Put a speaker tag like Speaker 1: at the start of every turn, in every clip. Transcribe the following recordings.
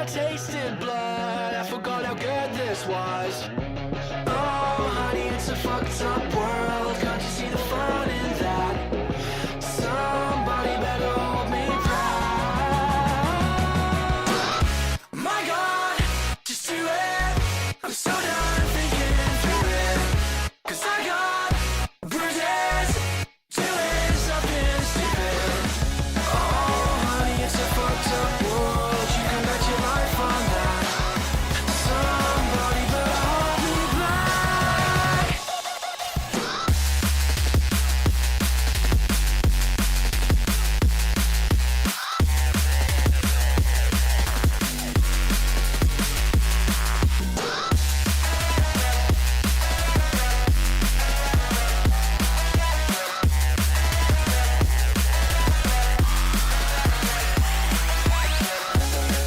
Speaker 1: I tasted blood, I forgot how good this was. Oh honey, it's a fucked up world, can't you see the fun in that? Somebody better hold me proud. My God, just do it. I'm so done thinking through it, 'cause I got bruises doing something stupid. Oh honey, it's a fucked up world, you can bet your life on that. Somebody better hold me back.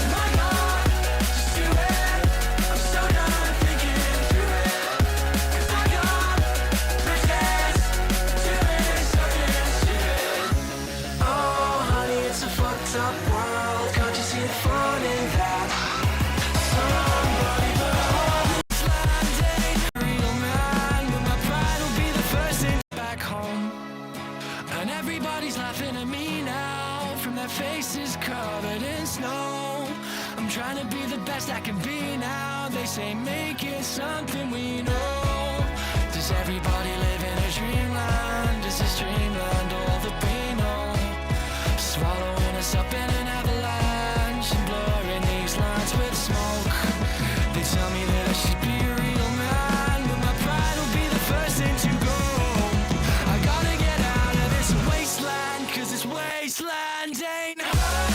Speaker 1: My God, just do it. I'm so done thinking through it, 'cause I got bridges doing something stupid. Oh honey, it's a fucked up world, can't you see the fun in that? Somebody better hold me. Slide ain't a real man, but my pride will be the first thing back home. And everybody's laughing at me now, from their faces covered in snow. I'm trying to be the best I can be now. They say make it something we know. Does everybody live in a dreamland? Is this dreamland all that we know? Swallowing us up in an avalanche and blurring these lines with smoke. They tell me that I should be a real man, but my pride will be the first thing to go. I gotta get out of this wasteland, 'cause this wasteland ain't home.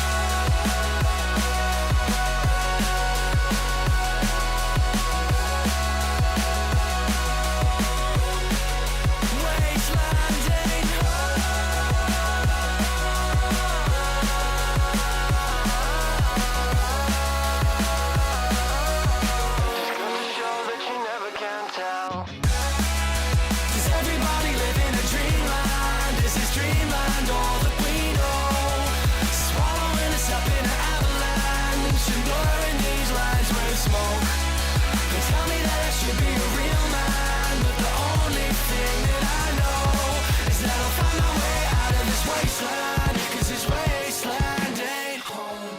Speaker 1: Wasteland ain't Just gonna show that you never can tell. Does everybody live in a dreamland? Is this dreamland all that we know? Swallowing us up in an avalanche and blurring these lines with smoke. They tell me that I should be a real man, but the only thing that I know is that I'll find my way out of this wasteland, 'cause this wasteland ain't home.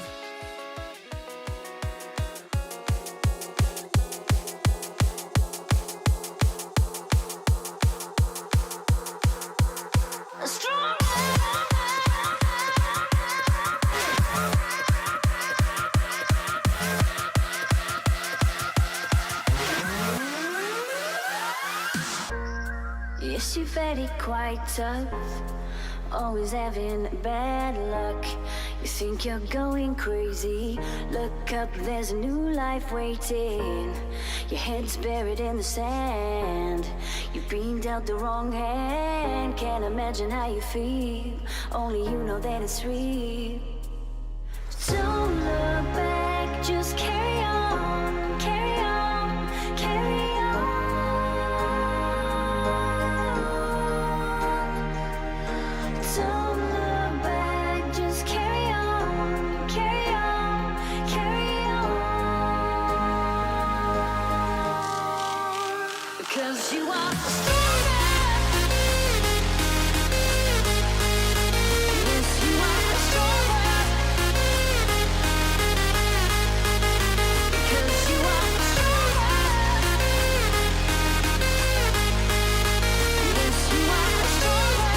Speaker 2: Yes, you're very quite tough, always having bad luck. You think you're going crazy, look up, there's a new life waiting. Your head's buried in the sand, you've been dealt the wrong hand. Can't imagine how you feel, only you know that it's real. Don't look back, just carry on, carry on, carry on. Don't look back, just carry on, carry on, carry on. Because you are stronger. Yes, you are stronger. Because you are stronger. Yes, you are stronger.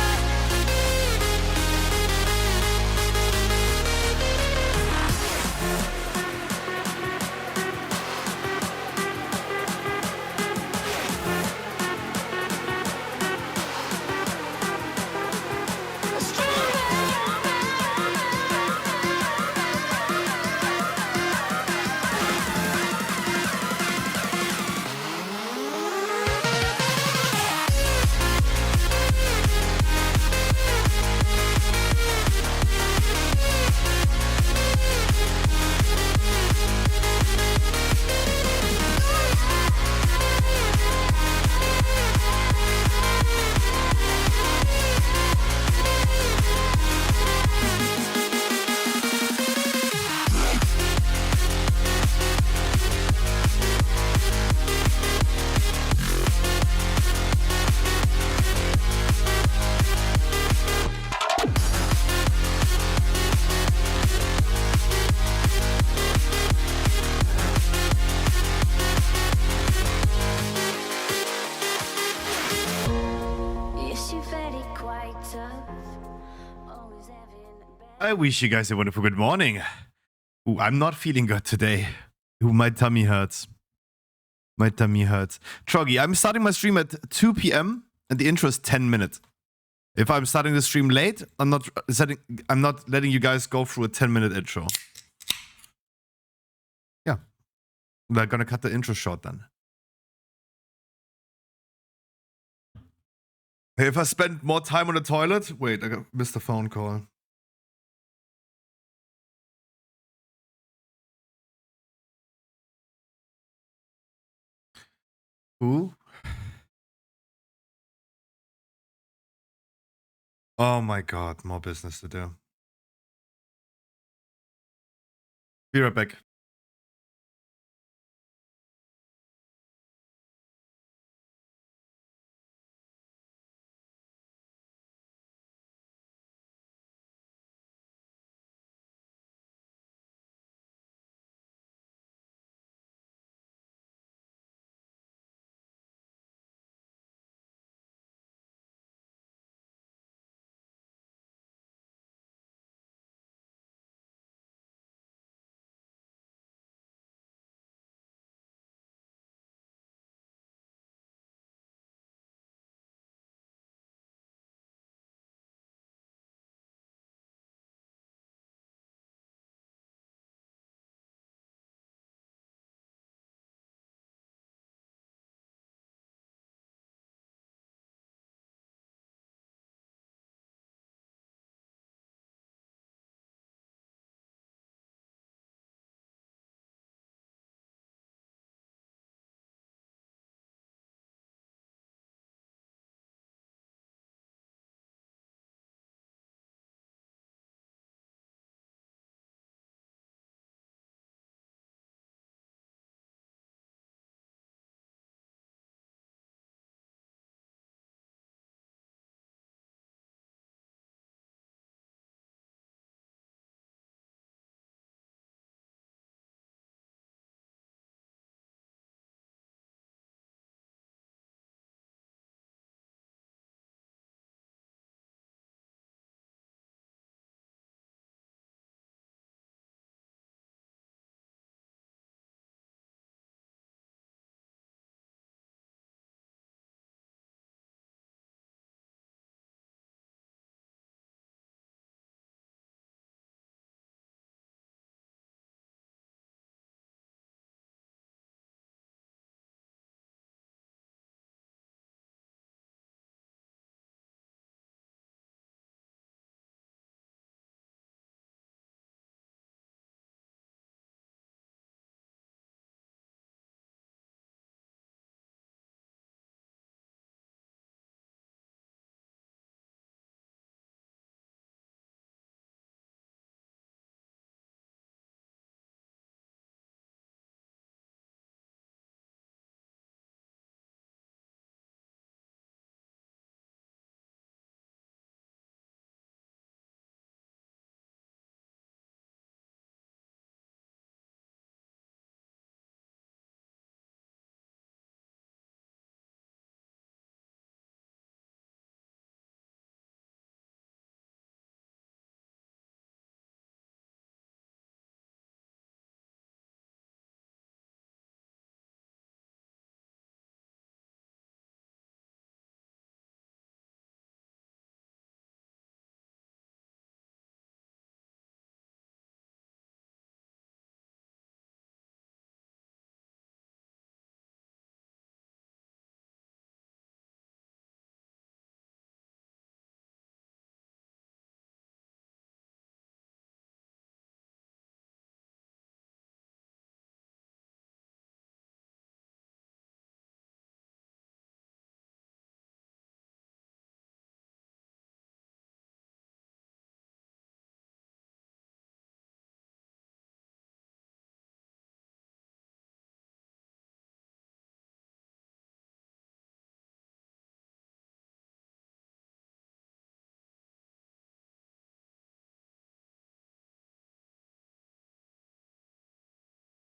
Speaker 3: I wish you guys a wonderful good morning. Ooh, I'm not feeling good today. Ooh, my tummy hurts. My tummy hurts. Troggy, I'm starting my stream at 2 p.m. and the intro is 10 minutes. If I'm starting the stream late, I'm not letting you guys go through a 10-minute intro. Yeah. We're gonna cut the intro short then. Hey, if I spend more time on the toilet... Wait, I missed a phone call. Who? Oh my god, more business to do. Be right back.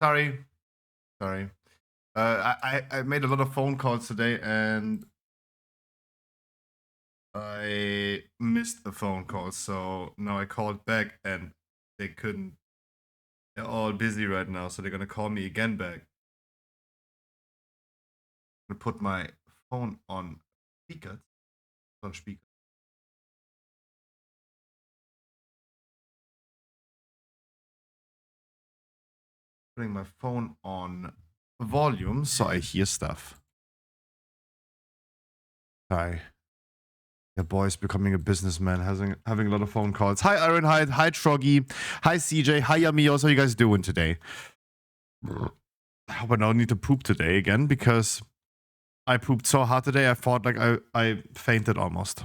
Speaker 3: Sorry. I made a lot of phone calls today and I missed a phone call, so now I called back and they couldn't. They're all busy right now, so they're gonna call me again back. I'm gonna put my phone on speaker. On speaker. Putting my phone on volume so I hear stuff. Hi. Your boy's becoming a businessman, having a lot of phone calls. Hi, Ironhide. Hi, Troggy. Hi, CJ. Hi, your-mmo. How are you guys doing today? I hope I don't need to poop today again because I pooped so hard today. I thought like I fainted almost.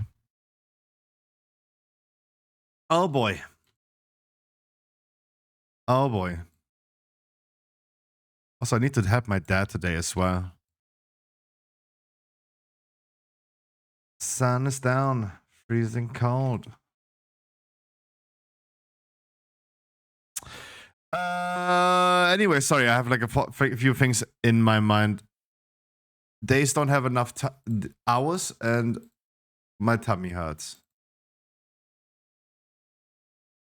Speaker 3: Oh boy. Oh boy. Also, I need to help my dad today as well. Sun is down. Freezing cold. Anyway, sorry. I have like a few things in my mind. Days don't have enough hours and my tummy hurts.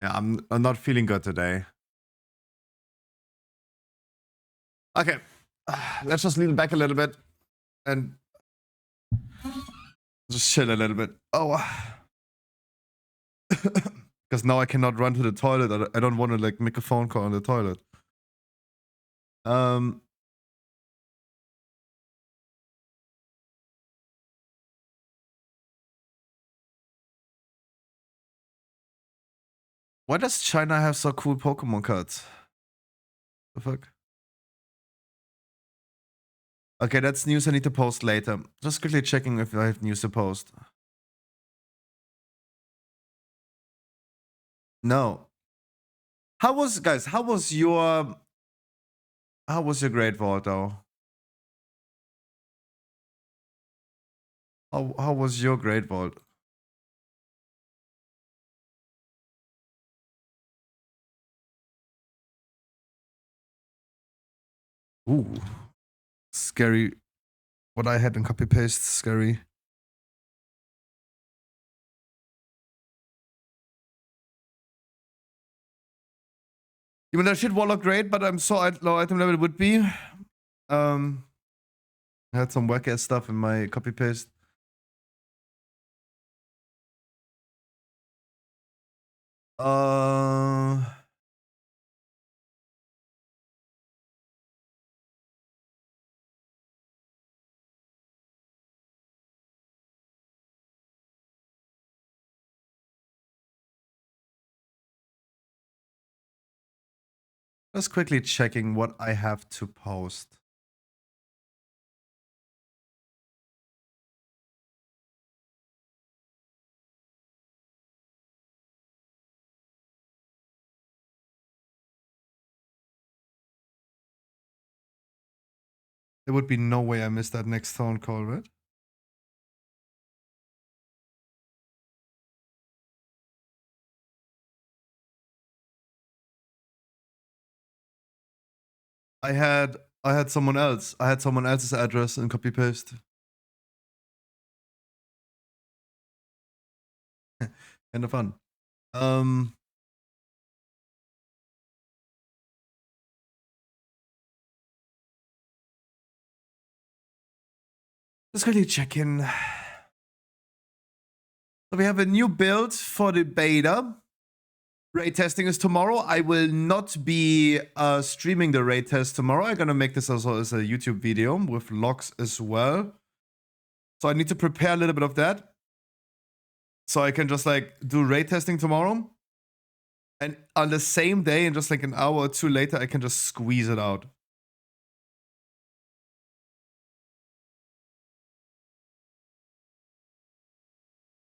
Speaker 3: Yeah, I'm not feeling good today. Okay. Let's just lean back a little bit and just chill a little bit. Oh. Because now I cannot run to the toilet. I don't want to like make a phone call on the toilet. Why does China have so cool Pokemon cards? The fuck? Okay, that's news I need to post later. Just quickly checking if I have news to post. No. How was your Great Vault though? How was your Great Vault? Ooh. Scary. What I had in copy paste, scary. Even though shit Warlock great, but I'm so low item level it would be. I had some whack ass stuff in my copy paste. Just quickly checking what I have to post. There would be no way I missed that next phone call, right? I had someone else. I had someone else's address and copy paste. Kind of fun. Let's quickly check in. So we have a new build for the beta. Raid testing is tomorrow. I will not be streaming the raid test tomorrow. I'm gonna make this also as a YouTube video with logs as well. So I need to prepare a little bit of that. So I can just like do raid testing tomorrow. And on the same day and just like an hour or two later, I can just squeeze it out.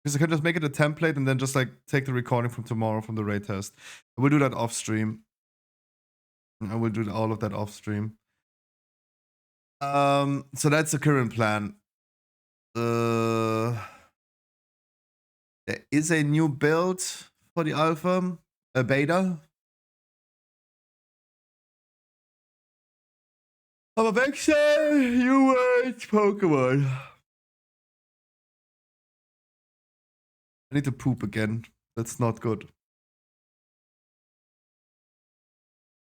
Speaker 3: Because I can just make it a template and then just like take the recording from tomorrow from the raid test. I will do that off stream. I will do all of that off stream. So that's the current plan. There is a new build for the alpha, a beta. Aber wechsel, you Pokémon. I need to poop again. That's not good.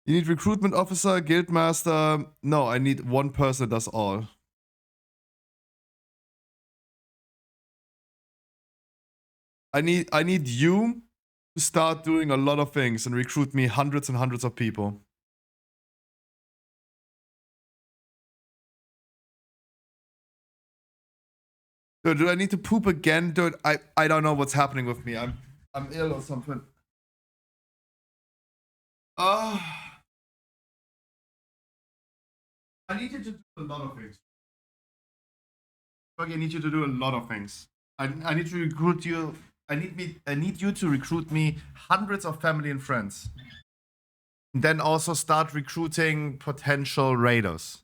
Speaker 3: You need recruitment officer, guild master. No, I need one person that does all. I need you to start doing a lot of things and recruit me hundreds and hundreds of people. Dude, do I need to poop again? Dude, I don't know what's happening with me. I'm ill or something. I need you to do a lot of things. Okay, I need you to do a lot of things. I need to recruit you. I need you to recruit me hundreds of family and friends. And then also start recruiting potential raiders.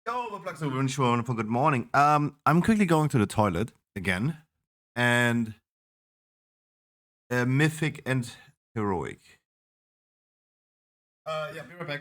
Speaker 3: Yo, wonderful good morning. I'm quickly going to the toilet again, and mythic and heroic. Yeah, be right back.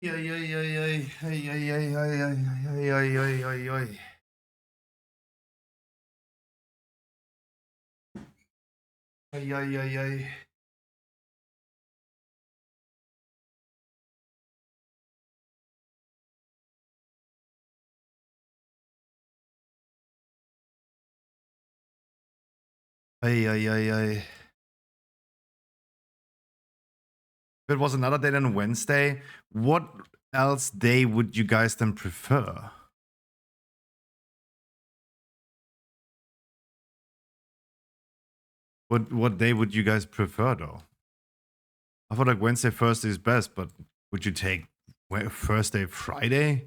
Speaker 3: Ay, ay, ay, ay, ay, ay, ay, ay, ay, ay, ay, ay, ay. Ay, ay, ay, ay. Ay, ay, ay, ay. If it was another day than Wednesday, what else day would you guys then prefer? What day would you guys prefer though? I thought like Wednesday, Thursday is best, but would you take Thursday, Friday?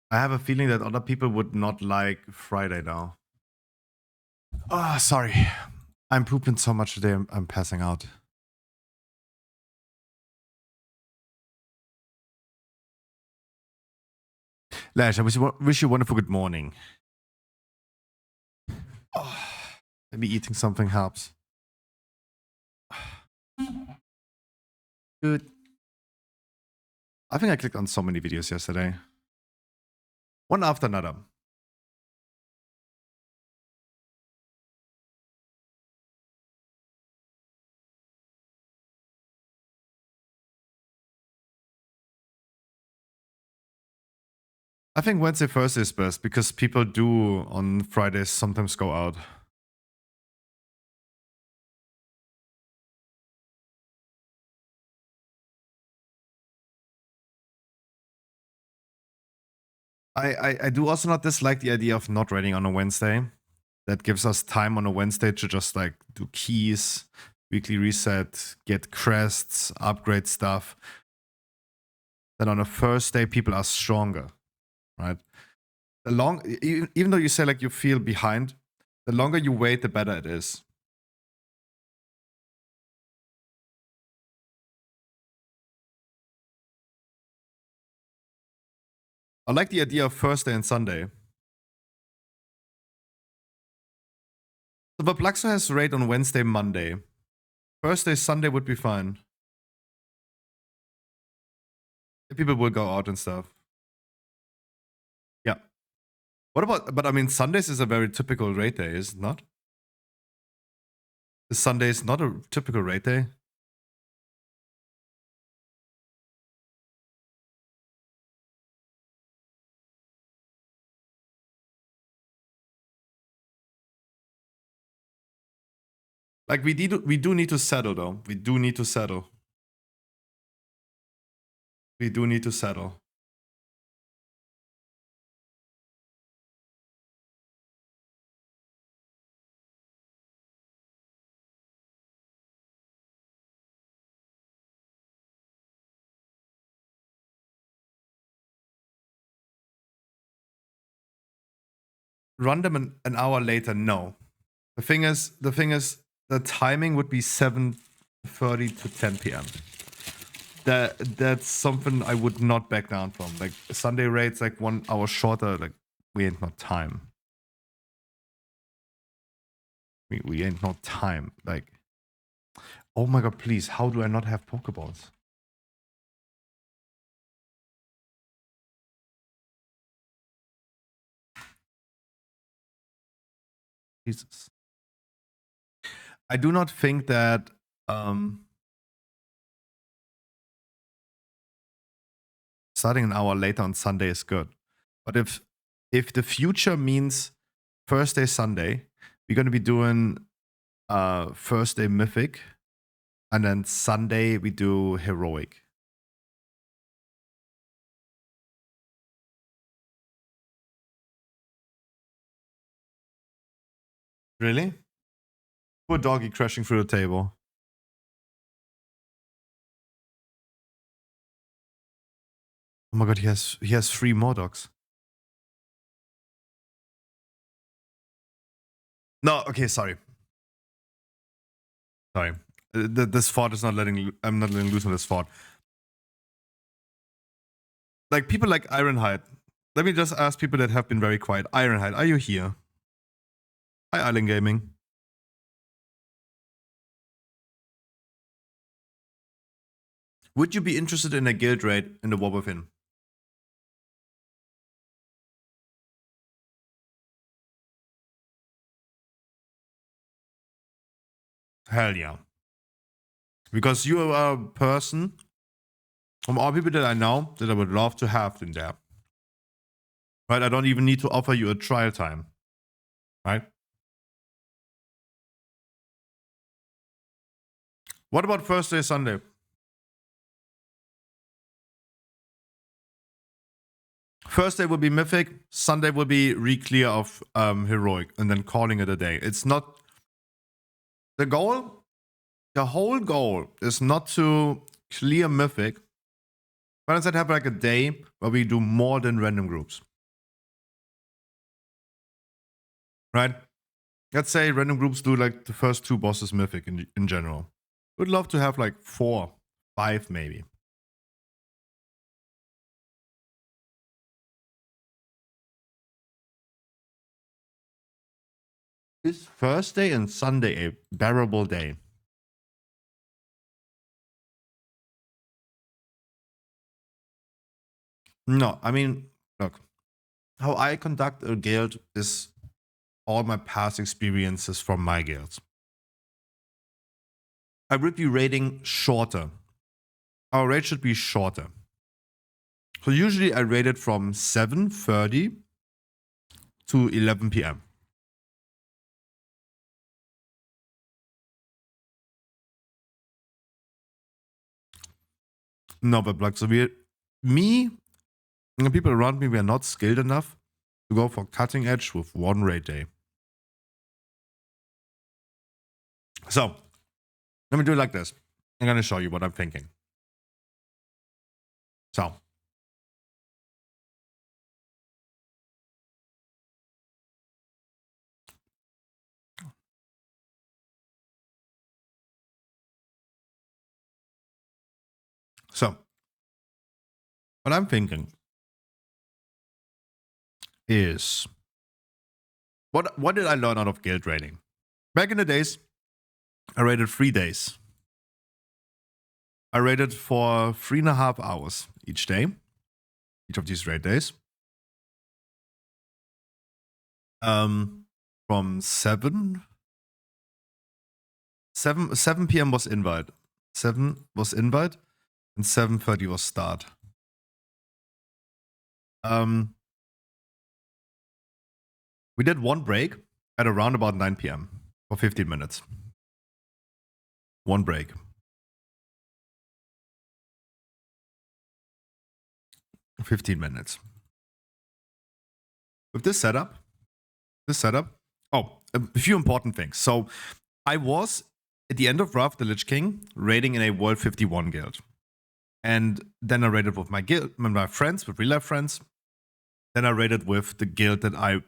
Speaker 3: I have a feeling that other people would not like Friday now. Ah, sorry. I'm pooping so much today, I'm passing out. Lash, I wish you a wonderful good morning. Oh, maybe eating something helps. Good. I think I clicked on so many videos yesterday. One after another. I think Wednesday, Thursday is best because people do on Fridays sometimes go out. I do also not dislike the idea of not raiding on a Wednesday. That gives us time on a Wednesday to just like do keys, weekly reset, get crests, upgrade stuff. Then on a Thursday, people are stronger, right? Even though you say like you feel behind, the longer you wait, the better it is. I like the idea of Thursday and Sunday. So the Blaxo has raid on Wednesday, Monday. Thursday, Sunday would be fine. People will go out and stuff. Yeah. What about, but I mean, Sundays is a very typical raid day, is it not? Sunday is not a typical raid day. Like we do need to settle though. We do need to settle. We do need to settle. Run them an hour later. No. The thing is, the timing would be 7:30 to 10 p.m. That's something I would not back down from. Like Sunday raids, like 1 hour shorter. Like we ain't not time. We ain't not time. Like, oh my god, please! How do I not have Pokeballs? Jesus. I do not think that starting an hour later on Sunday is good. But if the future means Thursday, Sunday, we're gonna be doing Thursday Mythic, and then Sunday we do Heroic. Really? Poor doggy crashing through the table. Oh my god, he has 3 more dogs. No, okay, sorry. Sorry. This fort is not letting. I'm not letting loose on this fort. Like people like Ironhide, let me just ask people that have been very quiet. Ironhide, are you here? Hi, Island Gaming. Would you be interested in a guild raid in the War Within? Hell yeah. Because you are a person from all people that I know that I would love to have in there. Right? I don't even need to offer you a trial time. Right? What about Thursday, Sunday? Thursday will be Mythic, Sunday will be re-clear of Heroic, and then calling it a day. It's not... The goal, the whole goal is not to clear Mythic, but instead have like a day where we do more than random groups. Right? Let's say random groups do like the first 2 bosses Mythic in general. Would love to have like 4, 5 maybe. Is Thursday and Sunday a bearable day? No, I mean, look, how I conduct a guild is all my past experiences from my guilds. I would be raiding shorter. Our raid should be shorter. So usually I raided from 7:30 to 11 p.m. No, but like, so me and the people around me, we are not skilled enough to go for cutting edge with 1 raid day. So, let me do it like this. I'm going to show you what I'm thinking. So, what I'm thinking is, what did I learn out of guild raiding? Back in the days, I raided 3 days. I raided for 3.5 hours each day, each of these raid days. From 7 p.m. was invite. 7 was invite, and 7:30 was start. We did 1 break at around about 9 p.m. for 15 minutes. 1 break. $15 minutes. With this setup, oh, a few important things. So I was, at the end of Wrath, the Lich King, raiding in a World 51 guild. And then I raided with my guild, with my friends, with real life friends. Then I raided with the guild that I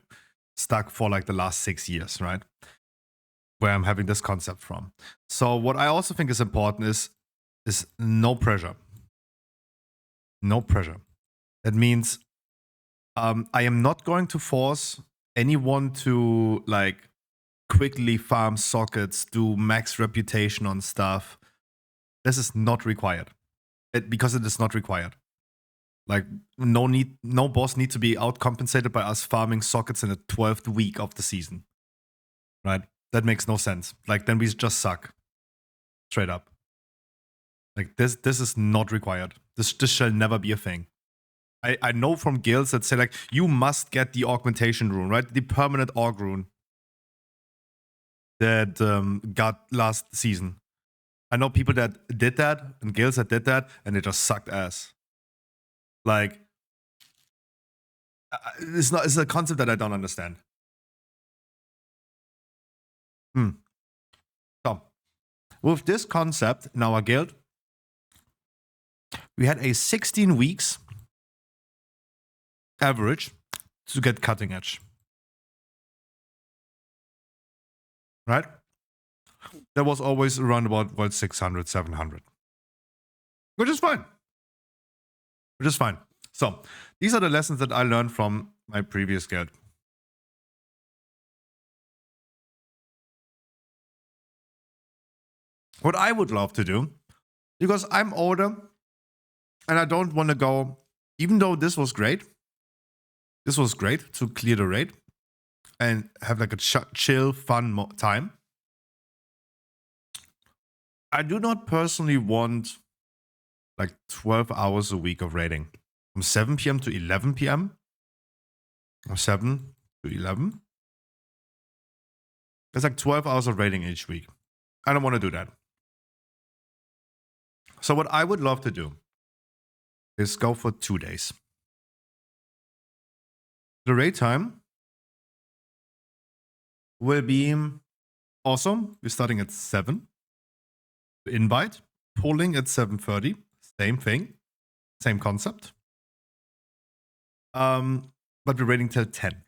Speaker 3: stuck for like the last 6 years, right? Where I'm having this concept from. So what I also think is important is no pressure. No pressure. That means I am not going to force anyone to like quickly farm sockets, do max reputation on stuff. This is not required. Because it is not required. Like no boss needs to be outcompensated by us farming sockets in the 12th week of the season. Right? That makes no sense. Like then we just suck. Straight up. Like this is not required. This shall never be a thing. I know from guilds that say like, you must get the augmentation rune, right? The permanent aug rune that got last season. I know people that did that and guilds that did that and they just sucked ass. Like, it's a concept that I don't understand. So, with this concept in our guild, we had a 16 weeks average to get cutting edge. Right? That was always around about 600, 700. Which is fine. So these are the lessons that I learned from my previous guild. What I would love to do, because I'm older and I don't want to go, even though this was great to clear the raid and have like a chill, fun time. I do not personally want like 12 hours a week of raiding. From 7 p.m. to 11 p.m. Or 7 to 11. That's like 12 hours of raiding each week. I don't want to do that. So what I would love to do is go for 2 days. The raid time will be awesome. We're starting at 7. Invite. Polling at 7:30. Same thing. Same concept. But we're raiding till 10.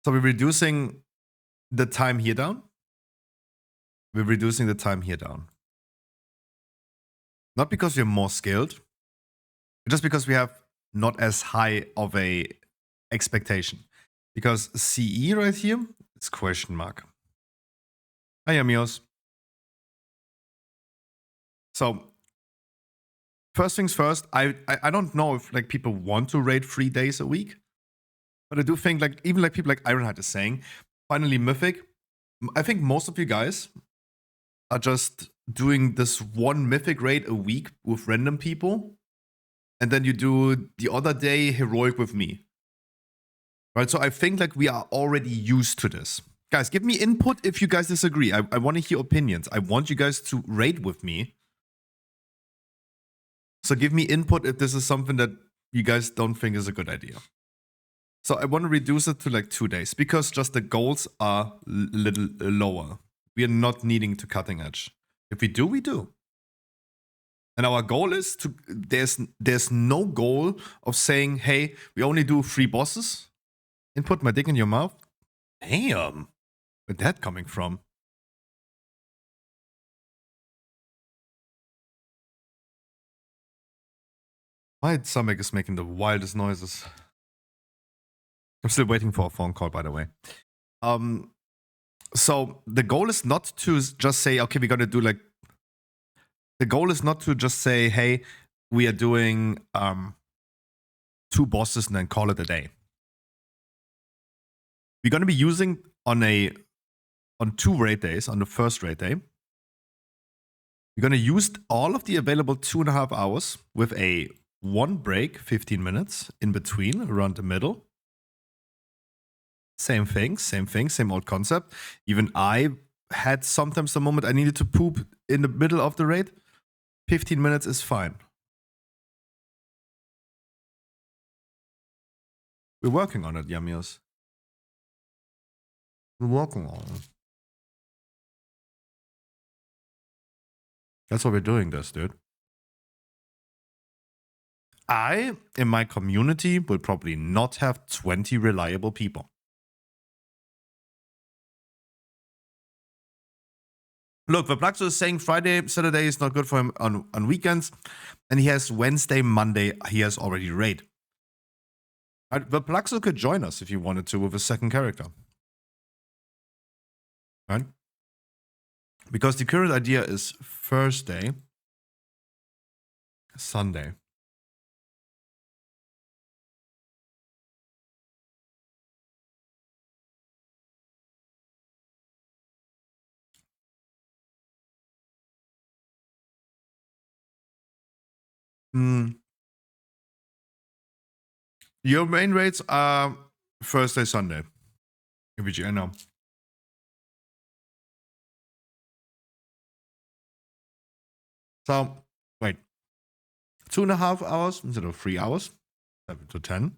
Speaker 3: So we're reducing the time here down. Not because we're more skilled, just because we have not as high of a expectation. Because CE right here is question mark. Hi, amigos. So first things first, I don't know if like people want to raid 3 days a week, but I do think like even like people like Ironhide is saying, finally Mythic. I think most of you guys are just doing this one Mythic raid a week with random people, and then you do the other day Heroic with me. Right? So I think like we are already used to this. Guys, give me input if you guys disagree. I want to hear opinions. I want you guys to raid with me. So give me input if this is something that you guys don't think is a good idea. So I want to reduce it to like 2 days because just the goals are a little lower. We are not needing to cutting edge. If we do, we do. And our goal is to, there's no goal of saying, hey, we only do 3 bosses and put my dick in your mouth. Damn, where'd that coming from? My stomach is making the wildest noises. I'm still waiting for a phone call, by the way. So the goal is not to just say, okay, we're gonna do like. The goal is not to just say, hey, we are doing 2 bosses and then call it a day. We're gonna be using on 2 raid days. On the first raid day, we're gonna use all of the available 2.5 hours with a 1 break, 15 minutes in between, around the middle. Same thing, same old concept. Even I had sometimes the moment I needed to poop in the middle of the raid. 15 minutes is fine. We're working on it, yummios. We're working on it. That's why we're doing this, dude. I, in my community, will probably not have 20 reliable people. Look, Verplaxo is saying Friday, Saturday is not good for him on weekends. And he has Wednesday, Monday, he has already raid. Right? Verplaxo could join us if he wanted to with a second character. Right? Because the current idea is Thursday, Sunday. Your main rates are Thursday, Sunday. I know. So, wait. 2.5 hours instead of 3 hours. 7 to 10.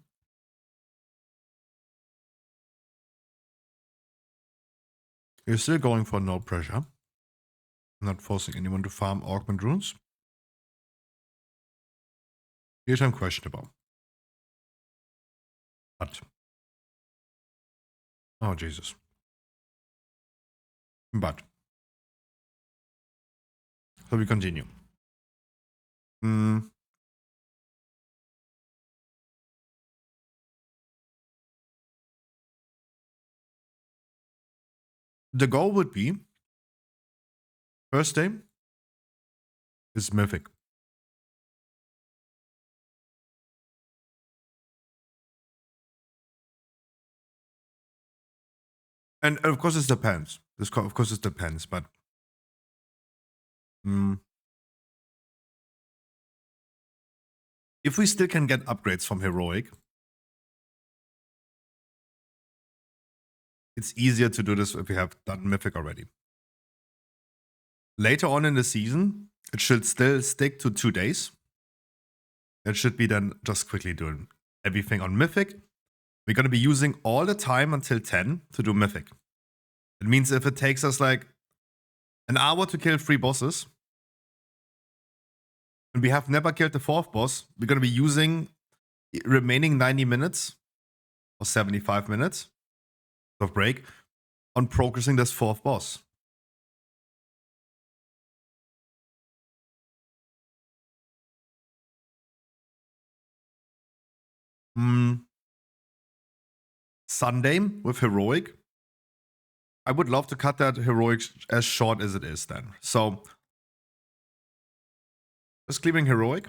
Speaker 3: You're still going for no pressure. Not forcing anyone to farm augment runes. Here's I'm questionable. But. Oh, Jesus. But. So we continue. Mm. The goal would be first day is Mythic. And of course it depends. Of course it depends, but if we still can get upgrades from Heroic, it's easier to do this if we have done Mythic already. Later on in the season, it should still stick to 2 days. It should be then just quickly doing everything on Mythic. We're going to be using all the time until 10 to do Mythic. It means if it takes us like an hour to kill 3 bosses, and we have never killed the 4th boss, we're going to be using remaining 90 minutes or 75 minutes of break on progressing this 4th boss. Sunday with Heroic. I would love to cut that Heroic as short as it is then. So, just clearing Heroic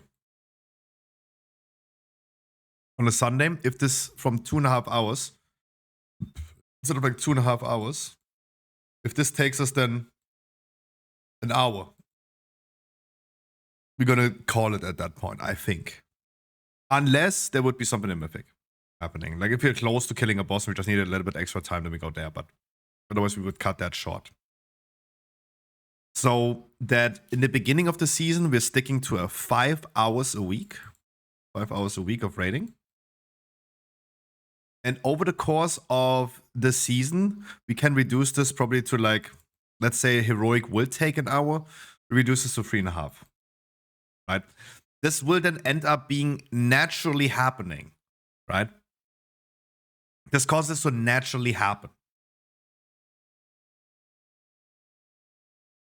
Speaker 3: on a Sunday. If this from 2.5 hours, instead of like 2.5 hours, if this takes us then an hour, we're gonna call it at that point, I think. Unless there would be something in Mythic happening. Like if we're close to killing a boss, we just need a little bit extra time, then we go there. But otherwise, we would cut that short. So that in the beginning of the season, we're sticking to a 5 hours a week. 5 hours a week of raiding. And over the course of the season, we can reduce this probably to like, let's say Heroic will take an hour. We reduce this to 3.5. Right? This will then end up being naturally happening. Right? This causes to naturally happen.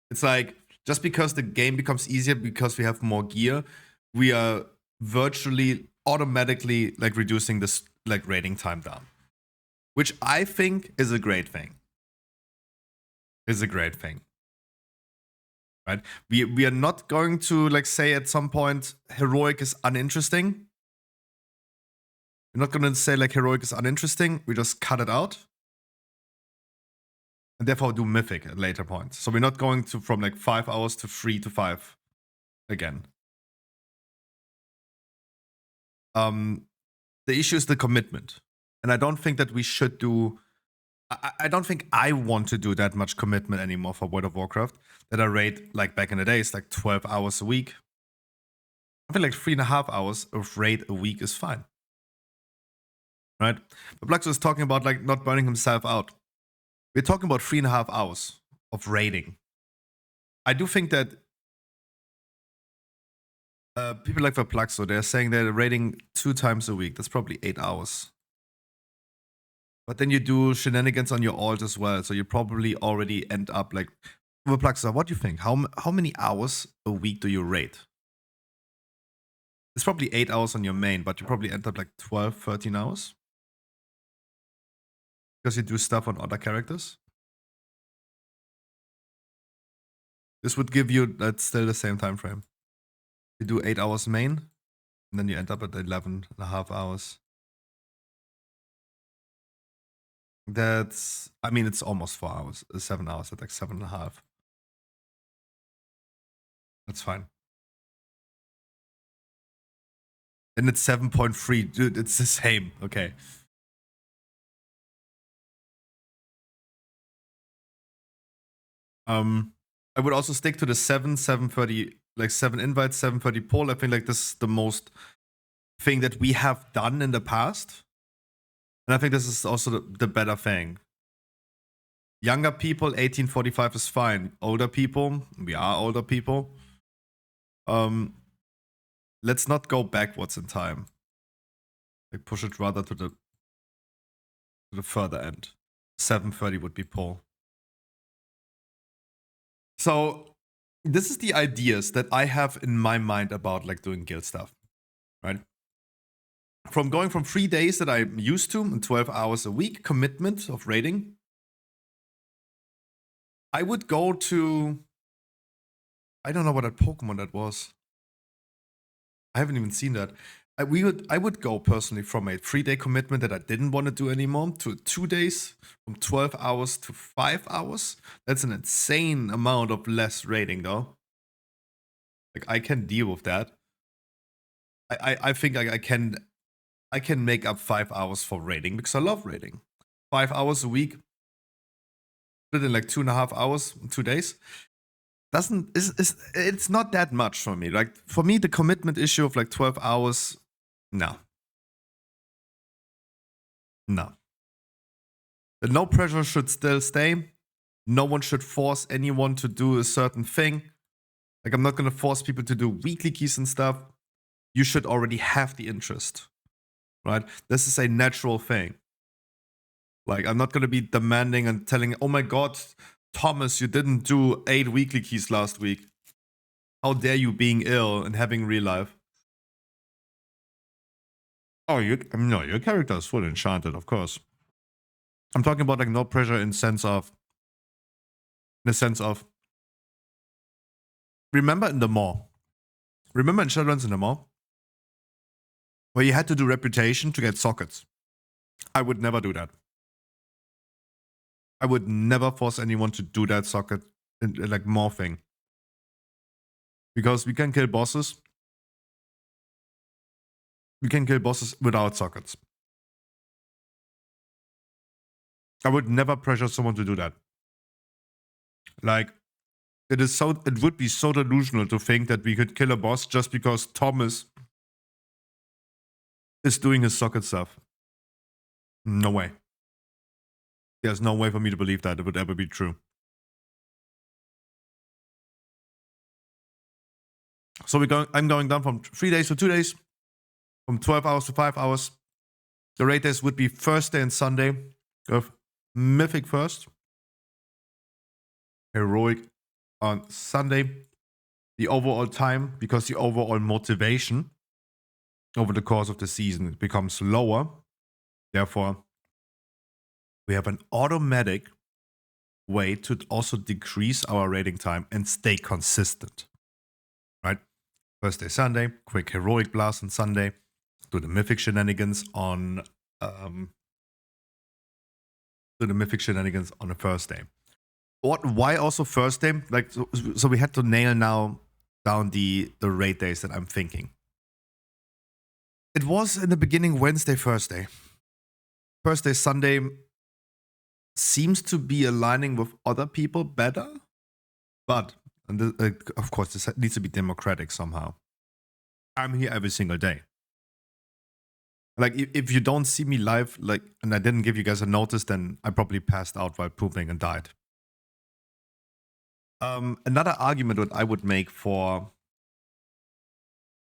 Speaker 3: It's like, just because the game becomes easier because we have more gear, we are virtually automatically like reducing this like raiding time down. Which I think is a great thing. Is a great thing. Right? We are not going to like say at some point Heroic is uninteresting. We're not going to say like Heroic is uninteresting. We just cut it out. And therefore do Mythic at later points. So we're not going to from like 5 hours to 3 to 5 again. The issue is the commitment. And I don't think that we should do... I don't think I want to do that much commitment anymore for World of Warcraft. That I raid like back in the days, like 12 hours a week. I feel like 3.5 hours of raid a week is fine. Right? But Blackso is talking about like not burning himself out. We're talking about 3.5 hours of raiding. I do think that people like Verplaxo, they're saying they're raiding 2 times a week. That's probably 8 hours. But then you do shenanigans on your alt as well, so you probably already end up like... Verplaxo, what do you think? How many hours a week do you raid? It's probably 8 hours on your main, but you probably end up like 12, 13 hours. Because you do stuff on other characters. This would give you, that's still the same time frame. You do 8 hours main, and then you end up at 11.5 hours. That's, I mean, it's almost 4 hours, 7 hours, at like 7.5. That's fine. And it's 7.3, dude, it's the same, okay. I would also stick to the 7:30, like 7 invites, 7:30 poll. I think like this is the most thing that we have done in the past. And I think this is also the better thing. Younger people, 1845 is fine. Older people, we are older people. Let's not go backwards in time. Like push it rather to the further end. 7:30 would be poll. So this is the ideas that I have in my mind about like doing guild stuff, right? From going from 3 days that I'm used to and 12 hours a week commitment of raiding, I would go to, I don't know what that Pokemon that was. I haven't even seen that. I would go personally from a 3-day commitment that I didn't want to do anymore to 2 days, from 12 hours to 5 hours. That's an insane amount of less raiding though. Like I can deal with that. I think I can make up 5 hours for raiding because I love raiding. 5 hours a week, split in like 2.5 hours, 2 days. It's not that much for me. Like for me, the commitment issue of like 12 hours, no. No. The no pressure should still stay. No one should force anyone to do a certain thing. Like I'm not gonna force people to do weekly keys and stuff. You should already have the interest, right? This is a natural thing. Like I'm not gonna be demanding and telling, oh my god, Thomas, you didn't do 8 weekly keys last week. How dare you being ill and having real life? Oh, no, your character is full enchanted, of course. I'm talking about like no pressure in the sense of, remember in the mall? Remember in Shadowlands in the mall? Where you had to do reputation to get sockets. I would never do that. I would never force anyone to do that socket, like morphing. Because we can kill bosses. We can kill bosses without sockets. I would never pressure someone to do that. Like, it would be so delusional to think that we could kill a boss just because Thomas is doing his socket stuff. No way. There's no way for me to believe that it would ever be true. So I'm going down from 3 days to 2 days, from 12 hours to 5 hours. The raid days would be Thursday and Sunday of Mythic first, Heroic on Sunday. The overall time, because the overall motivation over the course of the season becomes lower. Therefore, we have an automatic way to also decrease our raiding time and stay consistent. Right? Thursday, Sunday, quick heroic blast on Sunday, do the mythic shenanigans on a Thursday. Why also Thursday? Like so we had to nail now down the raid days that I'm thinking. It was in the beginning Wednesday, Thursday. Thursday, Sunday seems to be aligning with other people better, but of course this needs to be democratic somehow. I'm here every single day. Like if you don't see me live, like, and I didn't give you guys a notice, then I probably passed out while pooping and died. Another argument that I would make for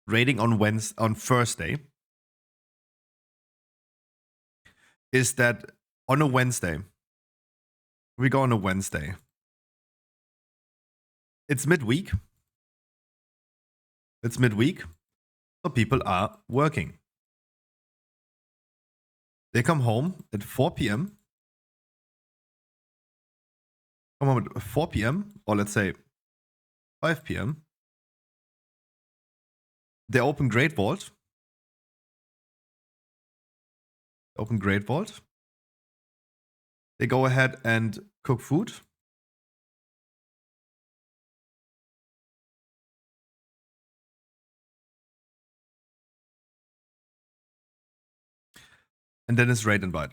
Speaker 3: raiding on Thursday is that on a Wednesday, we go on a Wednesday. It's midweek. So people are working. They come home at 4 p.m. Come home at 4 p.m. or let's say 5 p.m. They open Great Vault. They go ahead and cook food. And then it's raid invite.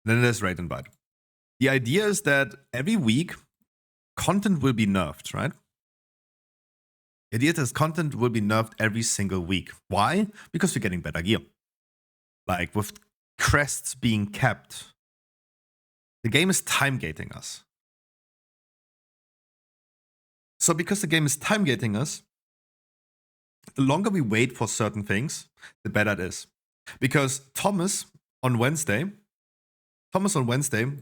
Speaker 3: Then there's raid invite. The idea is that every week, content will be nerfed, right? The idea is content will be nerfed every single week. Why? Because we're getting better gear. Like with crests being kept, the game is time gating us. So because the game is time gating us, the longer we wait for certain things, the better it is. Because Thomas on Wednesday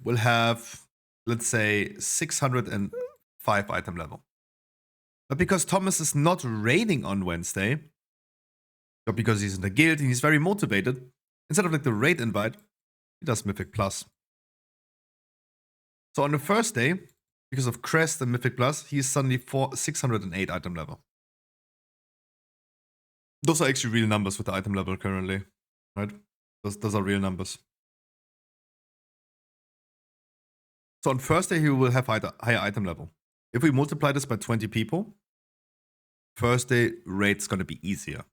Speaker 3: will have let's say, 605 item level. But because Thomas is not raiding on Wednesday, but because he's in the guild and he's very motivated, instead of like the raid invite, he does Mythic Plus. So on the first day, because of Crest and Mythic Plus, he is suddenly 608 item level. Those are actually real numbers with the item level currently, right? Those are real numbers. So on first day, he will have higher item level. If we multiply this by 20 people, first day raid's gonna be easier,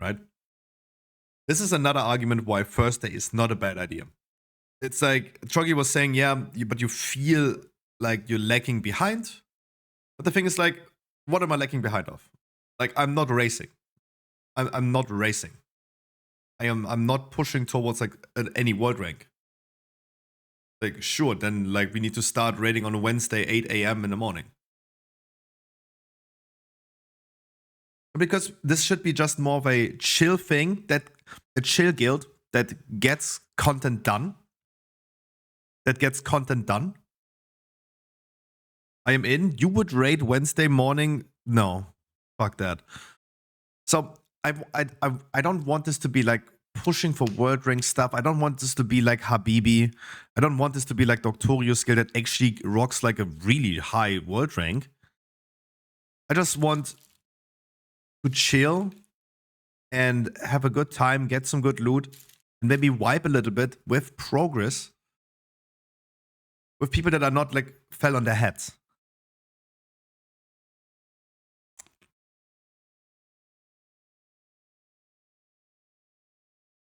Speaker 3: right? This is another argument why first day is not a bad idea. It's like Troggy was saying, yeah, but you feel like you're lagging behind. But the thing is like, what am I lagging behind of? Like, I'm not racing. I'm not racing. I'm not pushing towards like any world rank. Like, sure, then like we need to start raiding on a Wednesday, 8 a.m. in the morning. Because this should be just more of a chill thing, a chill guild that gets content done. I am in. You would raid Wednesday morning? No, fuck that. So I don't want this to be like pushing for world rank stuff. I don't want this to be like Habibi. I don't want this to be like Doctorius skill that actually rocks like a really high world rank. I just want to chill and have a good time, get some good loot, and maybe wipe a little bit with progress. With people that are not like fell on their heads.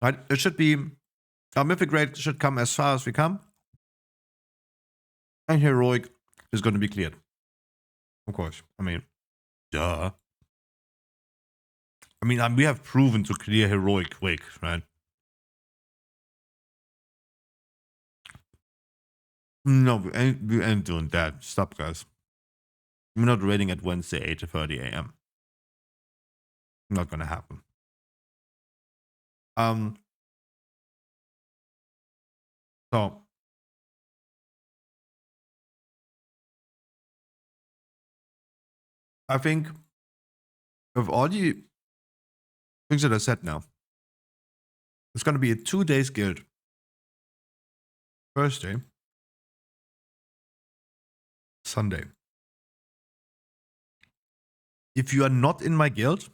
Speaker 3: Right? It should be, our mythic raid should come as far as we come. And heroic is going to be cleared. Of course. I mean, duh. I mean, we have proven to clear heroic quick, right? No, we ain't doing that. Stop, guys. We're not raiding at Wednesday, 8:30 a.m. Not gonna happen. So I think of all the things that I said now, it's gonna be a 2 days guild. Thursday, Sunday. If you are not in my guild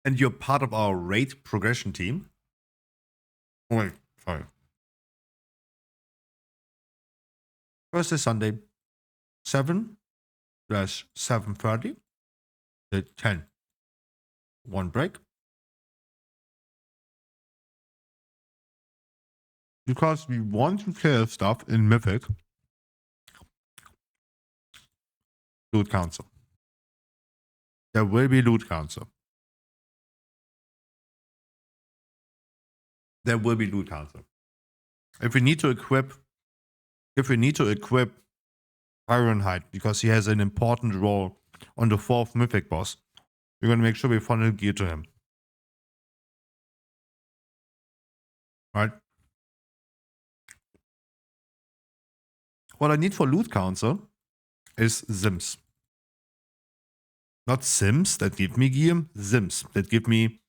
Speaker 3: and you're part of our raid progression team, wait, sorry. Thursday, Sunday, 7/7:30, 10. 1 break. Because we want to clear stuff in Mythic. Loot Council. There will be Loot Council. There will be Loot Council. If we need to equip Ironhide because he has an important role on the 4th Mythic boss, we're going to make sure we funnel gear to him. Right? What I need for Loot Council is Sims. Not Sims that give me gear, Sims that give me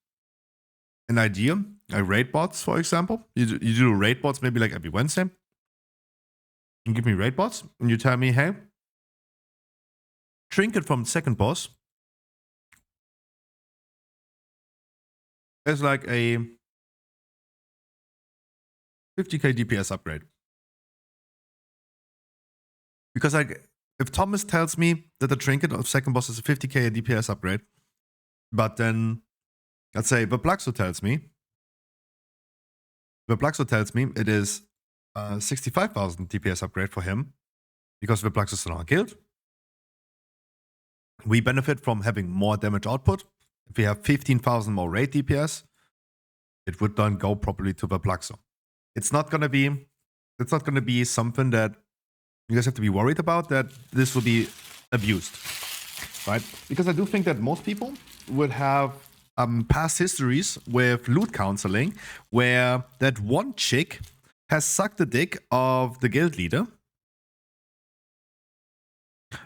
Speaker 3: an idea. Like raid bots, for example. You do raid bots maybe like every Wednesday. You give me raid bots and you tell me, hey, trinket from the second boss is like a 50k DPS upgrade. Because like, if Thomas tells me that the trinket of second boss is a 50k DPS upgrade, but then, let's say, Veblaxo tells me it is 65,000 DPS upgrade for him, because Veblaxo is in our guild. We benefit from having more damage output. If we have 15,000 more raid DPS, it would then go properly to Veblaxo. It's not gonna be something that you guys have to be worried about, that this will be abused, right? Because I do think that most people would have past histories with loot counseling where that one chick has sucked the dick of the guild leader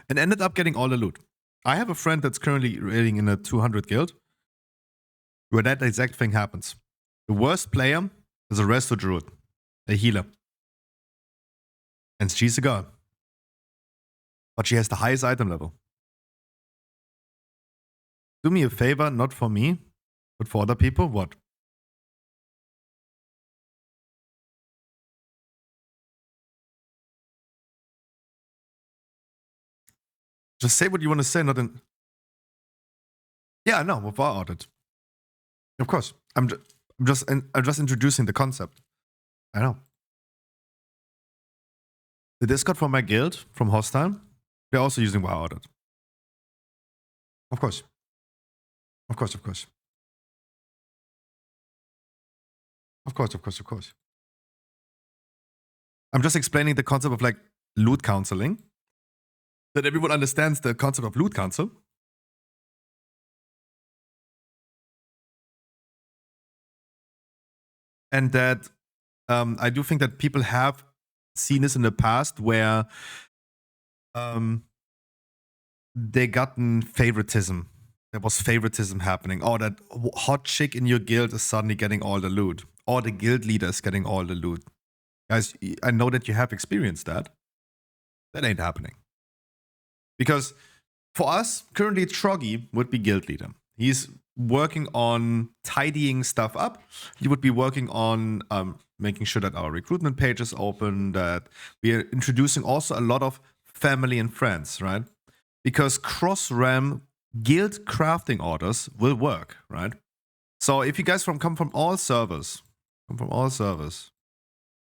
Speaker 3: and ended up getting all the loot. I have a friend that's currently raiding in a 200 guild where that exact thing happens. The worst player is a resto druid, a healer. And she's a girl. But she has the highest item level. Do me a favor, not for me, but for other people. What? Just say what you want to say, not in... Yeah, no, without audit. Of course. I'm just introducing the concept. I know. The Discord from my guild, from Hostile, they're also using WoW audit. Of course. Of course, of course. Of course, of course, of course. I'm just explaining the concept of like loot counseling. That everyone understands the concept of loot counsel. And that I do think that people have seen this in the past where they gotten favoritism. There was favoritism happening. Oh, that hot chick in your guild is suddenly getting all the loot. Or the guild leader is getting all the loot. Guys, I know that you have experienced that. That ain't happening. Because for us, currently Troggy would be guild leader. He's working on tidying stuff up. He would be working on making sure that our recruitment page is open, that we are introducing also a lot of family and friends, right? Because cross-RAM guild crafting orders will work, right? So if you guys come from all servers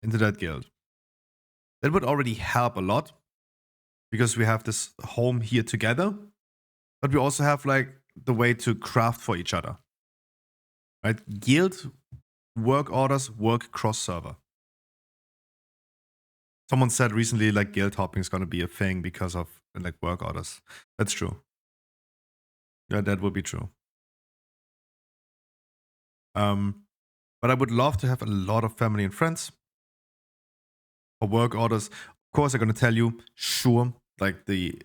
Speaker 3: into that guild, that would already help a lot because we have this home here together, but we also have like the way to craft for each other, right? Guild work orders work cross-server. Someone said recently like guild hopping is going to be a thing because of like work orders. That's true. Yeah, that would be true. But I would love to have a lot of family and friends for work orders. Of course, I'm going to tell you, sure, like the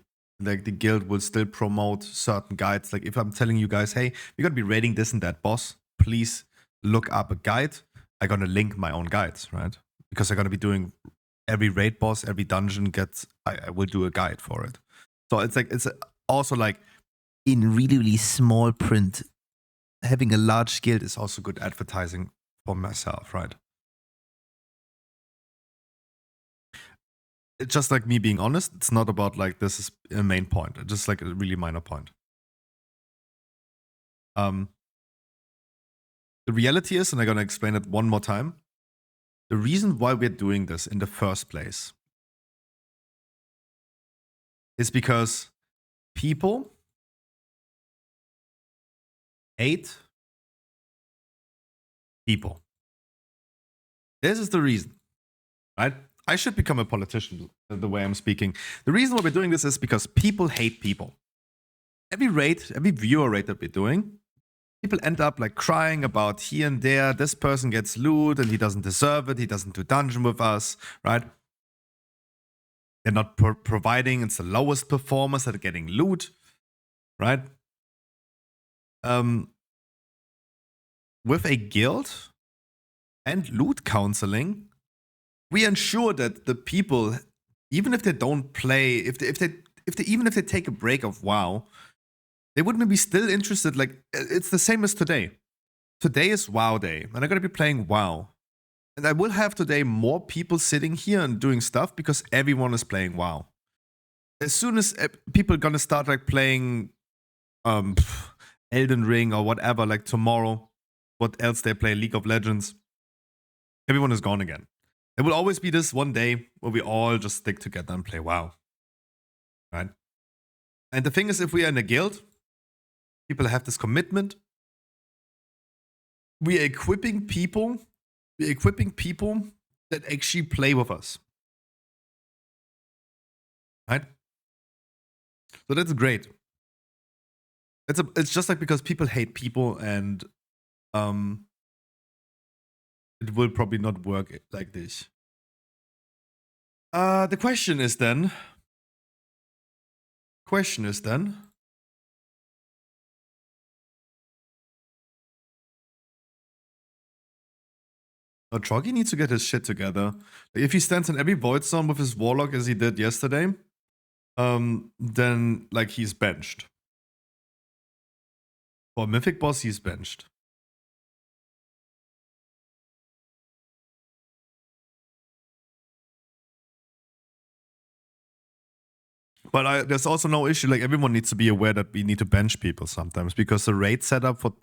Speaker 3: guild will still promote certain guides. Like if I'm telling you guys, hey, we're going to be raiding this and that boss, please look up a guide. I'm going to link my own guides, right? Because I'm going to be doing every raid boss, every dungeon gets, I will do a guide for it. So it's like, it's also like in really, really small print, having a large guild is also good advertising for myself, right? It's just like me being honest. It's not about like this is a main point. It's just like a really minor point. The reality is, and I'm gonna explain it one more time. The reason why we're doing this in the first place is because people hate people. This is the reason, right? I should become a politician the way I'm speaking. The reason why we're doing this is because people hate people. Every raid, every viewer raid that we're doing, people end up like crying about here and there. This person gets loot and he doesn't deserve it. He doesn't do dungeon with us, right? They're not providing. It's the lowest performers that are getting loot, right? With a guild and loot counseling, we ensure that the people, even if they don't play, even if they take a break of WoW, they wouldn't be still interested. Like it's the same as today. Today is WoW day, and I'm gonna be playing WoW, and I will have today more people sitting here and doing stuff because everyone is playing WoW. As soon as people are gonna start like playing Elden Ring or whatever, like tomorrow, what else they play, League of Legends, everyone is gone again. There will always be this one day where we all just stick together and play WoW, right? And the thing is, if we are in a guild, people have this commitment. We are equipping people. We're equipping people that actually play with us, right? So that's great. It's just like because people hate people and it will probably not work like this. The question is then. Oh, Troggy needs to get his shit together. If he stands in every void zone with his warlock as he did yesterday, then like he's benched. For Mythic Boss, he's benched. But there's also no issue. Like everyone needs to be aware that we need to bench people sometimes because the raid setup for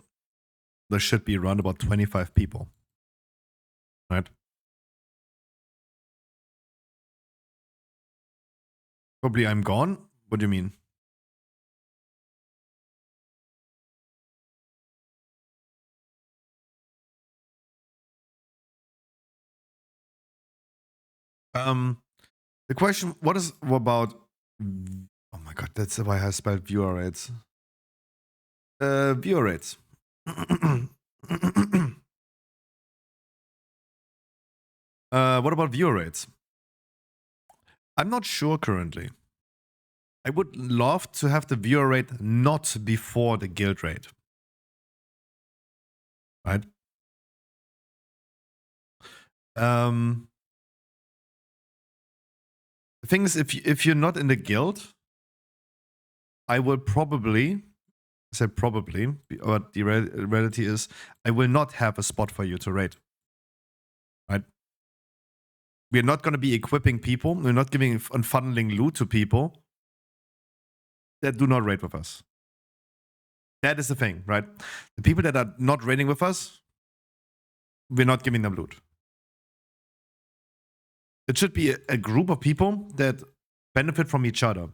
Speaker 3: there should be around about 25 people, right? Probably I'm gone. What do you mean? The question, what about? Oh my god, that's why I spelled viewer rates. Viewer rates. What about viewer rates? I'm not sure currently. I would love to have the viewer rate not before the guild rate. Right? The thing is, if you're not in the guild, I will probably, but the reality is, I will not have a spot for you to raid. Right? We're not going to be equipping people. We're not giving and funneling loot to people that do not raid with us. That is the thing, right? The people that are not raiding with us, we're not giving them loot. It should be a group of people that benefit from each other.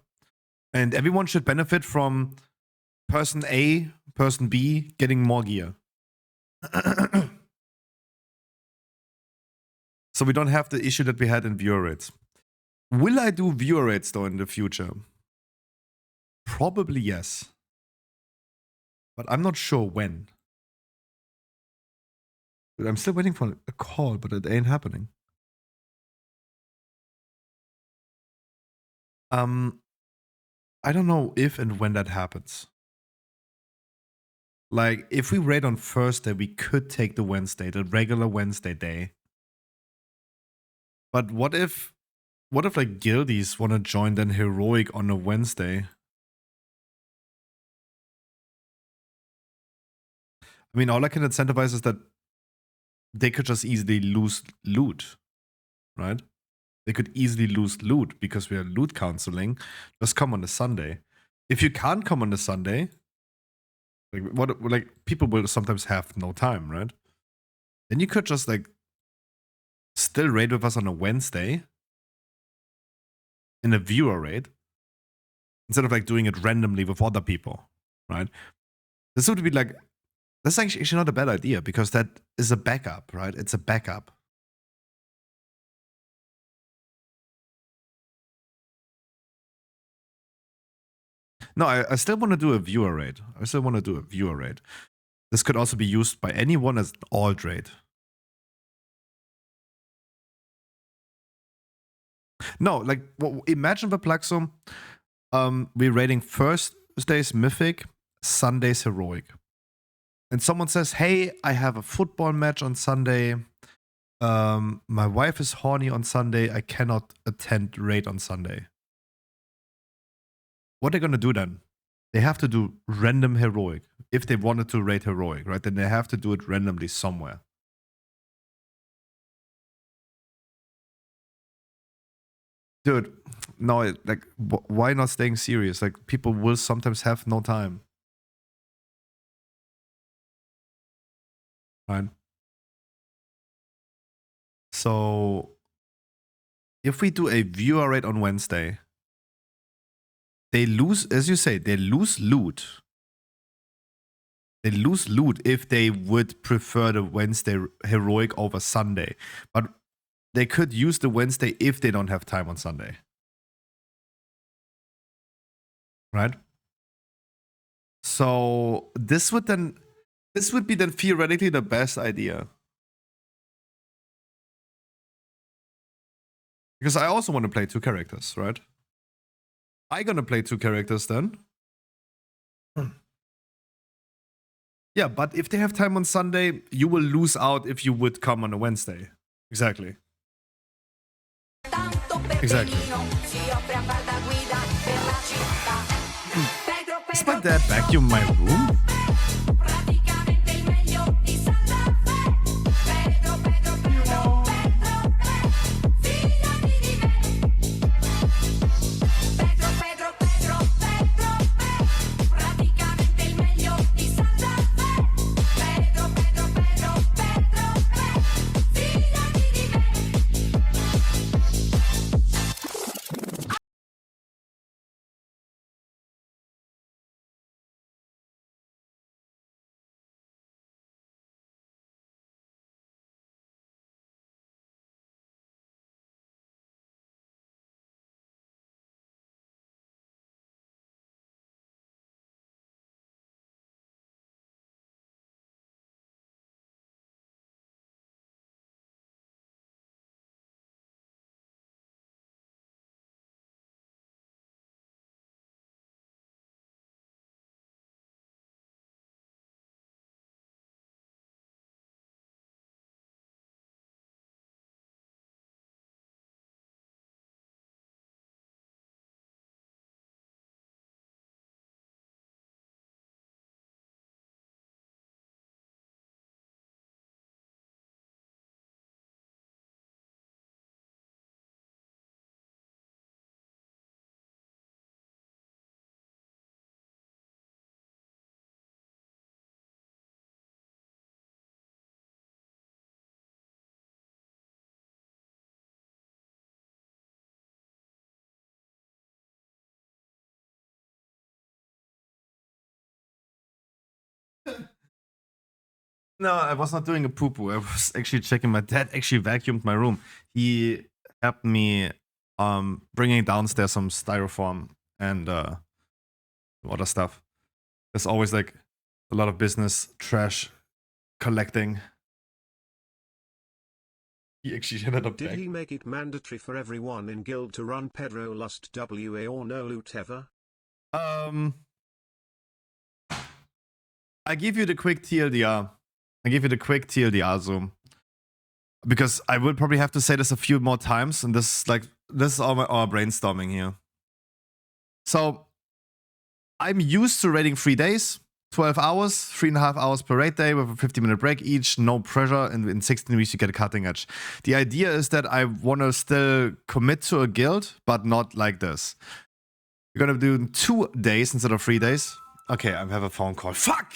Speaker 3: And everyone should benefit from person A, person B getting more gear. So we don't have the issue that we had in viewer rates. Will I do viewer rates though in the future? Probably yes. But I'm not sure when. But I'm still waiting for a call, but it ain't happening. I don't know if and when that happens. Like, if we raid on Thursday, we could take the Wednesday, the regular Wednesday day. But what if like guildies want to join then heroic on a Wednesday? I mean, all I can incentivize is that they could just easily lose loot, right? They could easily lose loot because we are loot counseling. Just come on a Sunday. If you can't come on a Sunday, like people will sometimes have no time, right? Then you could just like still raid with us on a Wednesday in a viewer raid instead of like doing it randomly with other people, right? This would be like, that's actually not a bad idea because that is a backup, right? It's a backup. No, I still want to do a viewer raid. This could also be used by anyone as an alt raid. No, like imagine the Plaxum. We're raiding Thursdays Mythic, Sundays Heroic. And someone says, hey, I have a football match on Sunday. My wife is horny on Sunday. I cannot attend raid on Sunday. What are they going to do then? They have to do random heroic. If they wanted to raid heroic, right? Then they have to do it randomly somewhere. Dude, no, like, why not staying serious? Like, people will sometimes have no time. Right? So, if we do a viewer raid on Wednesday, they lose, as you say, they lose loot. They lose loot if they would prefer the Wednesday heroic over Sunday. But they could use the Wednesday if they don't have time on Sunday. Right? So this would be then theoretically the best idea. Because I also want to play 2 characters, right? I gonna play 2 characters then. Yeah, but if they have time on Sunday, you will lose out if you would come on a Wednesday. Exactly. Exactly. Does my dad vacuum my room? No, I was not doing a poo-poo. I was actually checking. My dad actually vacuumed my room. He helped me bringing downstairs some styrofoam and other stuff. There's always like a lot of business trash collecting. He actually ended up
Speaker 4: Did
Speaker 3: back.
Speaker 4: he make it mandatory for everyone in guild to run Pedro Lust WA or no loot ever?
Speaker 3: I give you the quick TLDR. Zoom. Because I will probably have to say this a few more times, and this is all our brainstorming here. So I'm used to raiding 3 days, 12 hours, 3.5 hours per raid day with a 50-minute break each, no pressure, and in 16 weeks you get a cutting edge. The idea is that I want to still commit to a guild, but not like this. We're gonna do 2 days instead of 3 days. Okay, I have a phone call. Fuck!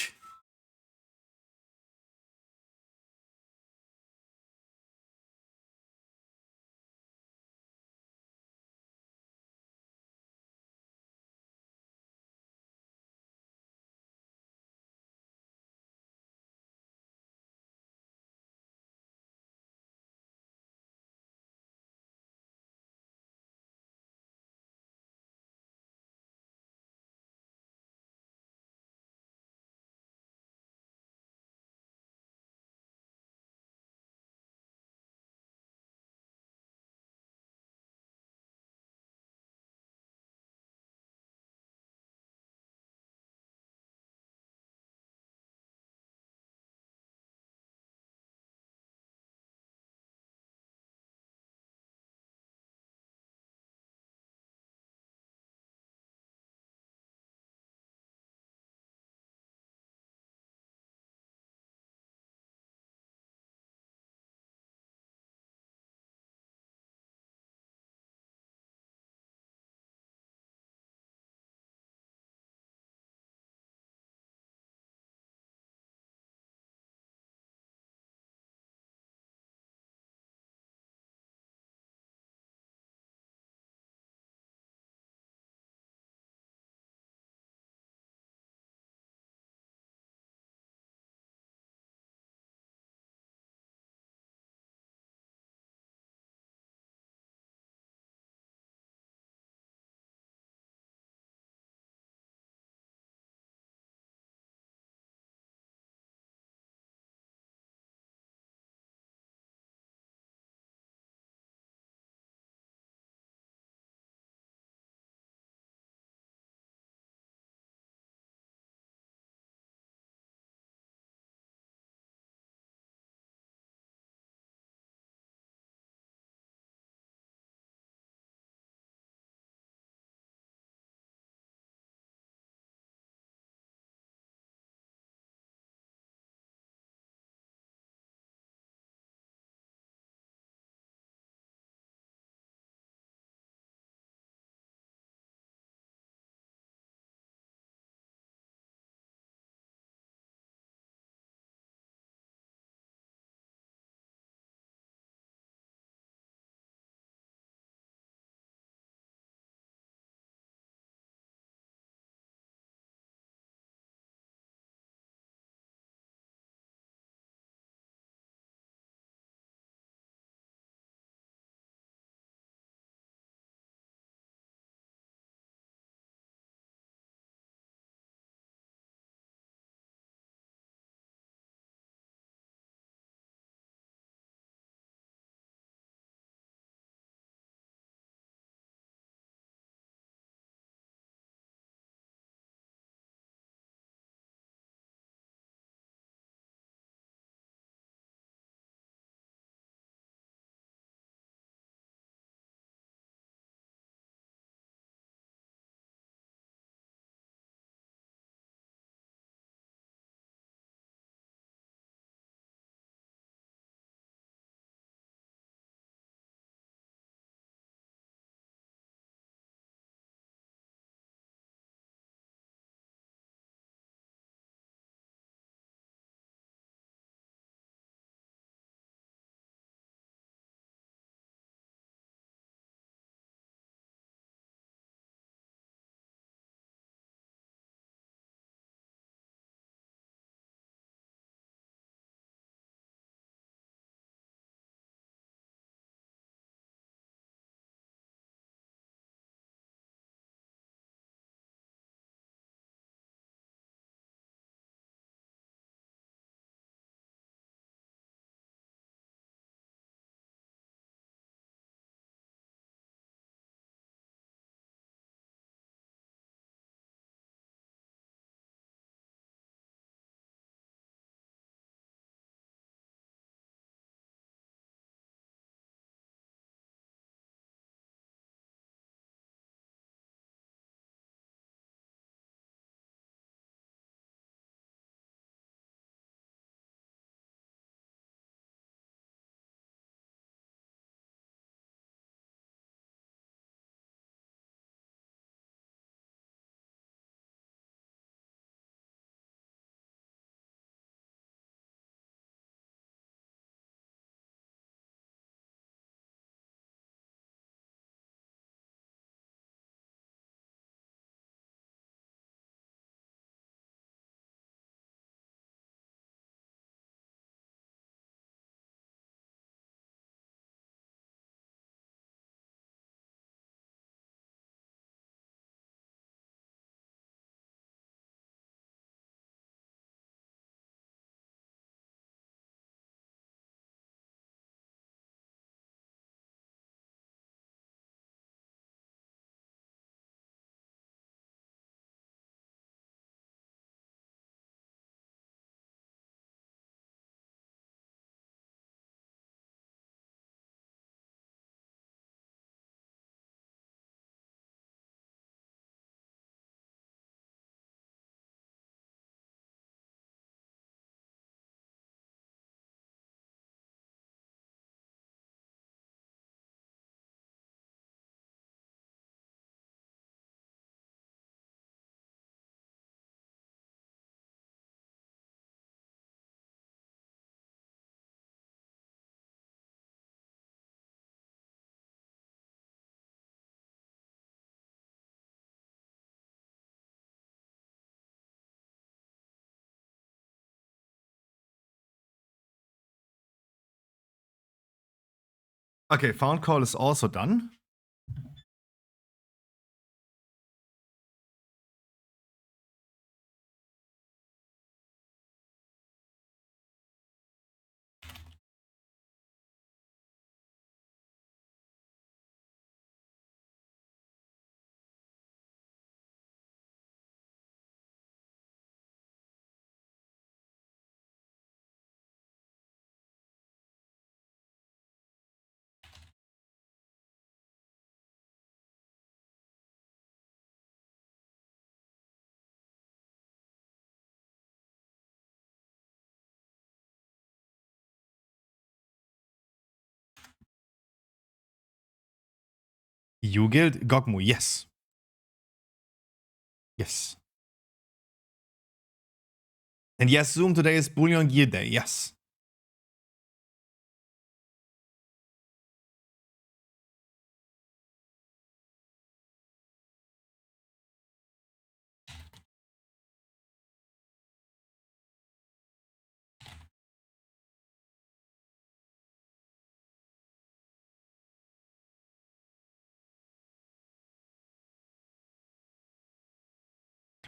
Speaker 3: Okay, found call is also done. You guild Gogmu, yes. Yes. And yes, Zoom today is Bullion Gear Day, yes.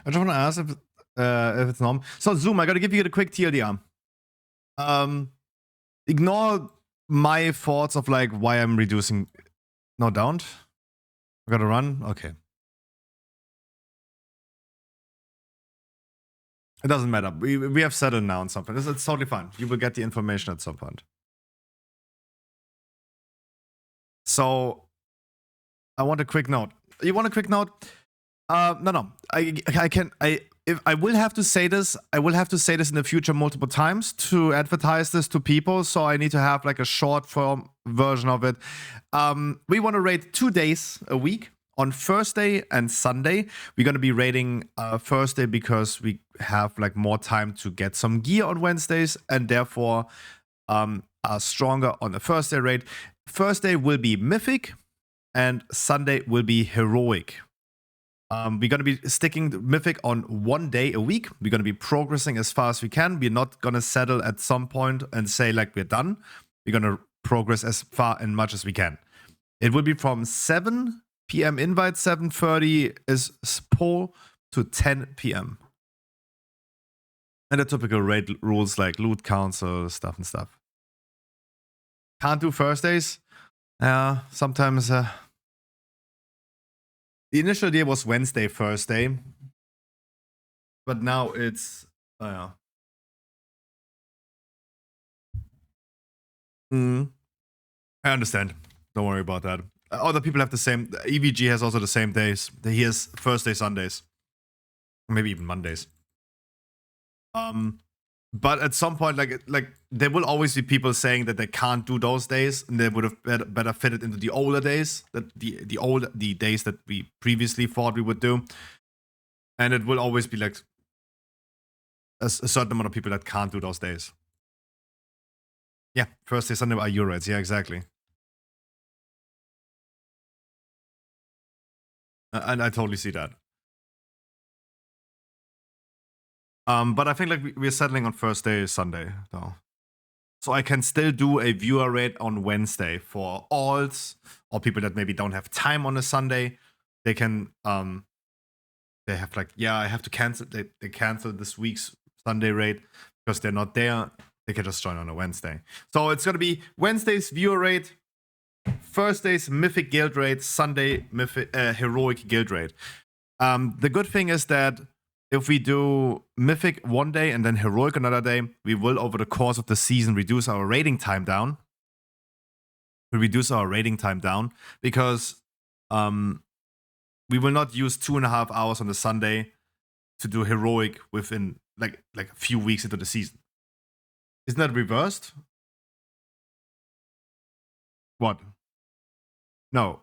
Speaker 3: I just want to ask if it's normal. So Zoom, I gotta give you a quick TLDR. Ignore my thoughts of like why I'm reducing. No, don't. I gotta run. Okay. It doesn't matter. We have settled now on something. It's totally fine. You will get the information at some point. So I want a quick note. You want a quick note? No. If I will have to say this, I will have to say this in the future multiple times to advertise this to people. So I need to have like a short form version of it. We want to rate 2 days a week on Thursday and Sunday. We're going to be rating Thursday because we have like more time to get some gear on Wednesdays and therefore are stronger on the Thursday rate. Thursday will be Mythic and Sunday will be Heroic. We're going to be sticking to Mythic on 1 day a week. We're going to be progressing as far as we can. We're not going to settle at some point and say like we're done. We're going to progress as far and much as we can. It will be from 7 p.m. invite, 7:30 is poll to 10 p.m. And the typical raid rules like loot council, stuff and stuff. Can't do Thursdays. Sometimes... The initial idea was Wednesday, Thursday. But now it's... I understand. Don't worry about that. Other people have the same... EVG has also the same days. He has Thursday, Sundays. Maybe even Mondays. But at some point, like there will always be people saying that they can't do those days, and they would have better fit it into the older days, that the days that we previously thought we would do. And it will always be like a certain amount of people that can't do those days. Yeah, Thursday, Sunday are your rates. Yeah, exactly. And I totally see that. But I think like we're settling on Thursday, Sunday, though. So I can still do a viewer rate on Wednesday for alts or people that maybe don't have time on a Sunday. They can, they have like, yeah, I have to cancel. They cancel this week's Sunday rate because they're not there. They can just join on a Wednesday. So it's gonna be Wednesday's viewer rate, Thursday's Mythic guild rate, Sunday Mythic Heroic guild rate. The good thing is that if we do Mythic 1 day and then Heroic another day, we will, over the course of the season, reduce our rating time down. We reduce our rating time down because we will not use 2.5 hours on the Sunday to do Heroic within like a few weeks into the season. Isn't that reversed? What? No.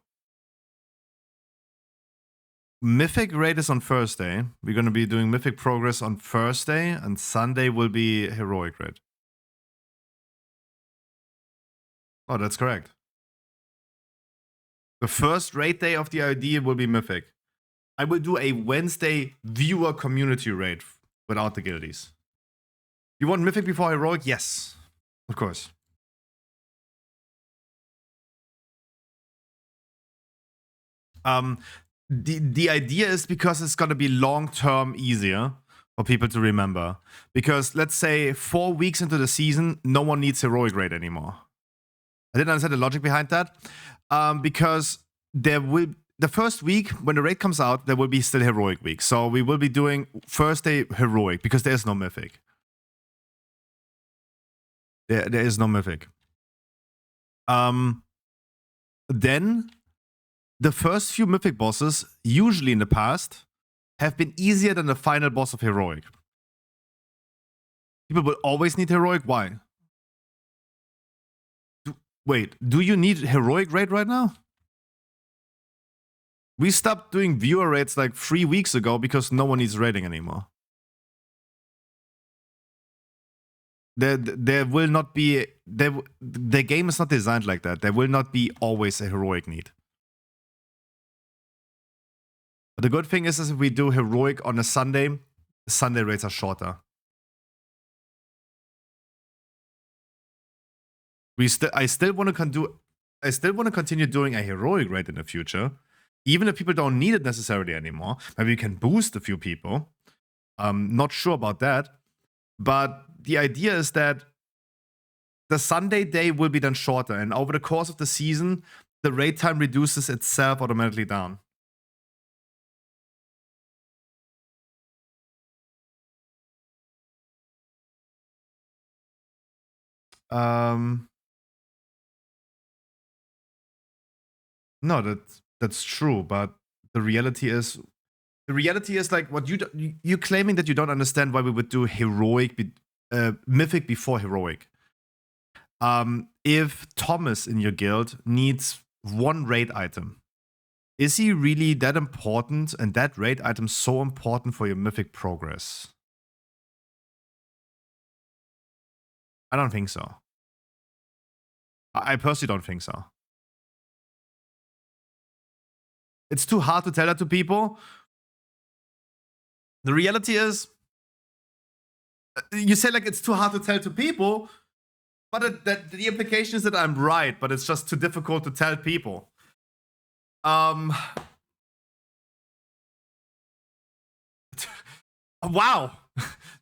Speaker 3: Mythic raid is on Thursday. We're going to be doing Mythic progress on Thursday, and Sunday will be Heroic raid. Oh, that's correct. The first raid day of the ID will be Mythic. I will do a Wednesday viewer community raid without the guildies. You want Mythic before Heroic? Yes, of course. The idea is because it's gonna be long-term easier for people to remember. Because let's say 4 weeks into the season, no one needs heroic raid anymore. I didn't understand the logic behind that. Because the first week when the raid comes out, there will be still heroic week. So we will be doing first day heroic because there is no mythic. There is no mythic. Then the first few mythic bosses, usually in the past, have been easier than the final boss of heroic. People will always need heroic. Why? Wait, do you need heroic raid right now? We stopped doing viewer raids like 3 weeks ago because no one needs raiding anymore. There will not be... The game is not designed like that. There will not be always a heroic need. But the good thing is if we do heroic on a Sunday, Sunday raids are shorter. I still want to continue doing a heroic raid in the future, even if people don't need it necessarily anymore. Maybe we can boost a few people. Not sure about that, but the idea is that the Sunday day will be then shorter, and over the course of the season, the raid time reduces itself automatically down. No, that's true, but the reality is like what you claiming that you don't understand why we would do heroic, mythic before heroic. If Thomas in your guild needs one raid item, is he really that important and that raid item so important for your mythic progress? I don't think so. I personally don't think so. It's too hard to tell that to people. The reality is, you say like it's too hard to tell to people, but the implication is that I'm right, but it's just too difficult to tell people. Wow.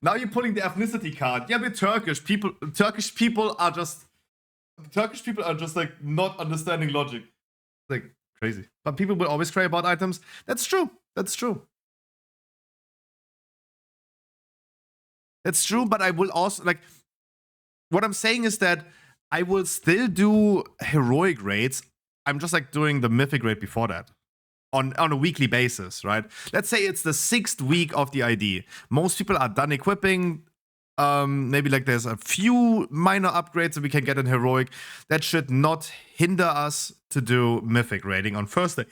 Speaker 3: Now you're pulling the ethnicity card. Yeah, we're Turkish. Turkish people are just like not understanding logic. Like crazy. But people will always cry about items. That's true. That's true. It's true, but I will also, like, what I'm saying is that I will still do heroic raids. I'm just like doing the mythic raid before that on a weekly basis, right? Let's say it's the 6th week of the ID. Most people are done equipping. Maybe like there's a few minor upgrades that we can get in heroic. That should not hinder us to do mythic raiding on first day.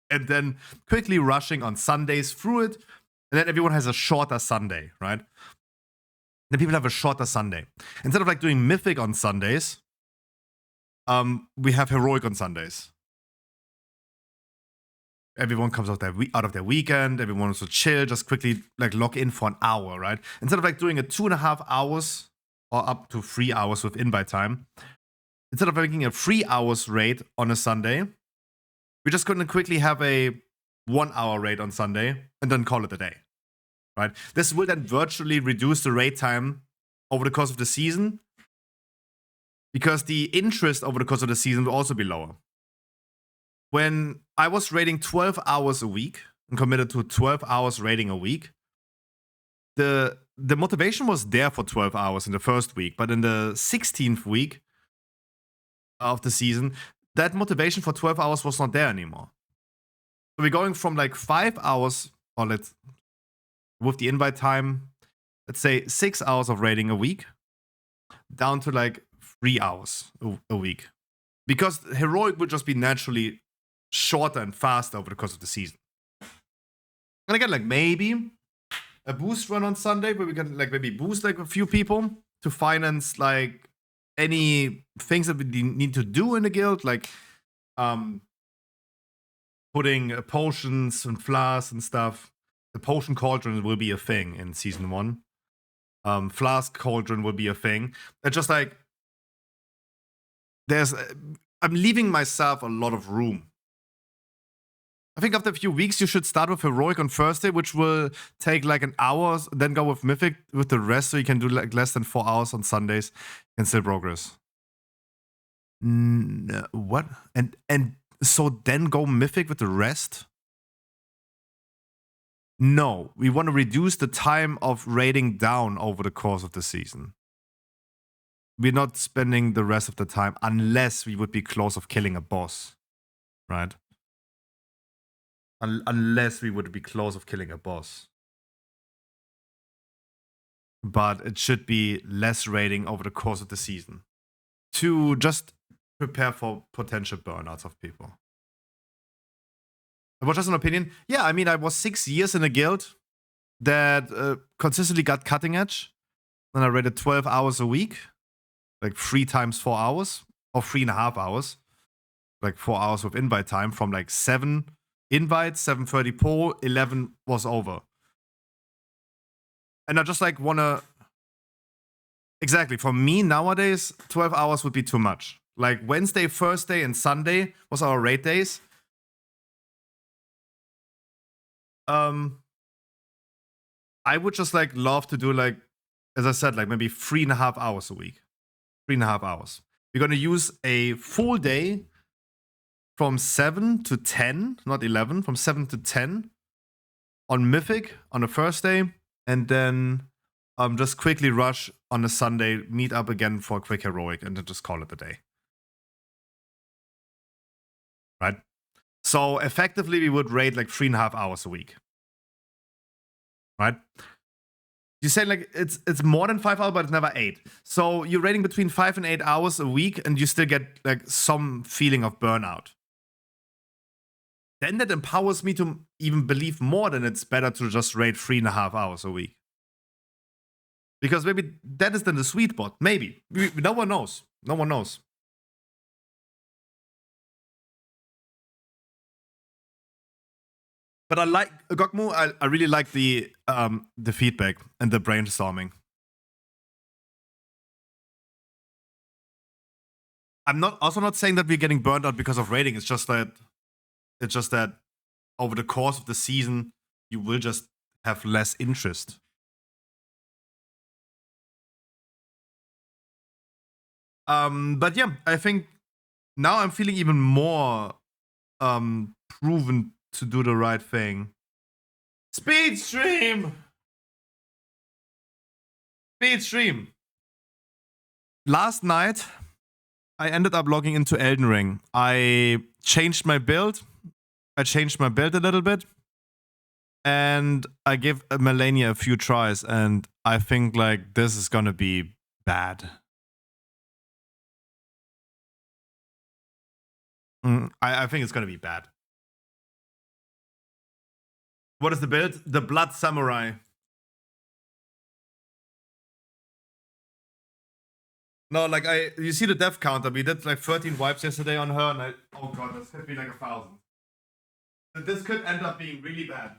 Speaker 3: And then quickly rushing on Sundays through it. And then everyone has a shorter Sunday, right? Then people have a shorter Sunday. Instead of like doing mythic on Sundays, we have heroic on Sundays. Everyone comes out of their weekend. Everyone wants to chill, just quickly like log in for an hour, right? Instead of like doing a 2.5 hours or up to 3 hours with invite time, instead of making a 3 hours raid on a Sunday, we're just going to quickly have a 1 hour raid on Sunday and then call it a day, right? This will then virtually reduce the raid time over the course of the season because the interest over the course of the season will also be lower. When I was raiding 12 hours a week and committed to 12 hours raiding a week, the motivation was there for 12 hours in the first week, but in the 16th week of the season, that motivation for 12 hours was not there anymore. So we're going from like 5 hours, or with the invite time, let's say 6 hours of raiding a week, down to like 3 hours a week. Because heroic would just be naturally shorter and faster over the course of the season. And again, like maybe a boost run on Sunday where we can like maybe boost like a few people to finance like any things that we need to do in the guild, like putting potions and flasks and stuff. The potion cauldron will be a thing in season 1. Flask cauldron will be a thing. It's just like I'm leaving myself a lot of room I think after a few weeks, you should start with Heroic on Thursday, which will take like an hour, then go with Mythic with the rest, so you can do like less than 4 hours on Sundays and still progress. What? And so then go Mythic with the rest? No, we want to reduce the time of raiding down over the course of the season. We're not spending the rest of the time unless we would be close of killing a boss, right? Unless we would be close of killing a boss. But it should be less raiding over the course of the season to just prepare for potential burnouts of people. It was just an opinion. Yeah, I mean, I was 6 years in a guild that consistently got cutting edge. Then I raided 12 hours a week, like 3 times 4 hours, or 3.5 hours, like 4 hours with invite time from like 7 invites, 7:30 poll, 11 was over. And I just like wanna, exactly, for me nowadays, 12 hours would be too much. Like Wednesday, Thursday, and Sunday was our raid days. I would just like love to do like, as I said, like maybe 3.5 hours a week. 3.5 hours. We're gonna use a full day from 7 to 10, not 11, from 7 to 10 on Mythic on the first day, and then just quickly rush on a Sunday, meet up again for a quick Heroic, and then just call it a day. Right? So effectively, we would raid like 3.5 hours a week. Right? You say like it's more than 5 hours, but it's never 8. So you're raiding between 5 and 8 hours a week, and you still get like some feeling of burnout. Then that empowers me to even believe more than it's better to just raid 3.5 hours a week. Because maybe that is then the sweet spot. Maybe. No one knows. No one knows. But I like Gokmu. I really like the feedback and the brainstorming. I'm also not saying that we're getting burned out because of raiding. It's just that over the course of the season, you will just have less interest. But yeah, I think now I'm feeling even more proven to do the right thing. Speed stream! Speed stream! Last night, I ended up logging into Elden Ring. I changed my build. A little bit. And I give Melania a few tries, and I think like this is gonna be bad. I think it's gonna be bad. What is the build? The Blood Samurai. No, like you see the death counter. We did like 13 wipes yesterday on her, and oh god, this could be like 1,000. This could end up being really bad.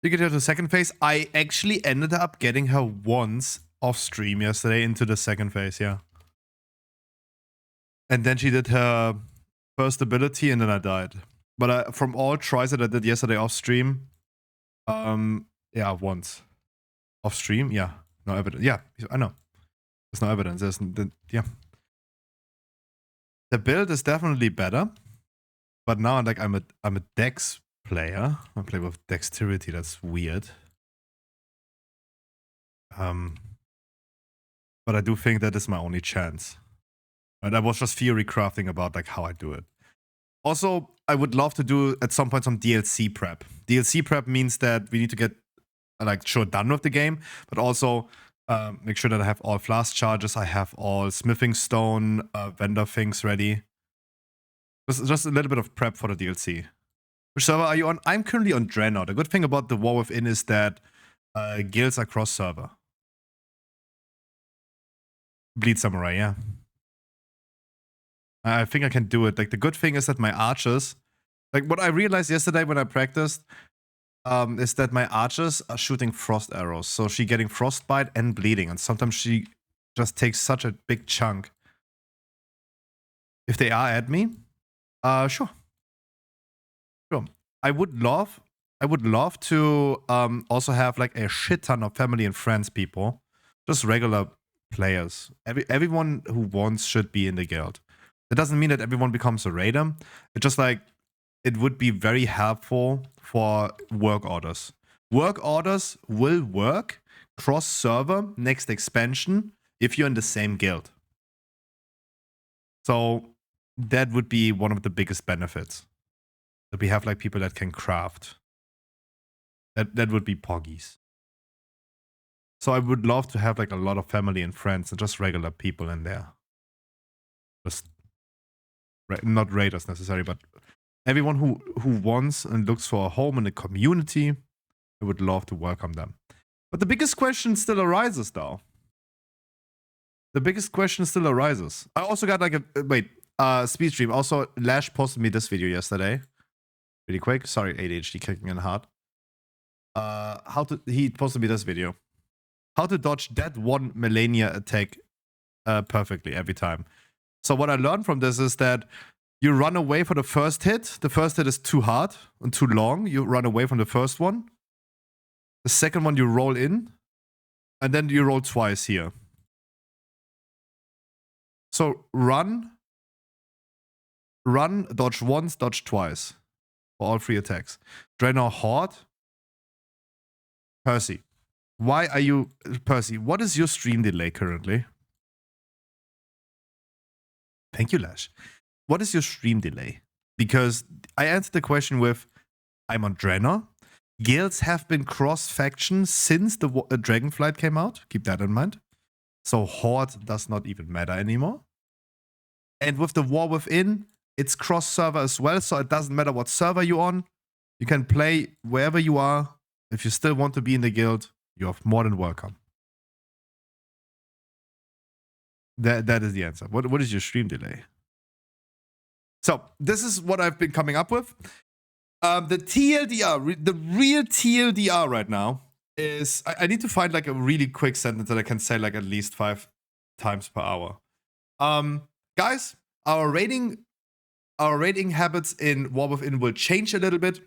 Speaker 3: You get her to the second phase. I actually ended up getting her once off stream yesterday into the second phase, yeah. And then she did her first ability and then I died. But from all tries that I did yesterday off stream, yeah, once. Off stream, yeah. No evidence. Yeah, I know. There's no evidence. Yeah. The build is definitely better. But now I'm a Dex player. I play with dexterity, that's weird. But I do think that is my only chance. And I was just theory crafting about like how I do it. Also, I would love to do at some point some DLC prep. DLC prep means that we need to get like sure done with the game, but also make sure that I have all flask charges, I have all smithing stone, vendor things ready. Just a little bit of prep for the DLC. Which server are you on? I'm currently on Draenor. The good thing about the War Within is that guilds are cross-server. Bleed Samurai, yeah. I think I can do it. Like, the good thing is that my archers... Like, what I realized yesterday when I practiced is that my archers are shooting frost arrows. So she getting frostbite and bleeding. And sometimes she just takes such a big chunk. If they are at me, sure. Sure. I would love to also have like a shit ton of family and friends people. Just regular players. Everyone who wants should be in the guild. That doesn't mean that everyone becomes a raider. It's just like, it would be very helpful for work orders. Work orders will work cross-server next expansion if you're in the same guild. So that would be one of the biggest benefits. That we have like people that can craft. That would be poggies. So I would love to have like a lot of family and friends and just regular people in there. Just not raiders necessarily, but everyone who wants and looks for a home in the community, I would love to welcome them. But the biggest question still arises though. The biggest question still arises. I also got like a speed stream. Also, Lash posted me this video yesterday. Really quick. Sorry, ADHD kicking in hard. He posted me this video. How to dodge that one Melania attack perfectly every time. So what I learned from this is that you run away for the first hit. The first hit is too hard and too long. You run away from the first one. The second one you roll in. And then you roll twice here. So run, dodge once, dodge twice. For all 3 attacks. Draenor Horde. Percy. Why are you... Percy, what is your stream delay currently? Thank you, Lash. What is your stream delay? Because I answered the question with, I'm on Draenor. Guilds have been cross-faction since the Dragonflight came out. Keep that in mind. So Horde does not even matter anymore. And with the War Within, it's cross-server as well, so it doesn't matter what server you're on. You can play wherever you are. If you still want to be in the guild, you're more than welcome. That is the answer. What is your stream delay? So, this is what I've been coming up with. The TLDR, the real TLDR right now is... I need to find like a really quick sentence that I can say like at least 5 times per hour. Guys, our rating habits in War Within will change a little bit.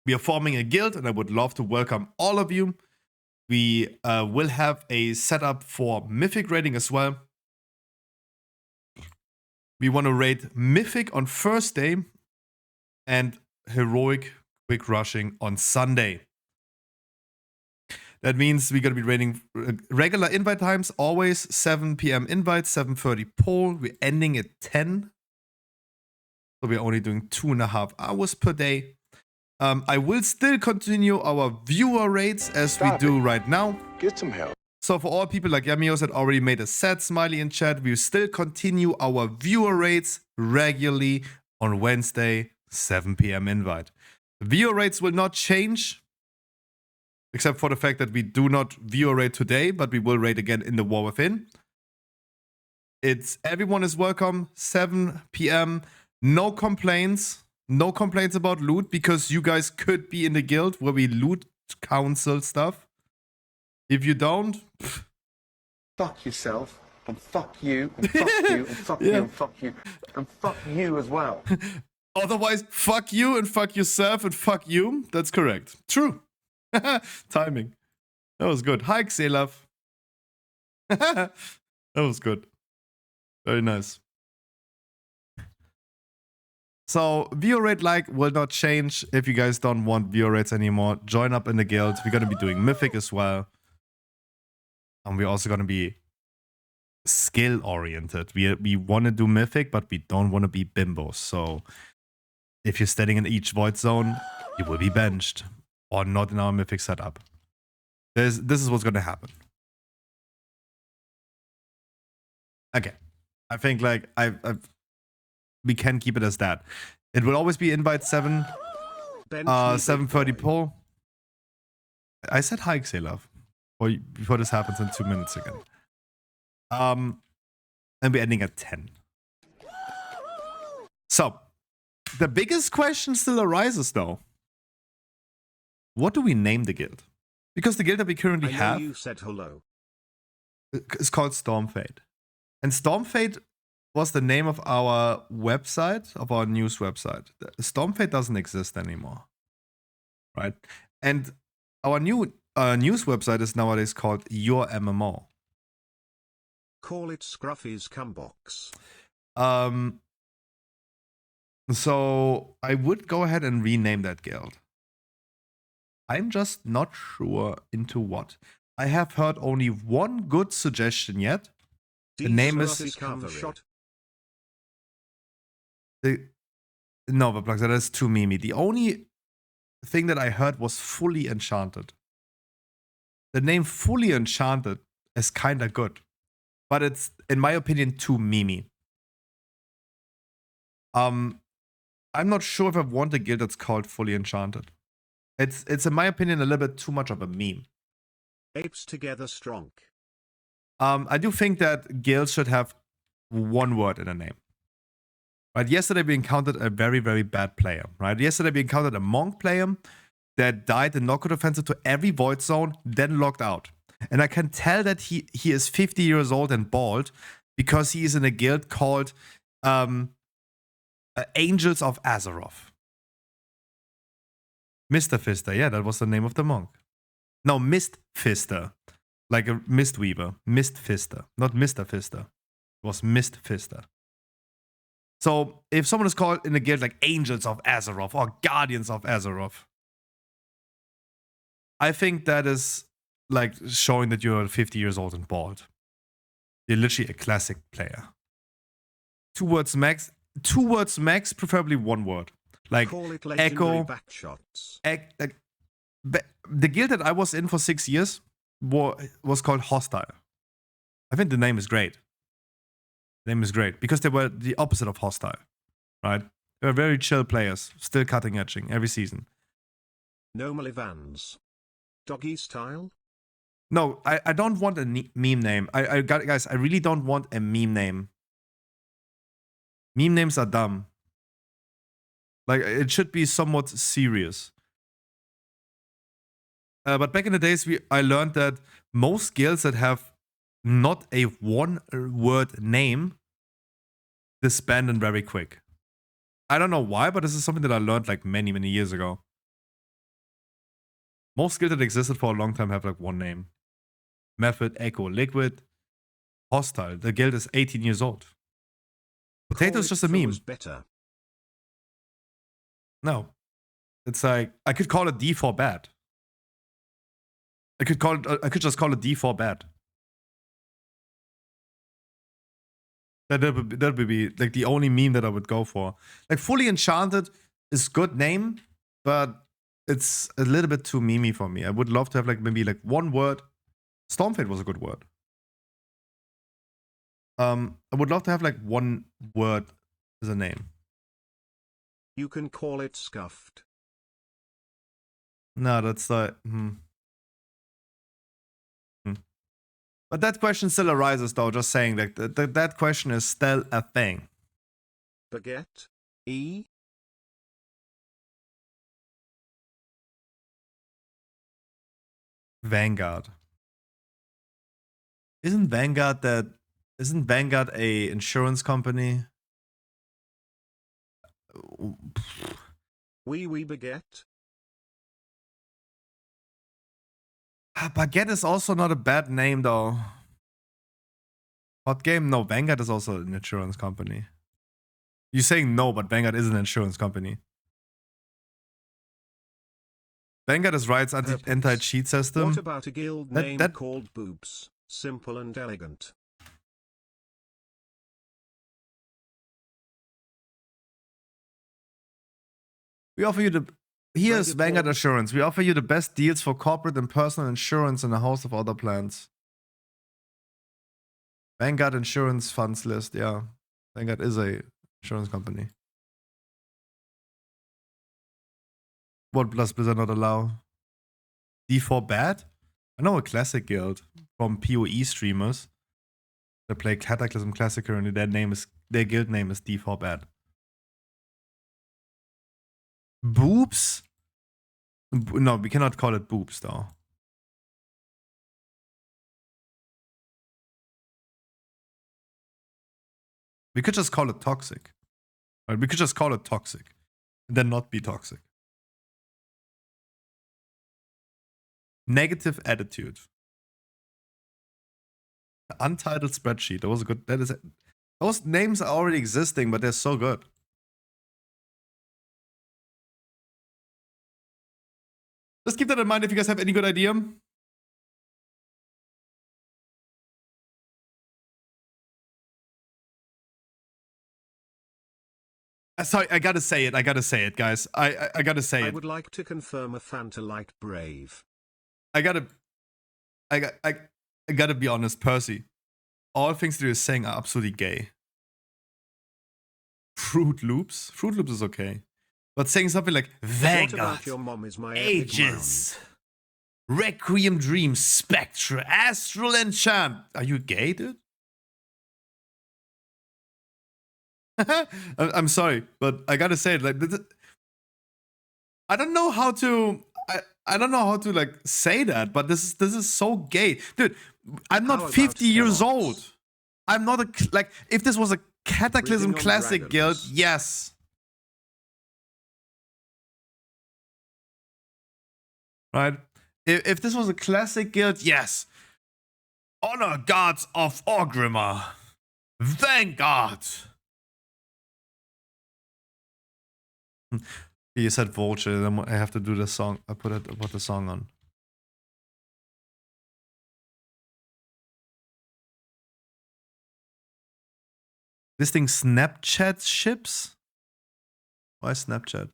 Speaker 3: We are forming a guild and I would love to welcome all of you. We will have a setup for Mythic raiding as well. We want to raid Mythic on first day and Heroic quick rushing on Sunday. That means we're going to be raiding regular invite times, always 7 PM invite, 7:30 poll. We're ending at 10. So we're only doing 2.5 hours per day. I will still continue our viewer rates as we do right now.
Speaker 5: Get some help.
Speaker 3: So for all people like your-mmo that already made a sad smiley in chat, we will still continue our viewer rates regularly on Wednesday, 7 PM invite. The viewer rates will not change, except for the fact that we do not viewer rate today, but we will rate again in the War Within. Everyone is welcome, 7 PM, no complaints, No complaints about loot because you guys could be in the guild where we loot council stuff. If you don't, pff.
Speaker 5: Fuck yourself, and fuck you, and fuck you, and fuck you, and fuck you, and fuck you as well.
Speaker 3: Otherwise, fuck you and fuck yourself and fuck you. That's correct. True. Timing. That was good. Hi, Xelav. That was good. Very nice. So, viewer rate like will not change if you guys don't want viewer rates anymore. Join up in the guild. We're going to be doing Mythic as well. And we're also going to be skill-oriented. We want to do Mythic, but we don't want to be bimbos. So, if you're standing in each void zone, you will be benched. Or not in our Mythic setup. This is what's going to happen. Okay. I think, like, we can keep it as that. It will always be invite 7. 7:30 poll. I said hi, Xelav. Before this happens in 2 minutes again. And we're ending at 10. So, the biggest question still arises though. What do we name the guild? Because the guild that we currently have
Speaker 4: you said hello.
Speaker 3: is called Stormfade. And Stormfade was the name of our website, of our news website. Stormfade doesn't exist anymore. Right? And our new news website is nowadays called your-mmo.
Speaker 4: Call it Scruffy's Cumbox.
Speaker 3: So I would go ahead and rename that guild. I'm just not sure into what. I have heard only one good suggestion yet. The name is no, but that is too memey. The only thing that I heard was Fully Enchanted. The name Fully Enchanted is kinda good, but it's, in my opinion, too memey. I'm not sure if I want a guild that's called Fully Enchanted. It's in my opinion a little bit too much of a meme.
Speaker 4: Apes together strong.
Speaker 3: I do think that guilds should have one word in a name. Right? Yesterday we encountered a very, very bad player. Right? Yesterday we encountered a monk player that died in knockout offensive to every void zone, then logged out. And I can tell that he is 50 years old and bald because he is in a guild called Angels of Azeroth. Mr. Fister, yeah, that was the name of the monk. No, Mist Fister. Like a Mistweaver. Mist Fister. Not Mr. Fister. It was Mist Fister. So, if someone is called in a guild like Angels of Azeroth or Guardians of Azeroth, I think that is like showing that you're 50 years old and bald. You're literally a classic player. 2 words max. 2 words max, preferably 1 word. Like Echo. The guild that I was in for 6 years was called Hostile. I think the name is great. The name is great because they were the opposite of hostile, right? They were very chill players, still cutting edging every season.
Speaker 4: Normally Vans. Doggy style?
Speaker 3: No, I don't want a meme name. Guys, I really don't want a meme name. Meme names are dumb. Like, it should be somewhat serious. But back in the days, I learned that most guilds that have not a one-word name disbanded very quick. I don't know why, but this is something that I learned like many, many years ago. Most guilds that existed for a long time have like one name. Method, Echo, Liquid, Hostile. The guild is 18 years old. Potato is just a meme.
Speaker 4: Better.
Speaker 3: No. It's like, I could call it D4 bad. I could just call it D4 bad. That would be like the only meme that I would go for. Like Fully Enchanted is good name, but it's a little bit too memey for me. I would love to have like maybe like one word. Stormfade was a good word. I would love to have like one word as a name.
Speaker 4: You can call it Scuffed.
Speaker 3: No, that's like But that question still arises, though. Just saying that that question is still a thing.
Speaker 4: Baguette? E?
Speaker 3: Vanguard. Isn't Vanguard a insurance company?
Speaker 4: Oui, baguette.
Speaker 3: Baguette is also not a bad name though. Hot game? No, Vanguard is also an insurance company. You're saying no, but Vanguard is an insurance company. Vanguard is Riot's anti-cheat system.
Speaker 4: What about a guild name called Boobs? Simple and elegant.
Speaker 3: We offer you the... Here's Vanguard Assurance. We offer you the best deals for corporate and personal insurance and a host of other plans. Vanguard Insurance Funds List, yeah. Vanguard is a insurance company. What does Blizzard not allow? D4 bad? I know a classic guild from PoE streamers that play Cataclysm Classic currently. Their guild name is D4 bad. Boobs? No, we cannot call it boobs though. We could just call it toxic. Right? We could just call it toxic and then not be toxic. Negative attitude. Untitled spreadsheet. That was a good. Those names are already existing, but they're so good. Just keep that in mind if you guys have any good idea. Sorry, I gotta say it. I gotta say it, guys. I gotta say it.
Speaker 4: I would like to confirm a Fanta Light Brave.
Speaker 3: I gotta be honest, Percy. All things that you're saying are absolutely gay. Fruit Loops? Fruit Loops is okay. But saying something like Vanguard,
Speaker 4: What about your mom is my
Speaker 3: Aegis, Requiem Dream, Spectra, Astral Enchant. Are you gay, dude? I'm sorry, but I gotta say it. Like, I don't know how to. I don't know how to like say that, but this is so gay, dude. I'm not 50 years old. I'm not like if this was a Cataclysm Classic guild, yes. Right? If this was a classic guild, yes. Honor Guards of Orgrimmar. Vanguard. You said Vulture, then I have to do the song. I put the song on. This thing Snapchat ships? Why Snapchat?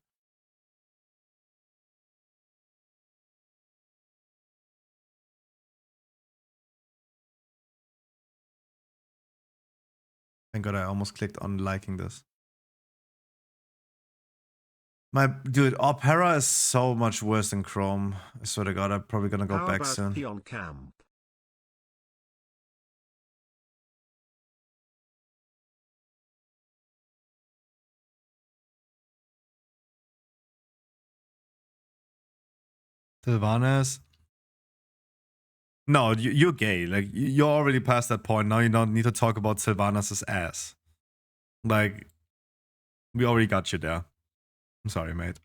Speaker 3: Thank God I almost clicked on liking this. Dude, Opera is so much worse than Chrome. I swear to God, I'm probably gonna go back soon.
Speaker 4: Peon Camp?
Speaker 3: Sylvanas? No, you're gay. Like, you're already past that point. Now you don't need to talk about Sylvanas' ass. Like, we already got you there. I'm sorry, mate.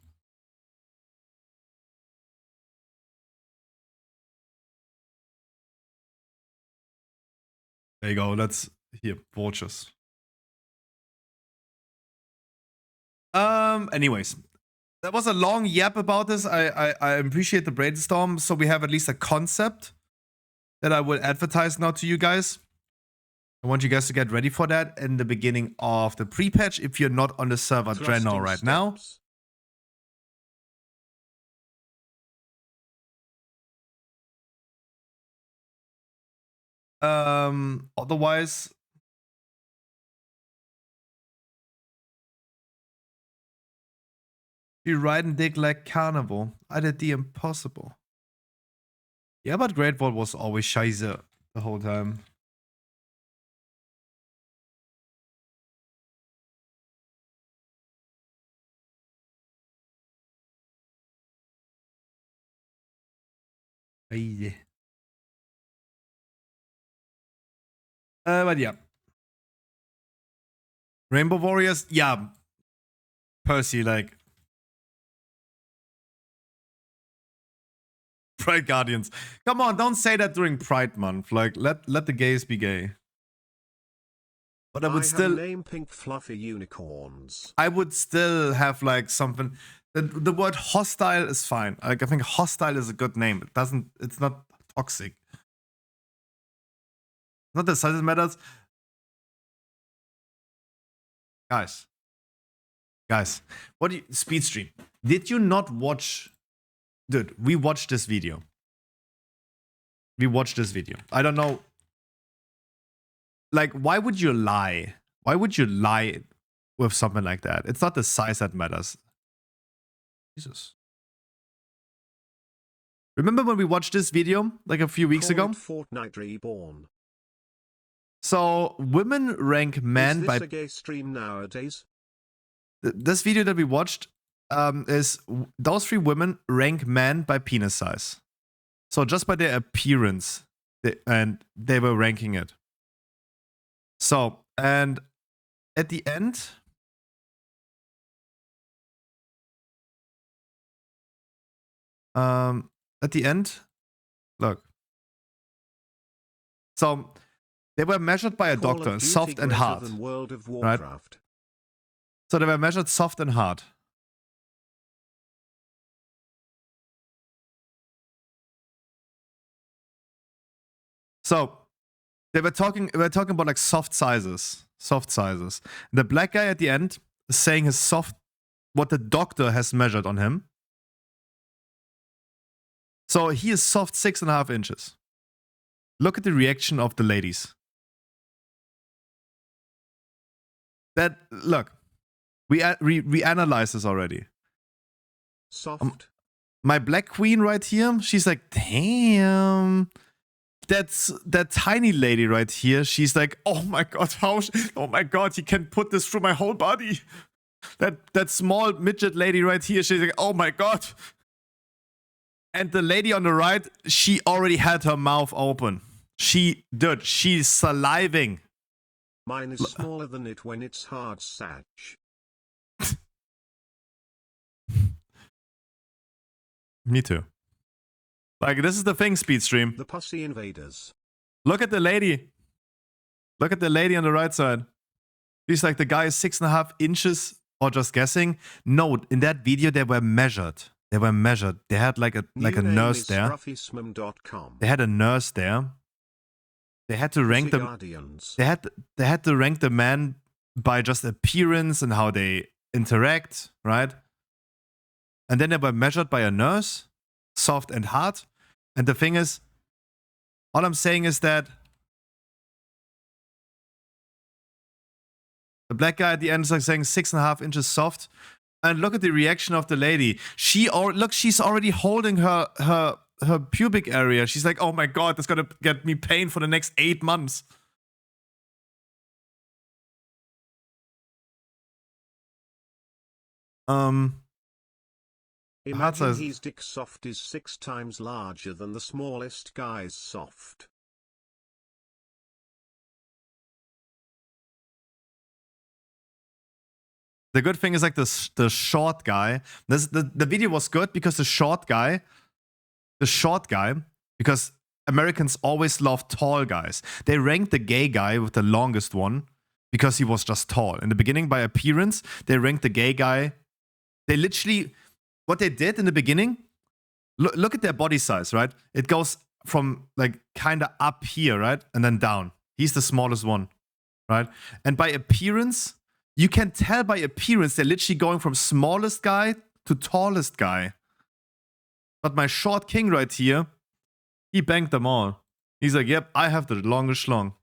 Speaker 3: There you go. Here, vultures. Anyways. That was a long yap about this. I appreciate the brainstorm. So we have at least a concept that I will advertise now to you guys. I want you guys to get ready for that in the beginning of the pre-patch if you're not on the server Draenor right now. Otherwise, you ride and dig like Carnival. I did the impossible. Yeah, but Great Wall was always scheiße the whole time. Hey. But yeah. Rainbow Warriors, yeah. Percy, like. Pride Guardians. Come on, don't say that during Pride Month. Like, let the gays be gay. But I would still
Speaker 4: name pink fluffy unicorns.
Speaker 3: I would still have like something. The word hostile is fine. Like I think hostile is a good name. It's not toxic. Not the size that matters. Guys, what do you speed stream? Did you not watch? Dude, we watched this video. I don't know. Like, why would you lie? Why would you lie with something like that? It's not the size that matters. Jesus. Remember when we watched this video like a few weeks ago?
Speaker 4: Fortnite Reborn.
Speaker 3: So women rank men
Speaker 4: Is this
Speaker 3: by
Speaker 4: a gay stream nowadays?
Speaker 3: this video that we watched is those 3 women rank men by penis size. So just by their appearance, and they were ranking it. So, and at the end, look. So they were measured by a
Speaker 4: Call of
Speaker 3: doctor,
Speaker 4: Duty
Speaker 3: soft and
Speaker 4: greater
Speaker 3: hard.
Speaker 4: than World of
Speaker 3: Right?
Speaker 4: Warcraft.
Speaker 3: So they were measured soft and hard. So we're talking about like soft sizes. The black guy at the end is saying his soft, what the doctor has measured on him. So he is soft 6.5 inches. Look at the reaction of the ladies. Look, we analyzed this already.
Speaker 4: Soft.
Speaker 3: My black queen right here, she's like, damn. That tiny lady right here, she's like, oh my god, oh my god, he can put this through my whole body. That small midget lady right here, she's like, oh my god. And the lady on the right, she already had her mouth open. She's saliving.
Speaker 4: Mine is smaller than it when it's hard satch.
Speaker 3: Me too. Like, this is the thing, Speedstream.
Speaker 4: The pussy invaders.
Speaker 3: Look at the lady. Look at the lady on the right side. She's like, the guy is 6.5 inches, or just guessing. No, in that video, they were measured. They had like a nurse there.
Speaker 4: ScruffySmum.com.
Speaker 3: They had a nurse there. They had to rank them.
Speaker 4: Guardians.
Speaker 3: They had to rank the man by just appearance and how they interact, right? And then they were measured by a nurse, soft and hard. And the thing is, all I'm saying is that the black guy at the end is like saying 6.5 inches soft. And look at the reaction of the lady. She's already holding her pubic area. She's like, oh my god, that's gonna get me pain for the next 8 months.
Speaker 4: Imagine his dick soft is 6 times larger than the smallest guy's soft.
Speaker 3: The good thing is like the short guy. The video was good because the short guy, because Americans always love tall guys. They ranked the gay guy with the longest one because he was just tall. In the beginning, by appearance, they ranked the gay guy. They literally, what they did in the beginning, look at their body size, right? It goes from like kind of up here, right? And then down. He's the smallest one, right? And by appearance, you can tell by appearance, they're literally going from smallest guy to tallest guy. But my short king right here, he banged them all. He's like, yep, I have the longest schlong.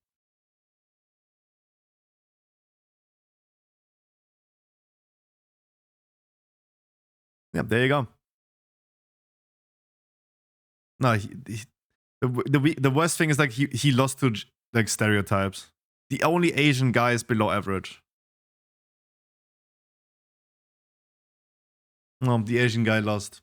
Speaker 3: Yep, there you go. No, the worst thing is like he lost to like stereotypes. The only Asian guy is below average. No, the Asian guy lost.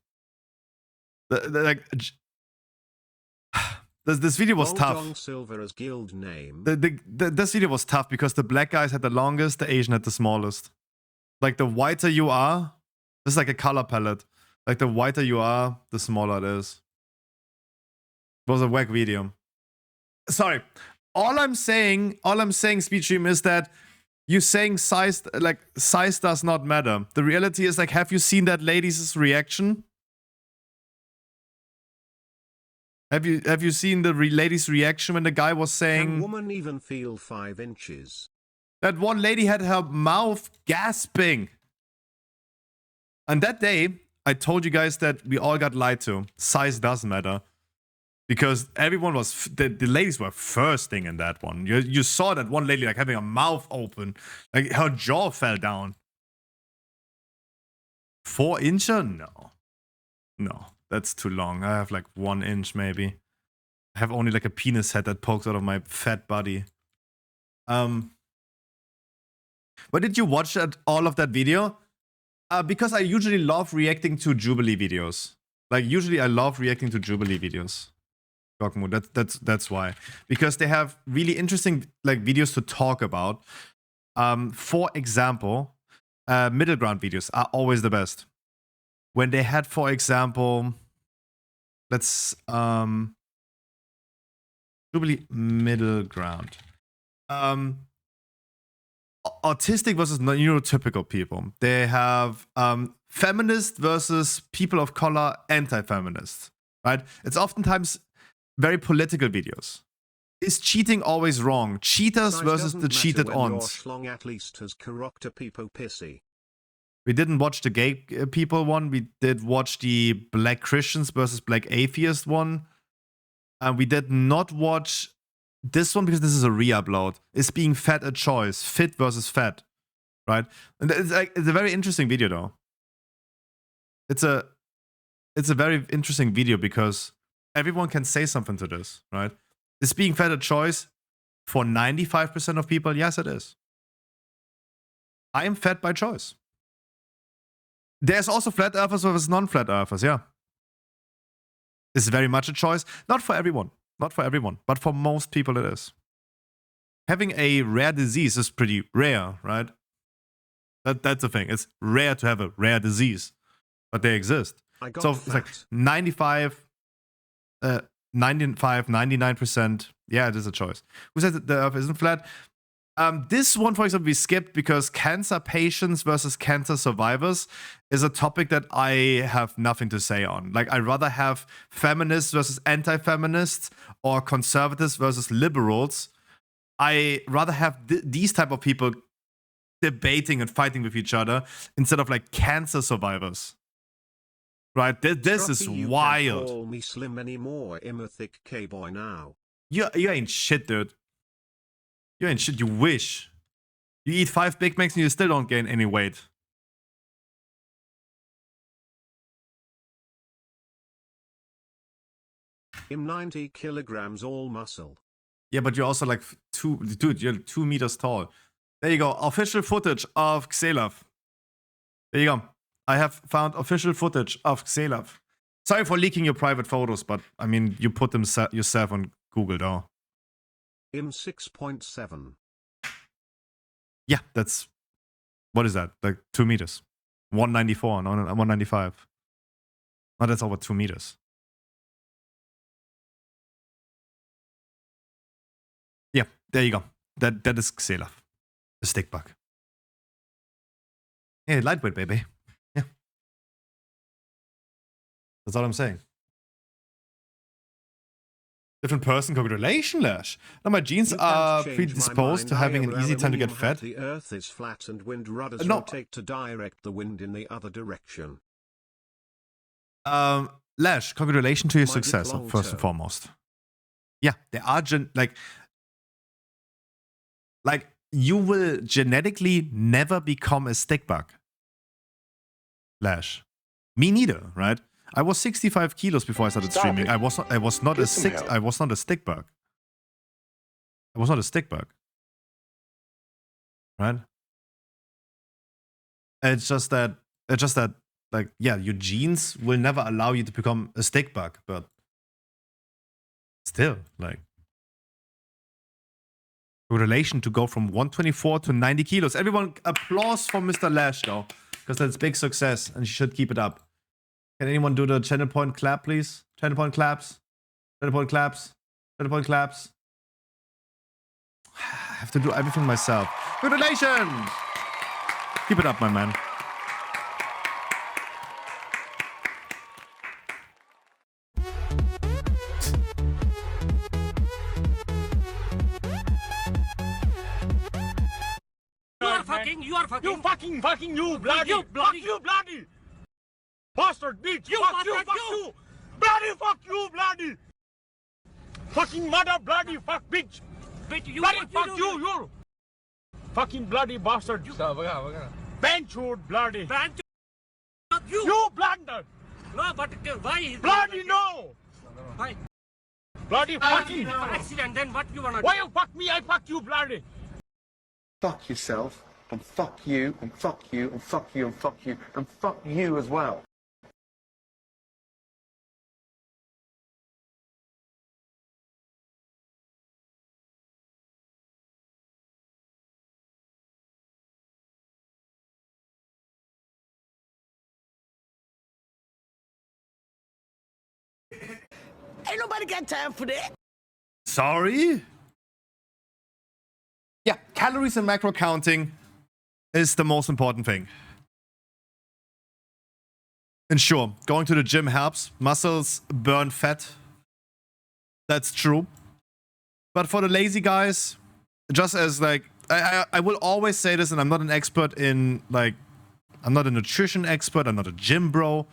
Speaker 3: This video was tough.
Speaker 4: Goldong Silver as guild name.
Speaker 3: This video was tough because the black guys had the longest, the Asian had the smallest. Like the whiter you are, this is like a color palette. Like the whiter you are, the smaller it is. It was a whack video. Sorry. All I'm saying, Speedstream, is that you saying size does not matter. The reality is, like, have you seen that lady's reaction? Have you seen the lady's reaction when the guy was saying...
Speaker 4: Can woman even feel 5 inches?
Speaker 3: That one lady had her mouth gasping. And that day, I told you guys that we all got lied to. Size does matter. Because everyone was... The ladies were thirsting in that one. You saw that one lady, like, having her mouth open. Like, her jaw fell down. 4 incher? No. No. That's too long. I have like 1 inch maybe. I have only like a penis head that pokes out of my fat body. But did you watch all of that video? Because I usually love reacting to Jubilee videos. Like usually I love reacting to Jubilee videos. Gokmu, that's why. Because they have really interesting like videos to talk about. For example, middle ground videos are always the best. When they had, for example, let's Jubilee middle ground. Autistic versus neurotypical people. They have feminist versus people of color, anti-feminist. Right? It's oftentimes very political videos. Is cheating always wrong? Cheaters
Speaker 4: Size
Speaker 3: versus
Speaker 4: doesn't
Speaker 3: the
Speaker 4: matter
Speaker 3: cheated
Speaker 4: when your
Speaker 3: ons.
Speaker 4: schlong at least has character people pissy.
Speaker 3: We didn't watch the gay people one. We did watch the black Christians versus black atheist one. And we did not watch this one because this is a re-upload. Is being fat a choice? Fit versus fat, right? And it's a very interesting video though. It's a very interesting video because everyone can say something to this, right? Is being fat a choice for 95% of people? Yes, it is. I am fat by choice. There's also flat earthers versus non-flat earthers, yeah. It's very much a choice. Not for everyone. Not for everyone. But for most people it is. Having a rare disease is pretty rare, right? That's the thing. It's rare to have a rare disease. But they exist. So it's like 95, 99%. Yeah, it is a choice. Who says that the earth isn't flat? This one, for example, we skipped because cancer patients versus cancer survivors is a topic that I have nothing to say on. Like, I'd rather have feminists versus anti-feminists or conservatives versus liberals. I rather have these type of people debating and fighting with each other instead of like cancer survivors. Right? This is wild.
Speaker 4: You can't call me slim anymore, I'm a thick K-boy now.
Speaker 3: You ain't shit, dude. You ain't shit, you wish. You eat 5 Big Macs and you still don't gain any weight.
Speaker 4: I'm 90 kilograms all muscle.
Speaker 3: Yeah, but you're also like you're 2 meters tall. There you go, official footage of Xelav. There you go. I have found official footage of Xelav. Sorry for leaking your private photos, but I mean, you put them yourself on Google though.
Speaker 4: I'm 6.7.
Speaker 3: Yeah, that's... What is that? Like 2 meters. 194, no, 195. Oh, that's over 2 meters. Yeah, there you go. That is Xelav. The stick bug. Hey, lightweight, baby. Yeah. That's all I'm saying. Different person, congratulations, Lash. Now my genes are predisposed to having an easy time to get fat.
Speaker 4: The earth is flat and wind rudders
Speaker 3: No.
Speaker 4: rotate to direct the wind in the other direction.
Speaker 3: Lash, congratulations to your
Speaker 4: My
Speaker 3: success,
Speaker 4: dick long
Speaker 3: first and
Speaker 4: toe.
Speaker 3: foremost. Yeah, there are like you will genetically never become a stick bug. Lash. Me neither, right? I was 65 kilos before I started
Speaker 5: Stop
Speaker 3: streaming.
Speaker 5: it.
Speaker 3: I was not
Speaker 5: Get
Speaker 3: a
Speaker 5: some help.
Speaker 3: I was not a stick bug. I was not a stick bug. Right? It's just that like, yeah, your genes will never allow you to become a stick bug, but Still, like, relation to go from 124 to 90 kilos. Everyone, applause for Mr. Lash, though, because that's big success, and you should keep it up. Can anyone do the channel point clap, please? Channel point claps. Channel point claps. Channel point claps. I have to do everything myself. Congratulations! Keep it up, my man.
Speaker 6: You bloody bastard bitch, fuck you, bloody, fucking mother, bloody, fuck bitch, you, bloody, fuck you fucking bloody bastard, benchwood, bloody, you blunder,
Speaker 7: No, but why?
Speaker 6: bloody no,
Speaker 7: Why?
Speaker 6: bloody fucking,
Speaker 7: Accident, then what you wanna do?
Speaker 6: why you fuck me, I fuck you, bloody.
Speaker 5: Fuck yourself, and fuck you, and fuck you, and fuck you, and fuck you, and fuck you as well.
Speaker 8: Ain't nobody got time for that.
Speaker 3: Sorry? Yeah, calories and macro counting is the most important thing. And sure, going to the gym helps. Muscles burn fat. That's true. But for the lazy guys, just as like, I will always say this, and I'm not an expert in like, I'm not a nutrition expert, I'm not a gym bro.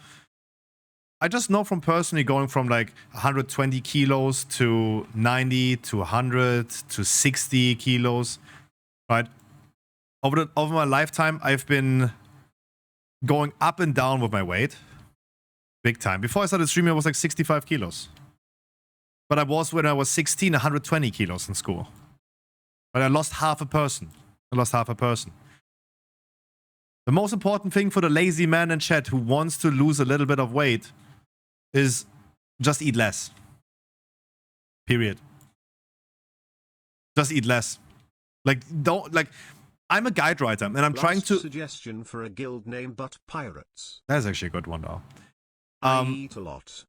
Speaker 3: I just know from personally going from like 120 kilos to 90 to 100 to 60 kilos, right? Over my lifetime, I've been going up and down with my weight. Big time. Before I started streaming, I was like 65 kilos. But I was, when I was 16, 120 kilos in school. But I lost half a person. The most important thing for the lazy man in chat who wants to lose a little bit of weight is just eat less. Period. Just eat less. Like, don't, like, I'm a guide writer, and I'm trying to...
Speaker 4: Suggestion for a guild name, but pirates.
Speaker 3: That's actually a good one, though.
Speaker 4: I eat a lot.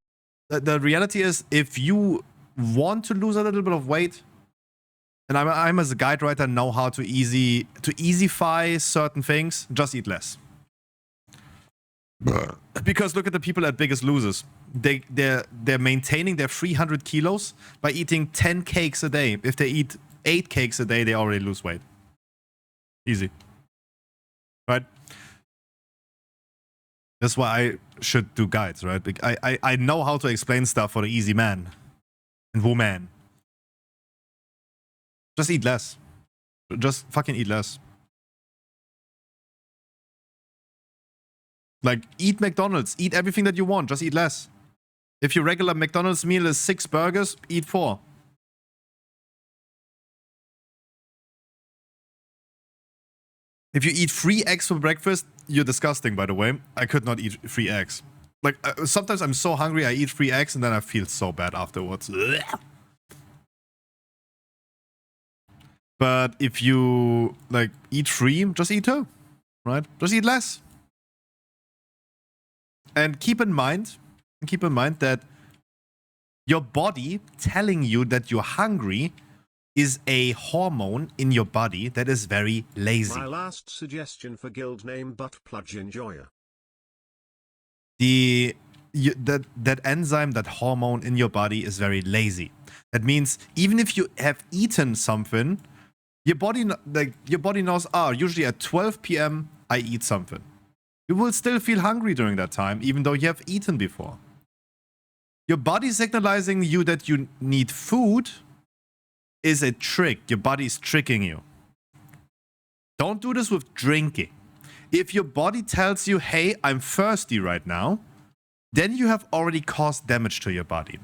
Speaker 3: The reality is, if you want to lose a little bit of weight, and I'm as a guide writer know how to easyfy certain things, just eat less. Because look at the people at Biggest Losers. They're maintaining their 300 kilos by eating 10 cakes a day. If they eat 8 cakes a day, they already lose weight. Easy. Right? That's why I should do guides, right? I know how to explain stuff for the easy man and woman. Just eat less. Just fucking eat less. Like, eat McDonald's. Eat everything that you want. Just eat less. If your regular McDonald's meal is 6 burgers, eat 4. If you eat 3 eggs for breakfast, you're disgusting, by the way. I could not eat 3 eggs. Like, sometimes I'm so hungry, I eat 3 eggs, and then I feel so bad afterwards. But if you, like, eat 3, just eat 2. Right? Just eat less. And keep in mind that your body telling you that you're hungry is a hormone in your body that is very lazy.
Speaker 4: My last suggestion for guild name, but plug enjoyer.
Speaker 3: That enzyme, that hormone in your body is very lazy. That means even if you have eaten something, your body knows, usually at 12 p.m. I eat something. You will still feel hungry during that time, even though you have eaten before. Your body signalizing you that you need food is a trick. Your body is tricking you. Don't do this with drinking. If your body tells you, hey, I'm thirsty right now, then you have already caused damage to your body.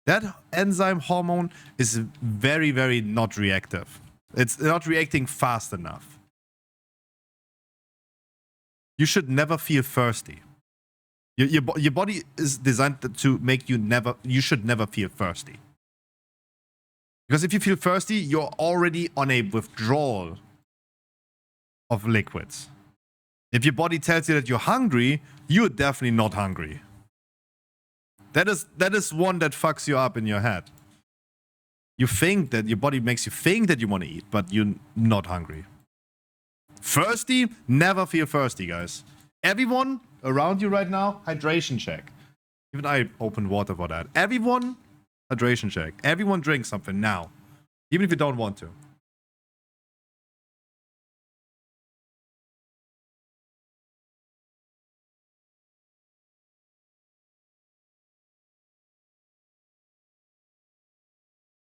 Speaker 3: That enzyme hormone is very, very not reactive. It's not reacting fast enough. You should never feel thirsty. Your body is designed to make you should never feel thirsty. Because if you feel thirsty, you're already on a withdrawal of liquids. If your body tells you that you're hungry, you're definitely not hungry. That is one that fucks you up in your head. You think that your body makes you think that you want to eat, but you're not hungry. Thirsty? Never feel thirsty, guys. Everyone around you right now, hydration check. Even I opened water for that. Everyone, hydration check. Everyone drink something now. Even if you don't want to.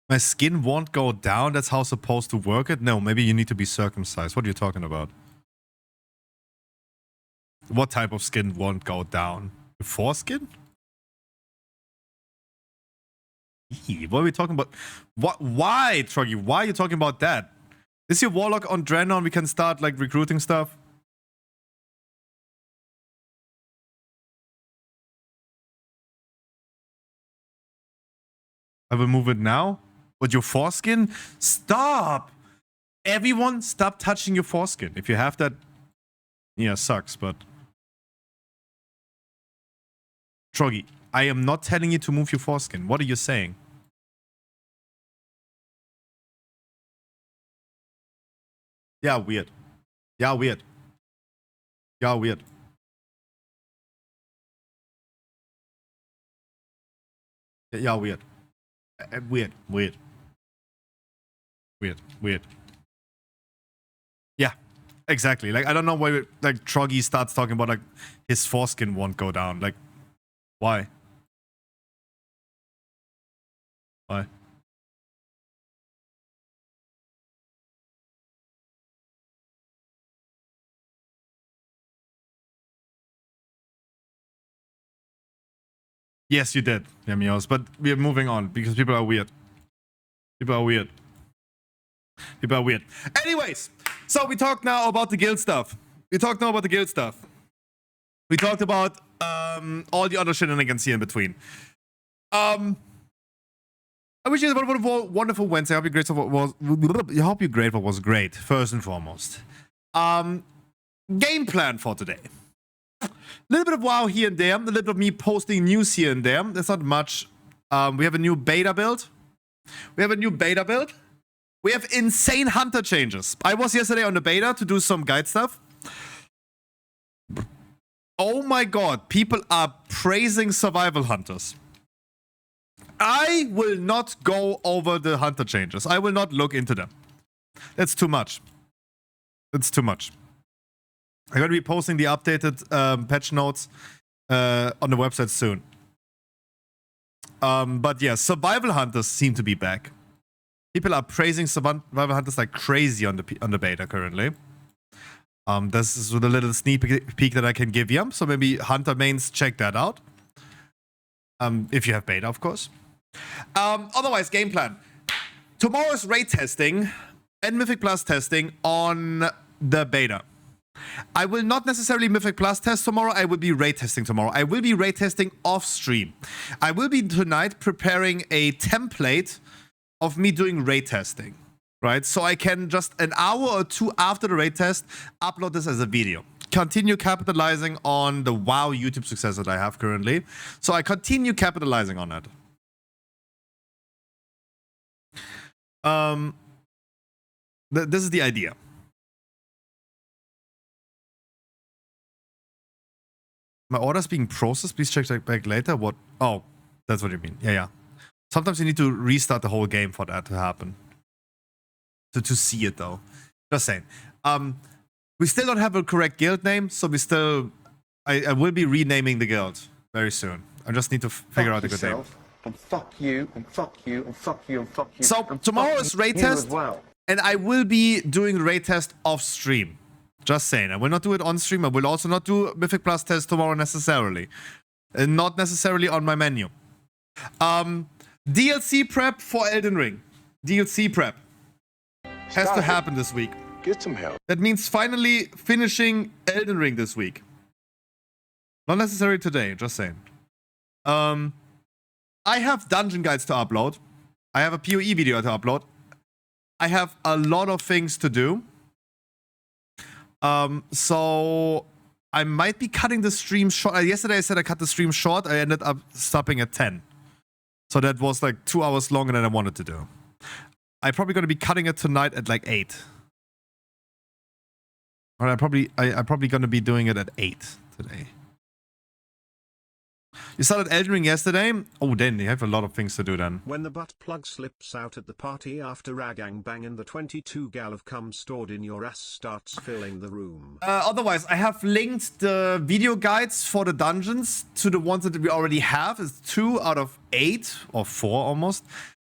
Speaker 3: My skin won't go down? That's how supposed to work it? No, maybe you need to be circumcised. What are you talking about? What type of skin won't go down? The foreskin? What are we talking about? What? Why, Truggy? Why are you talking about that? Is your warlock on Draenor? We can start like recruiting stuff. I will move it now. But your foreskin? Stop! Everyone, stop touching your foreskin. If you have that, yeah, sucks, but... Troggy, I am not telling you to move your foreskin. What are you saying? Yeah, weird. Yeah, weird. Yeah, weird. Yeah, weird. Weird, weird. Weird, weird. Yeah, exactly. Like, I don't know why, like, Troggy starts talking about, like, his foreskin won't go down. Like, why? Why? Yes, you did, your-mmos, but we're moving on because people are weird. People are weird. People are weird. Anyways, so we talked now about the guild stuff. We talked about all the other shenanigans here in between. I wish you a wonderful Wednesday. I hope your grateful was great, first and foremost. Game plan for today. A little bit of WoW here and there. A little bit of me posting news here and there. That's not much. We have a new beta build. We have insane hunter changes. I was yesterday on the beta to do some guide stuff. Oh my god, people are praising survival hunters. I will not go over the hunter changes. I will not look into them. That's too much. That's too much. I'm going to be posting the updated patch notes on the website soon. But yeah, survival hunters seem to be back. People are praising survival hunters like crazy on the beta currently. This is with a little sneak peek that I can give you. So maybe hunter mains, check that out. If you have beta, of course. Otherwise, game plan. Tomorrow's raid testing and Mythic Plus testing on the beta. I will not necessarily Mythic Plus test tomorrow. I will be raid testing tomorrow. I will be raid testing off stream. I will be tonight preparing a template of me doing raid testing, right? So I can just an hour or two after the raid test upload this as a video. Continue capitalizing on the WoW YouTube success that I have currently. So I continue capitalizing on it. This is the idea. My order's being processed. Please check that back later. What? Oh, that's what you mean. Yeah, yeah. Sometimes you need to restart the whole game for that to happen. To see it, though. Just saying. We still don't have a correct guild name, so we still... I will be renaming the guild very soon. I just need to figure out a good name.
Speaker 5: And fuck you, and fuck you, and fuck you, and fuck you.
Speaker 3: So, tomorrow is raid test, and I will be doing raid test off stream. Just saying. I will not do it on stream. I will also not do Mythic Plus test tomorrow necessarily. Not necessarily on my menu. DLC prep for Elden Ring. DLC prep. Has to happen this week.
Speaker 5: Get some help.
Speaker 3: That means finally finishing Elden Ring this week. Not necessarily today, just saying. I have dungeon guides to upload. I have a PoE video to upload. I have a lot of things to do. So I might be cutting the stream short. Yesterday I said I cut the stream short. I ended up stopping at 10. So that was like 2 hours longer than I wanted to do. I'm probably going to be cutting it tonight at like 8. Or I'm probably going to be doing it at 8 today. You started Elden Ring yesterday? Oh, then you have a lot of things to do then.
Speaker 4: When the butt plug slips out at the party after ragang bang and the 22 gal of cum stored in your ass starts filling the room.
Speaker 3: Otherwise, I have linked the video guides for the dungeons to the ones that we already have. It's 2 out of 8 or 4 almost.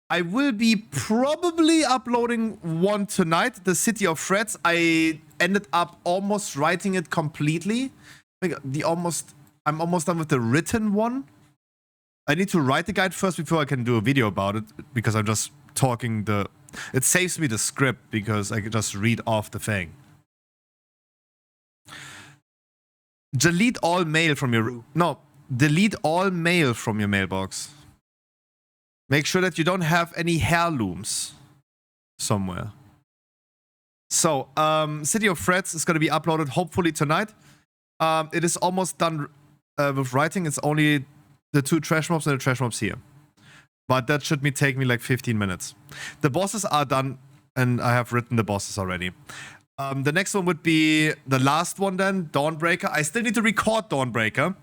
Speaker 3: I will be probably uploading one tonight, the City of Threats. I ended up almost writing it completely. I'm almost done with the written one. I need to write the guide first before I can do a video about it, because I'm just talking the... It saves me the script because I can just read off the thing. Delete all mail from your... No, delete all mail from your mailbox. Make sure that you don't have any heirlooms somewhere. So, City of Threats is going to be uploaded hopefully tonight. It is almost done with writing. It's only the 2 trash mobs and the trash mobs here. But that should take me like 15 minutes. The bosses are done, and I have written the bosses already. The next one would be the last one then, Dawnbreaker. I still need to record Dawnbreaker.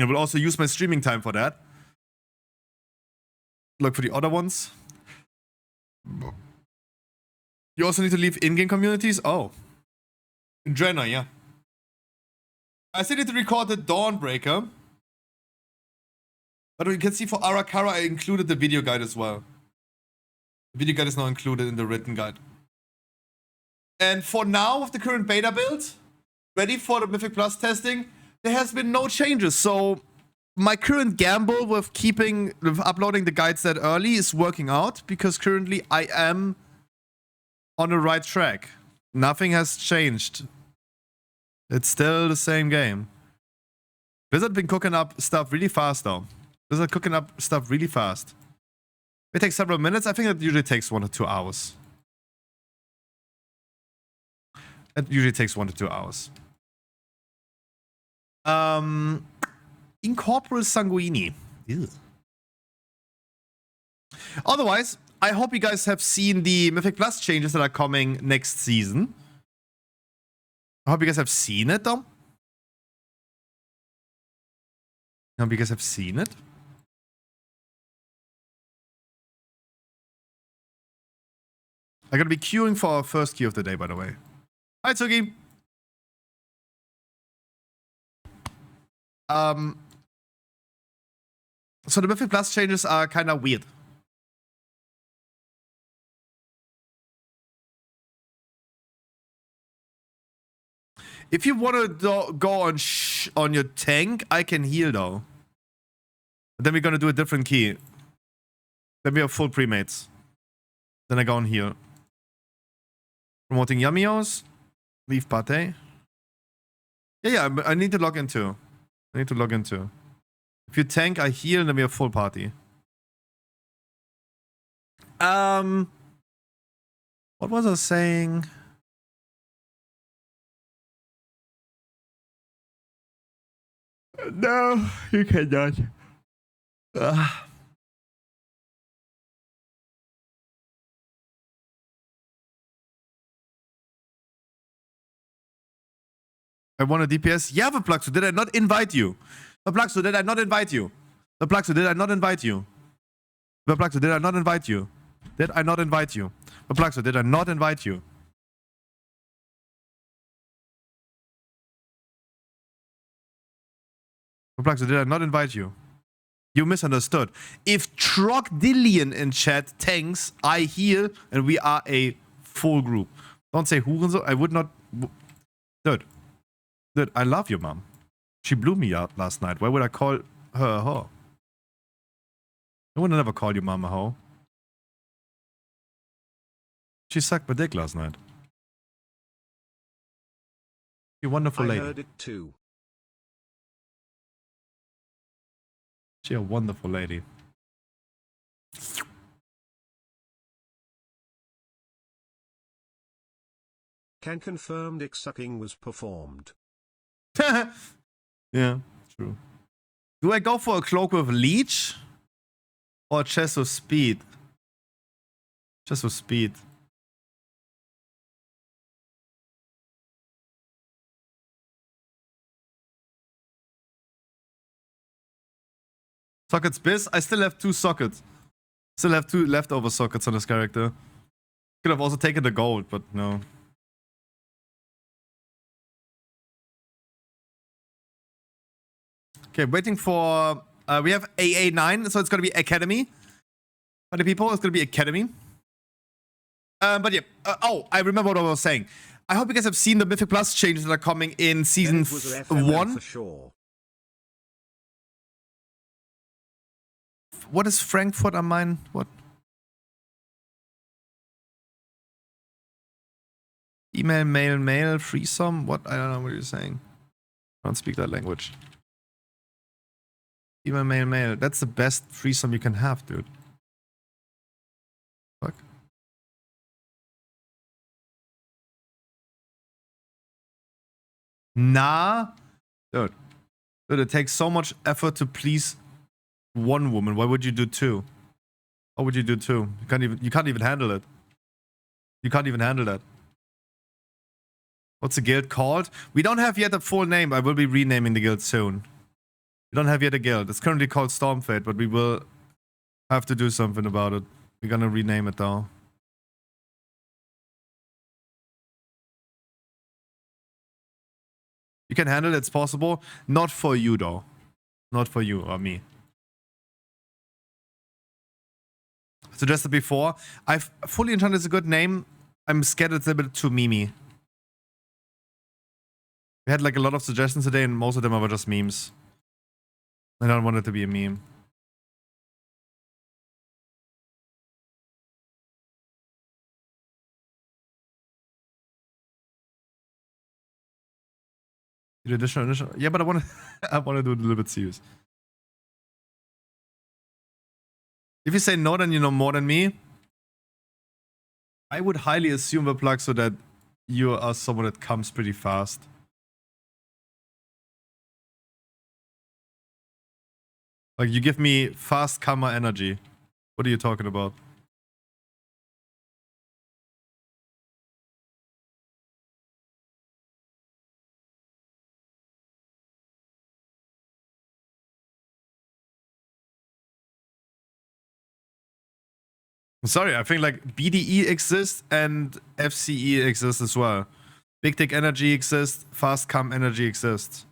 Speaker 3: I will also use my streaming time for that. Look for the other ones. You also need to leave in-game communities? Oh. Drenna, yeah. I still need to record the Dawnbreaker. But you can see for Arakara, I included the video guide as well. The video guide is now included in the written guide. And for now, with the current beta build, ready for the Mythic Plus testing, there has been no changes. So my current gamble with uploading the guides that early is working out, because currently I am on the right track. Nothing has changed. It's still the same game. Blizzard been cooking up stuff really fast though. Blizzard cooking up stuff really fast. It takes several minutes. I think it usually takes 1 to 2 hours. It usually takes 1 to 2 hours. Incorporeal Sanguini. Ew. Otherwise, I hope you guys have seen the Mythic Plus changes that are coming next season. I hope you guys have seen it, though. I hope you guys have seen it. I'm gonna be queuing for our first queue of the day, by the way. Hi, Tsugi. So the Mythic Plus changes are kind of weird. If you want to go on your tank, I can heal though. But then we're gonna do a different key. Then we have full premates. Then I go on heal. Promoting your-mmos. Leave pate. Yeah, I need to log in too. I need to log in too. If you tank, I heal, and then we have full party. What was I saying? No, you cannot. I want a DPS. Yeah, Verplaxo, did I not invite you? Verplaxo, did I not invite you? Verplaxo, did I not invite you? Verplaxo, did I not invite you? Did I not invite you? Verplaxo, did I not invite you? Verplaxo, did I not invite you? You misunderstood. If Trogdillion in chat tanks, I heal, and we are a full group. Don't say Hurensohn. I would not... Dude. Dude, I love your mom. She blew me out last night. Why would I call her a hoe? I would never call your mom a hoe. She sucked my dick last night. You wonderful lady.
Speaker 4: I heard it too.
Speaker 3: She a wonderful lady.
Speaker 4: Can confirm dick sucking was performed.
Speaker 3: Yeah, true. Do I go for a cloak with leech? Or chest with speed? Chest with speed. Sockets biz? I still have 2 sockets. Still have 2 leftover sockets on this character. Could have also taken the gold, but no. Okay, waiting for... we have AA9, so it's gonna be Academy. For the people, it's gonna be Academy. But yeah. Oh, I remember what I was saying. I hope you guys have seen the Mythic Plus changes that are coming in Season
Speaker 4: It was an FML
Speaker 3: 1.
Speaker 4: for sure.
Speaker 3: What is Frankfurt am Main? What? Email, mail, mail, threesome? What? I don't know what you're saying. I don't speak that language. Email, mail, mail. That's the best threesome you can have, dude. Fuck. Nah. Dude. Dude, it takes so much effort to please one woman. Why would you do 2? Why would you do 2? You can't even handle it. You can't even handle that. What's the guild called? We don't have yet a full name. I will be renaming the guild soon. We don't have yet a guild. It's currently called Stormfate, but we will have to do something about it. We're gonna rename it though. You can handle it, it's possible. Not for you though. Not for you or me. Suggested before. I've fully enchanted is a good name. I'm scared it's a bit too memey. We had like a lot of suggestions today and most of them were just memes. I don't want it to be a meme. Additional. Yeah, but I want to do it a little bit serious. If you say no, then you know more than me. I would highly assume the plug so that you are someone that comes pretty fast. Like, you give me fast karma energy. What are you talking about? I'm sorry, I think like BDE exists and FCE exists as well. Big Dick Energy exists, Fast Cam Energy exists.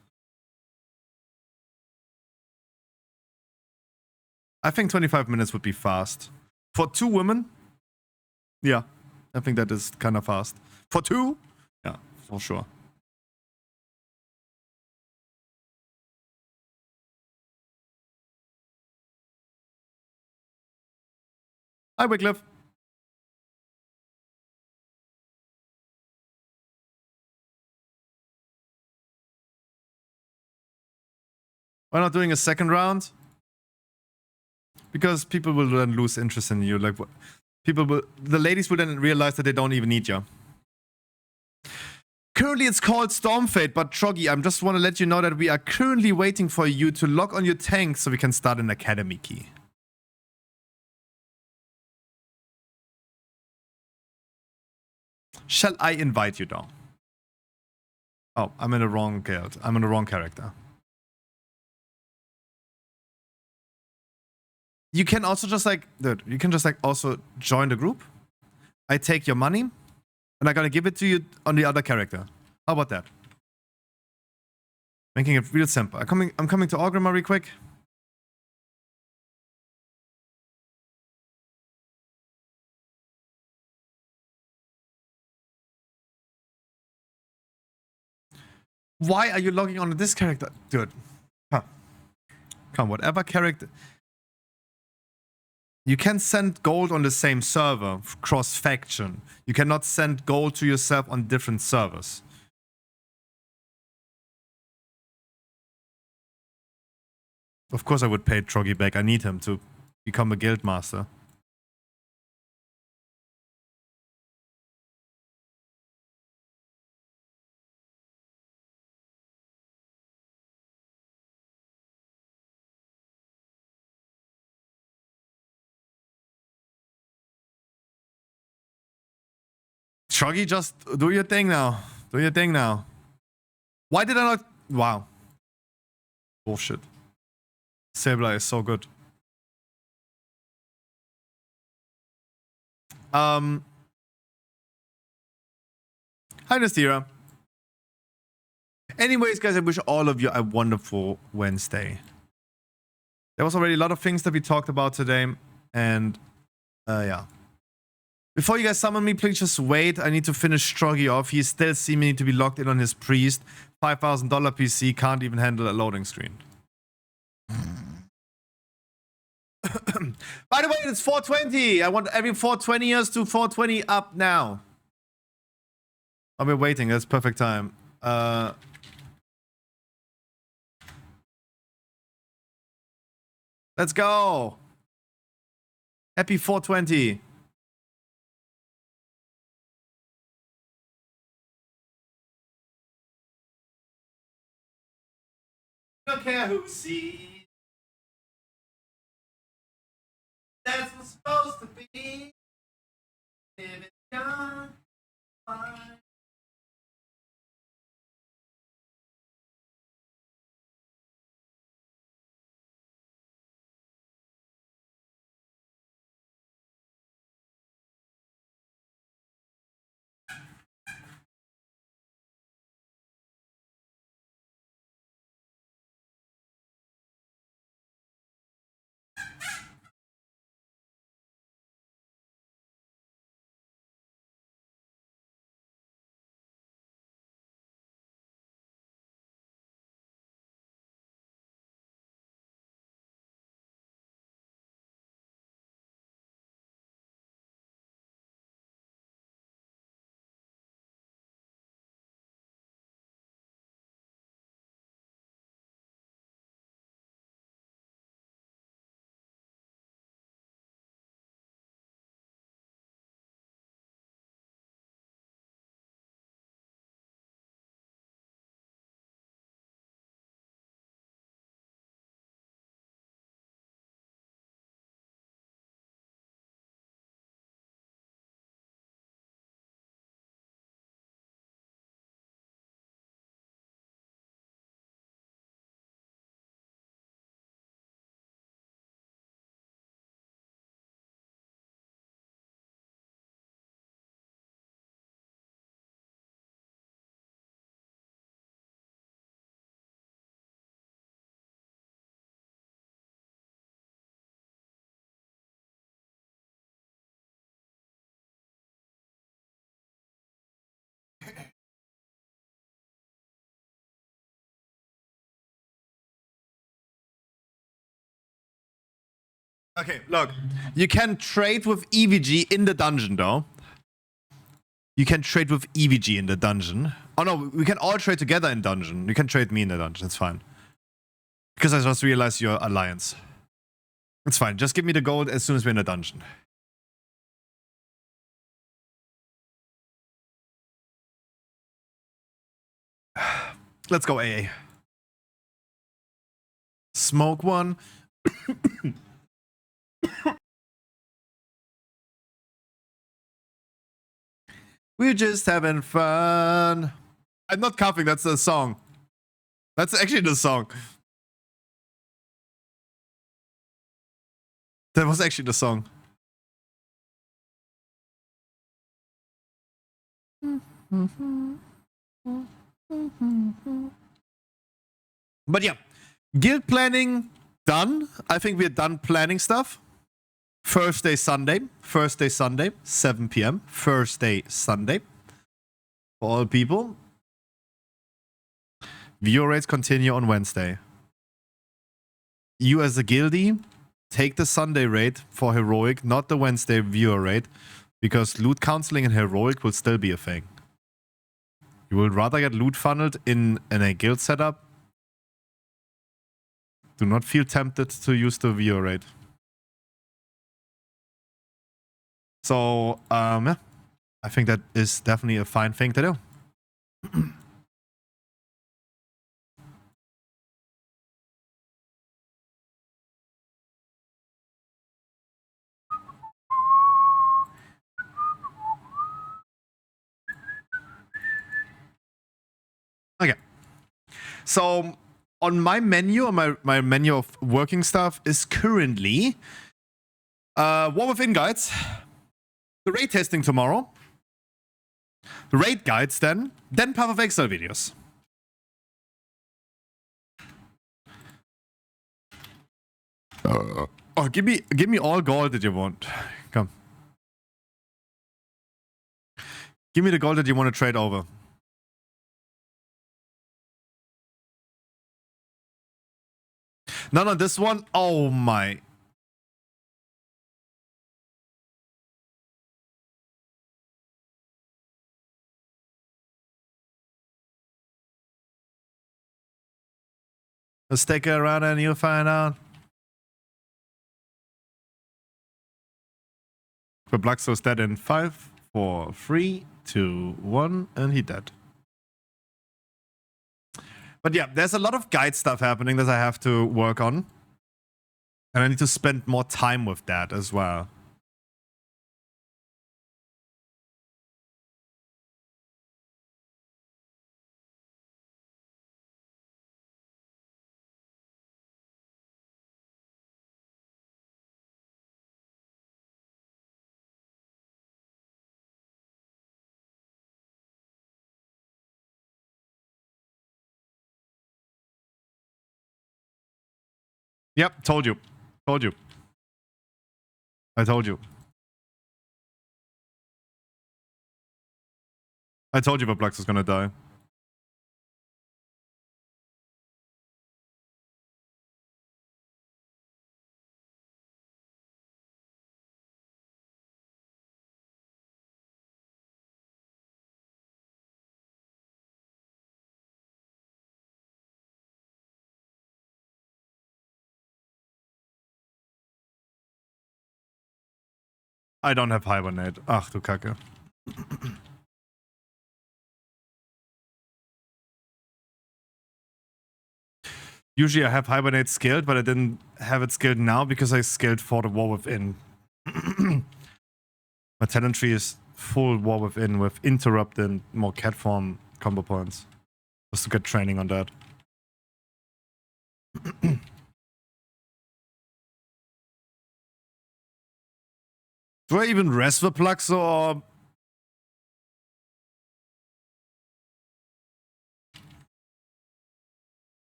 Speaker 3: I think 25 minutes would be fast. For 2 women? Yeah, I think that is kind of fast. For 2? Yeah, for sure. Hi, Wycliffe. Why not doing a second round? Because people will then lose interest in you. Like, the ladies will then realize that they don't even need you. Currently, it's called Stormfate, but Troggy, I just want to let you know that we are currently waiting for you to lock on your tank so we can start an academy key. Shall I invite you, though? Oh, I'm in the wrong guild. I'm in the wrong character. You can also just like, dude, you can just like also join the group. I take your money and I'm gonna give it to you on the other character. How about that? Making it real simple. I'm coming to Orgrimmar real quick. Why are you logging on to this character? Dude. Huh. Come, whatever character. You can send gold on the same server, cross-faction. You cannot send gold to yourself on different servers. Of course I would pay Troggy back. I need him to become a guild master. Truggy, just do your thing now. Do your thing now. Why did I not? Wow. Bullshit. Sabla is so good. Hi, Nastira. Anyways, guys, I wish all of you a wonderful Wednesday. There was already a lot of things that we talked about today. And, yeah. Before you guys summon me, please just wait. I need to finish Stroggy off. He's still seeming to be locked in on his priest. $5,000 PC, can't even handle a loading screen. By the way, it's 420. I want every 420ers to 420 up now. I'll be waiting. That's perfect time. Let's go. Happy 420. Don't care who sees. That's what's supposed to be. Living young, fine. Okay, look. You can trade with EVG in the dungeon, though. You can trade with EVG in the dungeon. Oh, no, we can all trade together in dungeon. You can trade me in the dungeon. It's fine. Because I just realized your alliance. It's fine. Just give me the gold as soon as we're in the dungeon. Let's go, AA. Smoke one. We're just having fun. I'm not coughing, that's the song. That's actually the song. That was actually the song. But yeah, guild planning done. I think we're done planning stuff. First day Sunday, 7 p.m. First day Sunday. For all people. Viewer rates continue on Wednesday. You as a guildie, take the Sunday rate for heroic, not the Wednesday viewer rate, because loot counseling and heroic will still be a thing. You will rather get loot funneled in a guild setup. Do not feel tempted to use the viewer rate. So, yeah, I think that is definitely a fine thing to do. So on my menu, my menu of working stuff is currently War Within guides, the raid testing tomorrow, the raid guides then Path of Exile videos. Oh, give me all gold that you want. Come. Give me the gold that you want to trade over. Not on this one. Oh my. Let's take it around and you'll find out. But Blackstone's dead in 5, 4, 3, 2, 1, and he dead. But yeah, there's a lot of guide stuff happening that I have to work on. And I need to spend more time with that as well. Yep, told you. Told you. I told you. I told you Perplex was gonna die. I don't have Hibernate. Ach du Kacke. Usually I have Hibernate skilled, but I didn't have it skilled now because I skilled for the War Within. My talent tree is full War Within with Interrupt and more cat form combo points. Just to get training on that. Do I even rest the Plux or...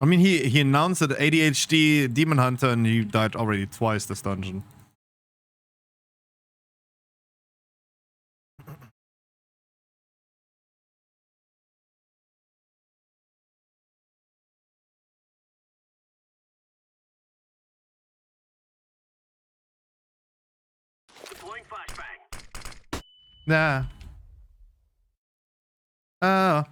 Speaker 3: I mean, he announced that ADHD Demon Hunter and he died already twice this dungeon. Nah. Oh.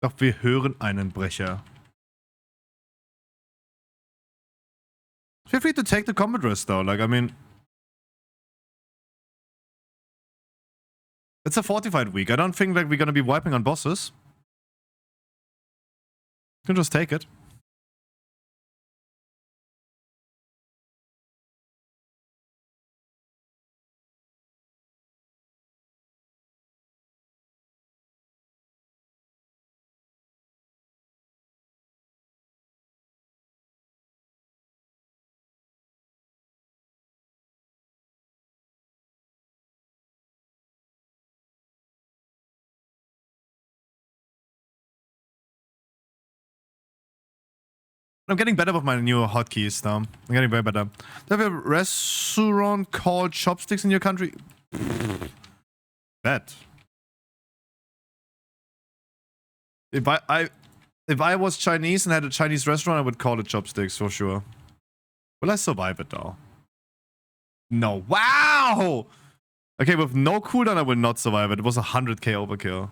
Speaker 3: Doch wir hören einen Brecher. Feel free to take the combat risk though, like I mean... It's a fortified week. I don't think like we're gonna be wiping on bosses. You can just take it. I'm getting better with my new hotkeys now. I'm getting very better. Do you have a restaurant called Chopsticks in your country? bet. If I was Chinese and had a Chinese restaurant, I would call it chopsticks for sure. Will I survive it though? No. Wow! Okay, with no cooldown, I will not survive it. It was 100k overkill.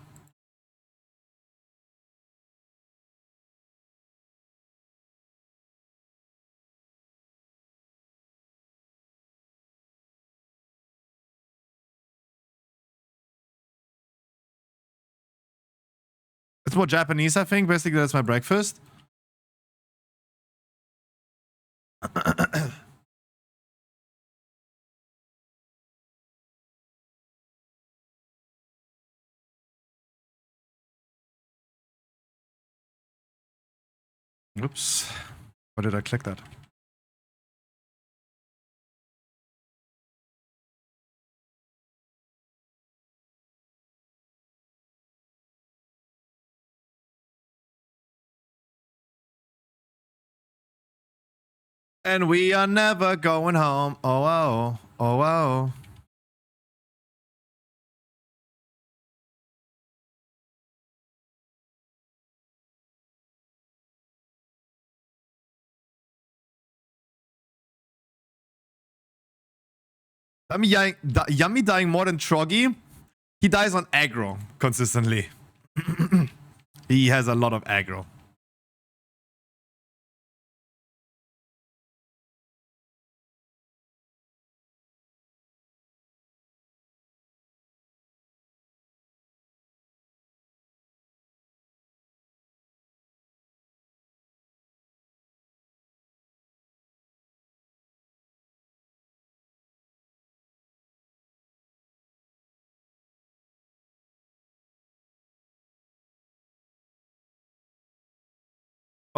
Speaker 3: It's more Japanese, I think. Basically, that's my breakfast. Oops. Why did I click that? And we are never going home. Oh, wow. Oh, wow. Yummy dying more than Troggy. He dies on aggro consistently. He has a lot of aggro.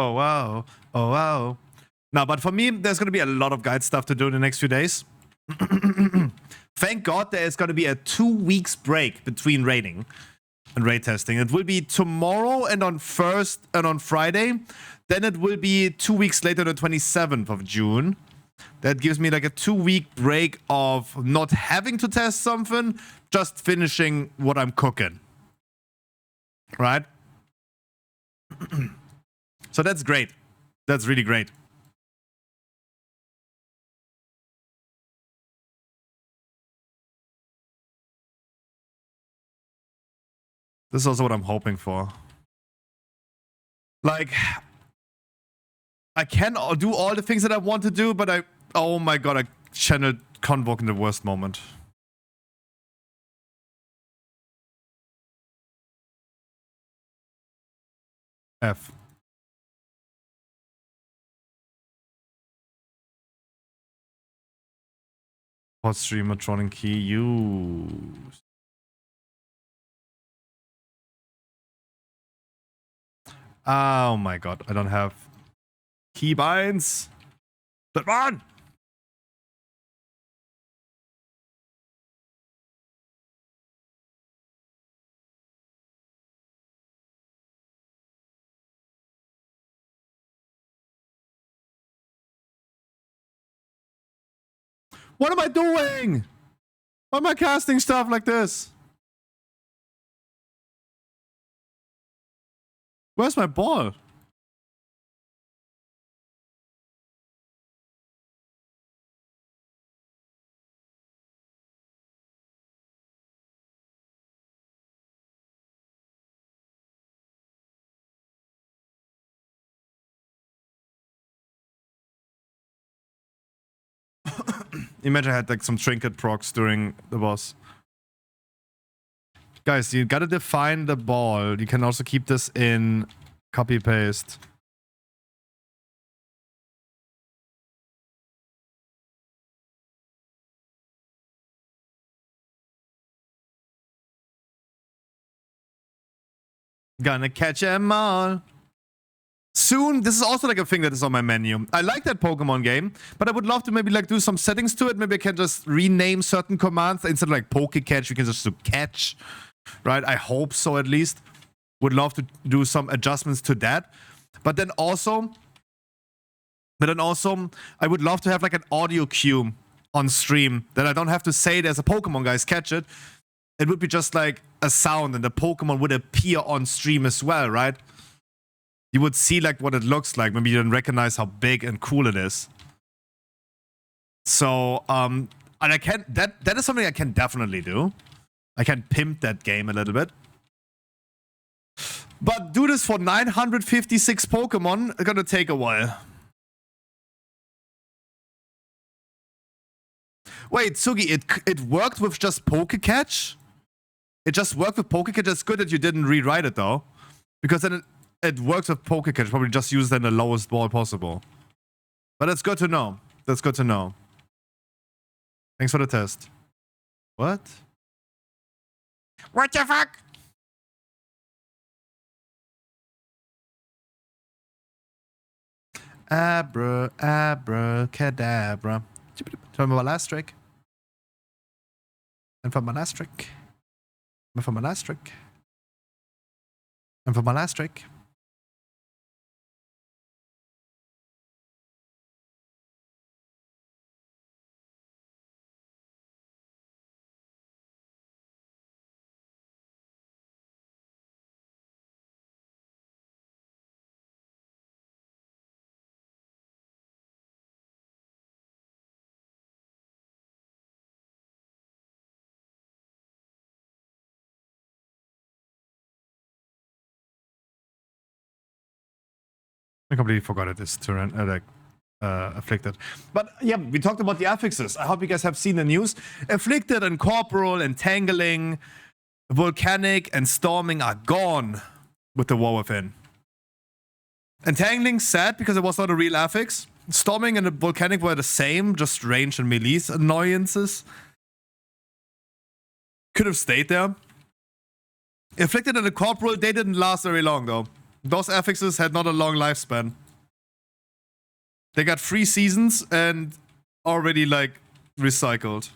Speaker 3: Oh, wow. Oh, wow. No, but for me, there's going to be a lot of guide stuff to do in the next few days. Thank God there is going to be a 2 weeks break between raiding and raid testing. It will be tomorrow and on Friday. Then it will be 2 weeks later, the 27th of June. That gives me like a 2-week break of not having to test something, just finishing what I'm cooking. Right? So that's great. That's really great. This is also what I'm hoping for. Like, I can do all the things that I want to do, but oh my god, I channeled Convoke in the worst moment. F. Hot streamer trolling key used. Oh my god, I don't have keybinds. That one! What am I doing? Why am I casting stuff like this? Where's my ball? Imagine I had like some trinket procs during the boss. Guys, you gotta define the ball. You can also keep this in copy paste. Gonna catch 'em all. Soon, this is also like a thing that is on my menu. I like that Pokemon game, but I would love to maybe like do some settings to it. Maybe I can just rename certain commands instead of like Poke-Catch, we can just do catch, right? I hope so at least. Would love to do some adjustments to that. But then also, I would love to have like an audio cue on stream that I don't have to say there's a Pokemon, guys, catch it. it would be just like a sound and the Pokemon would appear on stream as well, right? You would see like what it looks like. Maybe you don't recognize how big and cool it is. So, and I can that is something I can definitely do. I can pimp that game a little bit. But do this for 956 Pokemon, it's gonna take a while. Wait, Sugi, it worked with just Pokecatch? It just worked with Pokecatch? It's good that you didn't rewrite it though. Because then it works with Pokecatch. Probably just use then the lowest ball possible. But that's good to know. That's good to know. Thanks for the test. What? What the fuck? Abracadabra. Time for my last trick. And for my last trick. And for my last trick. And for my last trick. I completely forgot it is Afflicted. But yeah, we talked about the affixes. I hope you guys have seen the news. Afflicted and Corporal, Entangling, Volcanic, and Storming are gone with the War Within. Entangling sad because it was not a real affix. Storming and the Volcanic were the same, just range and melee annoyances. Could have stayed there. Afflicted and the Corporal, they didn't last very long though. Those affixes had not a long lifespan. They got 3 seasons and already like recycled.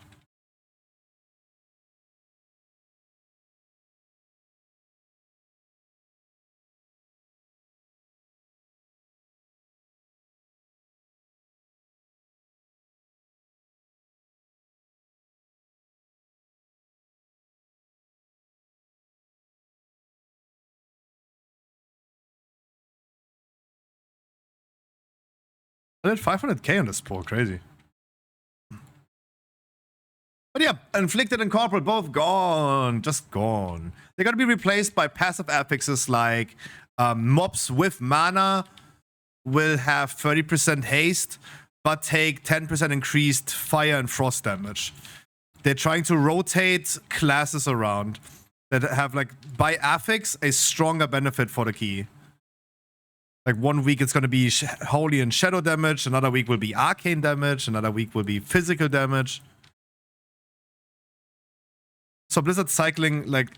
Speaker 3: I did 500k on this poll, crazy. But yeah, Inflicted and Corporal both gone, just gone. They're gonna be replaced by passive affixes like mobs with mana will have 30% haste, but take 10% increased fire and frost damage. They're trying to rotate classes around that have like, by affix, a stronger benefit for the key. Like 1 week it's going to be holy and shadow damage, another week will be arcane damage, another week will be physical damage. So Blizzard cycling, like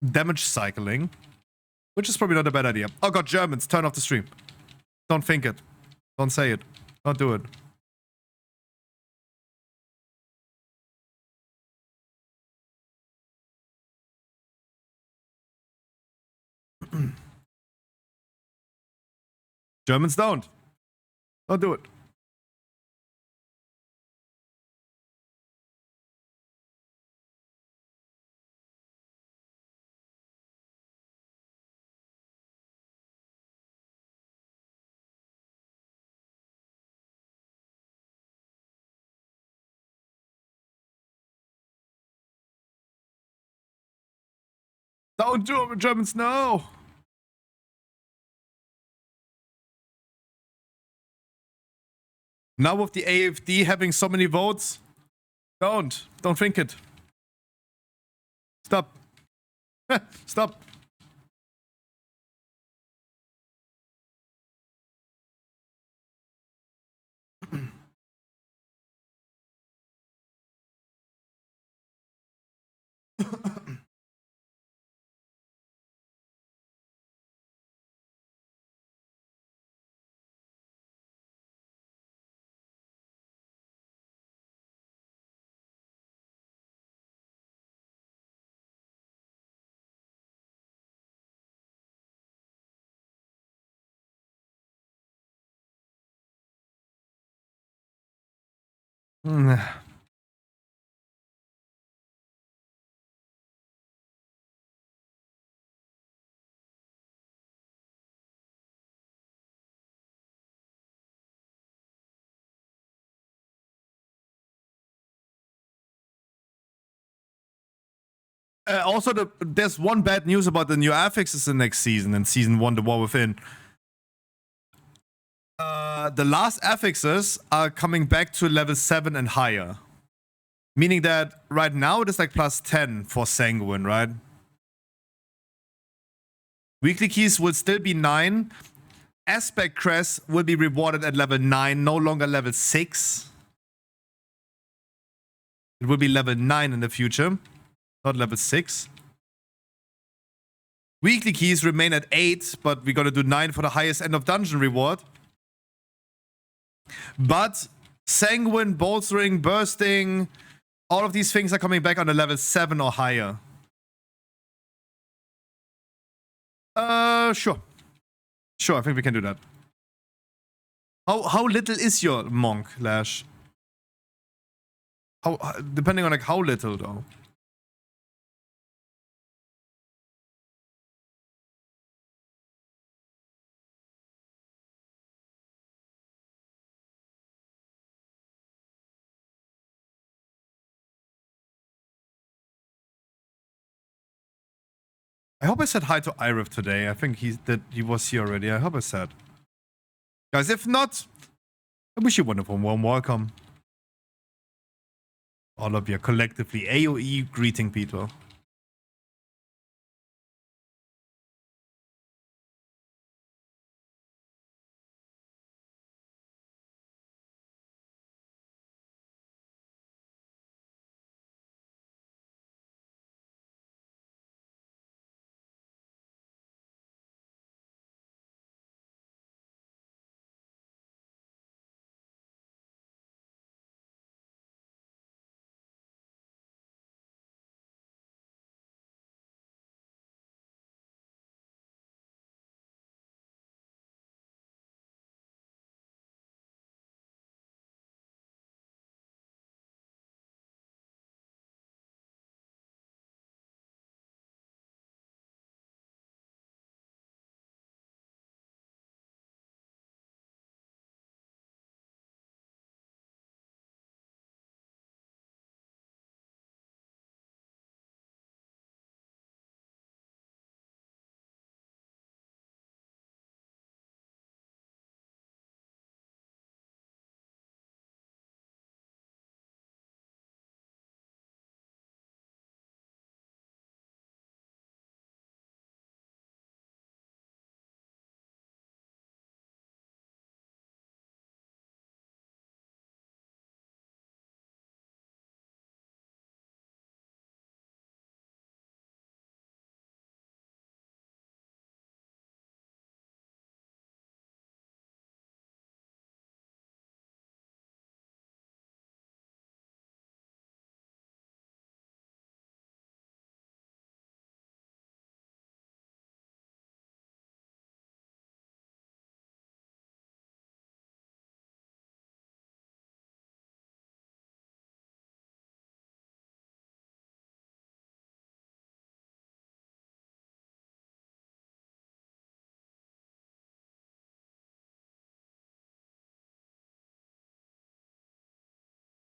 Speaker 3: damage cycling, which is probably not a bad idea. Oh god, Germans, turn off the stream. Don't think it. Don't say it. Don't do it. Germans don't. Don't do it. Don't do it, Germans, no! Now with the AFD having so many votes, don't think it. Stop. Stop. Also, there's one bad news about the new affixes in next season, in Season 1, The War Within. The last affixes are coming back to level 7 and higher. Meaning that right now it is like plus 10 for Sanguine, right? Weekly keys will still be 9. Aspect Crest will be rewarded at level 9, no longer level 6. It will be level 9 in the future, not level 6. Weekly keys remain at 8, but we're gonna do 9 for the highest end of dungeon reward. But Sanguine, Bolstering, Bursting, all of these things are coming back on a level 7 or higher. Sure. Sure, I think we can do that. How little is your monk, Lash? How, depending on like how little though. I hope I said hi to Irif today. I think he was here already. I hope I said. Guys, if not, I wish you a wonderful warm welcome. All of you collectively. AOE greeting people.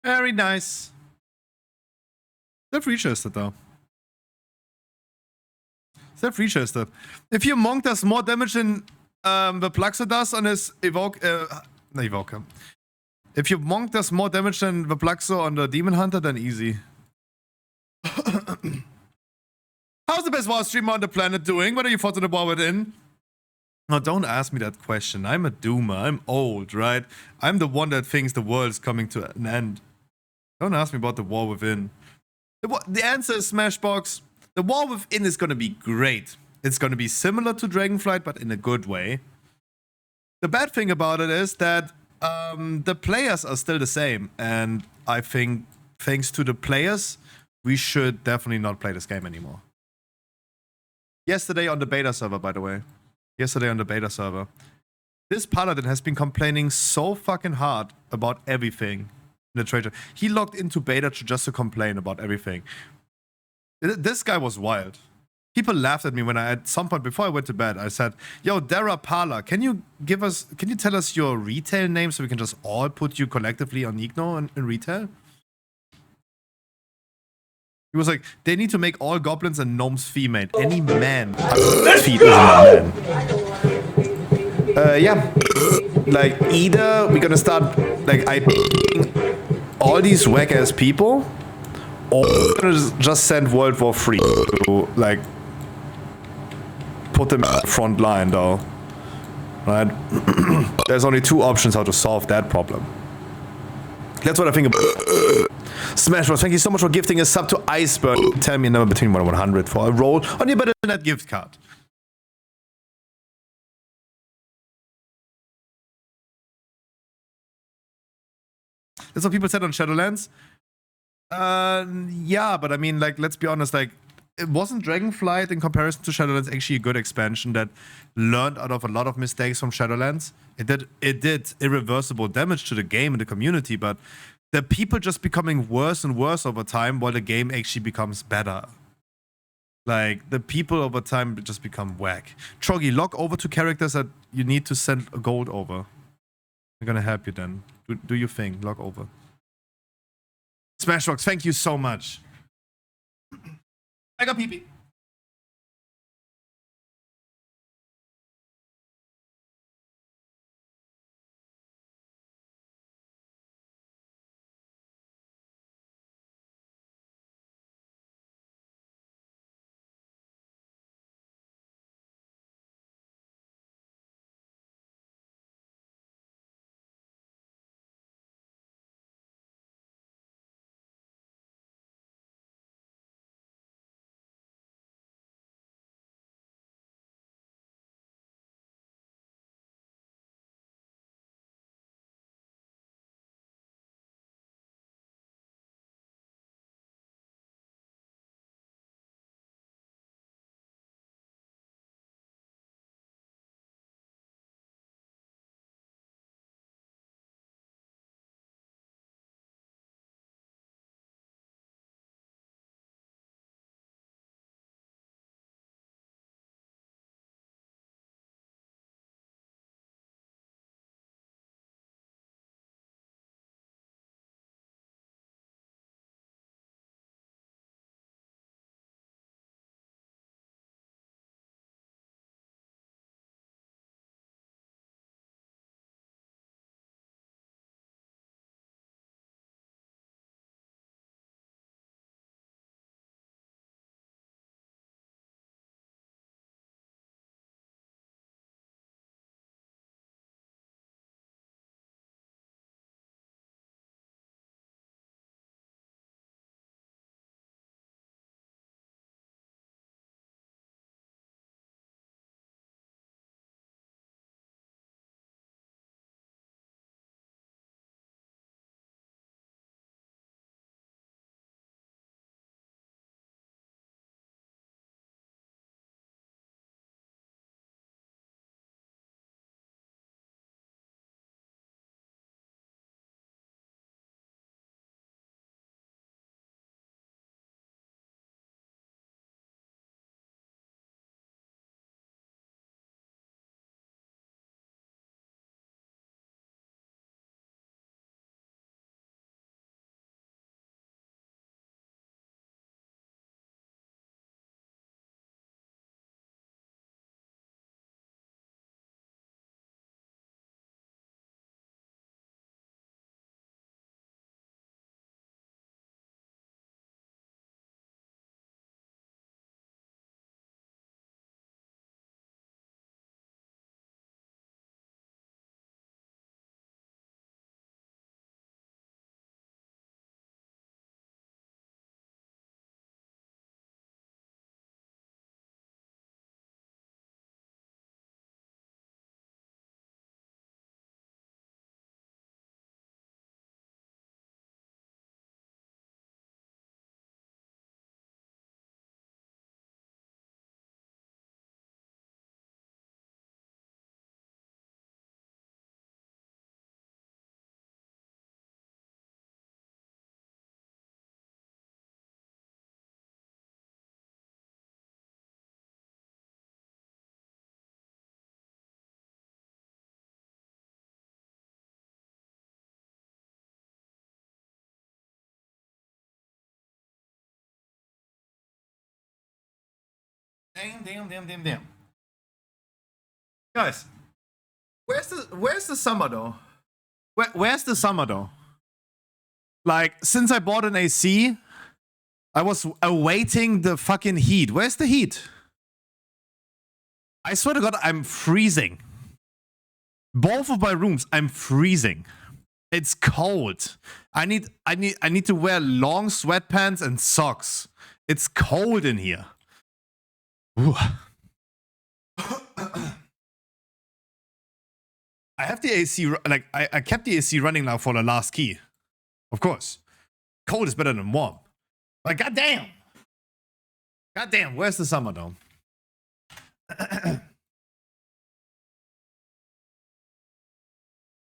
Speaker 3: Very nice. They've rechested though. They've rechested. If your monk does more damage than the Plaxo does on his evoker. If your monk does more damage than the Plaxo on the Demon Hunter, then easy. How's the best war streamer on the planet doing? What are your thoughts on the War Within? No, don't ask me that question. I'm a doomer. I'm old, right? I'm the one that thinks the world's coming to an end. Don't ask me about the War Within. The answer is Smashbox. The War Within is going to be great. It's going to be similar to Dragonflight, but in a good way. The bad thing about it is that the players are still the same. And I think, thanks to the players, we should definitely not play this game anymore. Yesterday on the beta server, by the way. Yesterday on the beta server. This Paladin has been complaining so fucking hard about everything in the traitor. He logged into beta just to complain about everything. This guy was wild. People laughed at me when at some point before I went to bed, I said, yo, Dara Pala, can you tell us your retail name so we can just all put you collectively on Igno in retail? He was like, they need to make all goblins and gnomes female. Any man feet isn't a man. Yeah. Like, either we're gonna start, like, all these whack-ass people, or we're gonna just send World War III to, like, put them at the front line, though. Right? There's only two options how to solve that problem. That's what I think about. Smash Bros, thank you so much for gifting a sub to Iceberg. Tell me a number between 1 and 100 for a roll on your better than that gift card. That's what people said on Shadowlands. Yeah, but I mean, like, let's be honest, like, it wasn't Dragonflight in comparison to Shadowlands actually a good expansion that learned out of a lot of mistakes from Shadowlands. It did irreversible damage to the game and the community, but the people just becoming worse and worse over time while the game actually becomes better. Like, the people over time just become whack. Troggy, log over to characters that you need to send a gold over. I'm gonna help you then. Do your thing, log over. Smashbox, thank you so much. I got pee-pee. Damn. Guys, where's the summer though? Where's the summer though? Like, since I bought an AC, I was awaiting the fucking heat. Where's the heat? I swear to God, I'm freezing. Both of my rooms, I'm freezing. It's cold. I need to wear long sweatpants and socks. It's cold in here. Ooh. I have the AC, like, I kept the AC running now for the last key. Of course. Cold is better than warm. Like, goddamn. Goddamn, where's the summer though?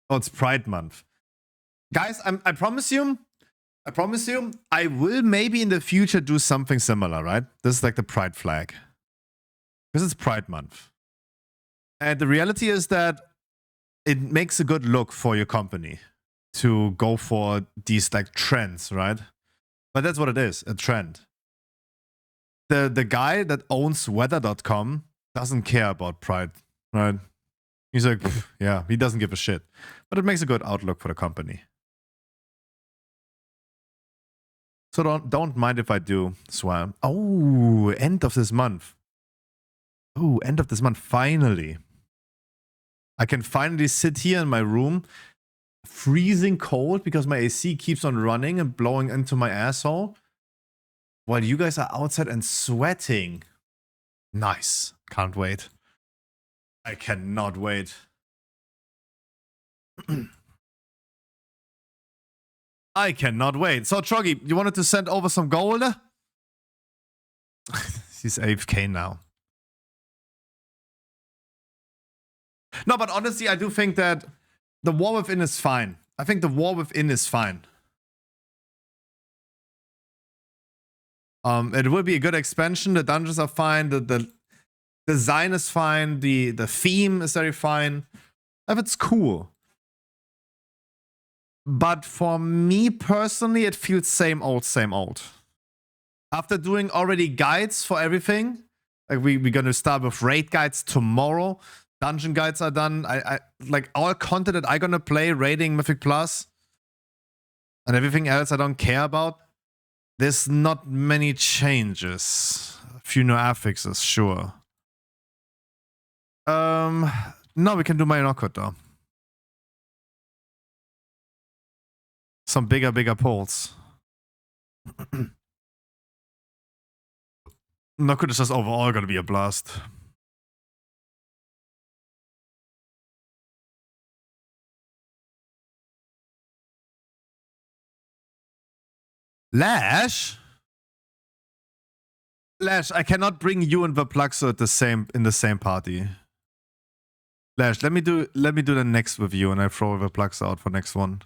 Speaker 3: Oh, it's Pride Month. Guys, I promise you, I will maybe in the future do something similar, right? This is like the Pride flag. Because it's Pride Month. And the reality is that it makes a good look for your company to go for these like trends, right? But that's what it is, a trend. The guy that owns weather.com doesn't care about Pride, right? He's like, yeah, he doesn't give a shit. But it makes a good outlook for the company. So don't mind if I do, Swam. Oh, end of this month. Oh, end of this month, finally. I can finally sit here in my room, freezing cold because my AC keeps on running and blowing into my asshole, while you guys are outside and sweating. Nice. Can't wait. I cannot wait. I cannot wait. So, Troggy, you wanted to send over some gold? He's AFK now. No, but honestly, I do think that the war within is fine. I think the war within is fine. It will be a good expansion. The dungeons are fine. The design is fine. The theme is very fine. If it's cool. But for me personally, it feels same old, same old. After doing already guides for everything, like we're gonna start with raid guides tomorrow. Dungeon guides are done. I like all content that I'm gonna play, raiding Mythic Plus, and everything else I don't care about. There's not many changes. A few new affixes, sure. No, we can do my knockout though. Some bigger polls. Knockout is just overall gonna be a blast. Lash? Lash, I cannot bring you and Verplaxo in the same party. Lash, let me do the next with you and I throw Verplaxo out for next one.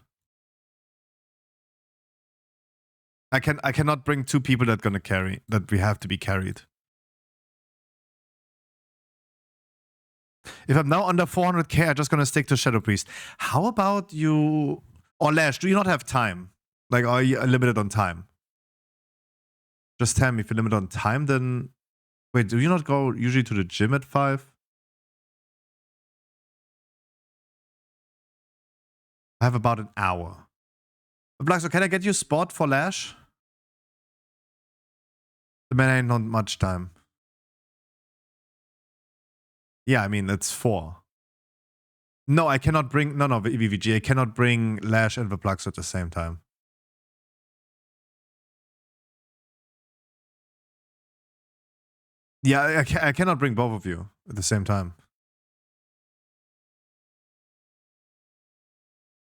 Speaker 3: I cannot bring two people that gonna carry, that we have to be carried. If I'm now under 400k, I'm just gonna stick to Shadow Priest. How about you, or Lash, do you not have time? Like, are you limited on time? Just tell me if you're limited on time, then... Wait, do you not go usually to the gym at 5? I have about an hour. Blaxo, can I get you a spot for Lash? The man ain't not much time. Yeah, I mean, it's 4. No, I cannot bring... No, EVVG. I cannot bring Lash and Verplaxo at the same time. Yeah, I cannot bring both of you at the same time.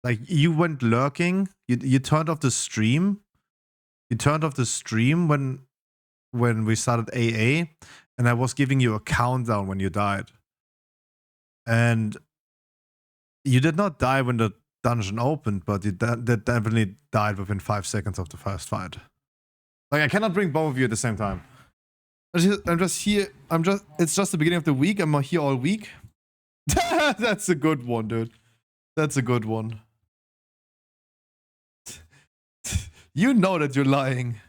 Speaker 3: Like, you went lurking. You turned off the stream. You turned off the stream when we started AA. And I was giving you a countdown when you died. And you did not die when the dungeon opened, but you definitely died within 5 seconds of the first fight. Like, I cannot bring both of you at the same time. I'm just here. It's just the beginning of the week. I'm here all week. That's a good one, dude. That's a good one. You know that you're lying.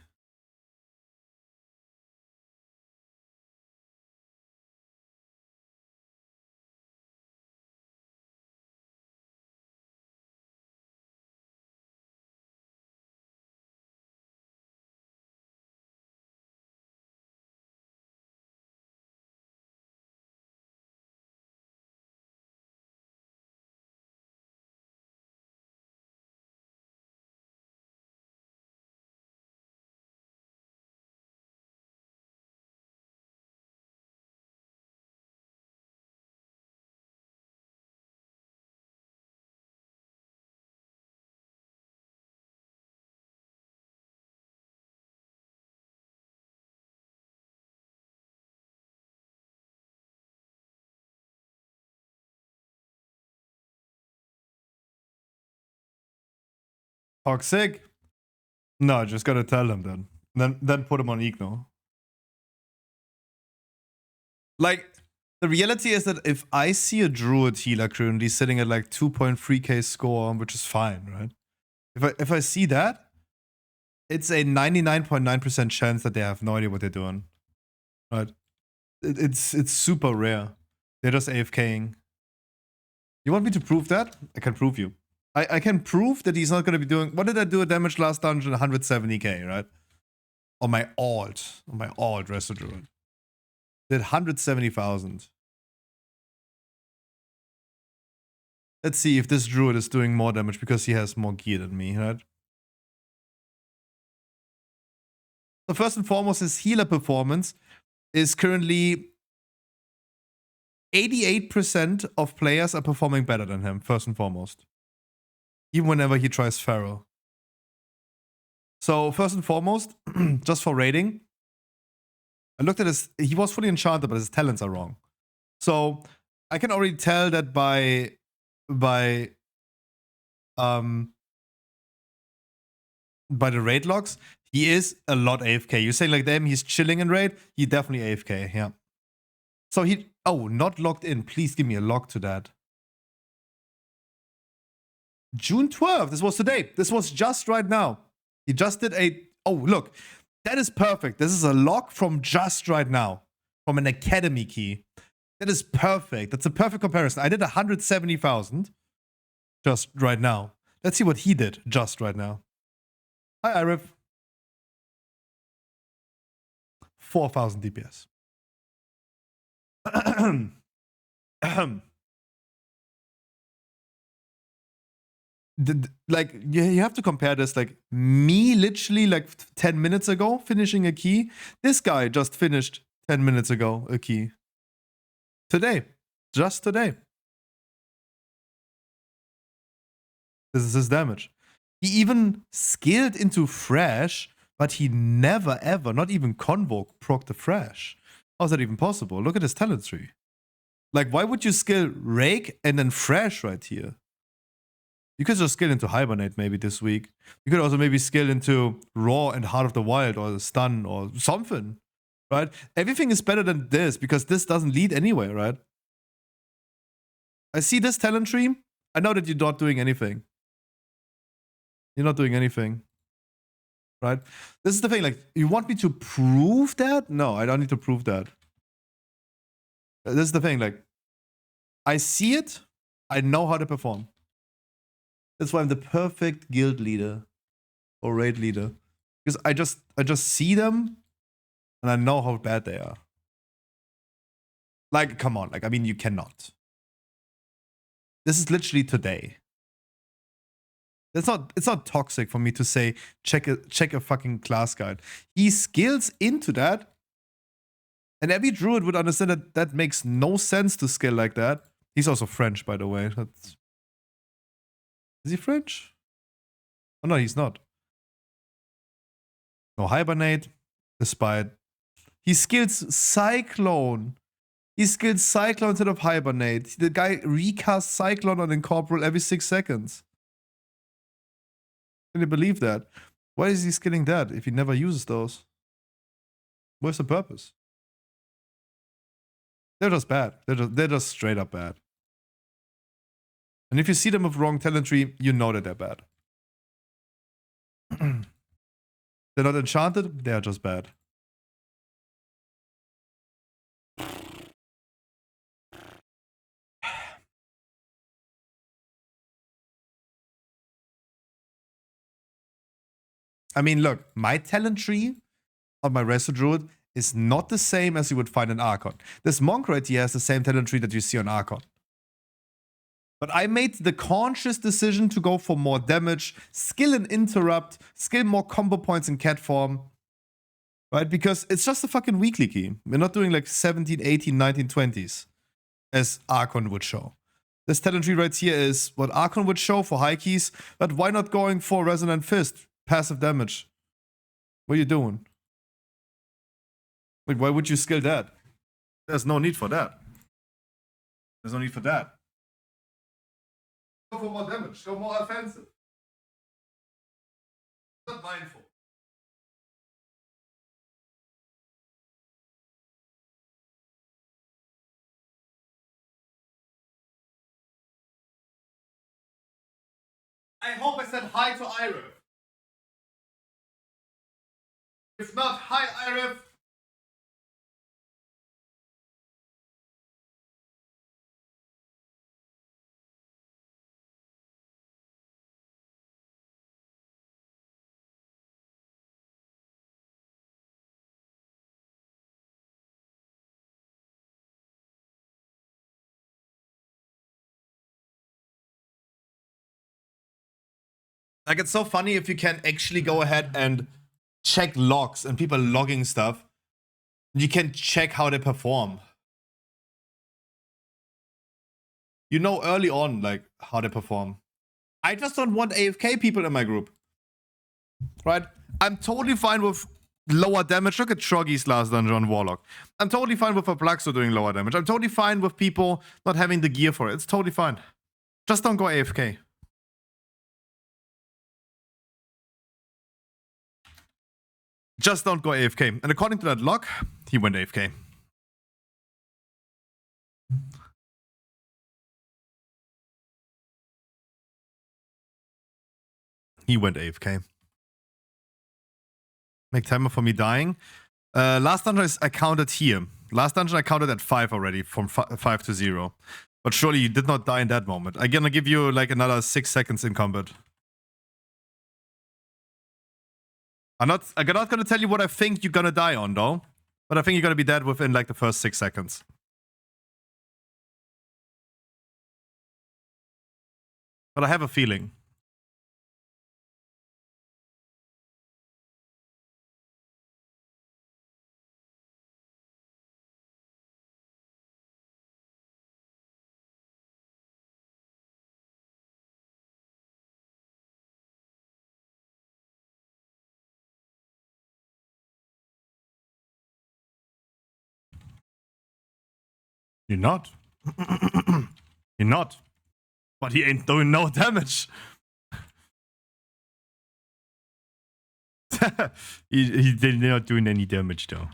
Speaker 3: Toxic? No, just gotta tell him then. Then put him on Igno. Like, the reality is that if I see a Druid healer currently sitting at like 2.3k score, which is fine, right? If I see that, it's a 99.9% chance that they have no idea what they're doing. Right? It's super rare. They're just AFKing. You want me to prove that? I can prove you. I can prove that he's not going to be doing... What did I do a damage last dungeon? 170k, right? On my alt. On my alt Resto Druid. Did 170,000. Let's see if this Druid is doing more damage because he has more gear than me, right? So first and foremost, his healer performance is currently 88% of players are performing better than him, first and foremost. Even whenever he tries Pharaoh. So first and foremost, just for rating, I looked at his, he was fully enchanted, but his talents are wrong. So I can already tell that by the raid logs, he is a lot AFK. You're saying like, damn, he's chilling in raid? He definitely AFK, yeah. So he, oh, not logged in. Please give me a log to that. June 12th, this was today. This was just right now. He just did a, oh, look, that is perfect. This is a log from just right now, from an academy key. That is perfect. That's a perfect comparison. I did 170,000 just right now. Let's see what he did just right now. Hi, Arif. 4,000 DPS. Like, you have to compare this, like, me literally like 10 minutes ago finishing a key. This guy just finished 10 minutes ago a key. Today. Just today. This is his damage. He even skilled into Thrash, but he never ever, not even Convoke, proc the Thrash. How is that even possible? Look at his talent tree. Like, why would you skill Rake and then Thrash right here? You could just skill into Hibernate maybe this week. You could also maybe skill into Raw and Heart of the Wild or Stun or something, right? Everything is better than this because this doesn't lead anywhere, right? I see this talent tree. I know that you're not doing anything. You're not doing anything, right? This is the thing, like, you want me to prove that? No, I don't need to prove that. This is the thing, like, I see it, I know how to perform. That's why I'm the perfect guild leader or raid leader. Because I just see them and I know how bad they are. Like, come on, like, I mean, you cannot. This is literally today. It's not toxic for me to say check a fucking class guide. He skills into that, and every druid would understand that that makes no sense to skill like that. He's also French, by the way. Is he French? Oh no, he's not. No Hibernate, despite he skills Cyclone. He skills Cyclone instead of Hibernate. The guy recasts Cyclone on Incorporeal every 6 seconds. Can you believe that? Why is he skilling that if he never uses those? What's the purpose? They're just bad. They're just straight up bad. And if you see them with wrong talent tree, you know that they're bad. They're not enchanted, they are just bad. I mean, look, my talent tree on my Resto Druid is not the same as you would find in Archon. This monk right here has the same talent tree that you see on Archon. But I made the conscious decision to go for more damage, skill and interrupt, skill more combo points in cat form. Right? Because it's just a fucking weekly key. We're not doing like 17, 18, 19, 20s as Archon would show. This talent tree right here is what Archon would show for high keys, but why not going for Resonant Fist? Passive damage. What are you doing? Like, why would you skill that? There's no need for that. There's no need for that. Go for more damage. Go more offensive. Not mindful. I hope I said hi to Irif. If not, hi Irif. Like, it's so funny if you can actually go ahead and check logs and people logging stuff. You can check how they perform. You know early on, like, how they perform. I just don't want AFK people in my group. Right? I'm totally fine with lower damage. Look at Troggy's last dungeon on Warlock. I'm totally fine with a Plaxo doing lower damage. I'm totally fine with people not having the gear for it. It's totally fine. Just don't go AFK. Just don't go AFK. And according to that log, he went AFK. He went AFK. Make timer for me dying. Last dungeon I counted here. Last dungeon I counted at 5 already, from 5 to 0. But surely you did not die in that moment. I'm gonna give you like another 6 seconds in combat. I'm not gonna tell you what I think you're gonna die on though. But I think you're gonna be dead within like the first 6 seconds. But I have a feeling. You're not. You're not. But he ain't doing no damage. he did not doing any damage though.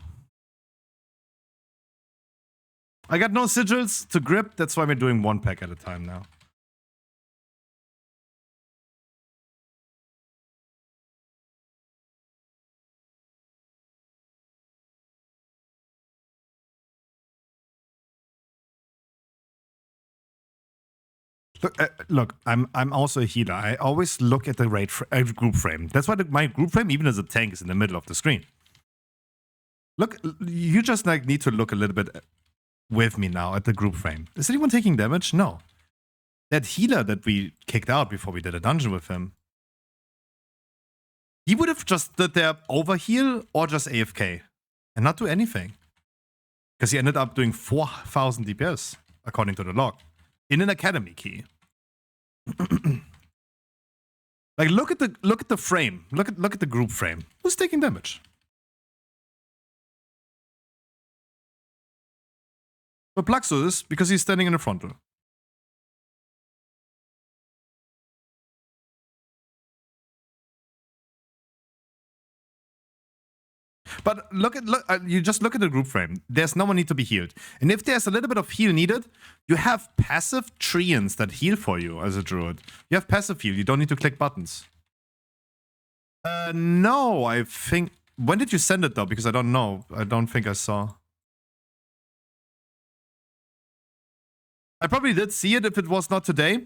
Speaker 3: I got no sigils to grip, that's why we're doing 1 pack at a time now. Look, I'm also a healer. I always look at the group frame. That's why my group frame, even as a tank, is in the middle of the screen. Look, you just like need to look a little bit with me now at the group frame. Is anyone taking damage? No. That healer that we kicked out before we did a dungeon with him, he would have just stood there over heal or just AFK and not do anything. Because he ended up doing 4,000 DPS, according to the log, in an academy key. Like, look at the frame. Look at the group frame. Who's taking damage? But Plaxo is, because he's standing in the frontal. But you just look at the group frame. There's no one need to be healed. And if there's a little bit of heal needed, you have passive treants that heal for you as a druid. You have passive heal. You don't need to click buttons. No, I think... When did you send it though? Because I don't know. I don't think I saw. I probably did see it if it was not today.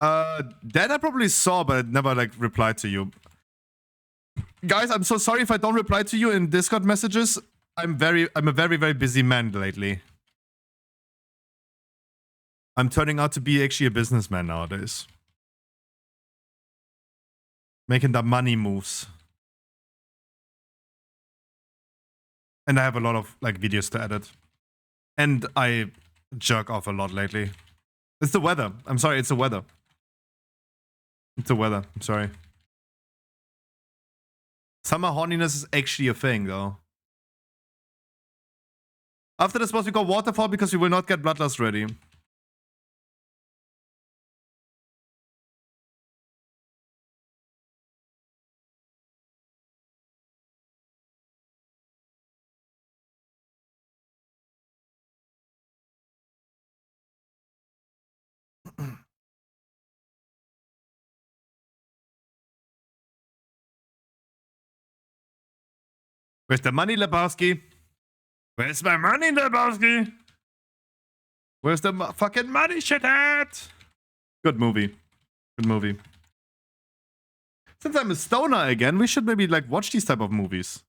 Speaker 3: That I probably saw, but I never like replied to you. Guys, I'm so sorry if I don't reply to you in Discord messages. I'm a very, very busy man lately. I'm turning out to be actually a businessman nowadays. Making the money moves. And I have a lot of like videos to edit. And I jerk off a lot lately. It's the weather. I'm sorry, it's the weather. It's the weather. I'm sorry. Summer horniness is actually a thing, though. After this boss, we go Waterfall because we will not get Bloodlust ready. Where's the money, Lebowski? Where's my money, Lebowski? Where's the fucking money, shithead? Good movie. Good movie. Since I'm a stoner again, we should maybe like watch these type of movies.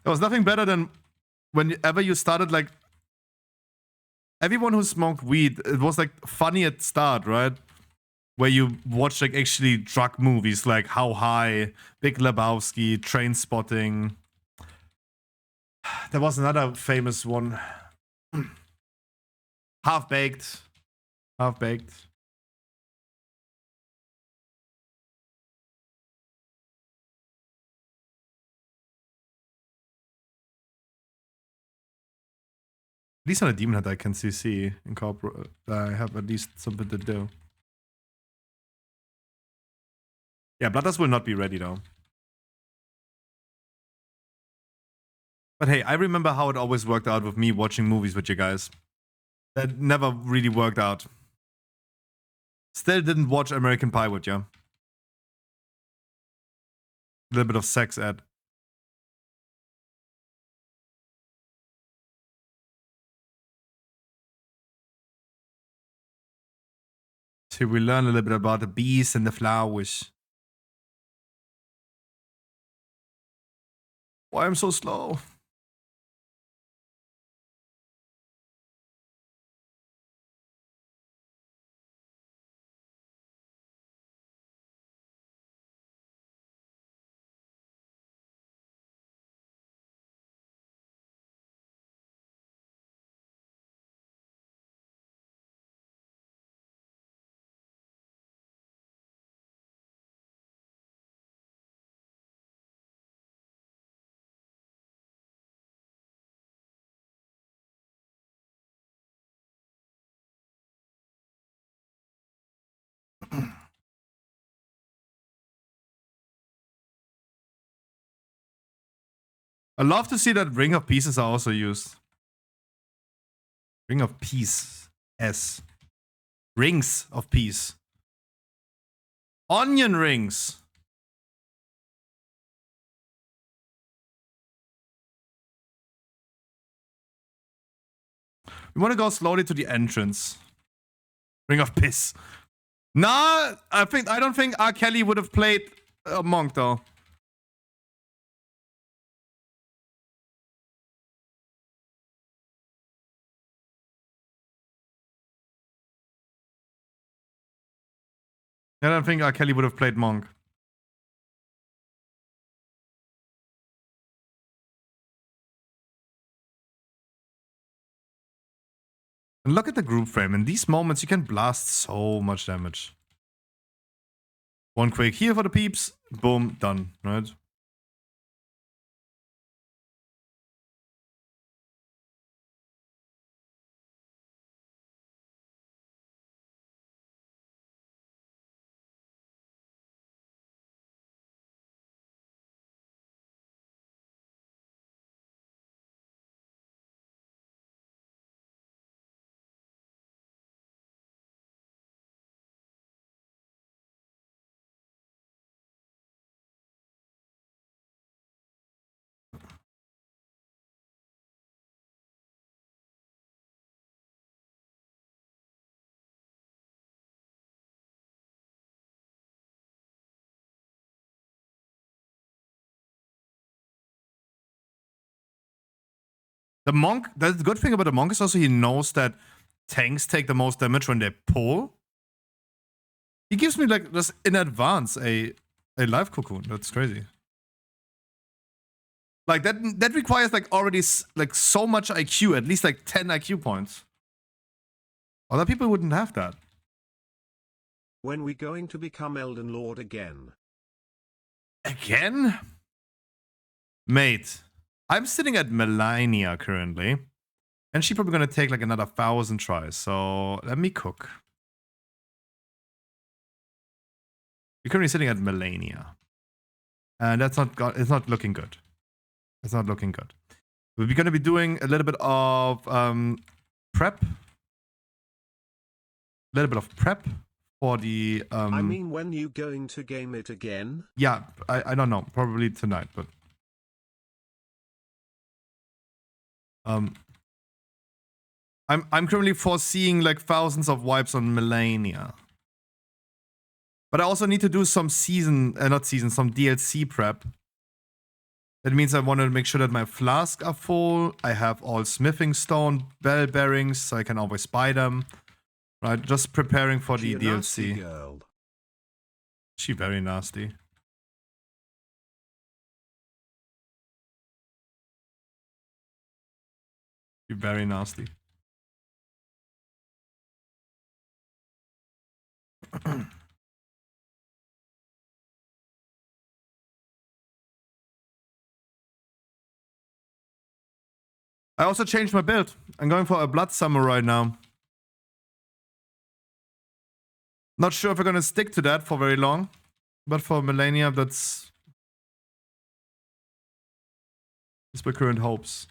Speaker 3: There was nothing better than whenever you started like everyone who smoked weed, it was like funny at start, right? Where you watch like actually drug movies like How High, Big Lebowski, Train Spotting. There was another famous one. Half Baked. Half Baked. At least on a Demon Hunter I can CC incorporate. I have at least something to do. Yeah, Bloodlust will not be ready though. But hey, I remember how it always worked out with me watching movies with you guys. That never really worked out. Still didn't watch American Pie with you. A little bit of sex ed. So we learn a little bit about the bees and the flowers. Why I'm so slow? I love to see that Ring of Pieces are also used. Ring of Peace. S. Rings of Peace. Onion rings. We want to go slowly to the entrance. Ring of Piss. Nah, I don't think R. Kelly would have played a monk though. I don't think R. Kelly would have played monk. And look at the group frame. In these moments, you can blast so much damage. One quick heal for the peeps. Boom, done, right? The monk, the good thing about the monk is also he knows that tanks take the most damage when they pull. He gives me like just in advance a life cocoon. That's crazy. Like that requires like already like so much IQ, at least like 10 IQ points. Other people wouldn't have that.
Speaker 4: When we going to become Elden Lord again?
Speaker 3: Again? Mate, I'm sitting at Melania currently. And she's probably gonna take like another 1,000 tries. So let me cook. We're currently sitting at Melania. And it's not looking good. It's not looking good. We're gonna be doing a little bit of prep. A little bit of prep for the
Speaker 4: I mean, when you going to game it again?
Speaker 3: yeah, I don't know, probably tonight, but I'm currently foreseeing like thousands of wipes on Melania. But I also need to do some some DLC prep. That means I want to make sure that my flasks are full. I have all smithing stone bell bearings, so I can always buy them. Right, just preparing for the
Speaker 4: She a nasty
Speaker 3: DLC.
Speaker 4: girl.
Speaker 3: She very nasty. She very nasty. I also changed my build. I'm going for a blood samurai now. Not sure if we're gonna stick to that for very long, but for Melania, that's my current hopes.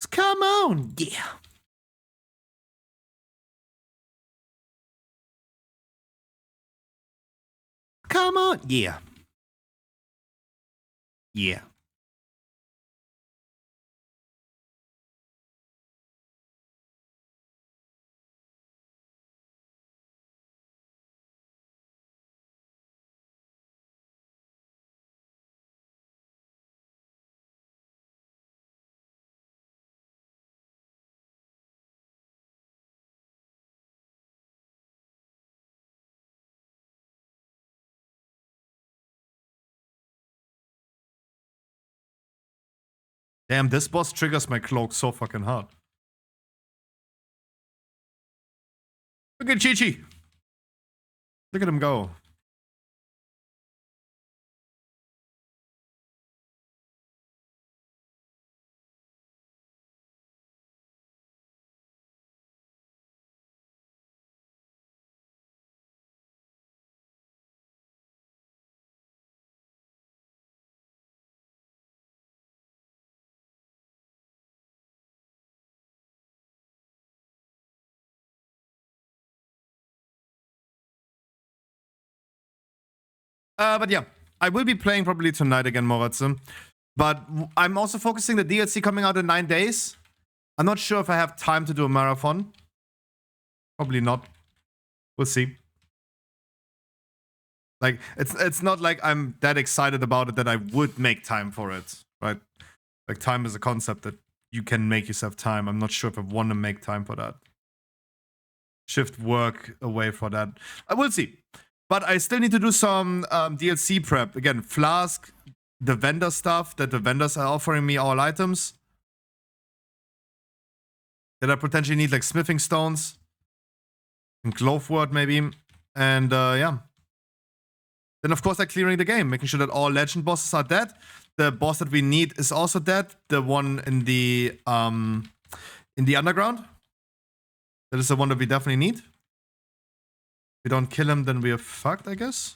Speaker 3: Come on, yeah. Come on, yeah. Yeah. Damn, this boss triggers my cloak so fucking hard. Look at Chi-Chi. Look at him go. But yeah, I will be playing probably tonight again, Moratze. But I'm also focusing the DLC coming out in 9 days. I'm not sure if I have time to do a marathon. Probably not. We'll see. Like, it's not like I'm that excited about it that I would make time for it, right? Like, time is a concept that you can make yourself time. I'm not sure if I want to make time for that. Shift work away for that. I will see. But I still need to do some DLC prep. Again, Flask, the vendor stuff, that the vendors are offering me all items. That I potentially need, like smithing stones. And Glowwort, maybe. And yeah. Then, of course, like clearing the game. Making sure that all legend bosses are dead. The boss that we need is also dead. The one in the underground. That is the one that we definitely need. If we don't kill him, then we are fucked, I guess.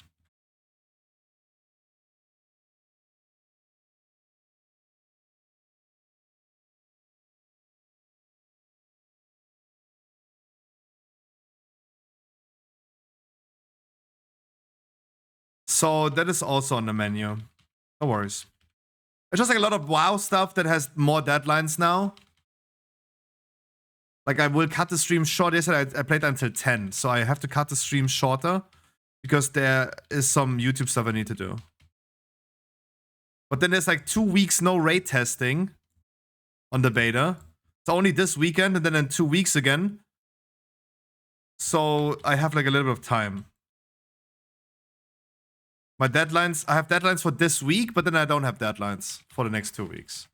Speaker 3: So that is also on the menu. No worries. It's just like a lot of WoW stuff that has more deadlines now. Like I will cut the stream short. Yesterday I played until 10, so I have to cut the stream shorter because there is some YouTube stuff I need to do. But then there's like 2 weeks no raid testing on the beta. It's only this weekend and then in 2 weeks again. So I have like a little bit of time. My deadlines, I have deadlines for this week, but then I don't have deadlines for the next 2 weeks.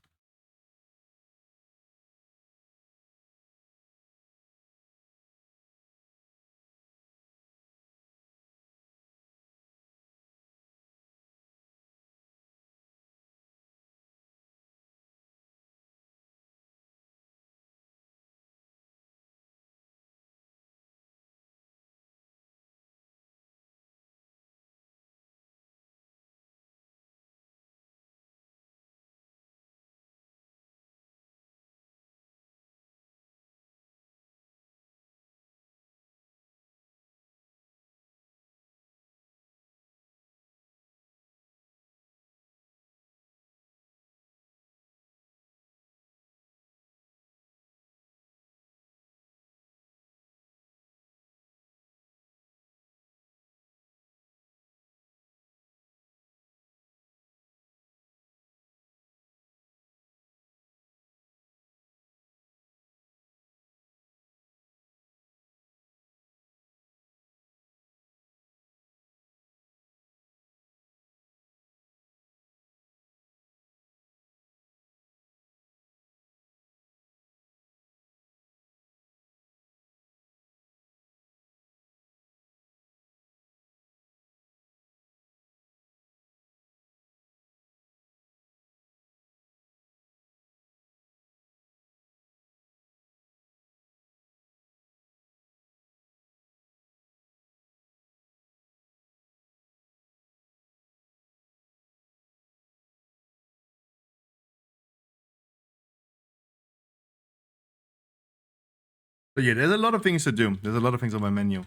Speaker 3: But yeah, there's a lot of things to do. There's a lot of things on my menu. A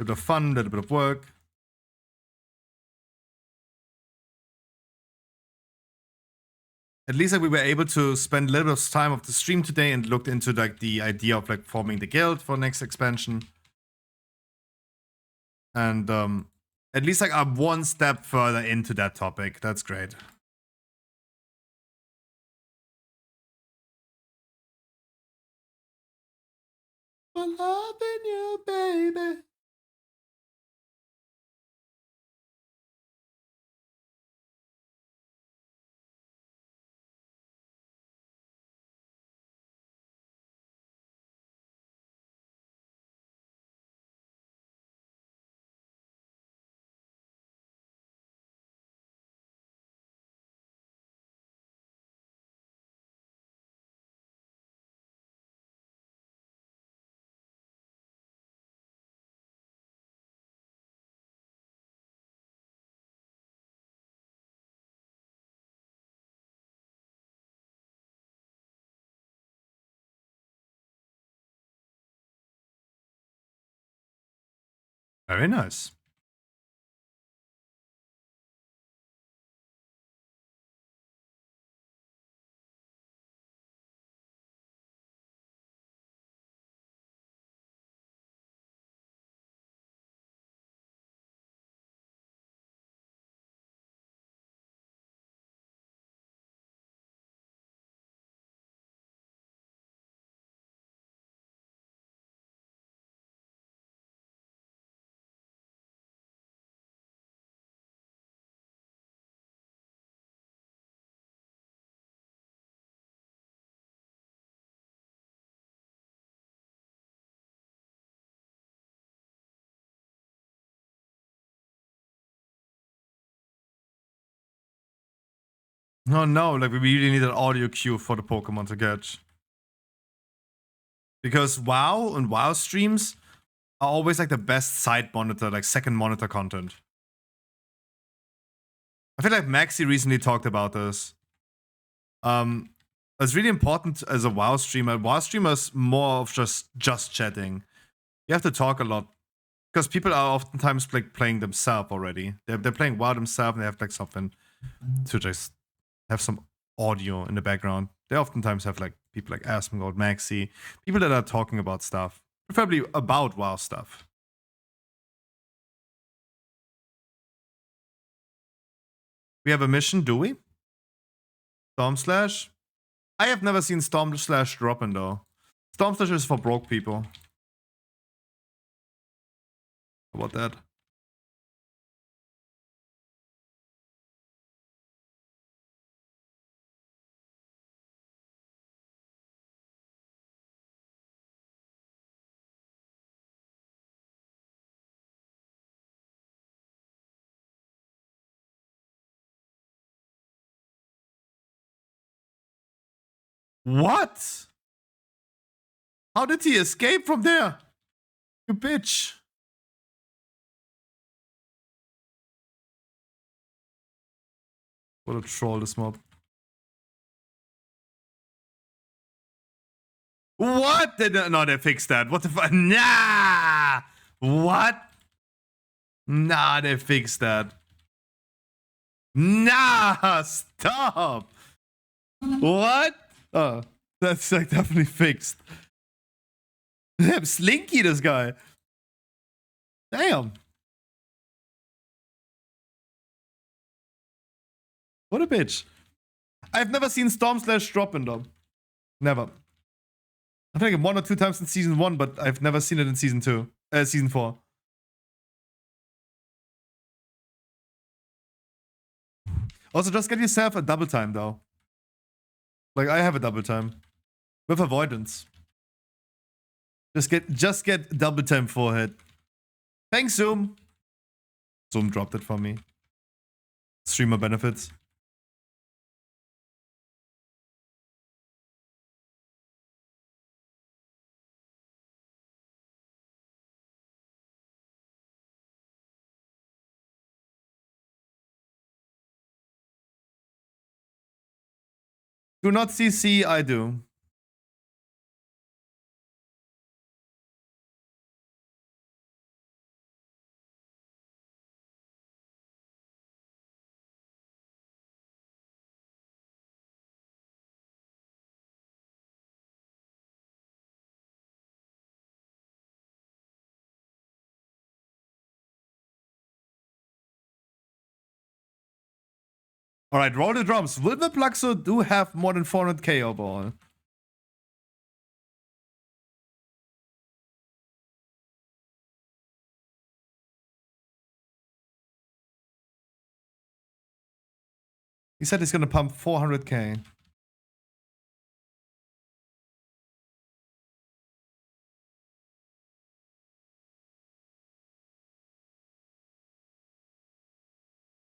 Speaker 3: little bit of fun, a little bit of work. At least like, we were able to spend a little bit of time of the stream today and looked into like the idea of like forming the guild for next expansion. And at least like I'm one step further into that topic. That's great. For loving you, baby. Very nice. Oh no, like we really need an audio cue for the Pokemon to catch. Because WoW and WoW streams are always like the best side monitor, like second monitor content. I feel like Maxi recently talked about this. It's really important as a WoW streamer. WoW streamers more of just chatting. You have to talk a lot. Because people are oftentimes like playing themselves already. They're playing WoW themselves and they have like something to just have some audio in the background. They oftentimes have like people like Asmongold, Maxi, people that are talking about stuff, preferably about WoW stuff. We have a mission, do we? Storm Slash? I have never seen Storm Slash drop in though. Storm Slash is for broke people. How about that? What? How did he escape from there? You bitch. What a troll, this mob. What? No, they fixed that. What the fuck? Nah! What? Nah, they fixed that. Nah! Stop! What? Oh, that's like definitely fixed. Damn, Slinky, this guy. Damn. What a bitch. I've never seen Storm Slash drop in them. Never. I think one or two times in season 1, but I've never seen it in season 2. Season 4. Also, just get yourself a double time, though. Like, I have a double time. With avoidance. Just get double time forehead. Thanks, Zoom. Zoom dropped it for me. Streamer benefits. Do not CC, I do. Alright, roll the drums. Will the Plaxo do have more than 400k overall? He said he's gonna pump 400k.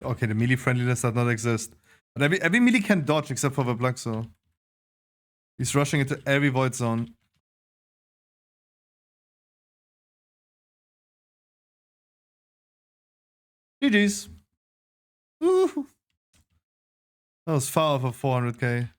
Speaker 3: Okay, the melee friendliness does not exist. But every melee can dodge except for the Plaxo. He's rushing into every void zone. GG's. Ooh. That was far off of 400k.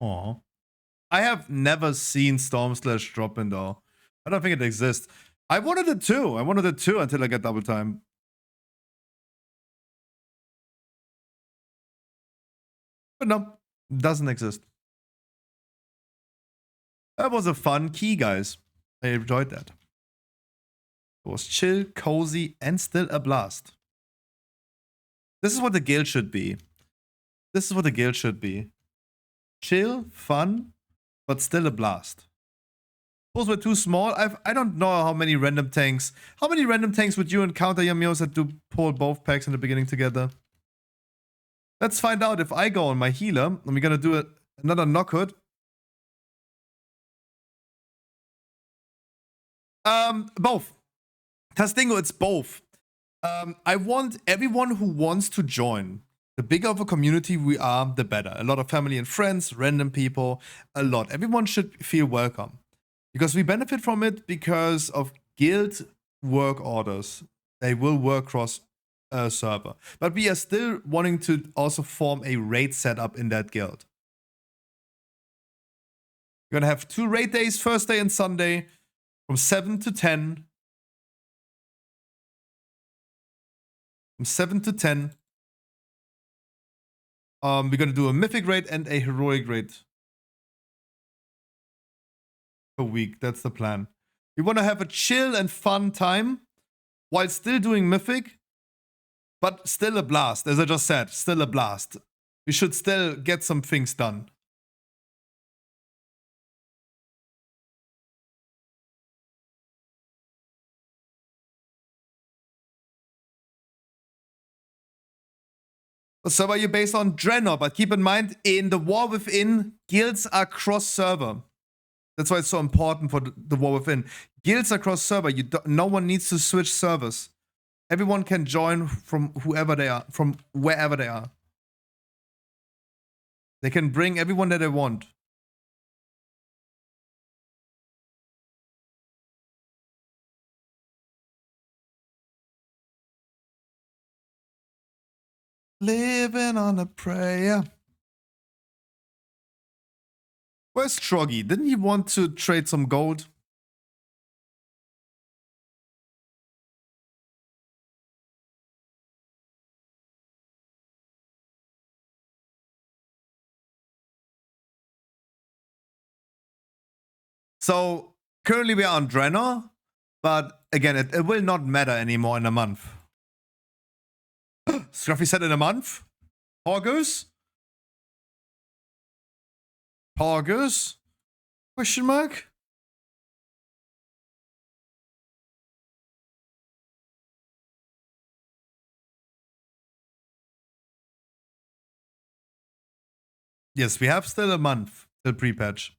Speaker 3: Aw. I have never seen Storm Slash drop in though. I don't think it exists. I wanted it too. I wanted it too until I got double time. But no, doesn't exist. That was a fun key, guys. I enjoyed that. It was chill, cozy, and still a blast. This is what the guild should be. This is what the guild should be. Chill, fun, but still a blast. Those were too small. I don't know how many random tanks. How many random tanks would you encounter, your-mmos, that do pull both packs in the beginning together? Let's find out if I go on my healer. And we're gonna do another knockhood. Both. Tastingo, it's both. I want everyone who wants to join. The bigger of a community we are, the better. A lot of family and friends, random people, a lot. Everyone should feel welcome. Because we benefit from it because of guild work orders. They will work across a server. But we are still wanting to also form a raid setup in that guild. We're gonna have 2 raid days, first day and Sunday, from 7 to 10. From 7 to 10. We're gonna do a mythic raid and a heroic raid per week. That's the plan. We want to have a chill and fun time while still doing mythic, but still a blast. As I just said, still a blast. We should still get some things done. So are you based on Draenor? But keep in mind, in the War Within, guilds are cross-server. That's why it's so important for the War Within. Guilds are cross-server. No one needs to switch servers. Everyone can join from whoever they are, from wherever they are. They can bring everyone that they want. Living on a prayer. Where's Troggy? Didn't he want to trade some gold? So currently we are on Draenor, but again, it will not matter anymore in a month. Scruffy said in a month? August? August? Question mark? Yes, we have still a month till pre-patch.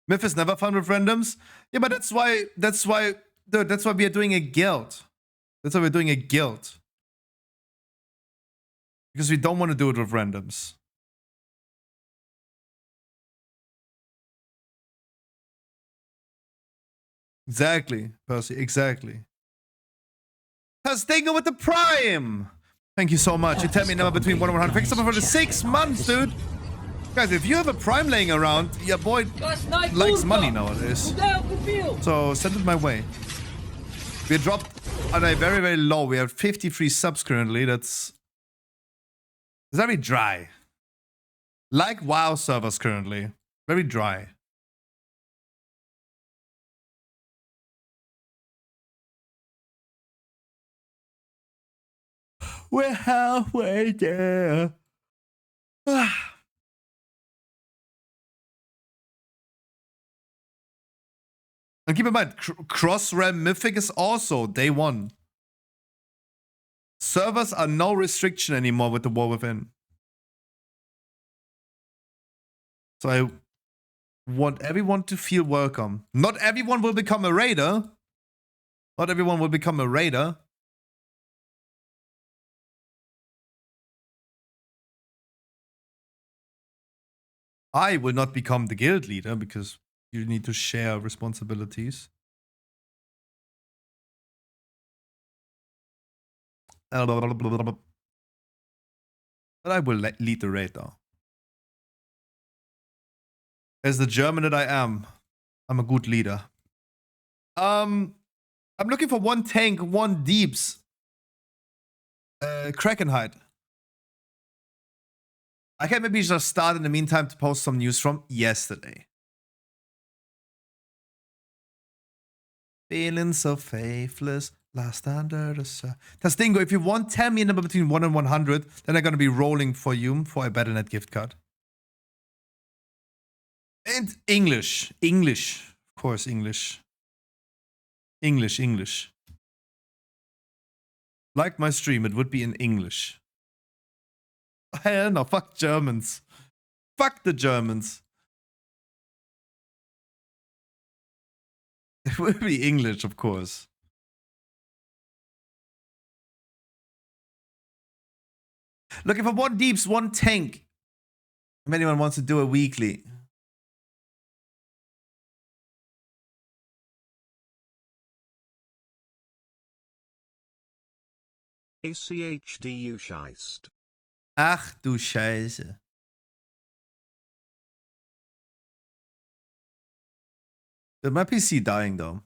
Speaker 3: Myth is never fun with randoms. Yeah, but that's why we are doing a guild. That's why we're doing a guild. Because we don't want to do it with randoms. Exactly, Percy, exactly. Tastingo with the Prime! Thank you so much. You tell me number between 1 and 100. Thanks so much for the 6 months, dude. Guys, if you have a Prime laying around, your boy likes money nowadays. So send it my way. We dropped on a very, very low. We have 53 subs currently. That's It's very dry. Like WoW servers currently. Very dry. We're halfway there. And keep in mind, Cross-Realm Mythic is also day one. Servers are no restriction anymore with the War Within. So I want everyone to feel welcome. Not everyone will become a raider. Not everyone will become a raider. I will not become the guild leader because you need to share responsibilities. But I will lead the raid though. As the German that I am, I'm a good leader. I'm looking for 1 tank, 1 deeps. Krakenhide. I can maybe just start in the meantime to post some news from yesterday. Feeling so faithless, lost under the sun. Tastingo, if you want, tell me a number between 1 and 100, then I'm gonna be rolling for you for a Battle.net gift card. And English. English. Of course, English. English, English. Like my stream, it would be in English. Hell no, fuck Germans. Fuck the Germans. It will be English, of course. Looking for 1 deeps, 1 tank. If anyone wants to do a weekly.
Speaker 4: ACHDU Scheist.
Speaker 3: Ach du Scheiße. Is my PC dying though?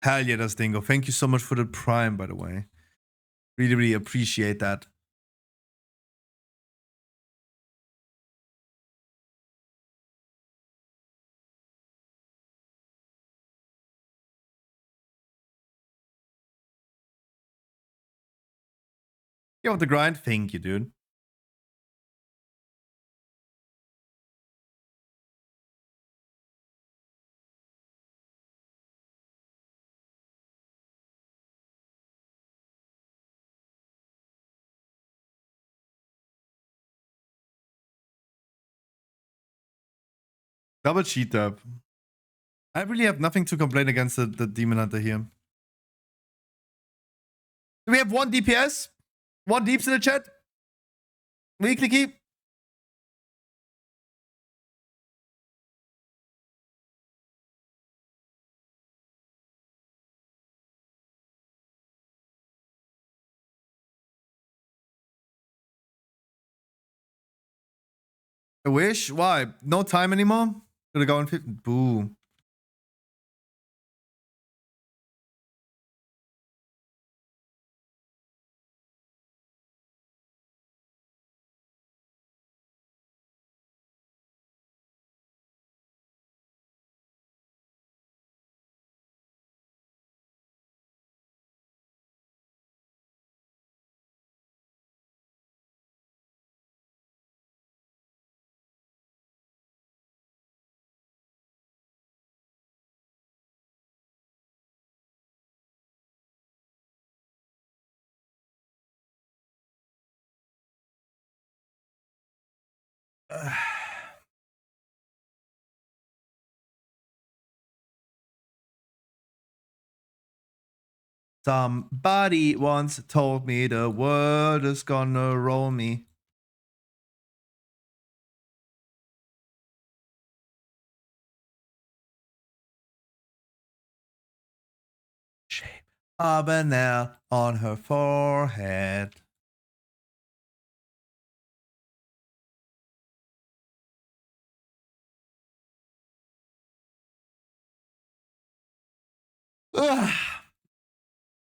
Speaker 3: Hell yeah, that's Dingo. Thank you so much for the Prime, by the way. Really, really appreciate that. You want the grind? Thank you, dude. Double cheat up. I really have nothing to complain against the Demon Hunter here. Do we have 1 DPS? 1 deeps in the chat? Weekly keep? I wish? Why? No time anymore? Gonna go on 50? Boo. Somebody once told me the world is gonna roll me. Shape of a nail on her forehead.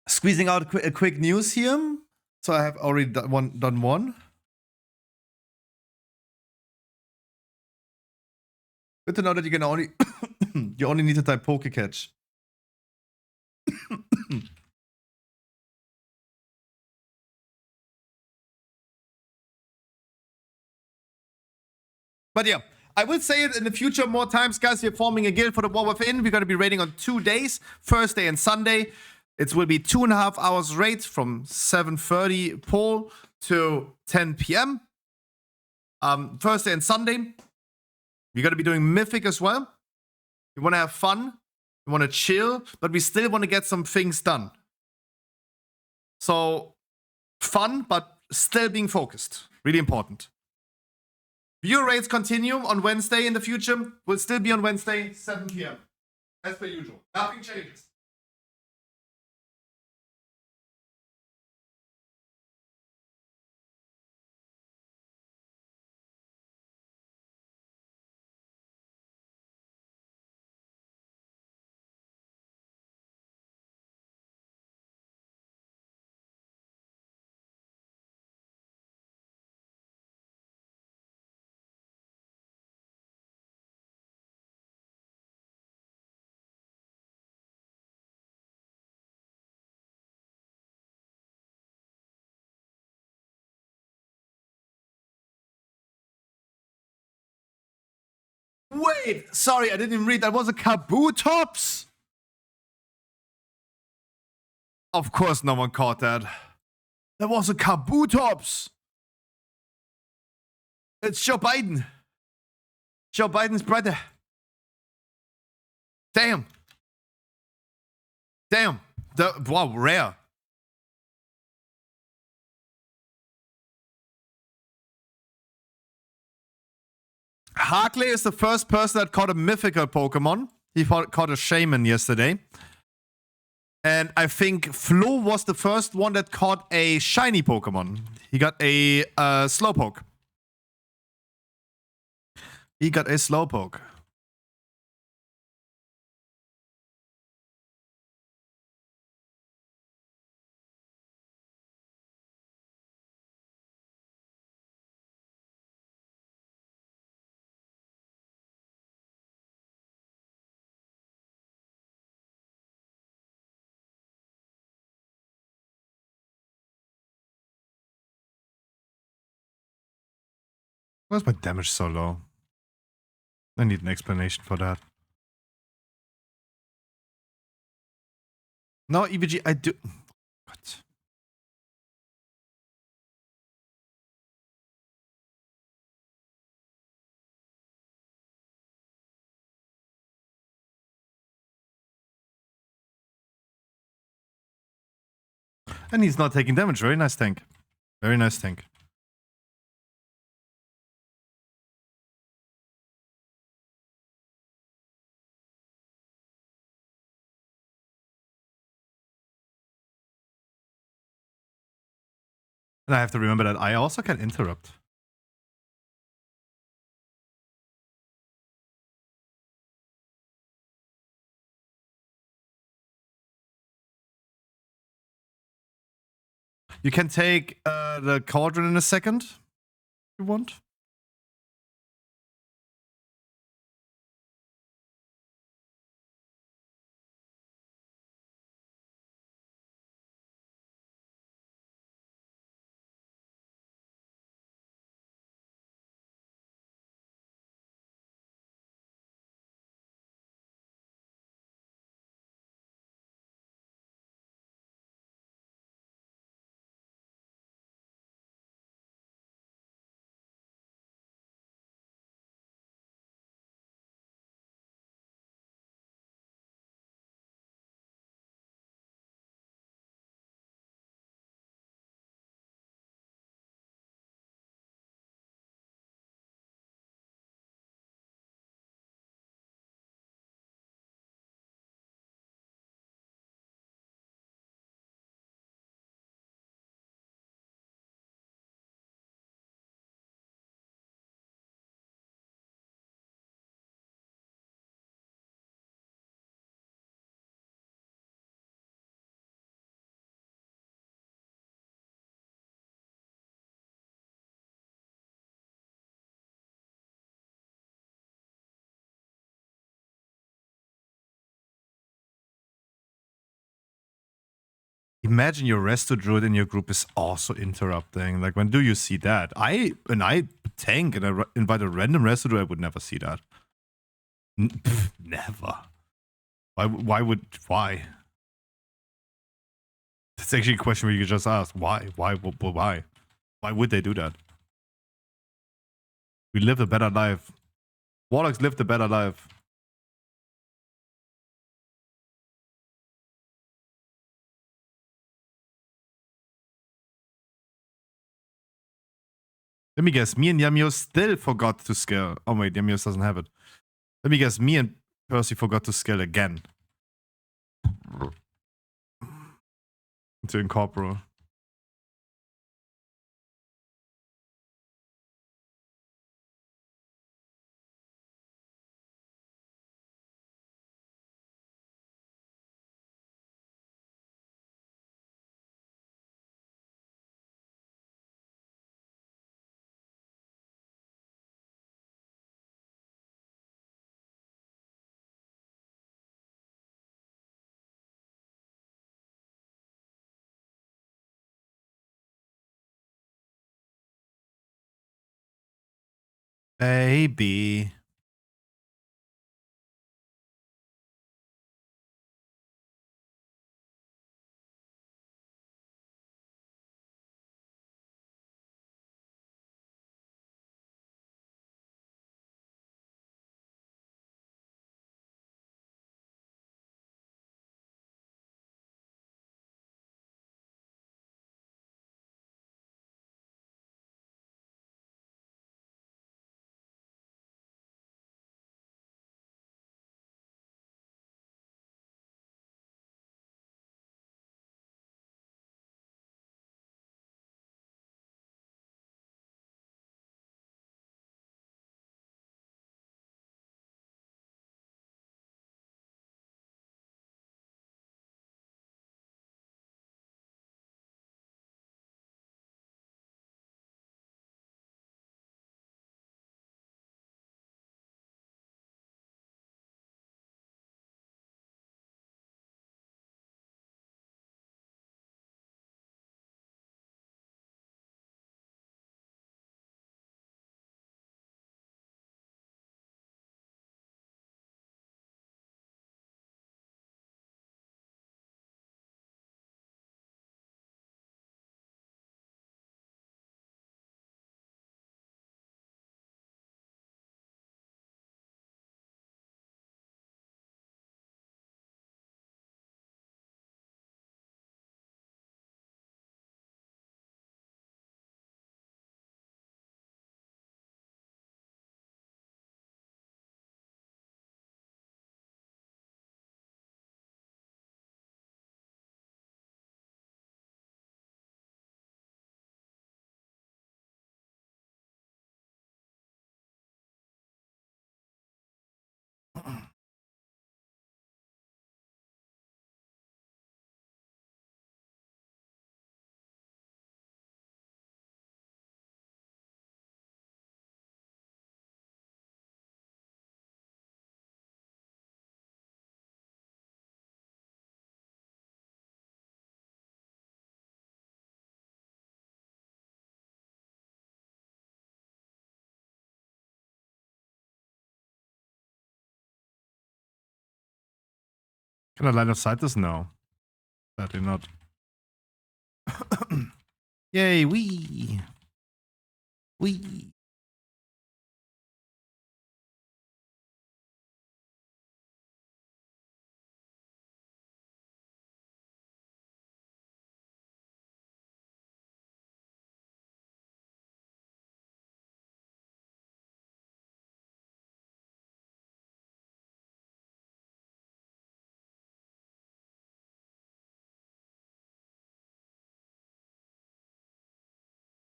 Speaker 3: Squeezing out a quick news here. So I have already done one. Good to know that you can only you only need to type poke catch. But yeah, I will say it in the future more times, guys. We're forming a guild for the War Within. We're going to be raiding on 2 days, Thursday and Sunday. It will be 2.5 hours raid from 7:30 Pole to 10 p.m. Thursday and Sunday. We're going to be doing Mythic as well. We want to have fun. We want to chill, but we still want to get some things done. So, fun, but still being focused. Really important. Viewer raids continue on Wednesday in the future. Will still be on Wednesday, 7 p.m. As per usual. Nothing changes. Wait, sorry, I didn't even read. That was a Kabutops. Of course, no one caught that. That was a Kabutops. It's Joe Biden. Joe Biden's brother. Damn. Damn. Wow, rare. Harkley is the first person that caught a mythical Pokemon. He caught a Shaman yesterday. And I think Flo was the first one that caught a shiny Pokemon. He got a Slowpoke. He got a Slowpoke. Why is my damage so low? I need an explanation for that. No, EVG, I do... What? And he's not taking damage. Very nice tank. Very nice tank. And I have to remember that I also can interrupt. You can take the cauldron in a second, if you want. Imagine your resto druid in your group is also interrupting. Like, when do you see that? I tank and I invite a random resto druid, I would never see that. Never. Why? That's actually a question we could just ask. Why? Why would they do that? We live a better life. Warlocks lived a better life. Let me guess, me and your-mmo still forgot to scale. Oh wait, your-mmo doesn't have it. Let me guess, me and Percy forgot to scale again. To incorporate. Baby. Can I line of sight this? No. Sadly not. Yay, wee. Wee.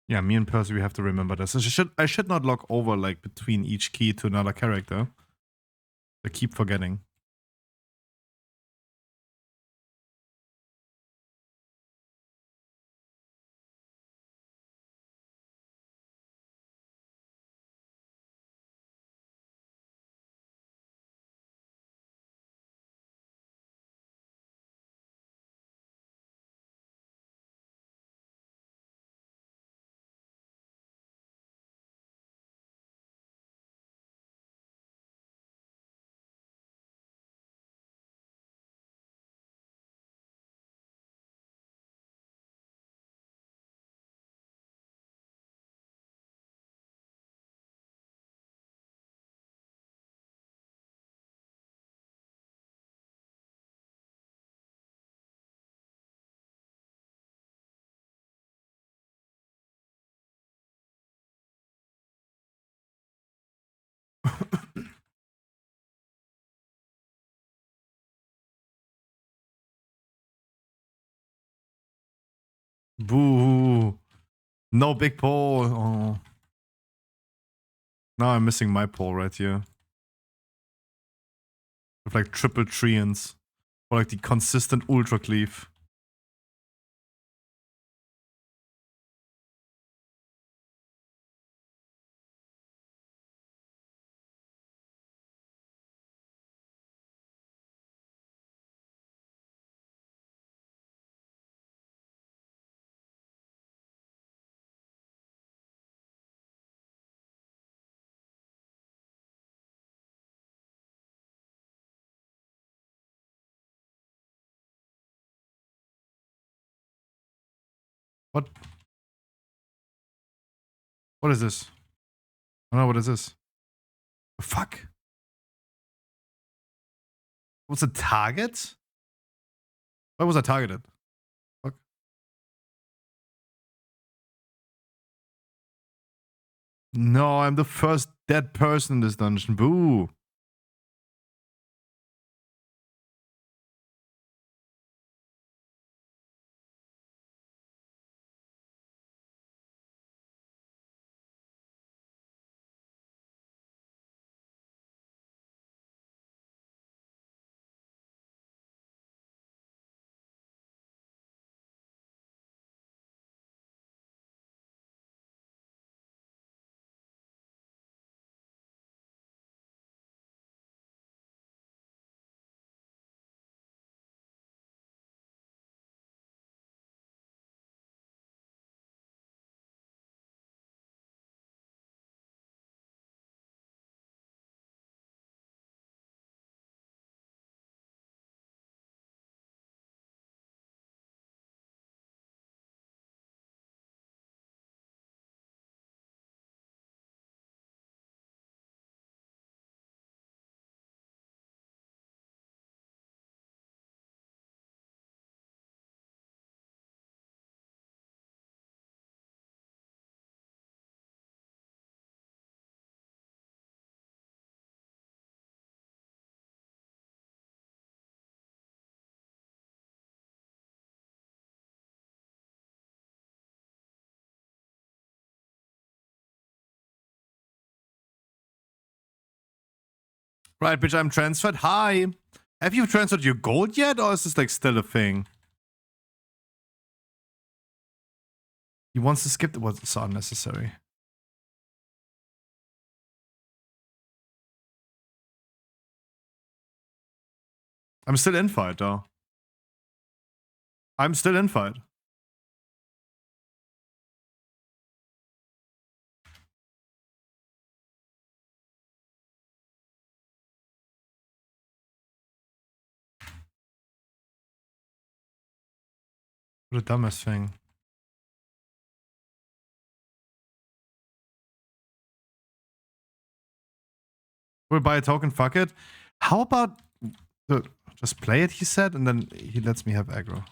Speaker 3: Yeah, me and Percy, we have to remember this. I should not log over like between each key to another character. I keep forgetting. Boo. No big pole. Oh. Now I'm missing my pole right here. With like triple treants. Or like the consistent ultra cleave. What? What is this? I don't know what is this. The fuck? What's a target? Why was I targeted? Fuck. No, I'm the first dead person in this dungeon. Boo. Right, bitch, I'm transferred. Hi. Have you transferred your gold yet, or is this like still a thing? He wants to skip the what's so unnecessary. I'm still in fight though. I'm still in fight. What a dumbest thing. We'll buy a token, fuck it. How about just play it, he said, and then he lets me have aggro.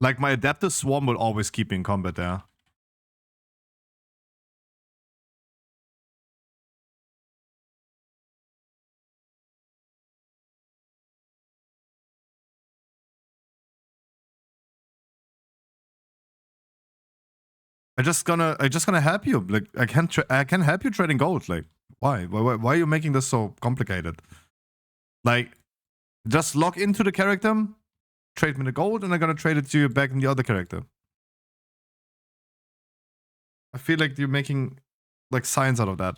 Speaker 3: Like my adaptive swarm will always keep me in combat there. I just gonna help you. Like I can help you trading gold. Like why are you making this so complicated? Like just log into the character, trade me the gold, and I'm gonna trade it to you back in the other character. I feel like you're making like science out of that.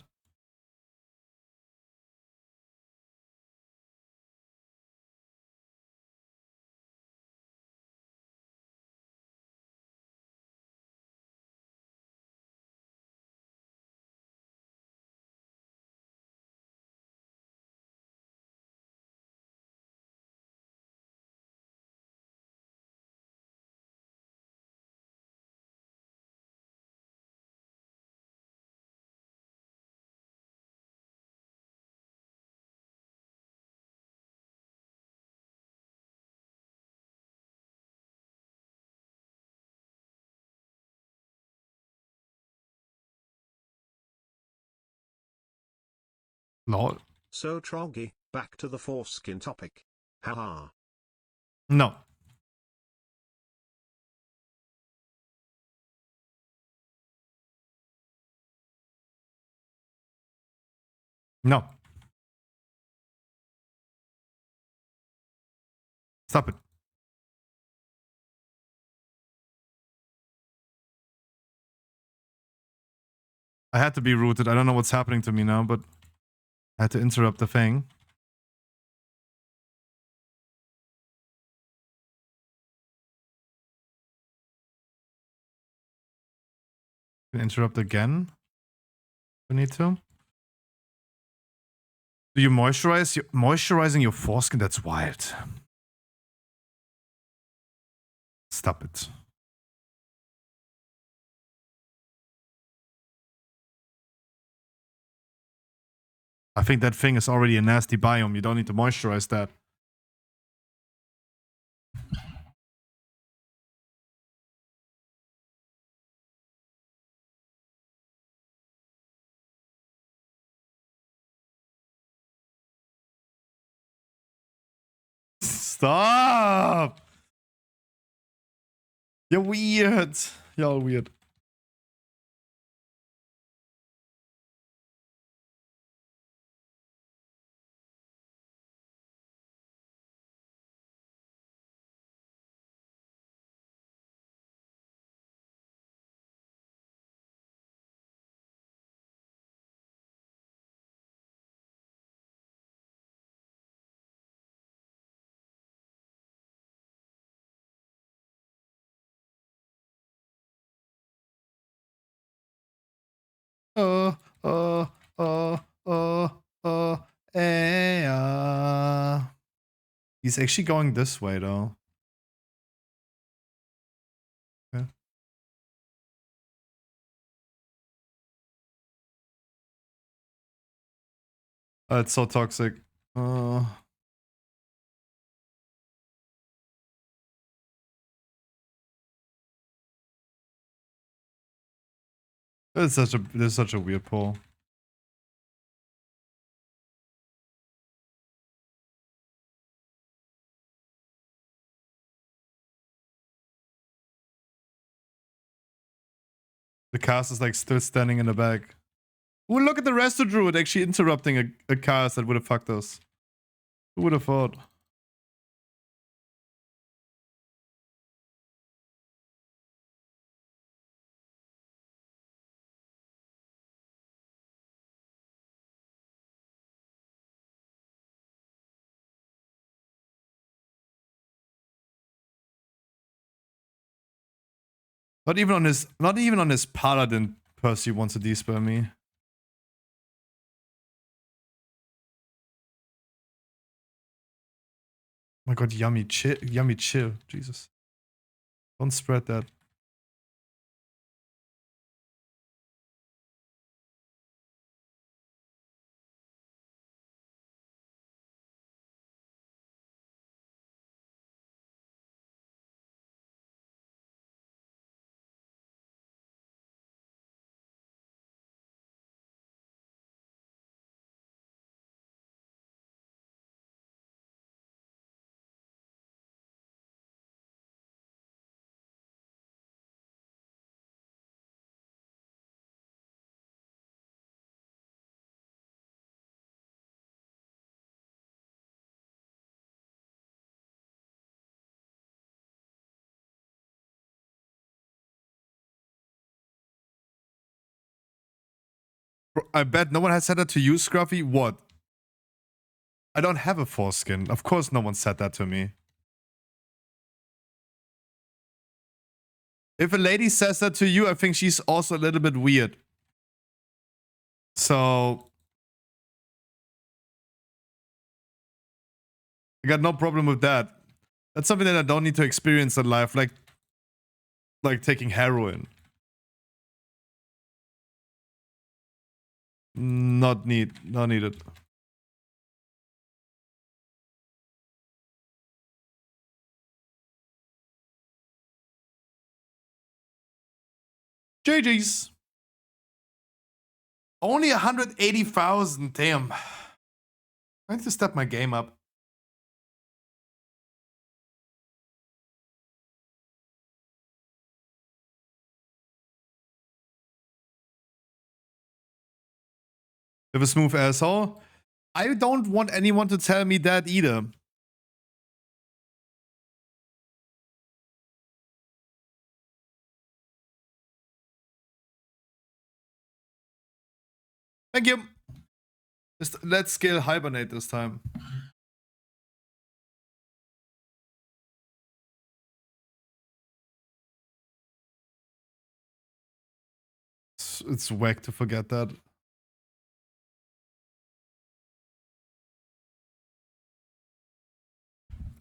Speaker 3: Lol.
Speaker 4: So Troggy, back to the foreskin topic. Haha.
Speaker 3: No. No. Stop it. I had to be rooted. I don't know what's happening to me now, but I had to interrupt the thing. Interrupt again. We need to. Do you moisturizing your foreskin? That's wild. Stop it. I think that thing is already a nasty biome. You don't need to moisturize that. Stop! You're weird. Y'all weird. Oh, oh, oh, oh, oh, He's actually going this way, though. Okay. Oh, it's so toxic. This is such a weird pull. The cast is like still standing in the back. Ooh, look at the Resto Druid actually interrupting a cast that would have fucked us. Who would have thought? Not even on his paladin Percy wants to despell me. Oh my god, yummy chill. Jesus. Don't spread that. Bro, I bet no one has said that to you, Scruffy. What? I don't have a foreskin. Of course no one said that to me. If a lady says that to you, I think she's also a little bit weird. So I got no problem with that. That's something that I don't need to experience in life, like taking heroin. Not needed. GG's. Only 180,000. Damn. I need to step my game up. With a smooth asshole. I don't want anyone to tell me that either. Thank you. Just let's scale hibernate this time. It's whack to forget that.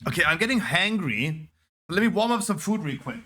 Speaker 3: Okay, I'm getting hangry. Let me warm up some food real quick.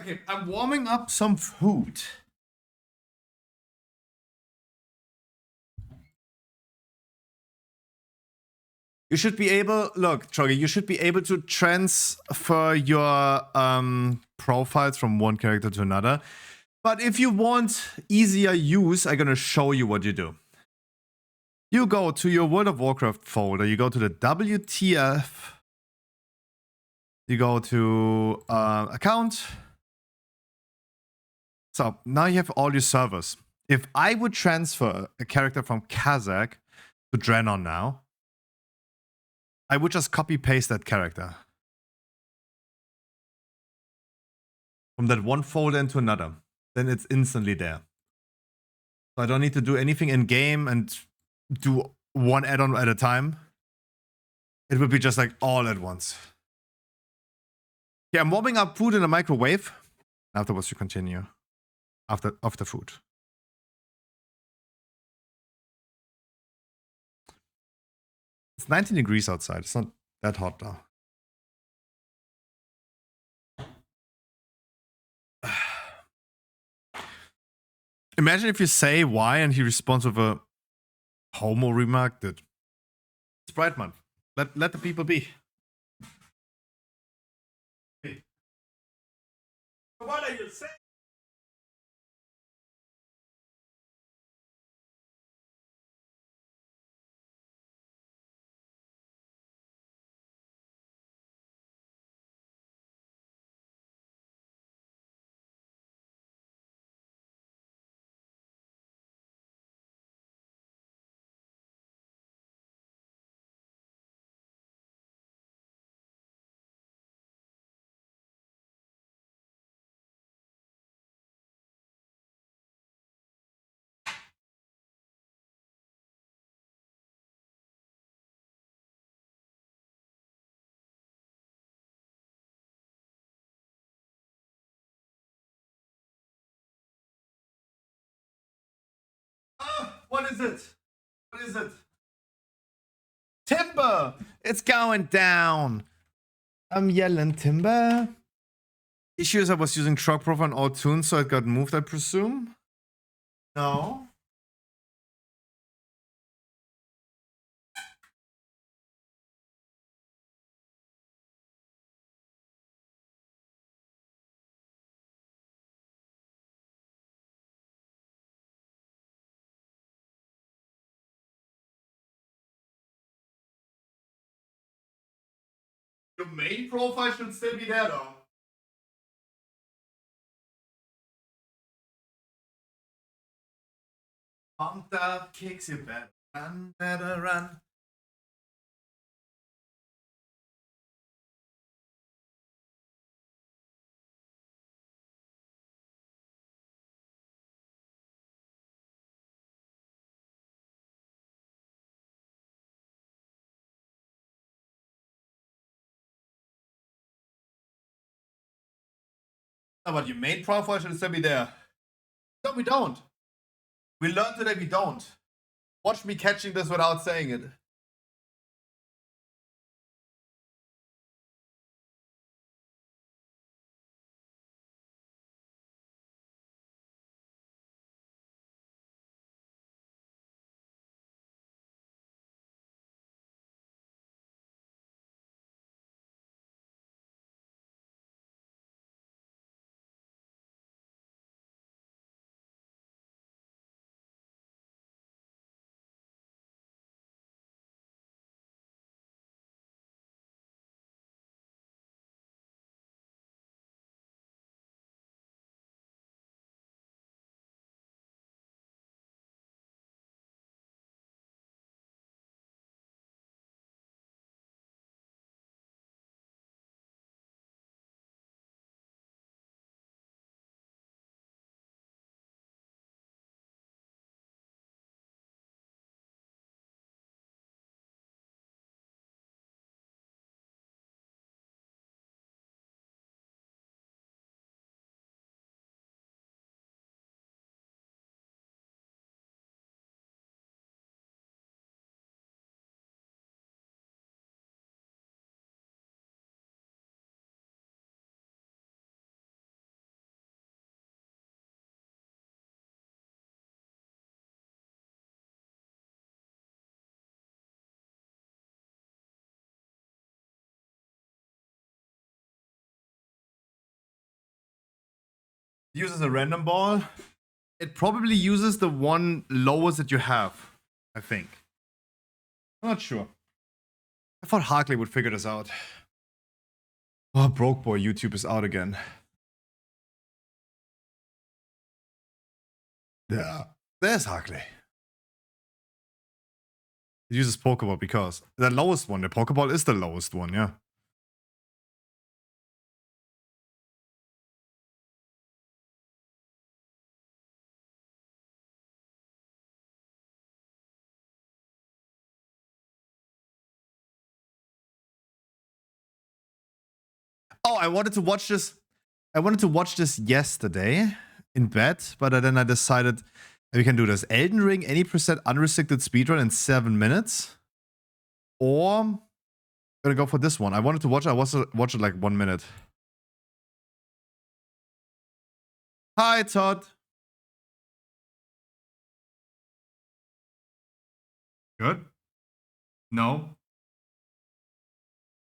Speaker 3: Okay, I'm warming up some food. You should be able, look, Troggy, you should be able to transfer your profiles from one character to another. But if you want easier use, I'm gonna show you what you do. You go to your World of Warcraft folder, you go to the WTF, you go to account. So now you have all your servers. If I would transfer a character from Kazakh to Draenor now, I would just copy paste that character from that one folder into another. Then it's instantly there. So I don't need to do anything in game and do one add-on at a time. It would be just like all at once. Yeah, I'm warming up food in the microwave. Afterwards, you continue. After food. It's 19 degrees outside. It's not that hot though. Imagine if you say why and he responds with a homo remark that it's Pride Month. Let the people be. Hey. What are you saying? What is it? What is it? Timber! It's going down. I'm yelling timber. Issues I was using truck profile on all tunes, so it got moved, I presume? No. Your main profile should still be there though. Pumped up kicks, you better run. No, but your main profile should still be there. No, we don't. We learned today we don't. Watch me catching this without saying it. Uses a random ball. It probably uses the one lowest that you have, I think. I'm not sure. I thought Harkley would figure this out. Oh, broke boy YouTube is out again. Yeah, there's Harkley. It uses Pokeball because the lowest one. The Pokeball is the lowest one, yeah. Oh, I wanted to watch this. I wanted to watch this yesterday in bed, but then I decided we can do this. Elden Ring, any percent unrestricted speedrun in 7 minutes. Or I'm gonna go for this one. I wanted to watch it like 1 minute. Hi, Todd. Good? No?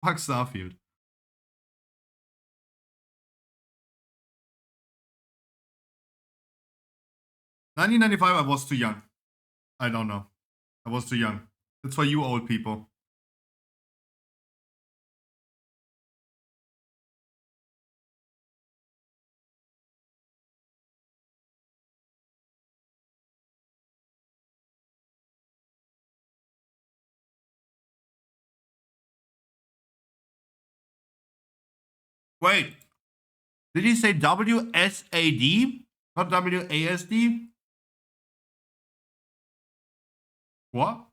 Speaker 3: Fuck Starfield. 1995, I was too young. I don't know. I was too young. It's for you old people. Wait. Did he say WSAD? Not WASD? What?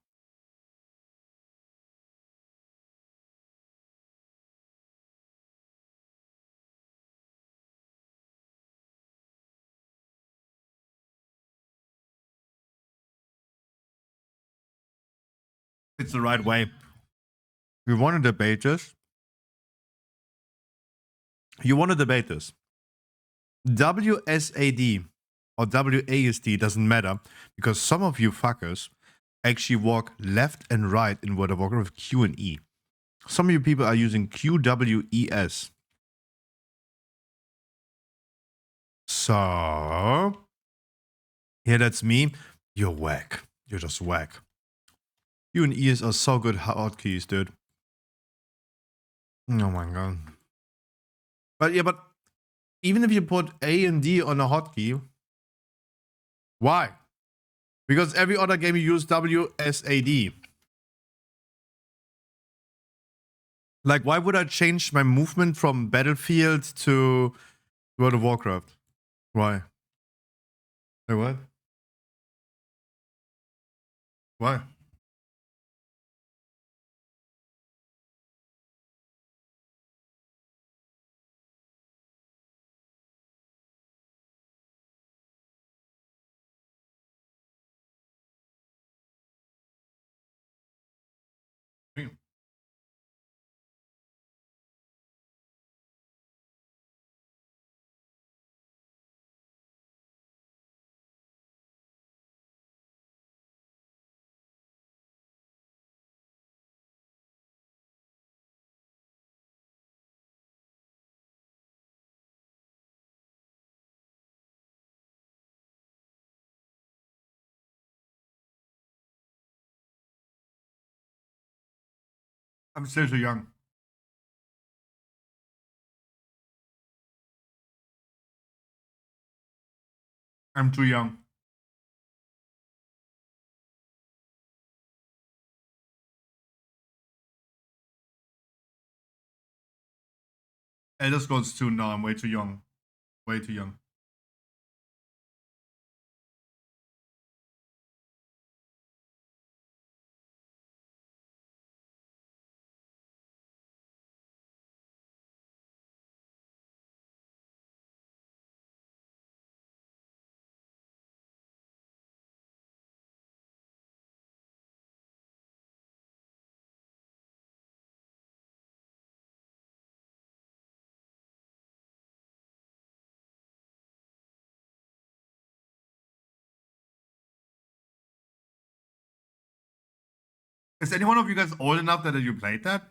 Speaker 3: It's the right way. You want to debate this? You want to debate this? WSAD or WASD doesn't matter because some of you fuckers actually walk left and right in World of Warcraft with Q and E. Some of you people are using QWES. So, yeah, that's me. You're whack. You're just whack. Q and E's are so good hotkeys, dude. Oh my god. But yeah, but even if you put A and D on a hotkey, why? Because every other game you use WSAD. Like, why would I change my movement from Battlefield to World of Warcraft? Why? Hey, what? Why? I'm still too young. I'm too young. Elder Scrolls 2, no, I'm way too young. Way too young. Is any one of you guys old enough that you played that?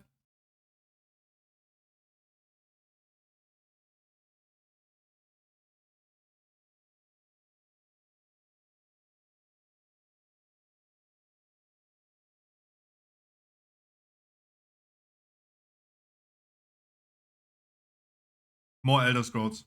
Speaker 3: More Elder Scrolls.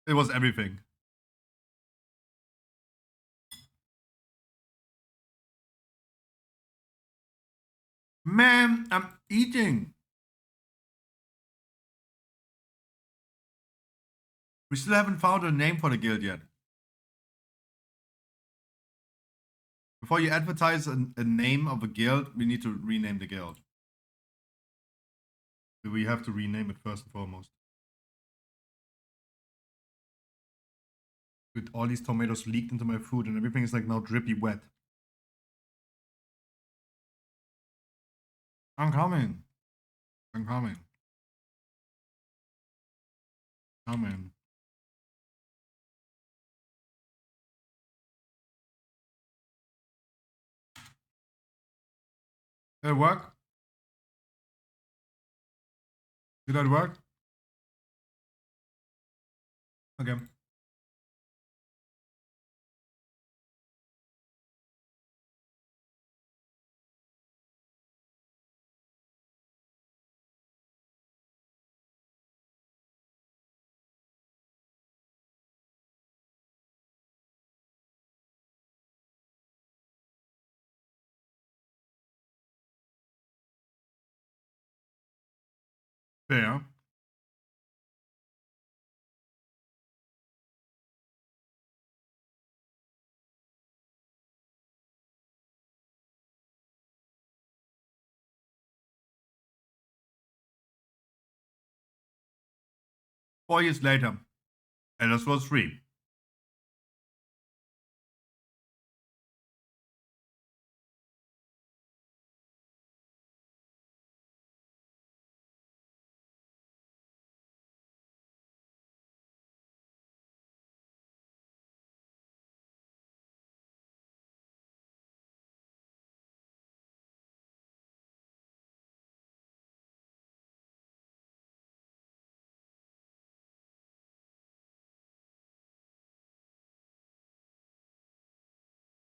Speaker 3: It was everything. Man, I'm eating. We still haven't found a name for the guild yet. Before you advertise a name of a guild, we need to rename the guild. We have to rename it first and foremost. With all these tomatoes leaked into my food and everything is like now drippy wet. I'm coming. I'm coming. Coming. Did it work? Did that work? Okay. Fair. Four years later, Elder Scrolls 3.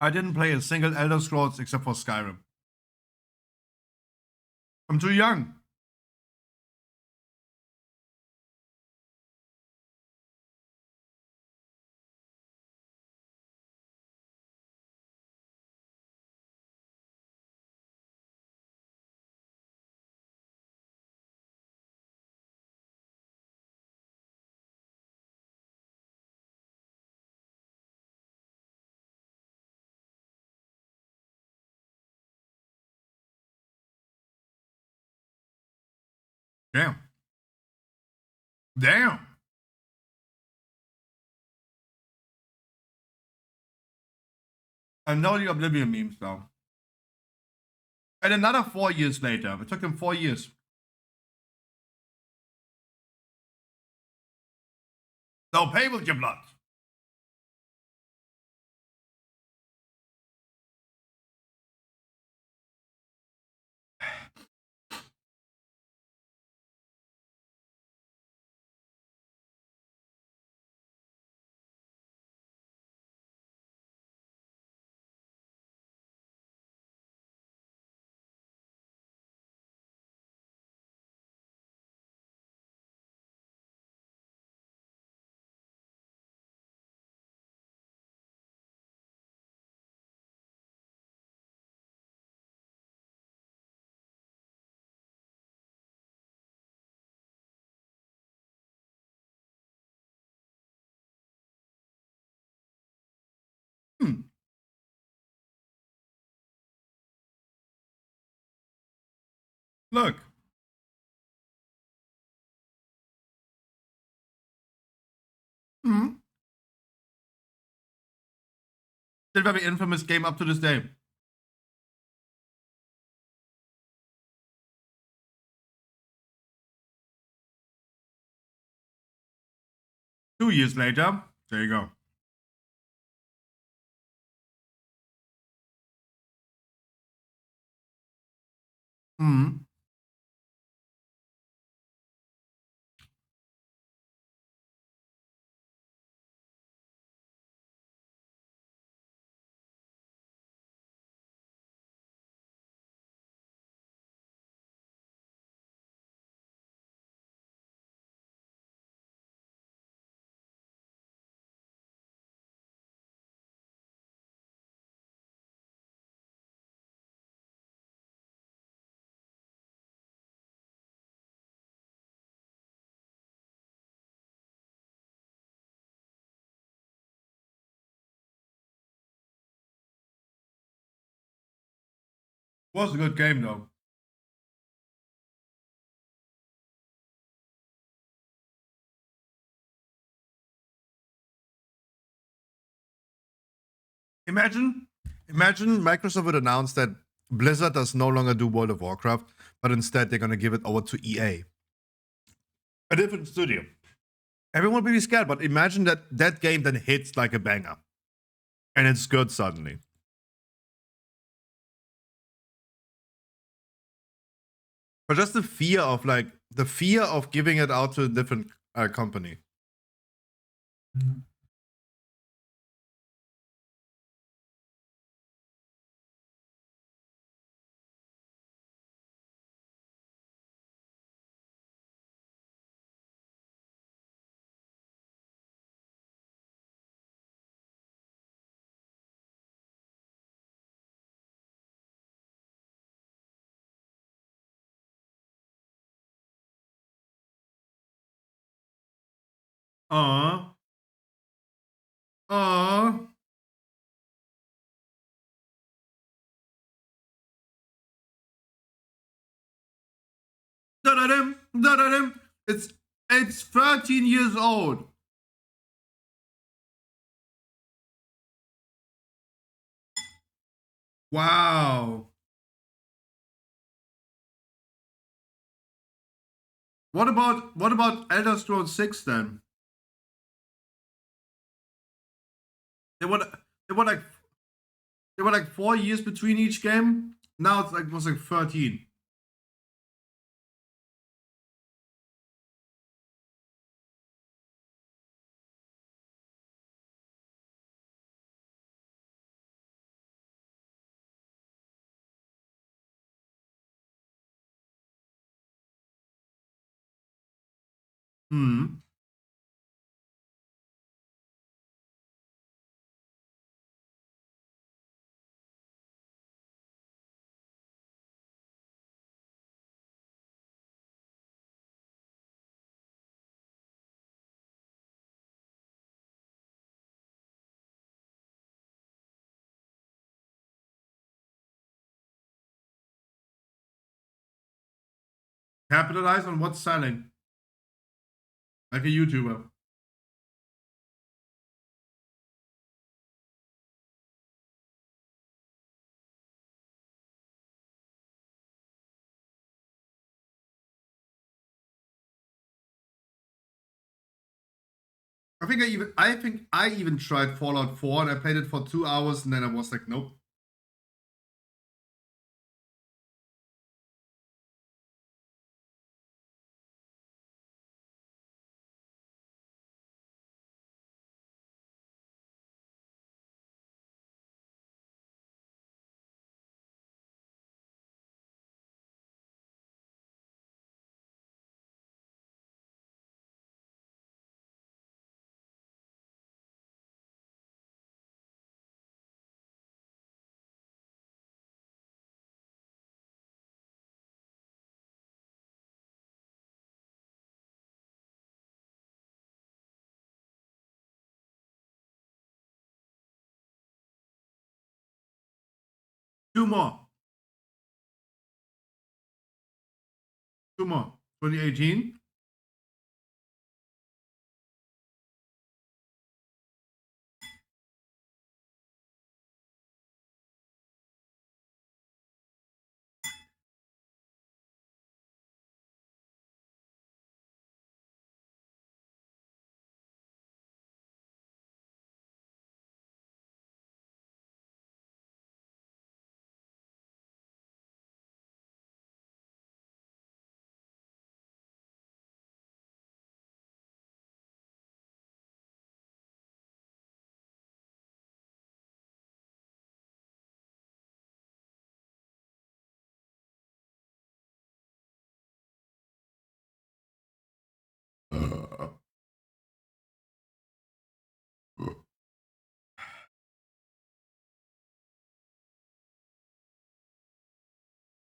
Speaker 3: I didn't play a single Elder Scrolls except for Skyrim. I'm too young. Damn. Damn. I know the Oblivion memes though. And another 4 years later. It took them 4 years. Now pay with your blood. Look. Still very infamous game up to this day. 2 years later, there you go. Hmm. Was a good game though. Imagine Microsoft would announce that Blizzard does no longer do World of Warcraft, but instead they're gonna give it over to EA, a different studio. Everyone would be scared, but imagine that game then hits like a banger, and it's good suddenly. But just the fear of giving it out to a different company. Aww. Aww. Da-da-dim, da-da-dim. It's 13 years old. Wow. What about Elder Scrolls 6 then? They were like 4 years between each game. Now it's like was like 13. Hmm. Capitalize on what's selling. Like a YouTuber. I think I even tried Fallout 4 and I played it for 2 hours and then I was like, nope. Two more. 2018.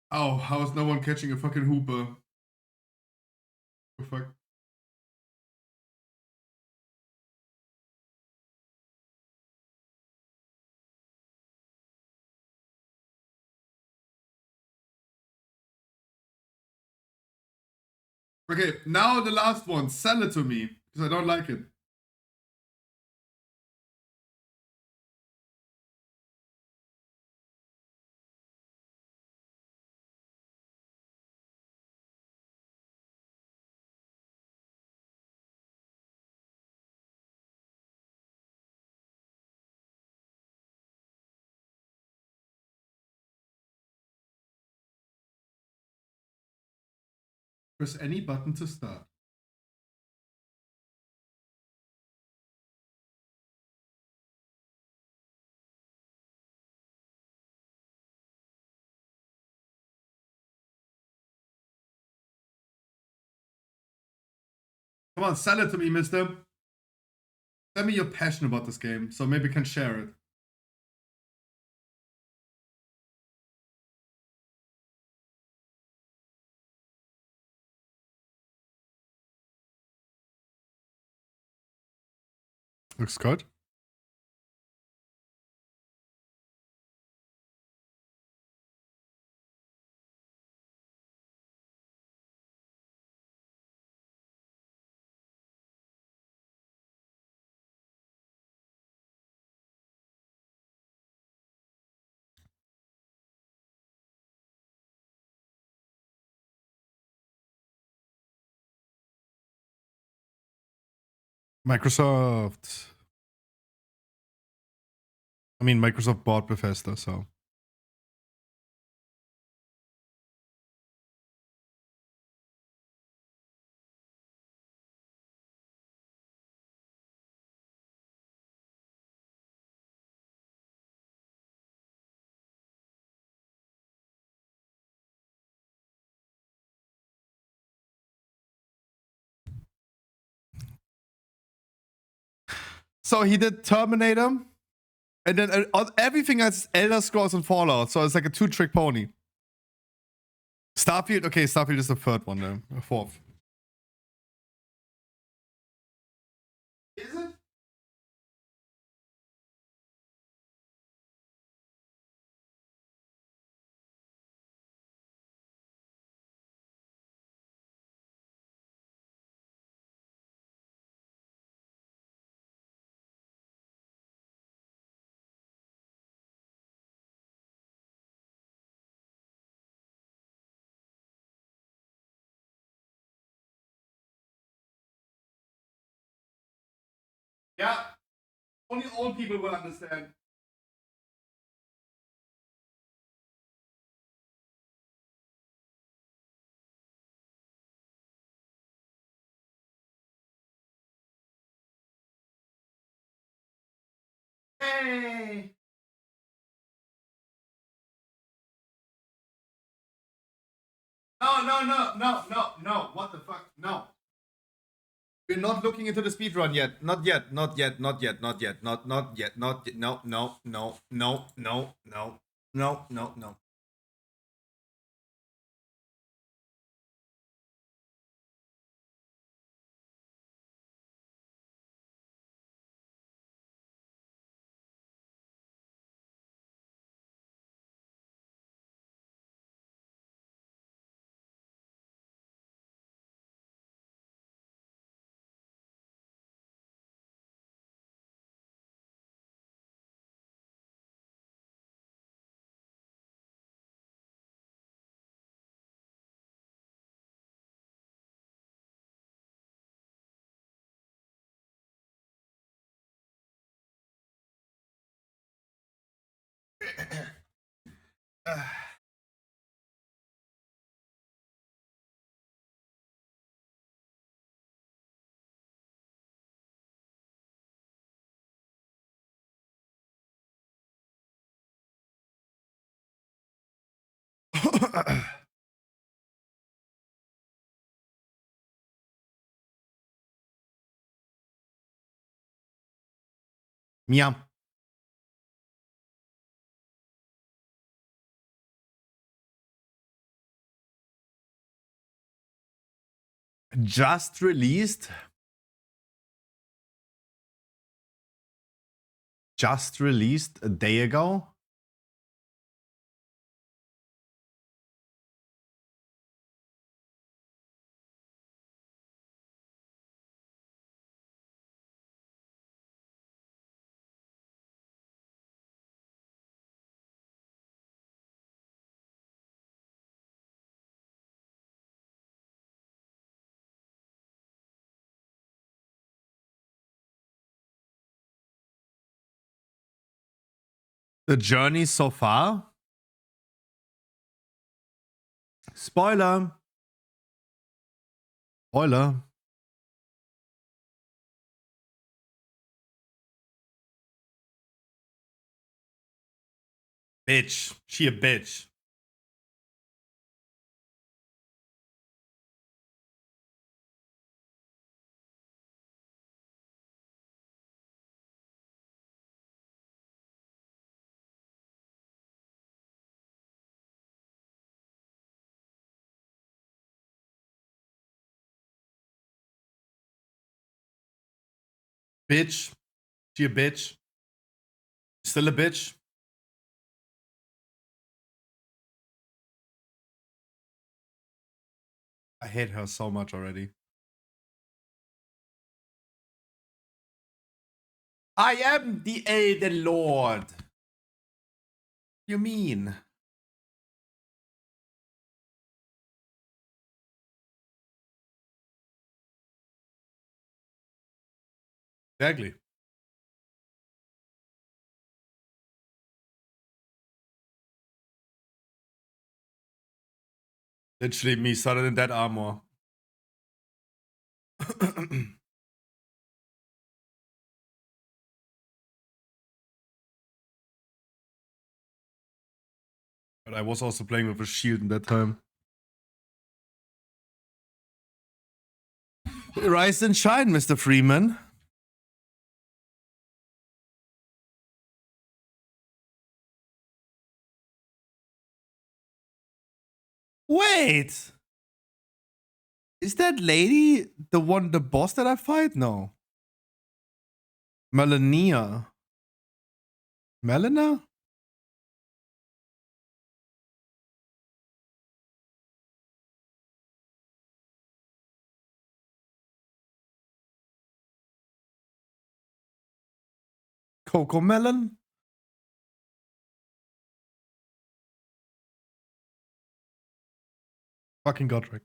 Speaker 3: Oh, how is no one catching a fucking hooper? Oh, fuck. Okay, now the last one. Sell it to me, because I don't like it. Press any button to start. Come on, sell it to me, mister. Tell me you're passionate about this game, so maybe we can share it. Looks good. Microsoft. I mean, Microsoft bought Bethesda, so. So he did Terminator, and then everything else is Elder Scrolls and Fallout, so it's like a two-trick pony. Starfield, okay, Starfield is the third one, then. Fourth. Is it? Yeah. Only old people will understand. Hey! No. What the fuck? No. We're not looking into the speedrun yet. Not yet. Not yet. Not yet. Not yet. Not yet. Not yet. No. Yeah. Just released. Just released a day ago. The journey so far. Spoiler. Spoiler. Bitch. She a bitch. Bitch. She a bitch. Still a bitch. I hate her so much already. I am the Elden Lord. You mean? Exactly. Literally me started in that armor. But I was also playing with a shield in that time. Rise and shine, Mr. Freeman. Wait. Is that lady the boss that I fight? No. Melania. Melina? Coco Melon? Fucking Godric.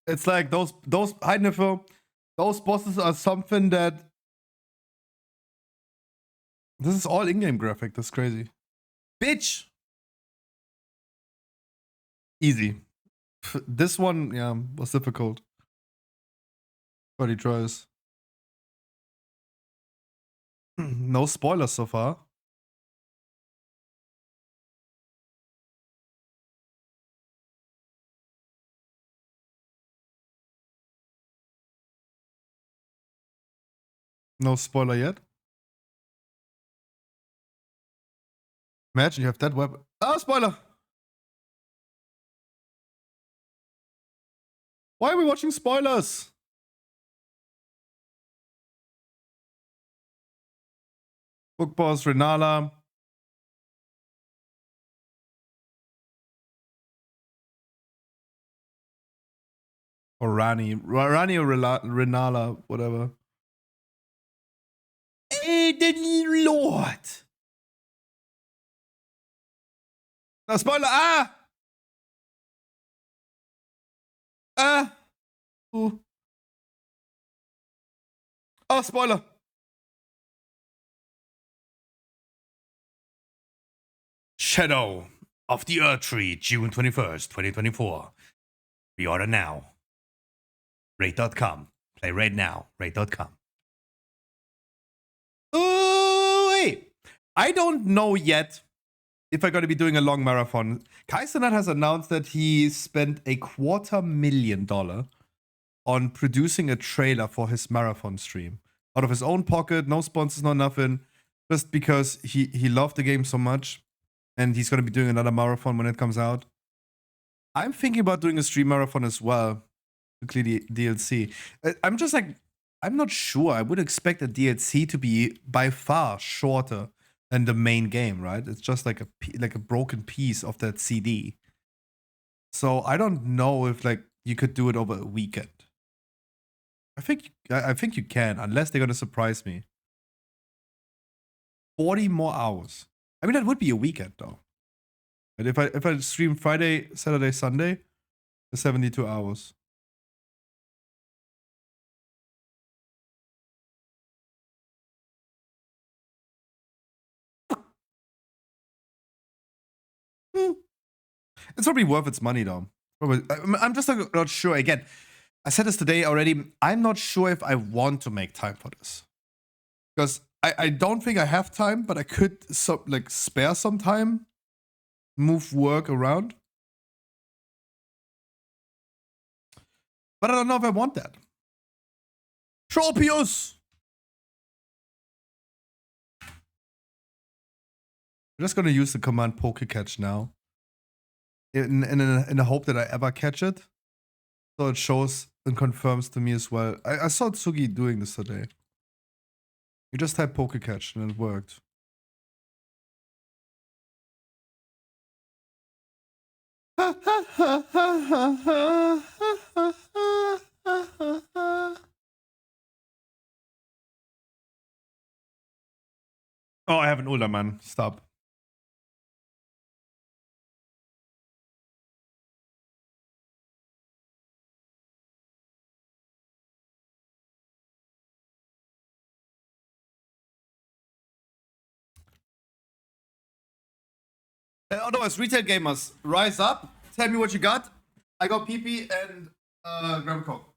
Speaker 3: It's like those Heidenhofer, those bosses are something that this is all in-game graphic. That's crazy. Bitch. Easy. This one, yeah, was difficult. But he tries. No spoilers so far. No spoiler yet. Imagine you have that weapon. Ah, spoiler! Why are we watching spoilers? Book boss, Renala. Or Rani. Rani or Renala, whatever. Hey, the Lord! No, spoiler! Ah! Ah! Ooh. Oh, spoiler! Shadow of the Earth Tree, June 21st, 2024. Pre-order now. Rate.com. Play right now. Rate.com. Wait. I don't know yet if I'm going to be doing a long marathon. Kaisenat has announced that he spent $250,000 on producing a trailer for his marathon stream. Out of his own pocket, no sponsors, no nothing. Just because he loved the game so much. And he's going to be doing another marathon when it comes out. I'm thinking about doing a stream marathon as well. To clear the DLC. I'm just like, I'm not sure. I would expect a DLC to be by far shorter than the main game, right? It's just like a broken piece of that CD. So I don't know if like you could do it over a weekend. I think you can, unless they're gonna surprise me. 40 more hours. I mean, that would be a weekend though. But if I stream Friday, Saturday, Sunday, it's 72 hours. It's probably worth its money though. I'm just not sure. Again, I said this today already. I'm not sure if I want to make time for this. Because I don't think I have time, but I could spare some time, move work around. But I don't know if I want that. Tropius! I'm just gonna use the command PokeCatch now. In the hope that I ever catch it. So it shows and confirms to me as well. I saw Tsugi doing this today. You just type PokeCatch and it worked. Oh, I have an older man. Stop. Otherwise, retail gamers, rise up. Tell me what you got. I got PP and grab a Coke.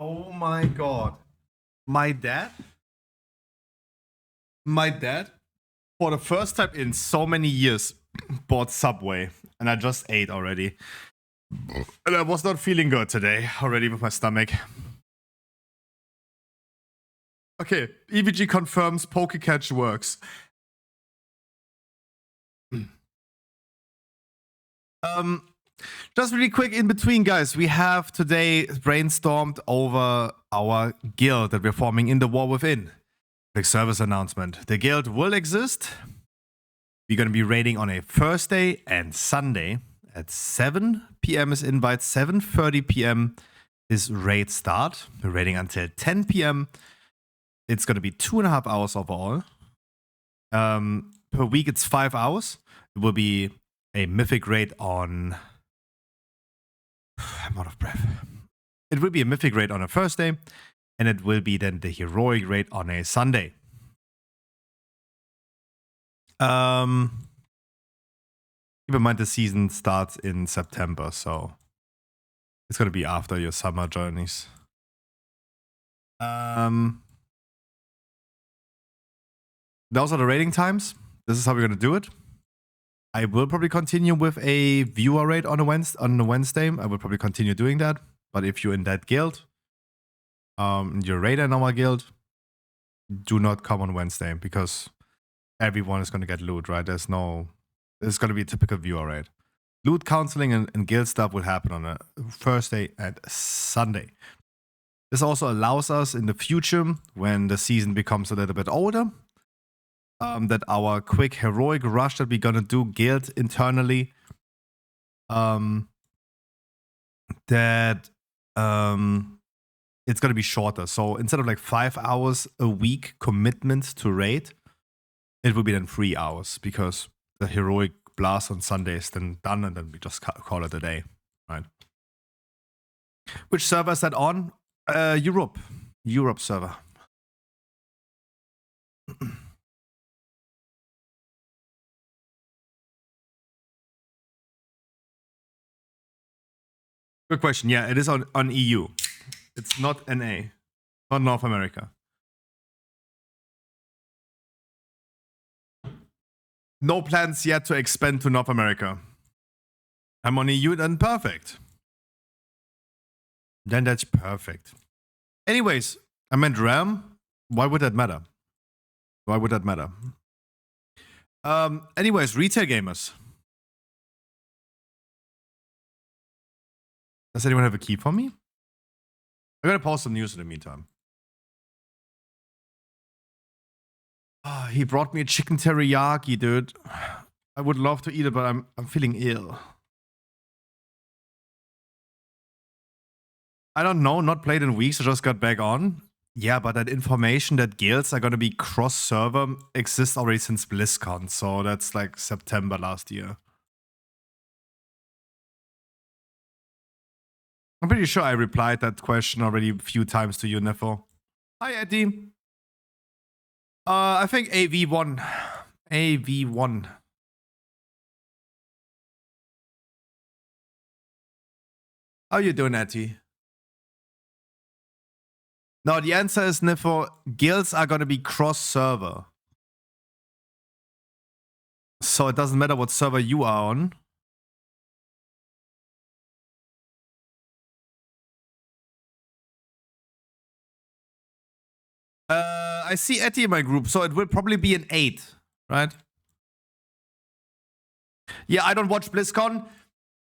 Speaker 3: Oh my god. My dad, for the first time in so many years, bought Subway. And I just ate already. And I was not feeling good today already with my stomach. Okay, EVG confirms Pokecatch works. Just really quick in between, guys. We have today brainstormed over our guild that we're forming in the War Within. Big service announcement. The guild will exist. We're going to be raiding on a Thursday and Sunday at 7 p.m. is invite. 7:30 p.m. is raid start. We're raiding until 10 p.m. It's going to be 2.5 hours overall. Per week, it's 5 hours. It will be a mythic raid on... I'm out of breath. It will be a mythic raid on a Thursday, and it will be then the heroic raid on a Sunday. Keep in mind the season starts in September, so it's going to be after your summer journeys. Those are the raiding times. This is how we're going to do it. I will probably continue with a viewer raid on a Wednesday. I will probably continue doing that. But if you're in that guild, you're a raider in our guild, do not come on Wednesday because everyone is going to get loot, right? It's going to be a typical viewer raid. Loot counseling and guild stuff will happen on a Thursday and Sunday. This also allows us in the future, when the season becomes a little bit older, that our quick heroic rush that we're gonna do guild internally, it's gonna be shorter. So instead of like 5 hours a week commitment to raid, it will be then 3 hours because the heroic blast on Sunday is then done and then we just call it a day, right? Which server is that on? Europe server. Good question. Yeah, it is on EU. It's not NA, not North America. No plans yet to expand to North America. I'm on EU, then perfect. Then that's perfect. Anyways, I meant RAM. Why would that matter? Why would that matter? Anyways, retail gamers. Does anyone have a key for me? I gotta pause some news in the meantime. He brought me a chicken teriyaki, dude. I would love to eat it, but I'm feeling ill. I don't know, not played in weeks, I just got back on. Yeah, but that information that guilds are gonna be cross-server exists already since BlizzCon, so that's like September last year. I'm pretty sure I replied that question already a few times to you, Nefo. Hi, Eddie. I think AV1. AV1. How you doing, Eddie? No, the answer is, Nefo, guilds are gonna be cross-server. So it doesn't matter what server you are on. I see Etty in my group, so it will probably be an 8, right? Yeah, I don't watch BlizzCon.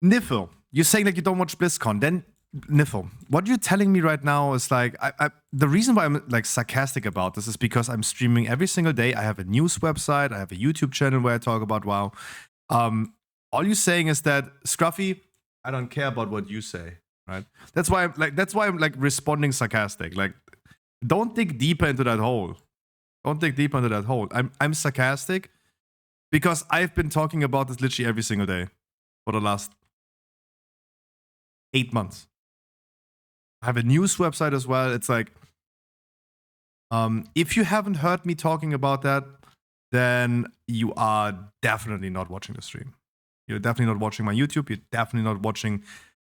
Speaker 3: Niffle, you're saying that you don't watch BlizzCon. Then, Niffle, what you're telling me right now is like, the reason why I'm like sarcastic about this is because I'm streaming every single day. I have a news website. I have a YouTube channel where I talk about WoW. All you're saying is that, Scruffy, I don't care about what you say, right? That's why I'm like responding sarcastic. Like, don't dig deeper into that hole. Don't dig deeper into that hole. I'm sarcastic because I've been talking about this literally every single day for the last 8 months. I have a news website as well. It's like, if you haven't heard me talking about that, then you are definitely not watching the stream. You're definitely not watching my YouTube. You're definitely not watching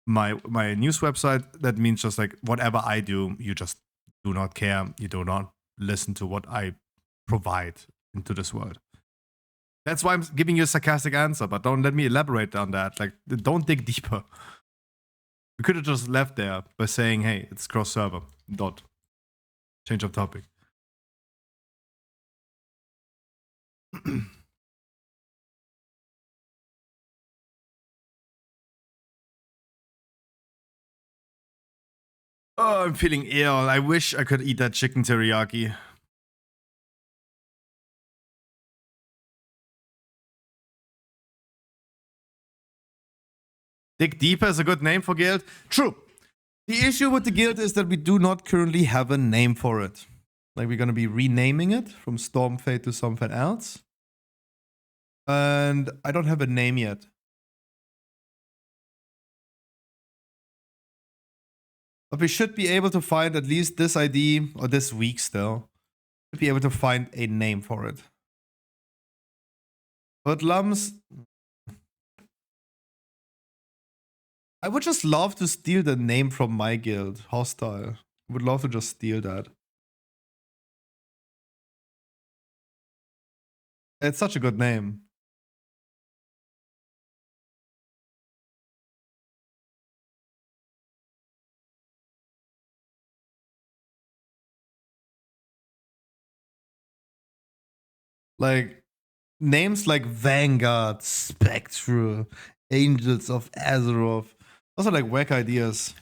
Speaker 3: my news website, that means just like whatever I do, you just do not care. You do not listen to what I provide into this world. That's why I'm giving you a sarcastic answer, but don't let me elaborate on that. Like, don't dig deeper. We could have just left there by saying, hey, it's cross-server. Dot. Change of topic. Oh, I'm feeling ill. I wish I could eat that chicken teriyaki. Dig Deeper is a good name for guild. True. The issue with the guild is that we do not currently have a name for it. Like, we're going to be renaming it from Stormfade to something else. And I don't have a name yet. But we should be able to find at least this ID, or this week still. Should be able to find a name for it. Hoodlums. I would just love to steal the name from my guild. Hostile. I would love to just steal that. It's such a good name. Like, names like Vanguard, Spectral, Angels of Azeroth. Those are like whack ideas.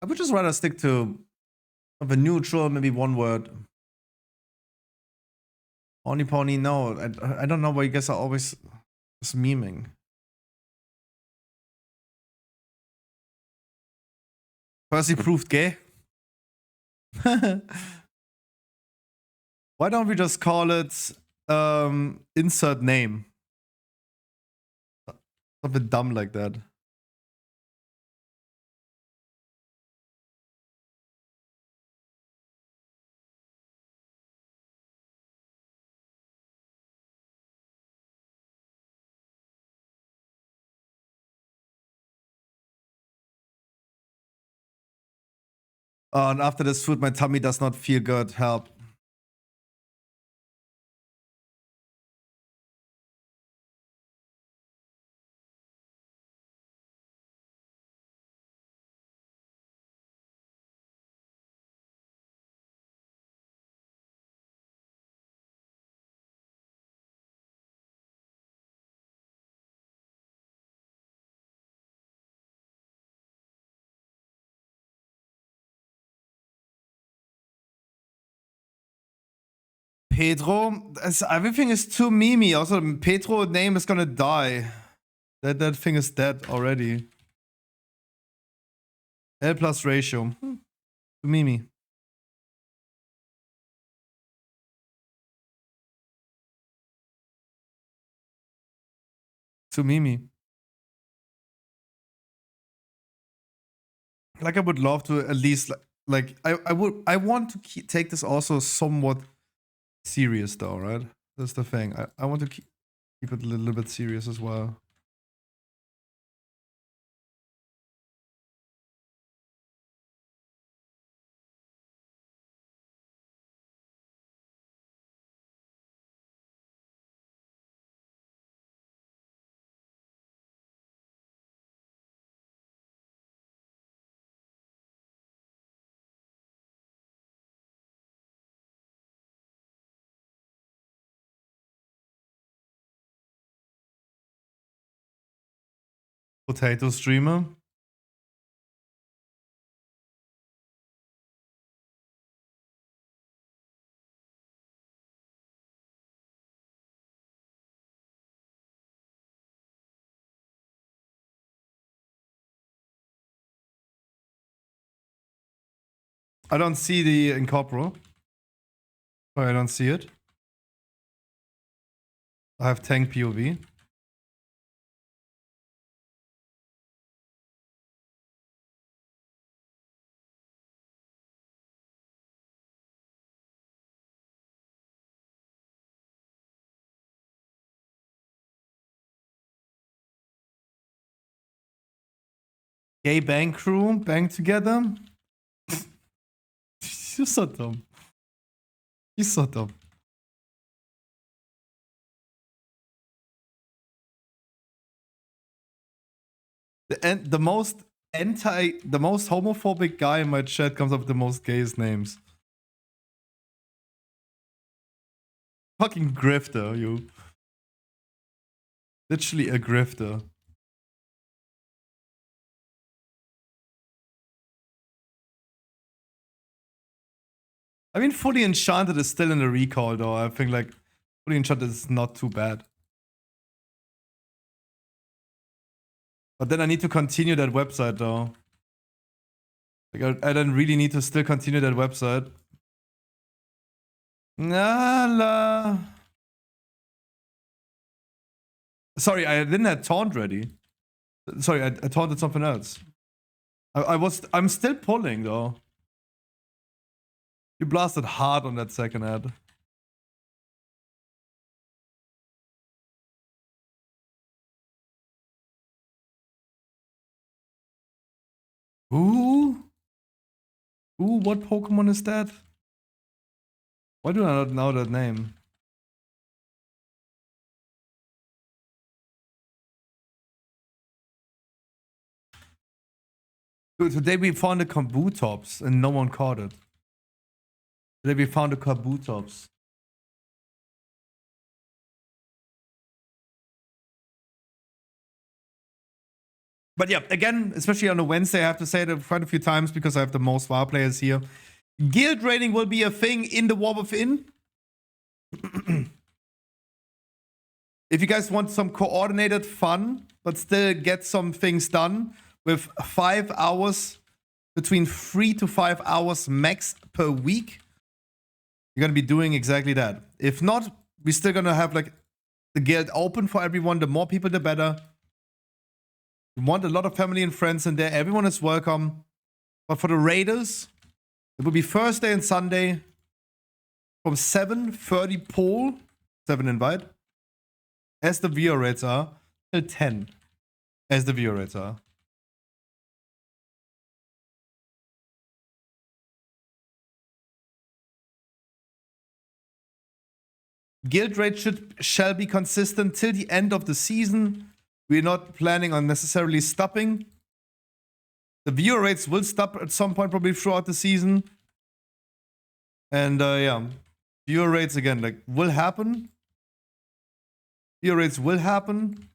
Speaker 3: I would just rather stick to of a neutral, maybe one word. Pony Pony, no. I don't know why you guys are always just memeing. Percy proved gay. Why don't we just call it insert name? Something dumb like that. And after this food, my tummy does not feel good. Help. Pedro, everything is too memey. Also, Pedro name is gonna die. That thing is dead already. L plus ratio. Too memey. Too memey. Like, I would love to at least I want to take this also somewhat serious though, right? That's the thing. I want to keep it a little bit serious as well. Potato streamer. I don't see the incorporal. Oh, I don't see it. I have tank POV. Gay bang crew bang together. You're so dumb. You're so dumb. The most homophobic guy in my chat comes up with the most gayest names. Fucking grifter, you. Literally a grifter. I mean, Fully Enchanted is still in the recall, though. I think, like, Fully Enchanted is not too bad. But then I need to continue that website, though. Like, I then really need to still continue that website. Nala. Sorry, I didn't have taunt ready. Sorry, I taunted something else. I'm still pulling, though. You blasted hard on that second ad. Ooh, what Pokemon is that? Why do I not know that name? Dude, today we found a Kabutops and no one caught it. Today we found a Kabutops. But yeah, again, especially on a Wednesday, I have to say that quite a few times because I have the most WoW players here. Guild raiding will be a thing in the War Within. If you guys want some coordinated fun, but still get some things done with 5 hours, between 3 to 5 hours max per week, you're gonna be doing exactly that. If not, we're still gonna have like the guild open for everyone. The more people, the better. We want a lot of family and friends in there. Everyone is welcome. But for the raiders, it will be Thursday and Sunday from 7:30 poll, 7 invite, as the viewer rates are, till 10, as the viewer rates are. Guild rate shall be consistent till the end of the season. We're not planning on necessarily stopping. The viewer rates will stop at some point, probably throughout the season. And yeah, viewer rates again, like, will happen. Viewer rates will happen,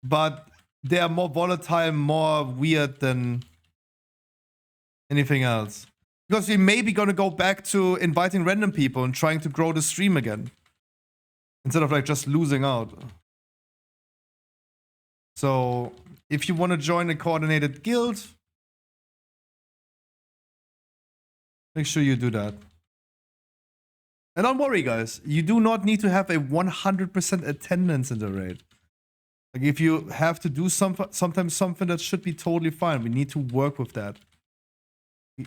Speaker 3: but they are more volatile, more weird than anything else. Because we may be gonna go back to inviting random people and trying to grow the stream again, instead of like just losing out. So if you want to join a coordinated guild, make sure you do that. And don't worry, guys, you do not need to have a 100% attendance in the raid. Like, if you have to do sometimes something, that should be totally fine. We need to work with that.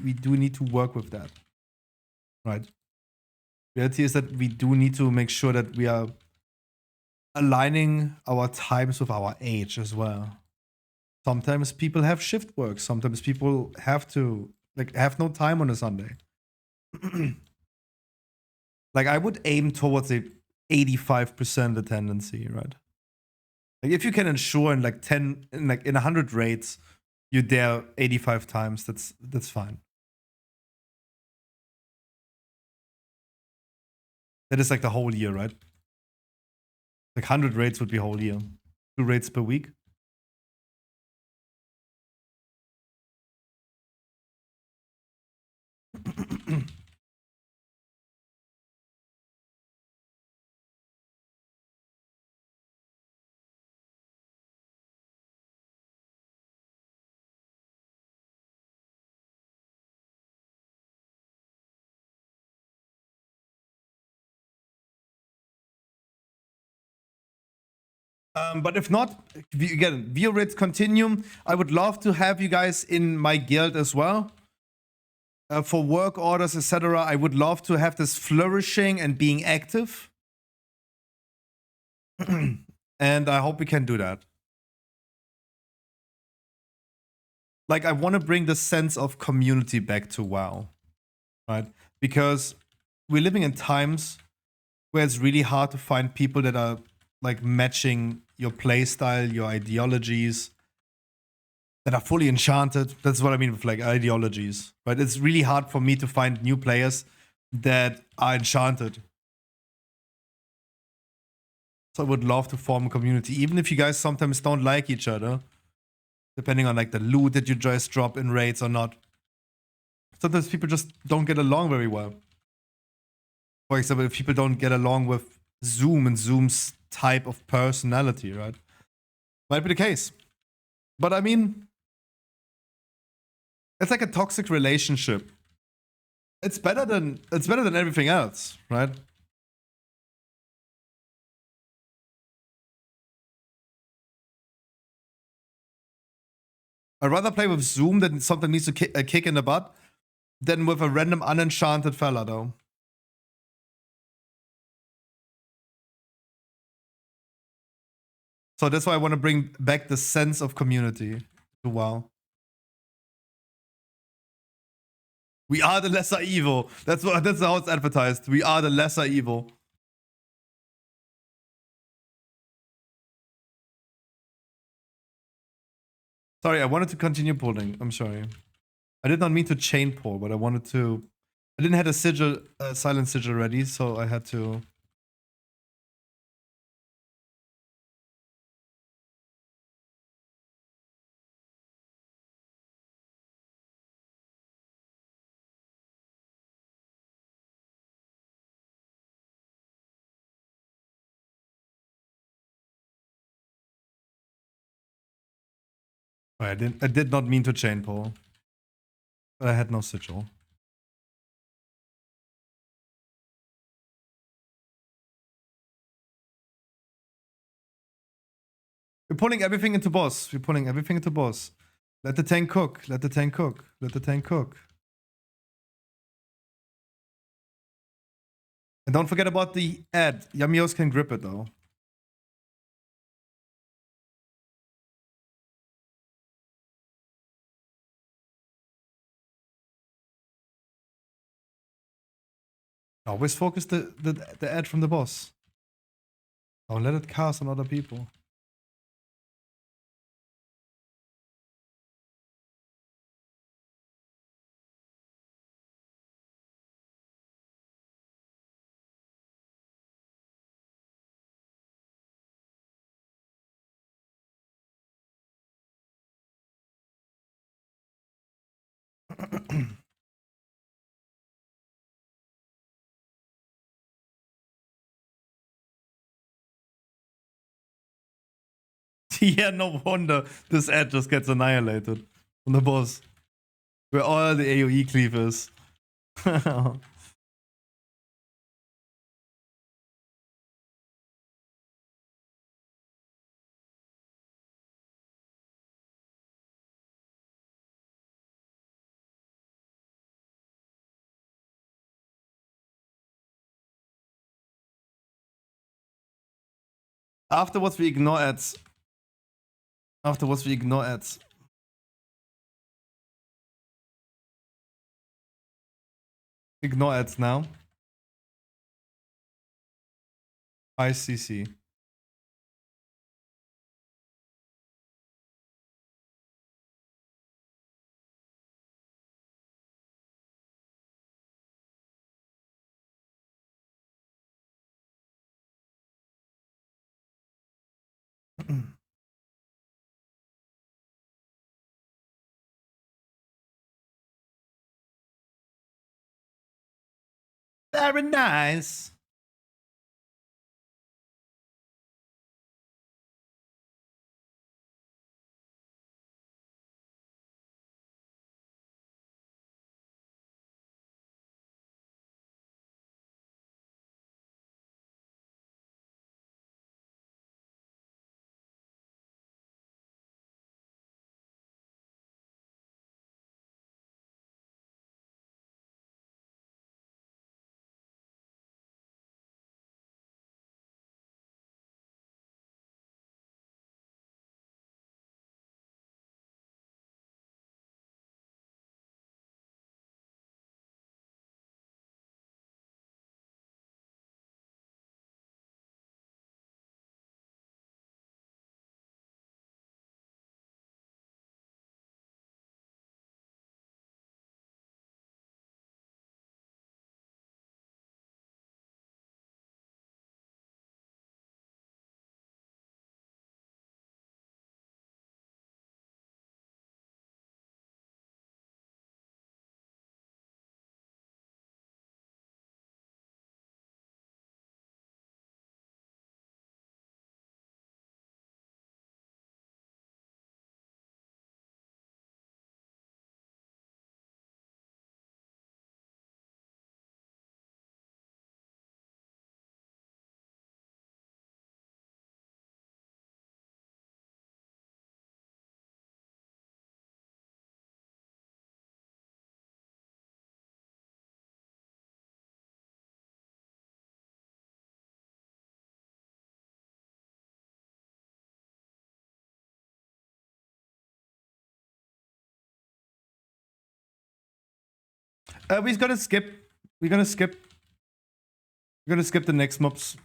Speaker 3: We do need to work with that. Right? Reality is that we do need to make sure that we are aligning our times with our age as well. Sometimes people have shift work. Sometimes people have to, like, have no time on a Sunday. Like, I would aim towards a 85% attendance, right? Like, if you can ensure in like 10, in 100 raids, you're there 85 times, that's fine. That is like the whole year, right? Like 100 raids would be whole year. 2 raids per week. But if not, again, view rates continue. I would love to have you guys in my guild as well. For work orders, etc. I would love to have this flourishing and being active. And I hope we can do that. like I want to bring the sense of community back to WoW, right? Because we're living in times where it's really hard to find people that are like matching your playstyle, your ideologies, that are fully enchanted. That's what I mean with like ideologies, right? It's really hard for me to find new players that are enchanted. So I would love to form a community, even if you guys sometimes don't like each other, depending on like the loot that you just drop in raids or not. Sometimes people just don't get along very well. For example, if people don't get along with Zoom and Zoom's type of personality, right? Might be the case. But I mean, it's like a toxic relationship. It's better than everything else, right? I'd rather play with Zoom that something needs a kick in the butt than with a random unenchanted fella, though. So that's why I want to bring back the sense of community to WoW. We are the lesser evil. That's how it's advertised. We are the lesser evil. Sorry, I wanted to continue pulling. I'm sorry. I did not mean to chain pull, but I wanted to. I didn't have a sigil, silent sigil ready, so I had to. I did not mean to chain pull, but I had no sigil. We're pulling everything into boss. We're pulling everything into boss. Let the tank cook. Let the tank cook. Let the tank cook. And don't forget about the ad. Your-mmos can grip it though. Always focus the ad from the boss. Don't let it cast on other people. Yeah, no wonder this ad just gets annihilated from the boss. Where all the AoE cleave is. Afterwards, we ignore ads. Afterwards, we ignore ads. Ignore ads now. ICC. Very nice. We're gonna skip. We're gonna skip. We're gonna skip the next mobs.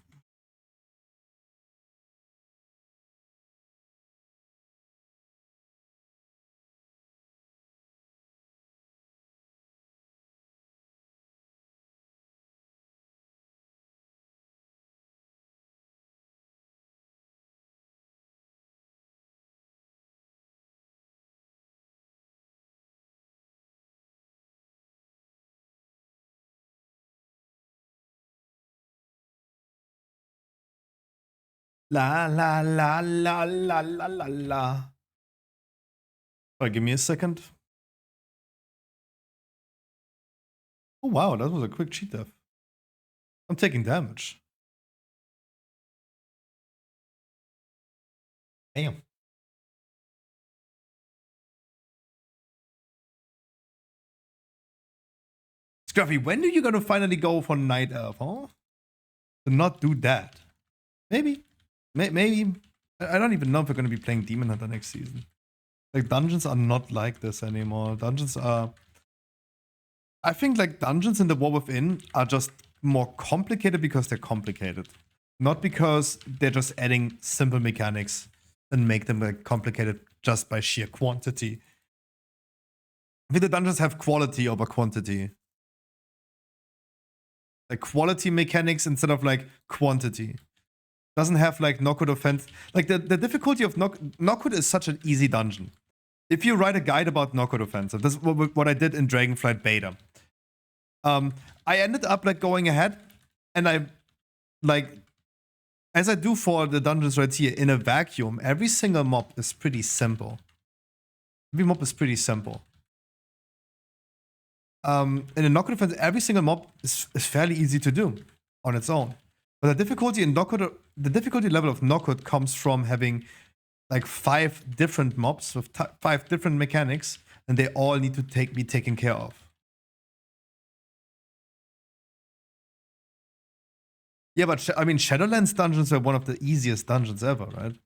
Speaker 3: La la la la la la la la. Sorry, give me a second. Oh wow, that was a quick cheat death. I'm taking damage. Damn. Scruffy, when are you gonna finally go for Night Elf, huh? To not do that. Maybe. Maybe. I don't even know if we're gonna be playing Demon Hunter next season. Like, dungeons are not like this anymore. Dungeons are... I think, like, dungeons in the War Within are just more complicated because they're complicated. Not because they're just adding simple mechanics and make them, like, complicated just by sheer quantity. I think the dungeons have quality over quantity. Like, quality mechanics instead of, like, quantity. Doesn't have, like, knockout offense. Like, the difficulty of knockout is such an easy dungeon. If you write a guide about knockout offensive, this is what I did in Dragonflight Beta. I ended up, like, going ahead, and I, like, as I do for the dungeons right here, in a vacuum, every single mob is pretty simple. Every mob is pretty simple. In a knockout offense, every single mob is fairly easy to do on its own. But the difficulty in knockout, the difficulty level of knockout comes from having like 5 different mobs with 5 different mechanics, and they all need to be taken care of. Yeah, but I mean, Shadowlands dungeons are one of the easiest dungeons ever, right?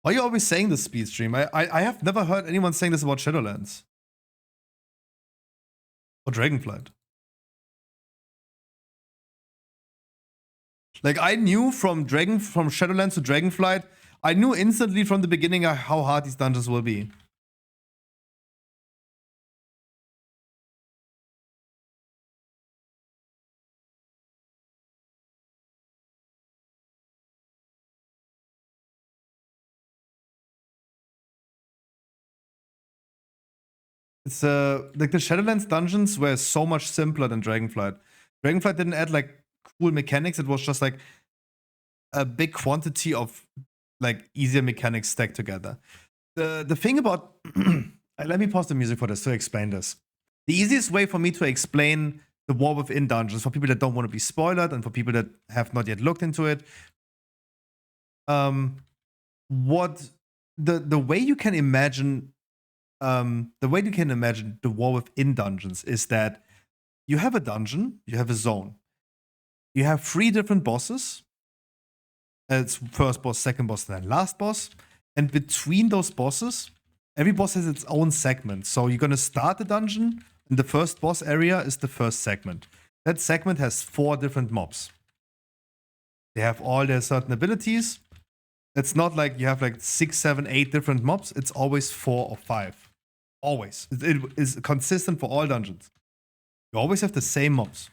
Speaker 3: Why are you always saying this, speed stream? I have never heard anyone saying this about Shadowlands. Or Dragonflight. Like, I knew from Shadowlands to Dragonflight, I knew instantly from the beginning how hard these dungeons will be. It's like the Shadowlands dungeons were so much simpler than Dragonflight. Dragonflight didn't add like cool mechanics, it was just like a big quantity of like easier mechanics stacked together. The thing about let me pause the music for this to explain this. The easiest way for me to explain the War Within dungeons for people that don't want to be spoiled and for people that have not yet looked into it, what the way you can imagine the War Within dungeons is that you have a dungeon, you have a zone, you have 3 different bosses. It's first boss, second boss, and then last boss. And between those bosses, every boss has its own segment. So you're gonna start the dungeon, and the first boss area is the first segment. That segment has 4 different mobs. They have all their certain abilities. It's not like you have like 6, 7, 8 different mobs. It's always 4 or 5. Always. It is consistent for all dungeons. You always have the same mobs.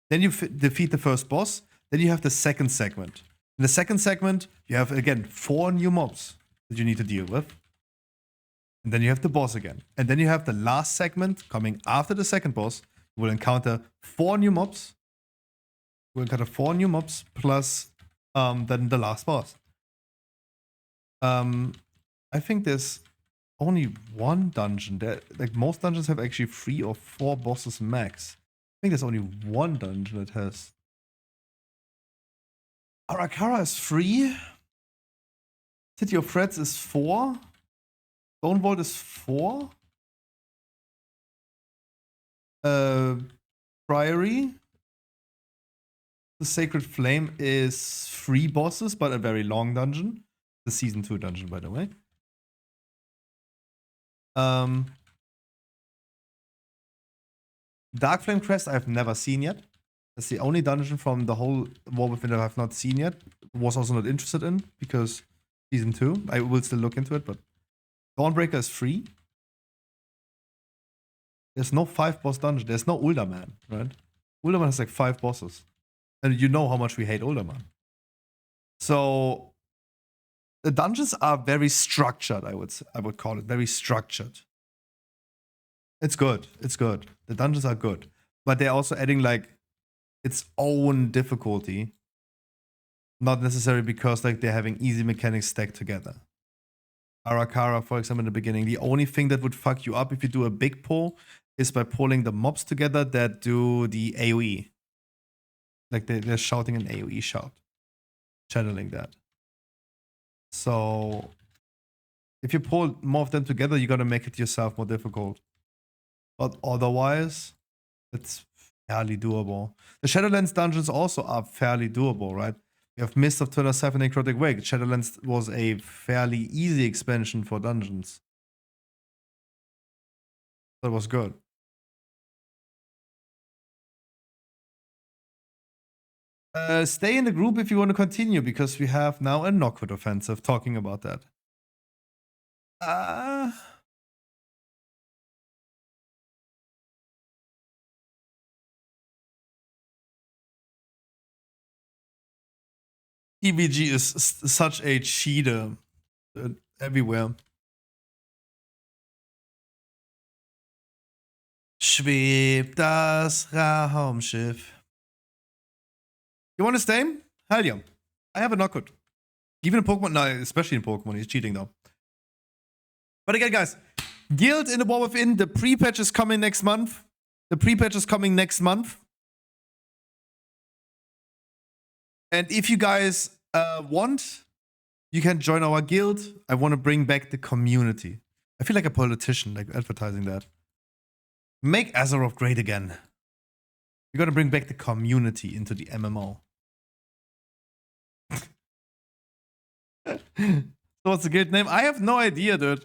Speaker 3: Then you defeat the first boss. Then you have the second segment. In the second segment, you have, again, 4 new mobs that you need to deal with. And then you have the boss again. And then you have the last segment coming after the second boss. You will encounter 4 new mobs. You will encounter 4 new mobs plus then the last boss. I think there's only 1 dungeon. Like, most dungeons have actually 3 or 4 bosses max. I think there's only 1 dungeon that has. Arakara is 3. City of Threats is 4. Stonevault is 4. Priory. The Sacred Flame is 3 bosses, but a very long dungeon. The Season 2 dungeon, by the way. Dark Flame Crest I've never seen yet. That's the only dungeon from the whole War Within that I've not seen yet. Was also not interested in because season 2. I will still look into it, but Dawnbreaker is free. There's no 5-boss dungeon. There's no Uldaman, right? Uldaman has like 5 bosses. And you know how much we hate Uldaman. So the dungeons are very structured, I would call it. Very structured. It's good. It's good. The dungeons are good. But they're also adding like its own difficulty. Not necessarily because like they're having easy mechanics stacked together. Arakara, for example, in the beginning, the only thing that would fuck you up if you do a big pull is by pulling the mobs together that do the AoE. Like they're shouting an AoE shout. Channeling that. So if you pull more of them together, you gotta make it yourself more difficult. But otherwise, it's fairly doable. The Shadowlands dungeons also are fairly doable, right? You have Mist of 207 Necrotic Wake. Shadowlands was a fairly easy expansion for dungeons. That was good. Stay in the group if you want to continue, because we have now a Knockwood offensive talking about that. EBG is such a cheater everywhere. Schwebt das Raumschiff. You want to stay? Hell yeah. I have a Knockwood. Even in Pokemon, no, especially in Pokemon, he's cheating though. But again, guys, Guild in the War Within, the pre-patch is coming next month. The pre-patch is coming next month. And if you guys want, you can join our guild. I want to bring back the community. I feel like a politician, like advertising that. Make Azeroth great again. We're gonna bring back the community into the MMO. So what's the guild name? I have no idea, dude.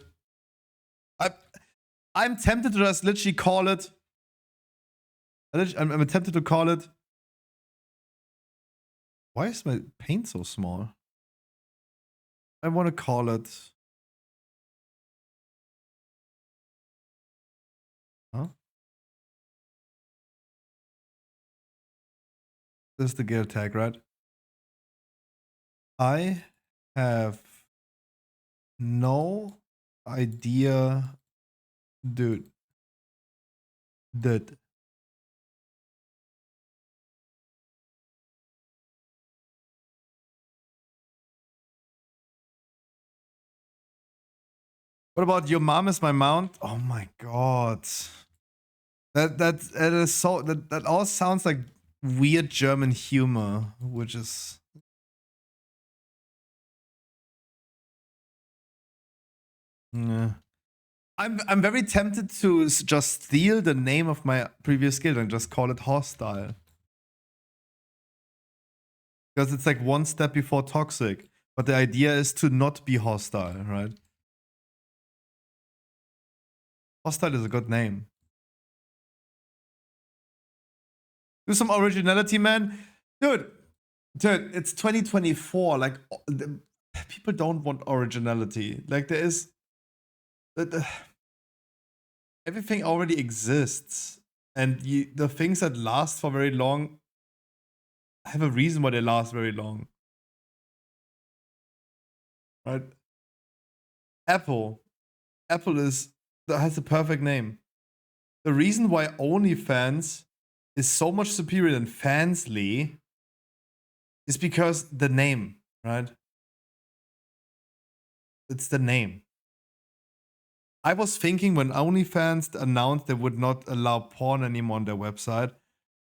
Speaker 3: I'm tempted to just literally call it. I'm tempted to call it. Why is my paint so small? I want to call it. Huh? This is the guild tag, right? I have no idea, dude. What about your mom is my mount? Oh my god. That all sounds like weird German humor, which is yeah. I'm very tempted to just steal the name of my previous guild and just call it hostile. Because it's like one step before toxic. But the idea is to not be hostile, right? Hostile is a good name. Do some originality, man. Dude, it's 2024. Like, people don't want originality. Like, there is... everything already exists. And the things that last for very long have a reason why they last very long. Right? Apple has the perfect name. The reason why OnlyFans is so much superior than Fansly is because the name, right? It's the name. I was thinking when OnlyFans announced they would not allow porn anymore on their website,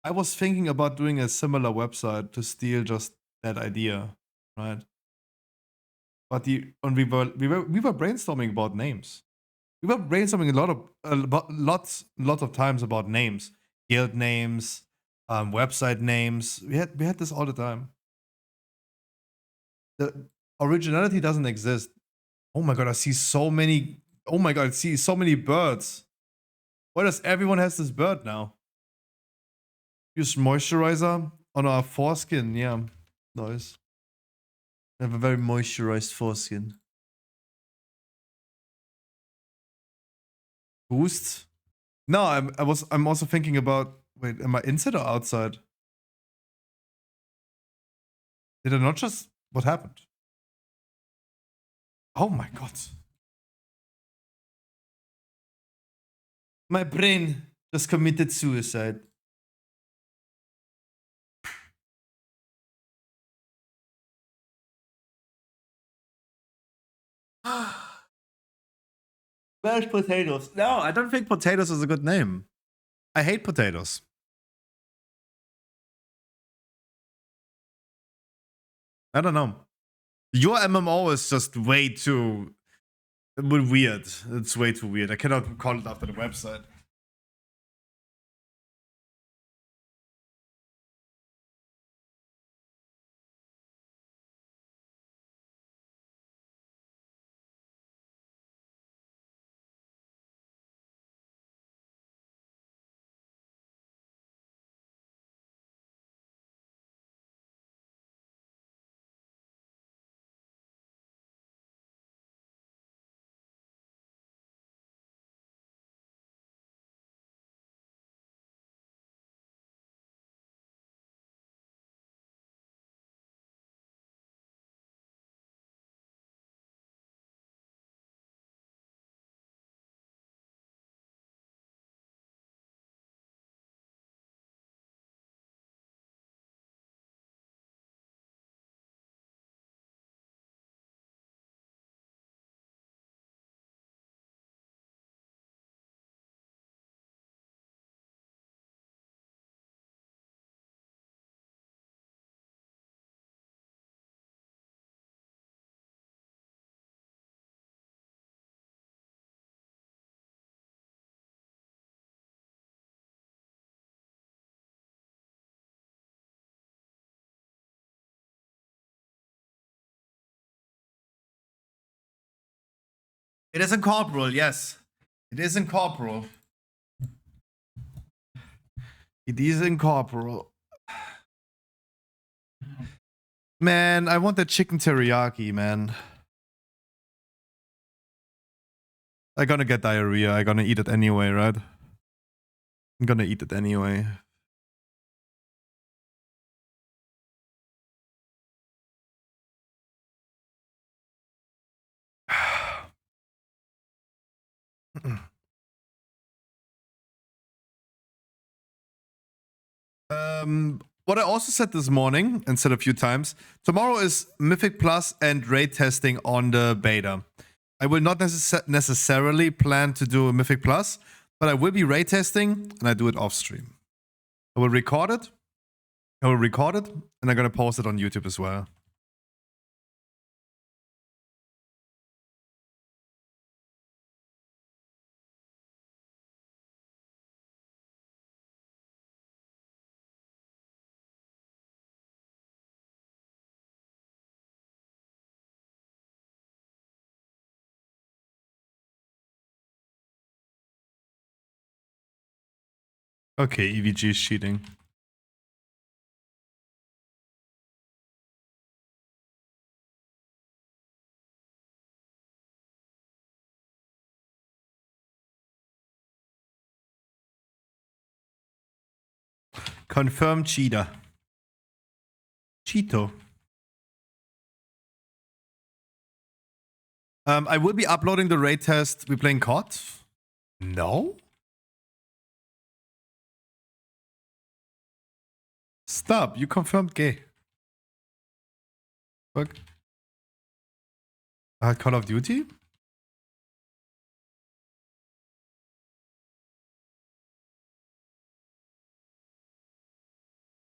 Speaker 3: I was thinking about doing a similar website to steal just that idea, right? But we were brainstorming about names. We were brainstorming lots of times about names, guild names, website names. We had this all the time. The originality doesn't exist. Oh my god, I see so many Oh my god, see so many birds. Why does everyone has this bird now? Use moisturizer on our foreskin. Yeah, nice. I have a very moisturized foreskin. Boost? No, I'm also thinking about, wait, am I inside or outside? Did I not just, what happened? Oh my god. My brain just committed suicide. Mashed potatoes. No, I don't think potatoes is a good name. I hate potatoes. I don't know. Your MMO is just way too weird. It's way too weird. I cannot call it after the website. It is in corporal, yes. It is in corporal. It is in corporal. Man, I want that chicken teriyaki, man. I'm gonna get diarrhea. I'm gonna eat it anyway, right? I'm gonna eat it anyway. What I also said this morning, and said a few times, tomorrow is Mythic Plus and raid testing on the beta. I will not necessarily plan to do a Mythic Plus, but I will be raid testing, and I do it off stream. I will record it. And I'm gonna post it on YouTube as well. Okay, EVG is cheating. Confirmed cheater. Cheeto. I will be uploading the raid test. We playing COD? No? Stop, you confirmed gay. Fuck. Call of Duty?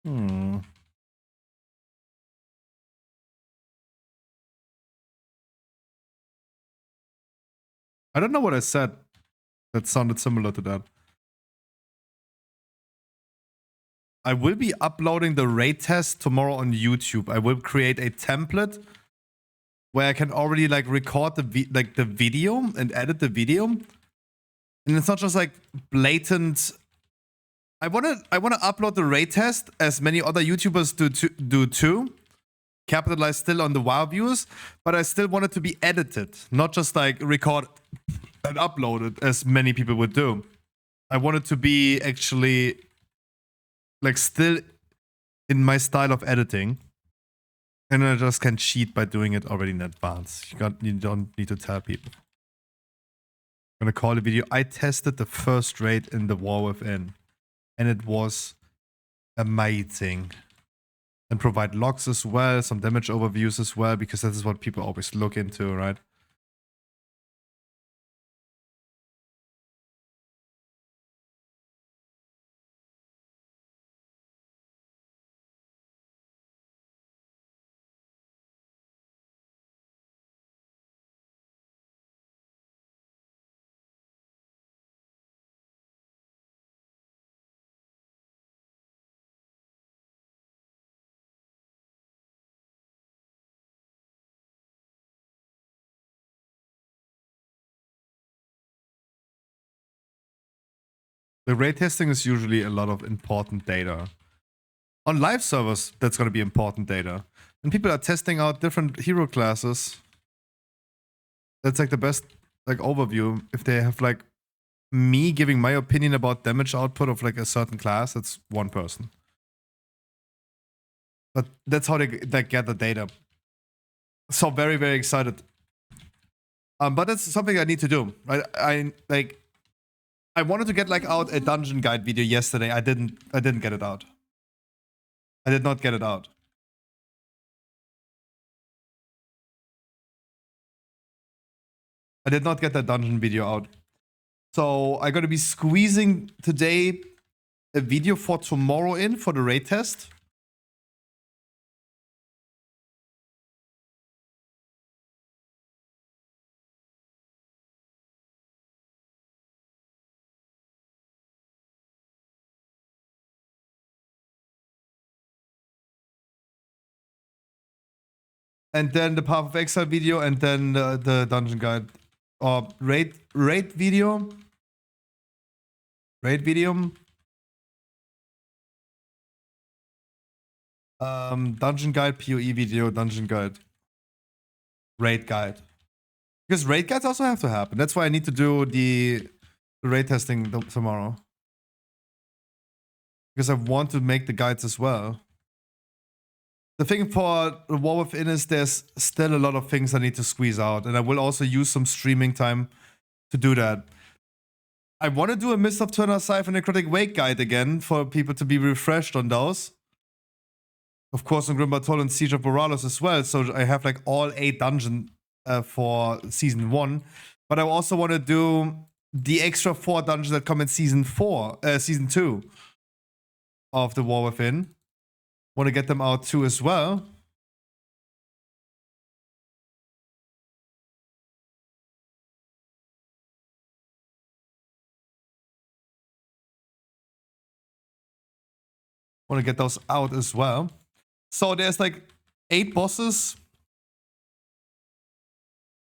Speaker 3: I don't know what I said. That sounded similar to that. I will be uploading the raid test tomorrow on YouTube. I will create a template where I can already like record the video and edit the video, and it's not just like blatant. I wanna upload the raid test as many other YouTubers do too. Capitalize still on the WoW views, but I still want it to be edited, not just like record and upload it as many people would do. I want it to be actually like still in my style of editing, and I just can cheat by doing it already in advance. You don't need to tell people. I'm gonna call the video. I tested the first raid in the War Within, and it was amazing. And provide logs as well, some damage overviews as well, because that is what people always look into, right? The raid testing is usually a lot of important data. On live servers, that's going to be important data. And people are testing out different hero classes. That's like the best like overview. If they have like me giving my opinion about damage output of like a certain class, that's one person. But that's how they get the data. So very, very excited. But that's something I need to do. Right? I wanted to get like out a dungeon guide video yesterday. I didn't get it out. I did not get it out. I did not get that dungeon video out. So I'm gonna be squeezing today a video for tomorrow in for the raid test. And then the Path of Exile video, and then the dungeon guide or raid video. Raid video. Dungeon guide, PoE video, dungeon guide, raid guide. Because raid guides also have to happen. That's why I need to do the raid testing tomorrow. Because I want to make the guides as well. The thing for the War Within is there's still a lot of things I need to squeeze out, and I will also use some streaming time to do that. I want to do a Mist of Turner Siphon and Necrotic Wake guide again for people to be refreshed on those. Of course, on Grim Battle and Siege of Boralos as well, so I have like all 8 dungeons for Season 1. But I also want to do the extra 4 dungeons that come in Season 2 of the War Within. Want to get them out too as well. Want to get those out as well. So there's like 8 bosses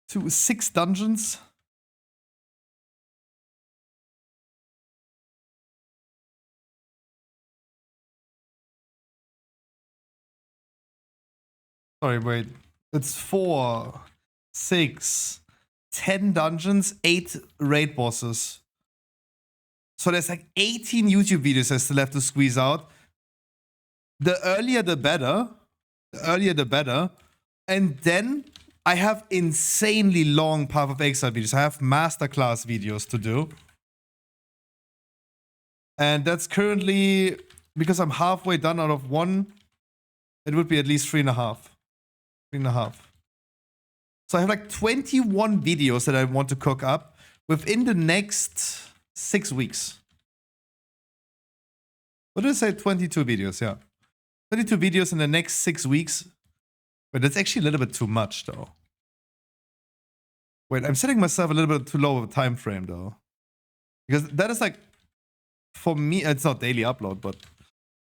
Speaker 3: to 6 dungeons. Sorry, wait. It's 4, 6, 10 dungeons, 8 raid bosses. So there's like 18 YouTube videos I still have to squeeze out. The earlier the better. The earlier the better. And then I have insanely long Path of Exile videos. I have masterclass videos to do. And that's currently, because I'm halfway done out of 1, it would be at least 3.5. 3.5. So I have like 21 videos that I want to cook up within the next 6 weeks. What did I say? 22 videos, yeah. 22 videos in the next 6 weeks. But that's actually a little bit too much, though. Wait, I'm setting myself a little bit too low of a time frame, though. Because that is like, for me, it's not daily upload, but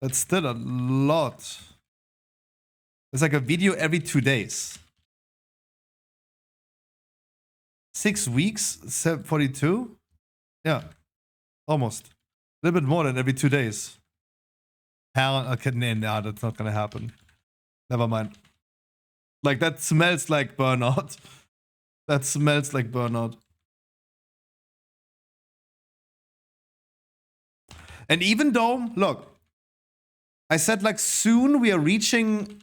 Speaker 3: that's still a lot. It's like a video every 2 days. 6 weeks, 42? Yeah, almost. A little bit more than every 2 days. Okay, nah, that's not gonna happen. Never mind. Like, that smells like burnout. That smells like burnout. And even though, look, I said like soon we are reaching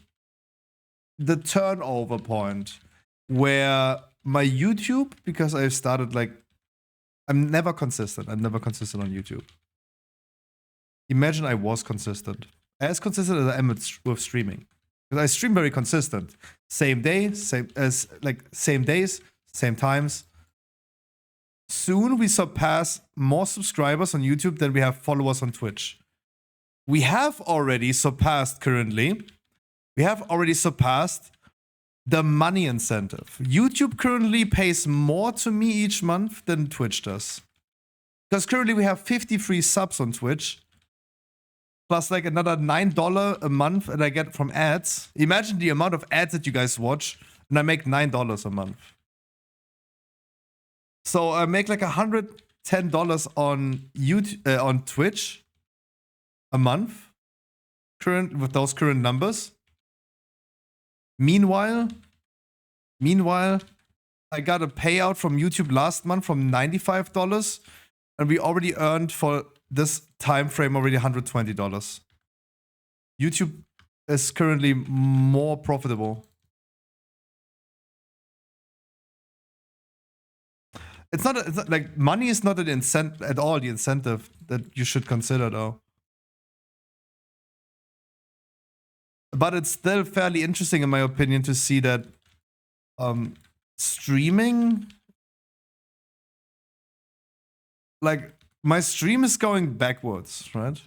Speaker 3: the turnover point where my YouTube, because I started like, I'm never consistent. I'm never consistent on YouTube. Imagine I was consistent. As consistent as I am with streaming. Because I stream very consistent. Same day, same days, same times. Soon we surpass more subscribers on YouTube than we have followers on Twitch. We have already surpassed currently. We have already surpassed the money incentive. YouTube currently pays more to me each month than Twitch does. Because currently we have 53 subs on Twitch. Plus like another $9 a month that I get from ads. Imagine the amount of ads that you guys watch. And I make $9 a month. So I make like $110 on YouTube, on Twitch a month, with those current numbers. Meanwhile, I got a payout from YouTube last month from $95, and we already earned for this time frame already $120. YouTube is currently more profitable. It's not like money is not an incentive at all. The incentive that you should consider, though. But it's still fairly interesting, in my opinion, to see that streaming, like my stream is going backwards, right?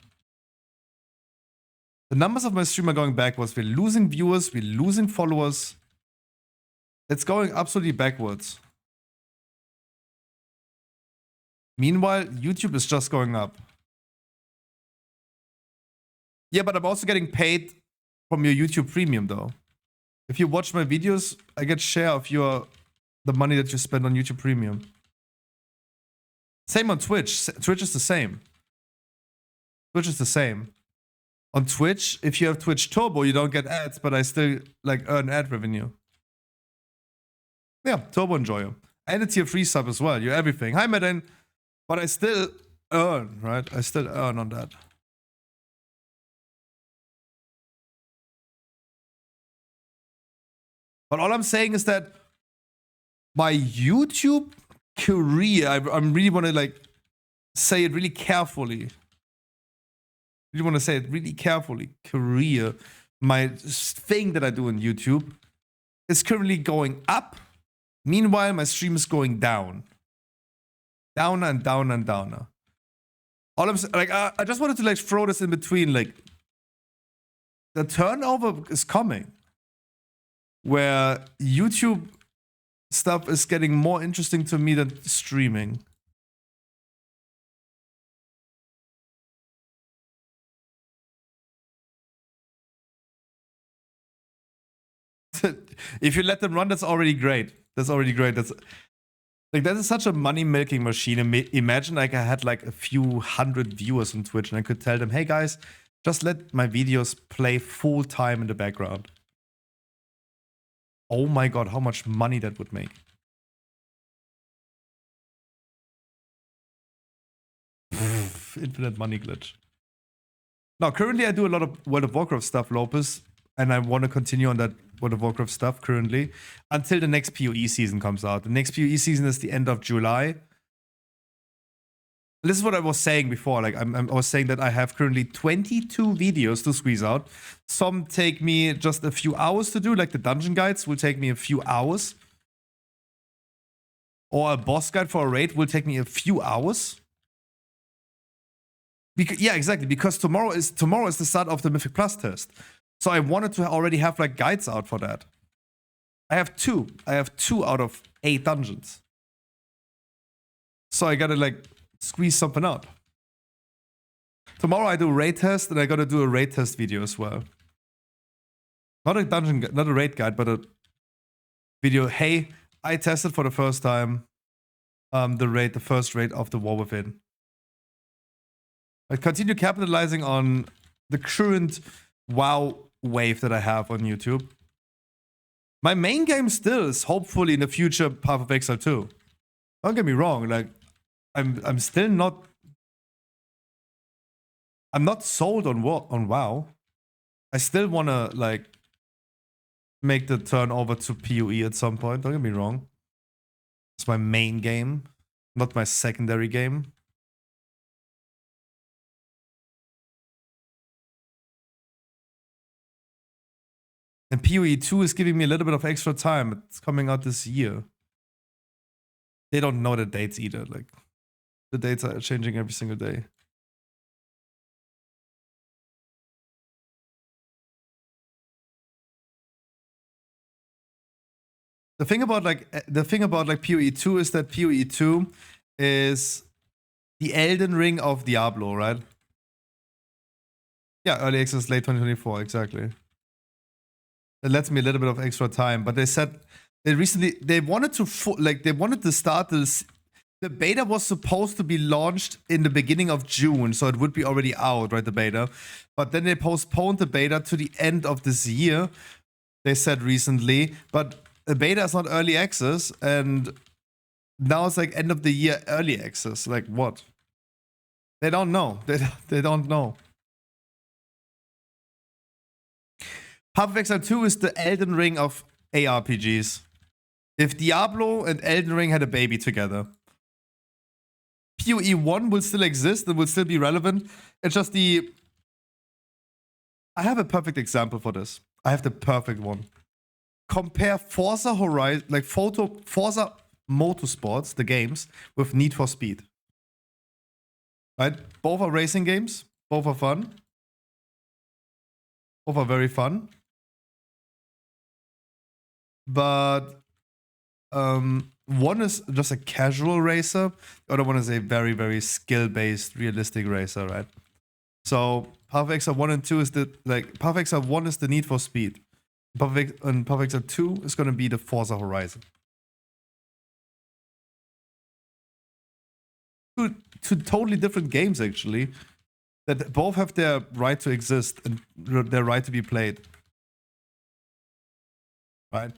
Speaker 3: The numbers of my stream are going backwards. We're losing viewers. We're losing followers. It's going absolutely backwards. Meanwhile, YouTube is just going up. Yeah, but I'm also getting paid from your YouTube Premium, though. If you watch my videos, I get share of the money that you spend on YouTube Premium. Same on Twitch. Twitch is the same. Twitch is the same. On Twitch, if you have Twitch Turbo, you don't get ads, but I still like earn ad revenue. Yeah, Turbo Enjoyer. And a tier 3 sub as well. You're everything. Hi, Madden. But I still earn, right? I still earn on that. But all I'm saying is that my YouTube career, I really want to like say it really carefully. Really want to say it really carefully. Career, my thing that I do on YouTube is currently going up. Meanwhile, my stream is going down. Downer and downer and downer. All I'm like, I just wanted to like throw this in between. Like, the turnover is coming, where YouTube stuff is getting more interesting to me than streaming. If you let them run, that's already great. That's already great. That's like, that is such a money-making machine. Imagine like I had like a few hundred viewers on Twitch and I could tell them, hey guys, just let my videos play full time in the background. Oh my god, how much money that would make. Infinite money glitch. Now, currently I do a lot of World of Warcraft stuff, Lopez, and I want to continue on that World of Warcraft stuff currently until the next PoE season comes out. The next PoE season is the end of July. This is what I was saying before. Like I was saying that I have currently 22 videos to squeeze out. Some take me just a few hours to do, like the dungeon guides will take me a few hours. Or a boss guide for a raid will take me a few hours. Yeah, exactly. Because tomorrow is the start of the Mythic Plus test. So I wanted to already have like guides out for that. I have 2. I have 2 out of 8 dungeons. So I gotta like squeeze something out. Tomorrow I do a raid test, and I gotta do a raid test video as well. Not a dungeon, not a raid guide, but a video. Hey, I tested for the first time. the first raid of the War Within. I continue capitalizing on the current WoW wave that I have on YouTube. My main game still is hopefully in the future Path of Exile 2. Don't get me wrong, like I'm still not sold on WoW. I still wanna like make the turn over to PoE at some point. Don't get me wrong. It's my main game, not my secondary game. And PoE 2 is giving me a little bit of extra time. It's coming out this year. They don't know the dates either. Like, the dates are changing every single day. The thing about like PoE 2 is that PoE 2 is the Elden Ring of Diablo, right? Yeah, early access late 2024, exactly. That lets me a little bit of extra time, but they said they wanted to start this. The beta was supposed to be launched in the beginning of June, so it would be already out, right? The beta, but then they postponed the beta to the end of this year. They said recently, but the beta is not early access, and now it's like end of the year early access. Like what? They don't know. They don't know. Path of Exile 2 is the Elden Ring of ARPGs. If Diablo and Elden Ring had a baby together. PoE 1 will still exist and will still be relevant. It's just the... I have a perfect example for this. I have the perfect one. Compare Forza Horizon, like Forza Motorsports, the games, with Need for Speed. Right? Both are racing games. Both are fun. Both are very fun. But one is just a casual racer. The other one is a very, very skill-based, realistic racer, right? So Path of Exile 1 and 2 is Path of Exile 1 is the Need for Speed. Path of Exile 2 is gonna be the Forza Horizon. Two totally different games, actually, that both have their right to exist and their right to be played. Right?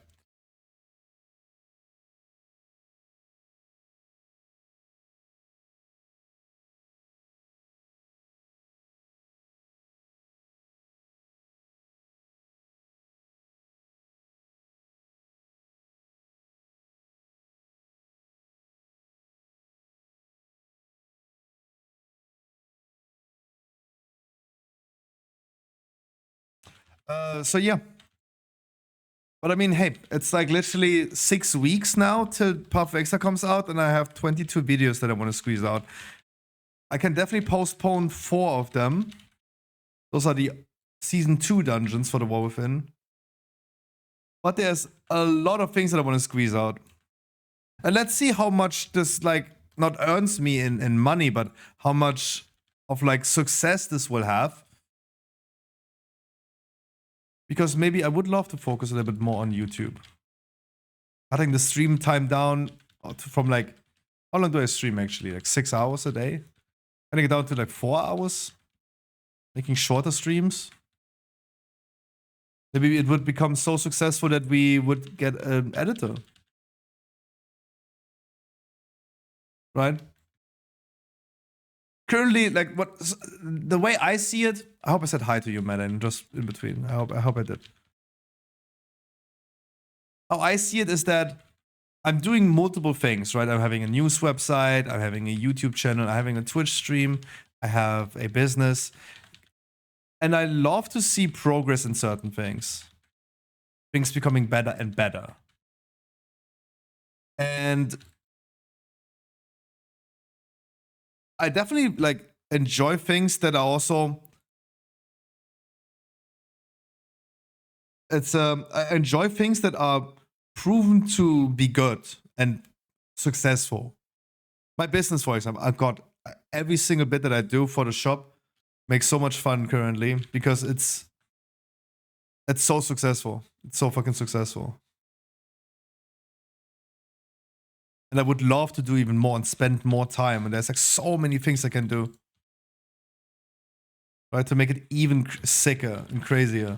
Speaker 3: So yeah. But I mean, hey, it's like literally 6 weeks now till Path of Exile comes out, and I have 22 videos that I want to squeeze out. I can definitely postpone 4 of them. Those are the Season 2 dungeons for the War Within. But there's a lot of things that I want to squeeze out. And let's see how much this, like, not earns me in money, but how much of, like, success this will have. Because maybe I would love to focus a little bit more on YouTube. Cutting the stream time down from like, how long do I stream actually? Like 6 hours a day? Cutting it down to like 4 hours? Making shorter streams? Maybe it would become so successful that we would get an editor. Right? Currently, like the way I see it, I hope I said hi to you, Madeline, just in between. I hope I did. How I see it is that I'm doing multiple things, right? I'm having a news website, I'm having a YouTube channel, I'm having a Twitch stream, I have a business. And I love to see progress in certain things. Things becoming better and better. And I definitely like enjoy things that are also I enjoy things that are proven to be good and successful. My business, for example, I've got every single bit that I do for the shop makes so much fun currently because it's so successful. It's so fucking successful. And I would love to do even more and spend more time. And there's like so many things I can do. Right, to make it even sicker and crazier.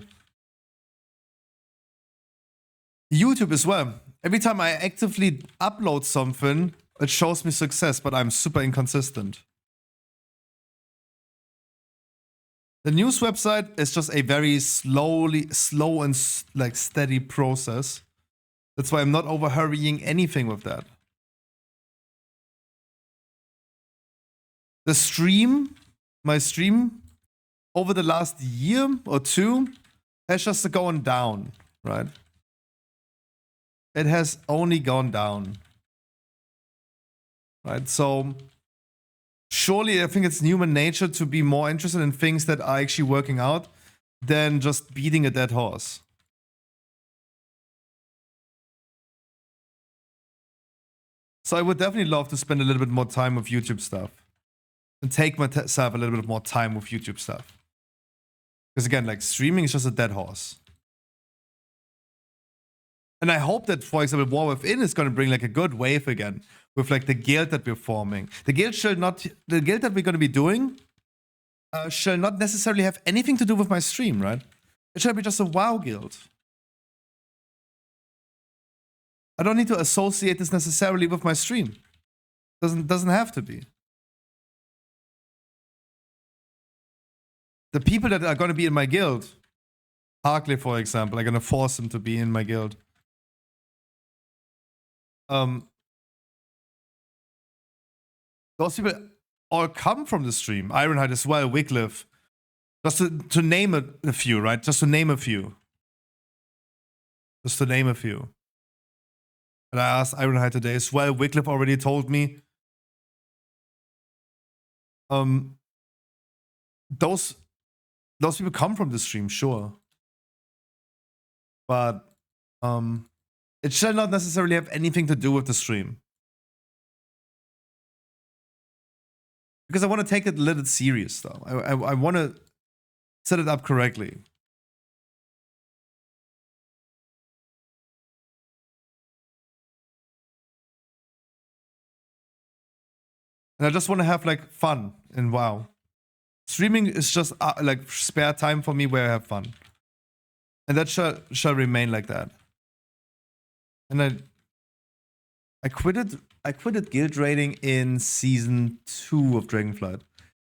Speaker 3: YouTube as well. Every time I actively upload something, it shows me success, but I'm super inconsistent. The news website is just a very slow and like steady process. That's why I'm not over hurrying anything with that. The stream, my stream, over the last year or two, has just gone down, right? It has only gone down. Right, so surely I think it's human nature to be more interested in things that are actually working out than just beating a dead horse. So I would definitely love to spend a little bit more time with YouTube stuff. And take myself a little bit more time with YouTube stuff. Because again, like streaming is just a dead horse. And I hope that, for example, War Within is going to bring like a good wave again. With like the guild that we're forming. The guild that we're going to be doing shall not necessarily have anything to do with my stream, right? It shall be just a WoW guild. I don't need to associate this necessarily with my stream. Doesn't have to be. The people that are going to be in my guild, Harkley, for example, I'm going to force them to be in my guild. Those people all come from the stream. Ironhide as well, Wycliffe. Just to name a few, right? Just to name a few. Just to name a few. And I asked Ironhide today as well. Wycliffe already told me. Those people come from the stream, sure. But it shall not necessarily have anything to do with the stream. Because I want to take it a little serious, though. I want to set it up correctly. And I just want to have, like, fun in WoW. Streaming is just, like, spare time for me where I have fun. And that shall remain like that. And I quitted guild raiding in season 2 of Dragonflight.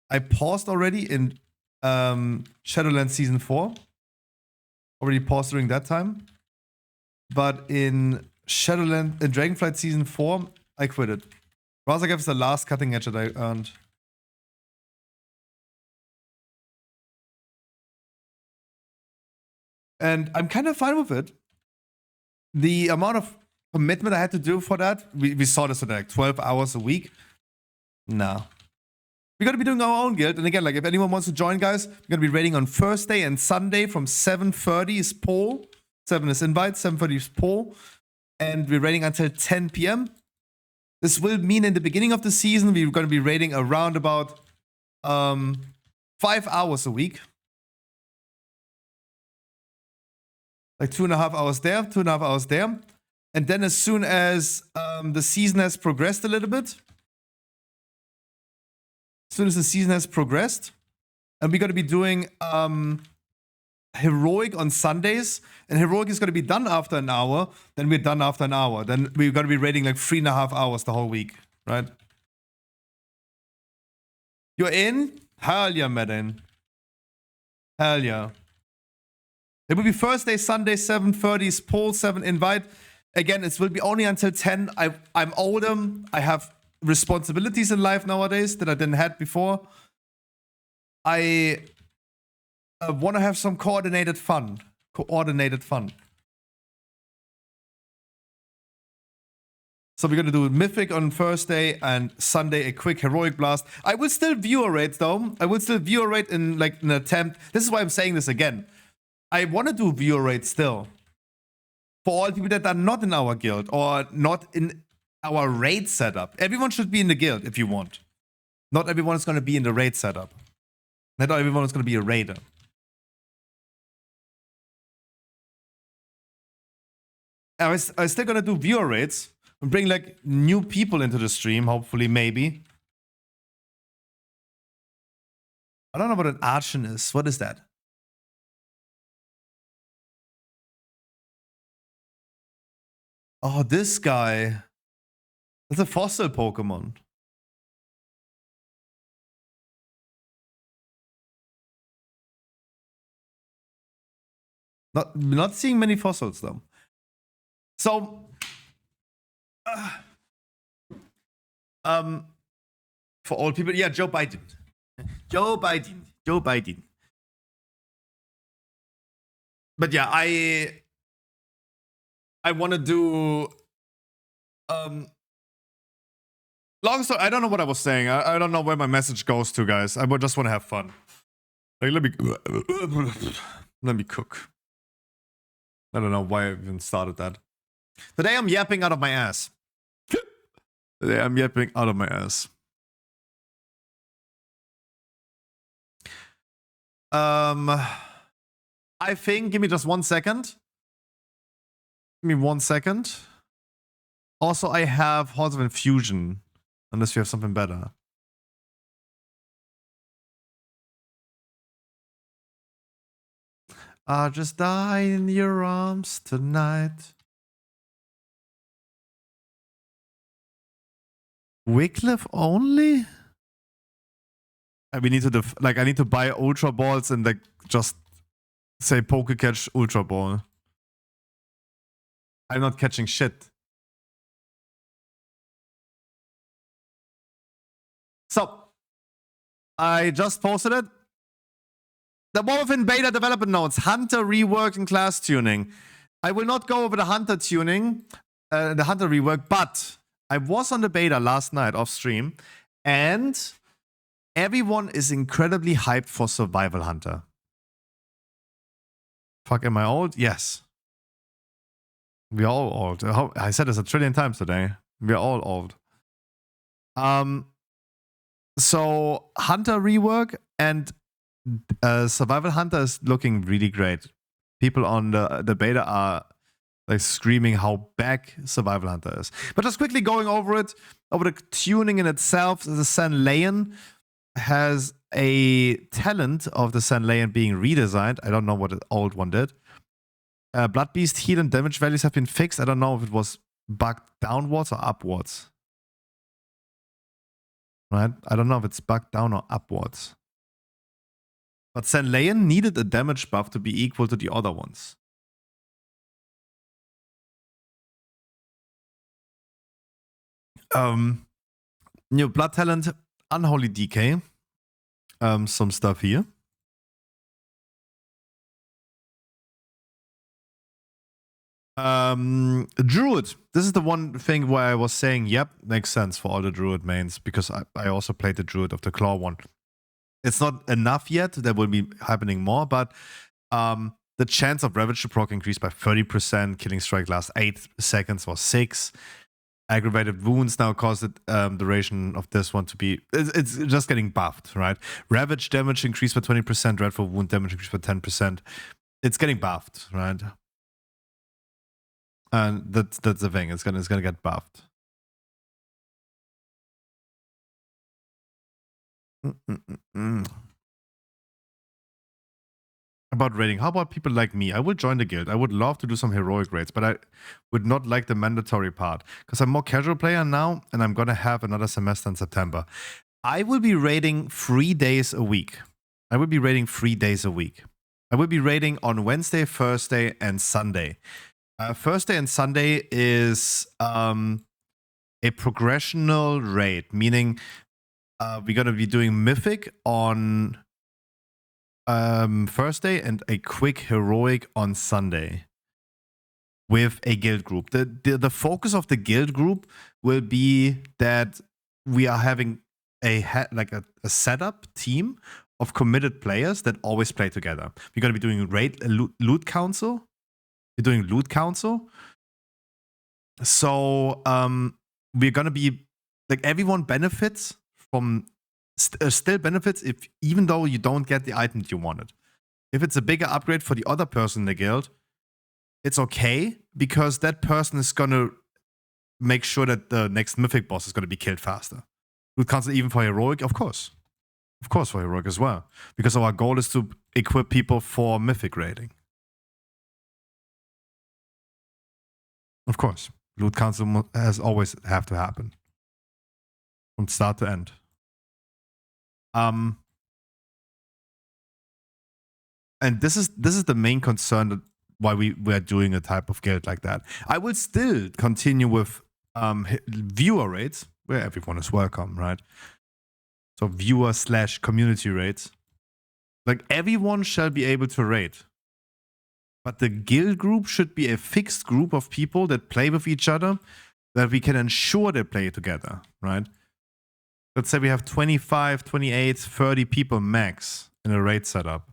Speaker 3: I paused already in Shadowlands season 4. Already paused during that time. But in Dragonflight season 4, I quitted. Razagav is the last cutting edge that I earned. And I'm kind of fine with it. The amount of commitment I had to do for that, we saw this at like 12 hours a week. No. We're going to be doing our own guild. And again, like if anyone wants to join, guys, we're going to be raiding on Thursday and Sunday from 7:30 is poll. 7 is invite, 7:30 is poll. And we're raiding until 10 p.m. This will mean in the beginning of the season, we're going to be raiding around about 5 hours a week. Like 2.5 hours there, 2.5 hours there. And then as soon as the season has progressed a little bit, as soon as the season has progressed, and we're going to be doing Heroic on Sundays, and Heroic is going to be done after an hour, then we're done after an hour. Then we're going to be raiding like 3.5 hours the whole week, right? You're in? Hell yeah, Madden. Hell yeah. It will be Thursday, Sunday, 7:30 is poll, 7 invite. Again, it will be only until 10. I'm older. I have responsibilities in life nowadays that I didn't have before. I want to have some coordinated fun. So we're going to do Mythic on Thursday and Sunday a quick Heroic Blast. I will still viewer rate though. I will still viewer rate in like an attempt. This is why I'm saying this again. I want to do viewer rate still. For all people that are not in our guild or not in our raid setup. Everyone should be in the guild if you want. Not everyone is going to be in the raid setup. Not everyone is going to be a raider. I'm still going to do viewer rates, bring like new people into the stream, hopefully, maybe. I don't know what an archon is. What is that? Oh, this guy. That's a fossil Pokemon. Not seeing many fossils though. So, for all people, yeah, Joe Biden. Joe Biden. But yeah, I want to do long story. I don't know what I was saying. I don't know where my message goes to, guys. I just want to have fun. Like, let me cook. I don't know why I even started that. Today I'm yapping out of my ass. Today I'm yapping out of my ass. I think, give me just 1 second. Give me 1 second. Also, I have Halls of Infusion, unless you have something better. I'll just die in your arms tonight. Wycliffe only? We need to I need to buy Ultra Balls and like just say Pokecatch Ultra Ball. I'm not catching shit. So, I just posted it. The one within beta development notes, Hunter rework and class tuning. I will not go over the Hunter tuning, the Hunter rework, but I was on the beta last night off stream, and everyone is incredibly hyped for Survival Hunter. Fuck, am I old? Yes. We are all old. I said this a trillion times today. We are all old. So Hunter rework and Survival Hunter is looking really great. People on the beta are like screaming how back Survival Hunter is. But just quickly going over it, over the tuning in itself, the Sanlean has a talent of the Sanlean being redesigned. I don't know what the old one did. Blood Beast heal and damage values have been fixed. I don't know if it was bugged downwards or upwards. Right? I don't know if it's bugged down or upwards. But Sanlean needed a damage buff to be equal to the other ones. New Blood Talent, Unholy Decay. Some stuff here. Druid. This is the one thing where I was saying, yep, makes sense for all the Druid mains, because I also played the Druid of the Claw one. It's not enough yet. There will be happening more, but the chance of Ravage to proc increased by 30%. Killing Strike lasts 8 seconds or 6. Aggravated Wounds now cause the duration of this one to be... It's just getting buffed, right? Ravage damage increased by 20%. Dreadful Wound damage increased by 10%. It's getting buffed, right? And that's the thing. It's gonna get buffed. About raiding, how about people like me? I will join the guild. I would love to do some heroic raids, but I would not like the mandatory part because I'm more casual player now, and I'm gonna have another semester in September. I will be raiding 3 days a week. I will be raiding 3 days a week. I will be raiding on Wednesday, Thursday, and Sunday. Thursday and Sunday is a progressional raid, meaning we're gonna be doing Mythic on Thursday and a quick heroic on Sunday with a guild group. The focus of the guild group will be that we are having a setup team of committed players that always play together. We're gonna be doing loot council. We're doing loot council. So we're gonna be like, everyone benefits from still benefits if even though you don't get the item you wanted. If it's a bigger upgrade for the other person in the guild, it's okay because that person is gonna make sure that the next mythic boss is going to be killed faster. Loot Council even for heroic, of course. Of course for heroic as well. Because our goal is to equip people for mythic raiding. Of course. Loot Council has always have to happen. From start to end. And this is the main concern that why we're doing a type of guild like that. I will still continue with viewer raids, where everyone is welcome, right? So viewer/community raids. Like everyone shall be able to raid. But the guild group should be a fixed group of people that play with each other, that we can ensure they play together, right? Let's say we have 25, 28, 30 people max in a raid setup.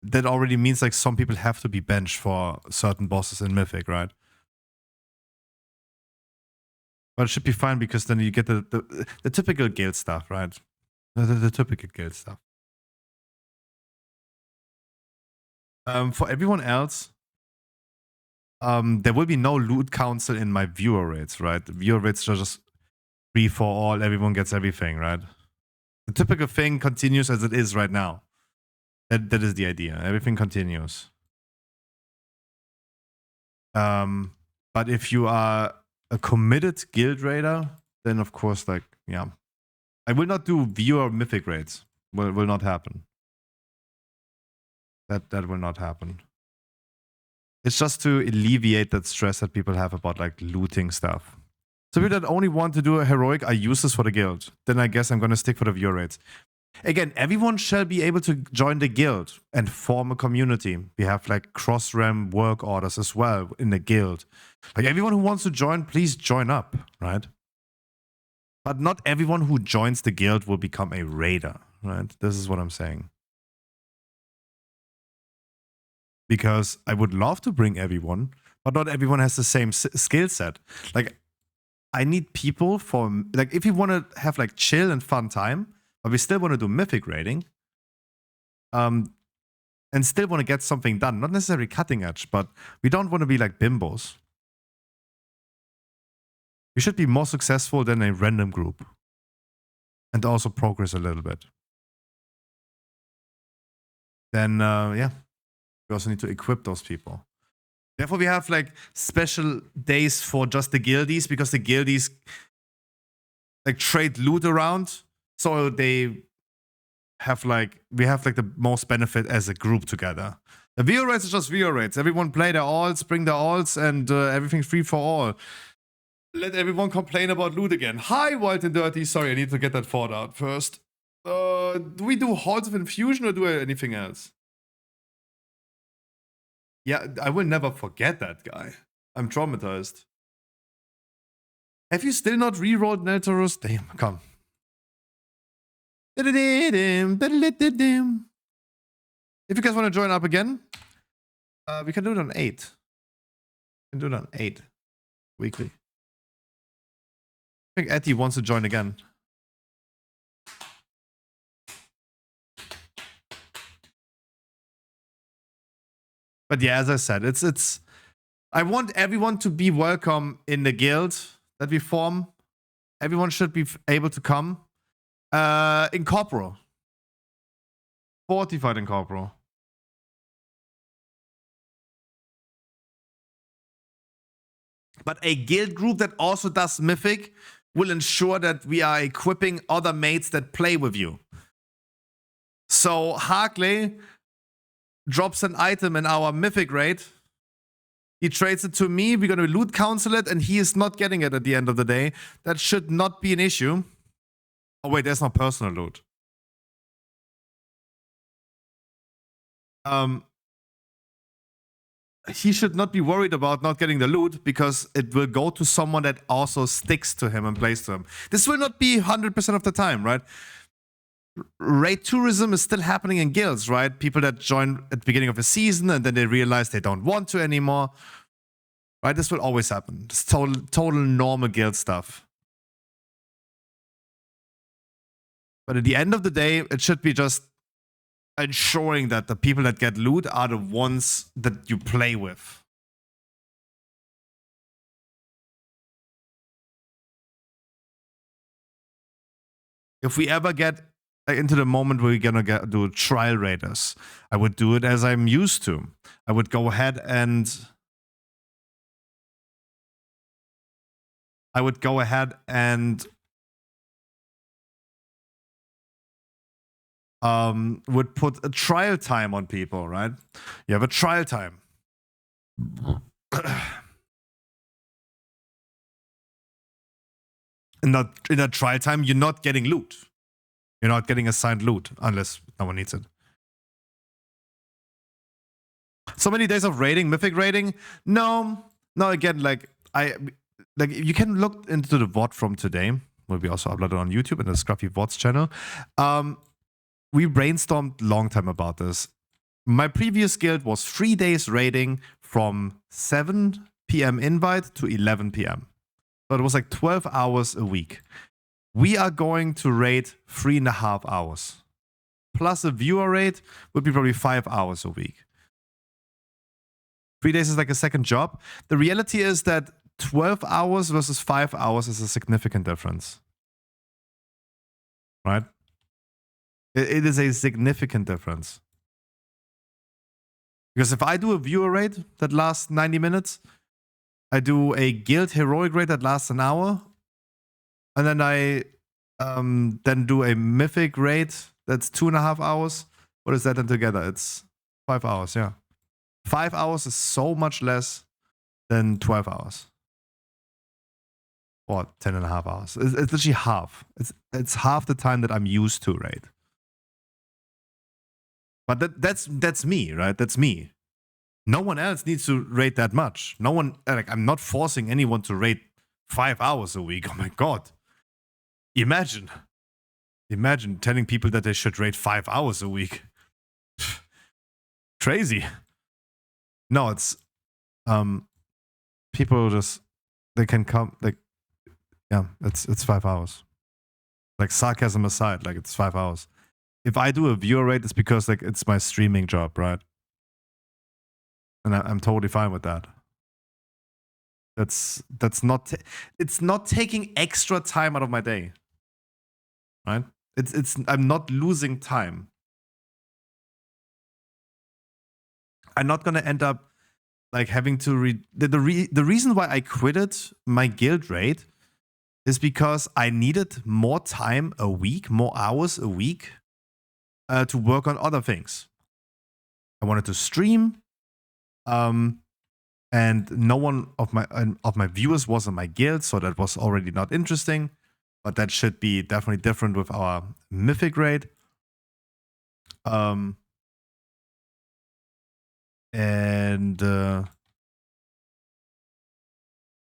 Speaker 3: That already means like some people have to be benched for certain bosses in Mythic, right? But it should be fine because then you get the typical guild stuff, right? The typical guild stuff. For everyone else, there will be no loot council in my viewer rates, right? The viewer rates are just free for all, everyone gets everything, right? The typical thing continues as it is right now. That is the idea. Everything continues. But if you are a committed guild raider, then of course, like, yeah. I will not do viewer mythic raids. Will not happen. That will not happen. It's just to alleviate that stress that people have about like looting stuff. So people that only want to do a heroic are useless for the guild. Then I guess I'm gonna stick for the viewer raids. Again, everyone shall be able to join the guild and form a community. We have like cross-rem work orders as well in the guild. Like everyone who wants to join, please join up, right? But not everyone who joins the guild will become a raider, right? This is what I'm saying. Because I would love to bring everyone, but not everyone has the same skill set. Like, I need people for, like, if you want to have like chill and fun time, but we still want to do mythic raiding, and still want to get something done. Not necessarily cutting edge, but we don't want to be like bimbos. We should be more successful than a random group. And also progress a little bit. Then, yeah. We also need to equip those people. Therefore, we have like special days for just the guildies, because the guildies like trade loot around. So they have like, we have like the most benefit as a group together. The viewer rates is just viewer rates. Everyone play their alts, bring their alts, and everything's free for all. Let everyone complain about loot again. Hi, Wild and Dirty. Sorry, I need to get that thought out first. Do we do Halls of Infusion or do anything else? Yeah, I will never forget that guy. I'm traumatized. Have you still not rerolled Neltarus? Damn, come. If you guys want to join up again, we can do it on 8. We can do it on 8 weekly. I think Etty wants to join again. But yeah, as I said, it's. I want everyone to be welcome in the guild that we form. Everyone should be able to come. In Corporal. Fortified in Corporal. But a guild group that also does Mythic will ensure that we are equipping other mates that play with you. So Harkley drops an item in our Mythic raid. He trades it to me. We're going to loot council it, and he is not getting it at the end of the day. That should not be an issue. Oh wait, there's no personal loot. He should not be worried about not getting the loot, because it will go to someone that also sticks to him and plays to him. This will not be 100% of the time, right? Raid tourism is still happening in guilds, right? People that join at the beginning of a season and then they realize they don't want to anymore. Right? This will always happen. It's total normal guild stuff. But at the end of the day, it should be just ensuring that the people that get loot are the ones that you play with. if we ever get into the moment where we're gonna do trial raiders, I would do it as I'm used to. I would go ahead and would put a trial time on people, right? You have a trial time. In a trial time, you're not getting loot. You're not getting assigned loot unless no one needs it. So many days of raiding, mythic raiding? No, again, like you can look into the VOD from today. Will be also uploaded on YouTube in the Scruffy VOD's channel. We brainstormed long time about this. My previous guild was 3 days raiding from 7 p.m. invite to 11 p.m. So it was like 12 hours a week. We are going to raid 3.5 hours. Plus a viewer raid would be probably 5 hours a week. 3 days is like a second job. The reality is that 12 hours versus 5 hours is a significant difference. Right? It is a significant difference. Because if I do a viewer raid that lasts 90 minutes, I do a guild heroic raid that lasts an hour, and then I then do a mythic raid that's 2.5 hours. What is that then together? It's 5 hours, yeah. 5 hours is so much less than 12 hours. Or 10.5 hours. It's literally half. It's half the time that I'm used to raid. But that's me, right? That's me. No one else needs to raid that much. No one, like, I'm not forcing anyone to raid 5 hours a week. Oh my god. Imagine telling people that they should raid 5 hours a week. Crazy. No, it's people just, they can come, like, yeah, it's 5 hours. Like, sarcasm aside, like, it's 5 hours. If I do a viewer rate, it's because, like, it's my streaming job, right? And I'm totally fine with that. That's not, it's not taking extra time out of my day, right? I'm not losing time. I'm not gonna end up like having to the reason why I quitted my guild raid is because I needed more time a week, more hours a week to work on other things. I wanted to stream, and no one of my viewers was in my guild, so that was already not interesting. But that should be definitely different with our mythic raid. And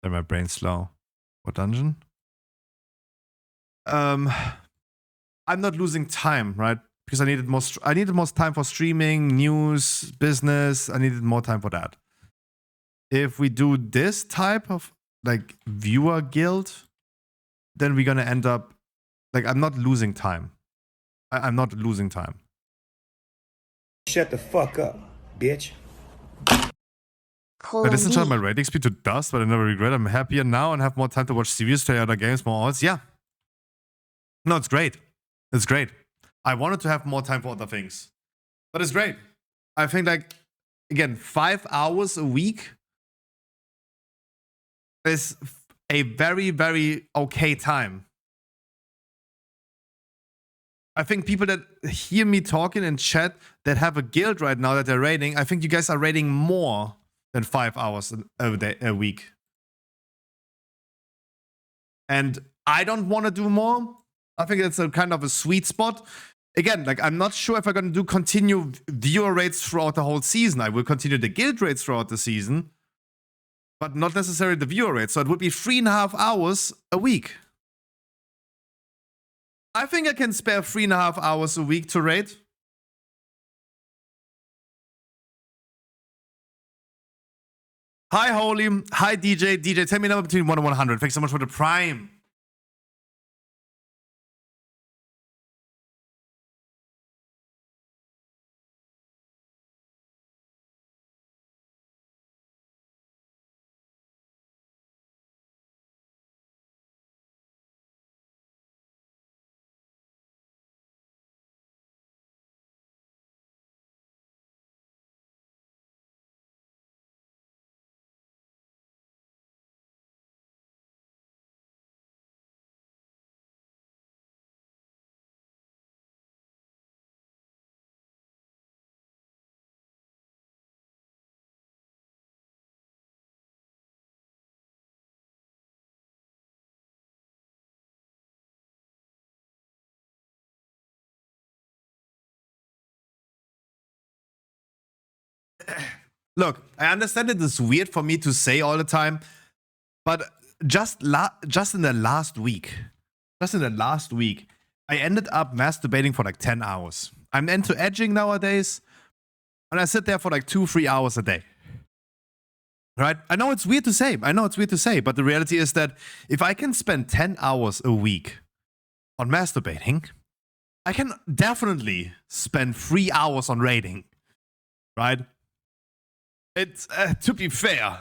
Speaker 3: my brain's slow. What dungeon? I'm not losing time, right? Because I needed more time for streaming, news, business. I needed more time for that. If we do this type of like viewer guild, then we're gonna end up like I'm not losing time. I'm not losing time.
Speaker 9: Shut the fuck up, bitch.
Speaker 3: I disenchant my rating speed to dust, but I never regret. I'm happier now and have more time to watch series, play other games, more odds. Yeah. No, it's great. It's great. I wanted to have more time for other things. But it's great. I think, like, again, 5 hours a week is a very, very okay time. I think people that hear me talking in chat that have a guild right now that they're raiding, I think you guys are raiding more than 5 hours a week. And I don't want to do more. I think that's a kind of a sweet spot. Again, like, I'm not sure if I'm going to continue viewer rates throughout the whole season. I will continue the guild rates throughout the season, but not necessarily the viewer rate. So it would be 3.5 hours a week. I think I can spare 3.5 hours a week to raid. Hi, Holy. Hi, DJ. DJ, tell me a number between 1 and 100. Thanks so much for the Prime. look, I understand it is weird for me to say all the time, but just in the last week, I ended up masturbating for like 10 hours. I'm into edging nowadays, and I sit there for like 2-3 hours a day. Right? I know it's weird to say, but the reality is that if I can spend 10 hours a week on masturbating, I can definitely spend 3 hours on raiding. Right? It's, to be fair,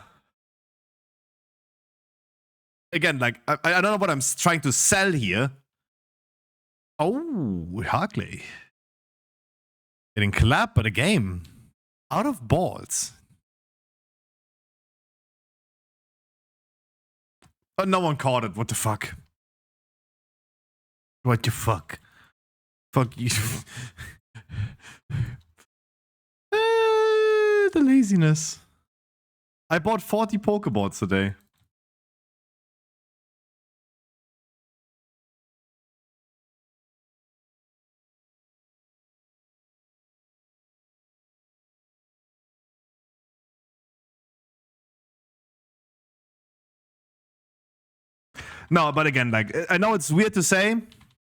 Speaker 3: again, like, I don't know what I'm trying to sell here. Oh, Harkley. Getting clapped by the game. Out of balls. Oh, no one caught it. What the fuck? What the fuck? Fuck you. The laziness. I bought 40 Pokeballs today. No, but again, like, I know it's weird to say.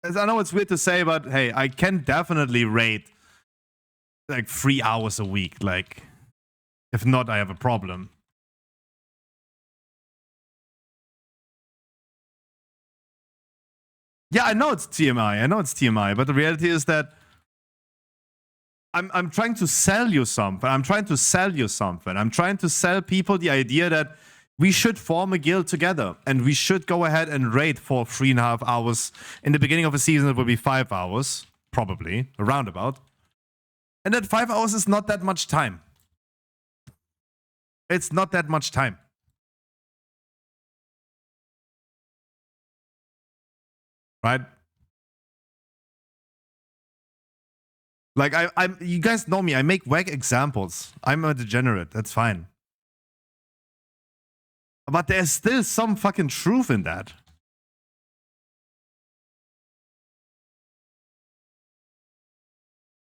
Speaker 3: But hey, I can definitely raid like 3 hours a week. Like, if not, I have a problem. Yeah, I know it's TMI. But the reality is that I'm trying to sell you something. I'm trying to sell people the idea that we should form a guild together, and we should go ahead and raid for 3.5 hours. In the beginning of a season, it will be 5 hours, probably, around about. And that 5 hours is not that much time. It's not that much time. Right? Like, I'm you guys know me, I make whack examples. I'm a degenerate, that's fine. But there's still some fucking truth in that.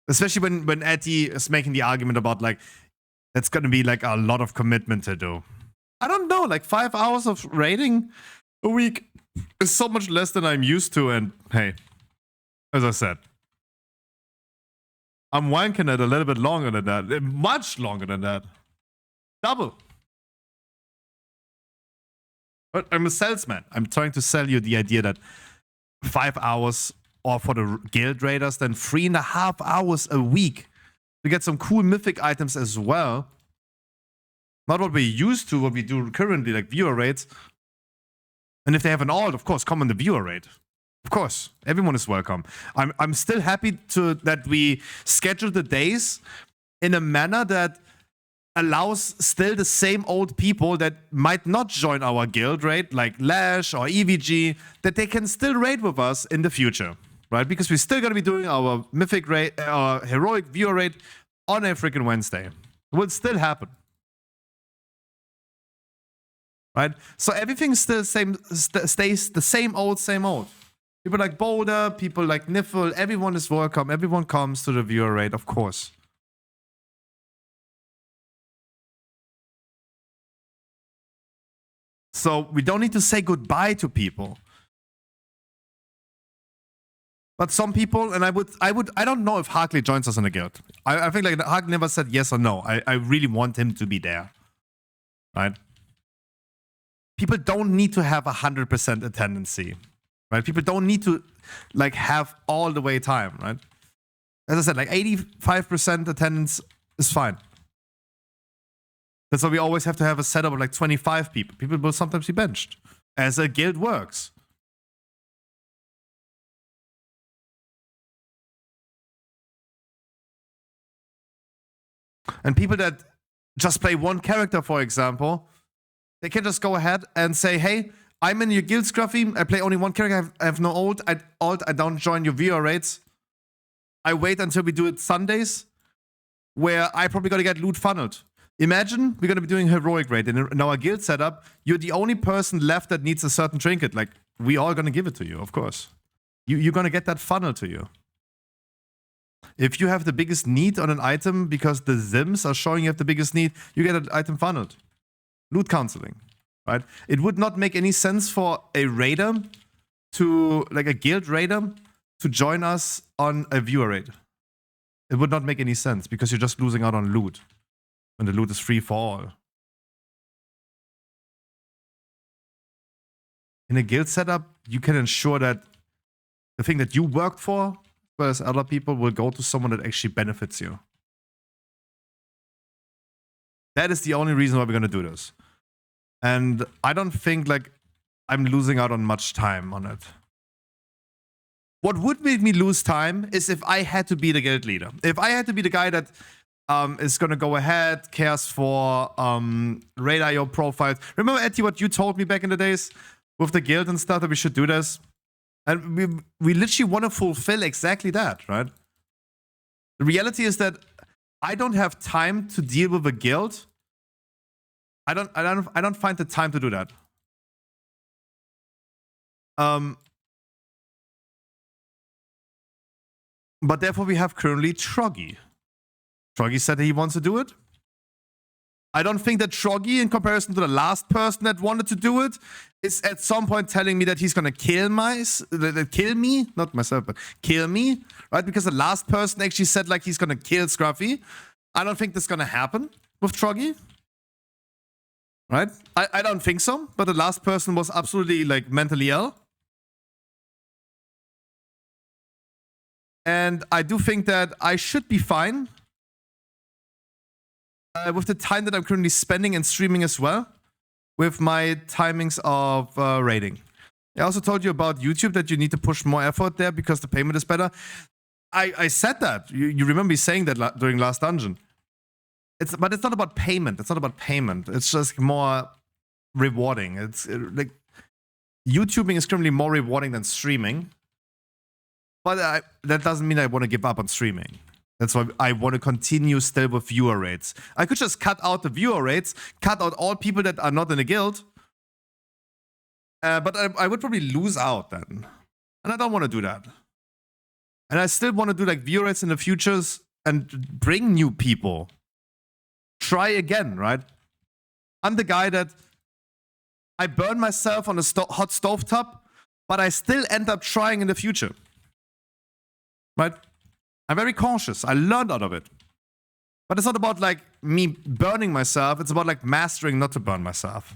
Speaker 3: Especially when Eddie is making the argument about, like, that's gonna be like a lot of commitment to do. I don't know, like 5 hours of raiding a week is so much less than I'm used to, and hey, as I said, I'm wanking it a little bit longer than that. Much longer than that. Double. But I'm a salesman. I'm trying to sell you the idea that 5 hours, or for the guild raiders, then 3.5 hours a week to get some cool mythic items as well. Not what we're used to, what we do currently, like viewer raids. And if they have an alt, of course, come on the viewer raid. Of course, everyone is welcome. I'm still happy that we schedule the days in a manner that allows still the same old people that might not join our guild raid, like Lash or EVG, that they can still raid with us in the future, right? Because we're still going to be doing our mythic raid, our heroic viewer raid on a freaking Wednesday. It will still happen. Right? So everything still stays the same old, People like Boulder, people like Niffle, everyone is welcome. Everyone comes to the viewer raid, of course. So we don't need to say goodbye to people. But some people, and I don't know if Harkley joins us in the guild. I think like Harkley never said yes or no. I really want him to be there. Right? People don't need to have 100% attendance. Right? People don't need to like have all the way time, right? As I said, like 85% attendance is fine. That's why we always have to have a setup of like 25 people. People will sometimes be benched, as a guild works. And people that just play one character, for example, they can just go ahead and say, hey, I'm in your guild, Scruffy. I play only one character. I have no ult. I don't join your viewer raids. I wait until we do it Sundays, where I probably gotta get loot funneled. Imagine we're gonna be doing heroic raid in our guild setup. You're the only person left that needs a certain trinket. Like, we all gonna give it to you, of course. You're gonna get that funnel to you. If you have the biggest need on an item because the Sims are showing you have the biggest need, you get an item funneled. Loot counseling, right? It would not make any sense for a raider to, like a guild raider, to join us on a viewer raid. It would not make any sense because you're just losing out on loot when the loot is free for all. In a guild setup, you can ensure that the thing that you worked for, whereas other people will go to someone that actually benefits you. That is the only reason why we're going to do this. And I don't think like I'm losing out on much time on it. What would make me lose time is if I had to be the guild leader. If I had to be the guy that is going to go ahead, cares for raid.io profiles. Remember, Etty, what you told me back in the days with the guild and stuff, that we should do this? And we literally want to fulfill exactly that, right? The reality is that I don't have time to deal with a guild. I don't find the time to do that. But therefore we have currently Troggy. Troggy said that he wants to do it. I don't think that Troggy, in comparison to the last person that wanted to do it, is at some point telling me that he's gonna kill me, not myself, but kill me, right? Because the last person actually said like he's gonna kill Scruffy. I don't think that's gonna happen with Troggy, right? I don't think so, but the last person was absolutely like mentally ill. And I do think that I should be fine with the time that I'm currently spending and streaming as well, with my timings of rating. I also told you about YouTube that you need to push more effort there because the payment is better. I said that. You remember me saying that during last dungeon. But it's not about payment. It's not about payment. It's just more rewarding. It's like YouTubing is currently more rewarding than streaming. But that doesn't mean I want to give up on streaming. That's why I want to continue still with viewer rates. I could just cut out the viewer rates, cut out all people that are not in a guild. But I would probably lose out then. And I don't want to do that. And I still want to do like viewer rates in the futures and bring new people. Try again, right? I'm the guy that I burn myself on a hot stovetop, but I still end up trying in the future. Right? I'm very cautious. I learned out of it. But it's not about like me burning myself. It's about like mastering not to burn myself.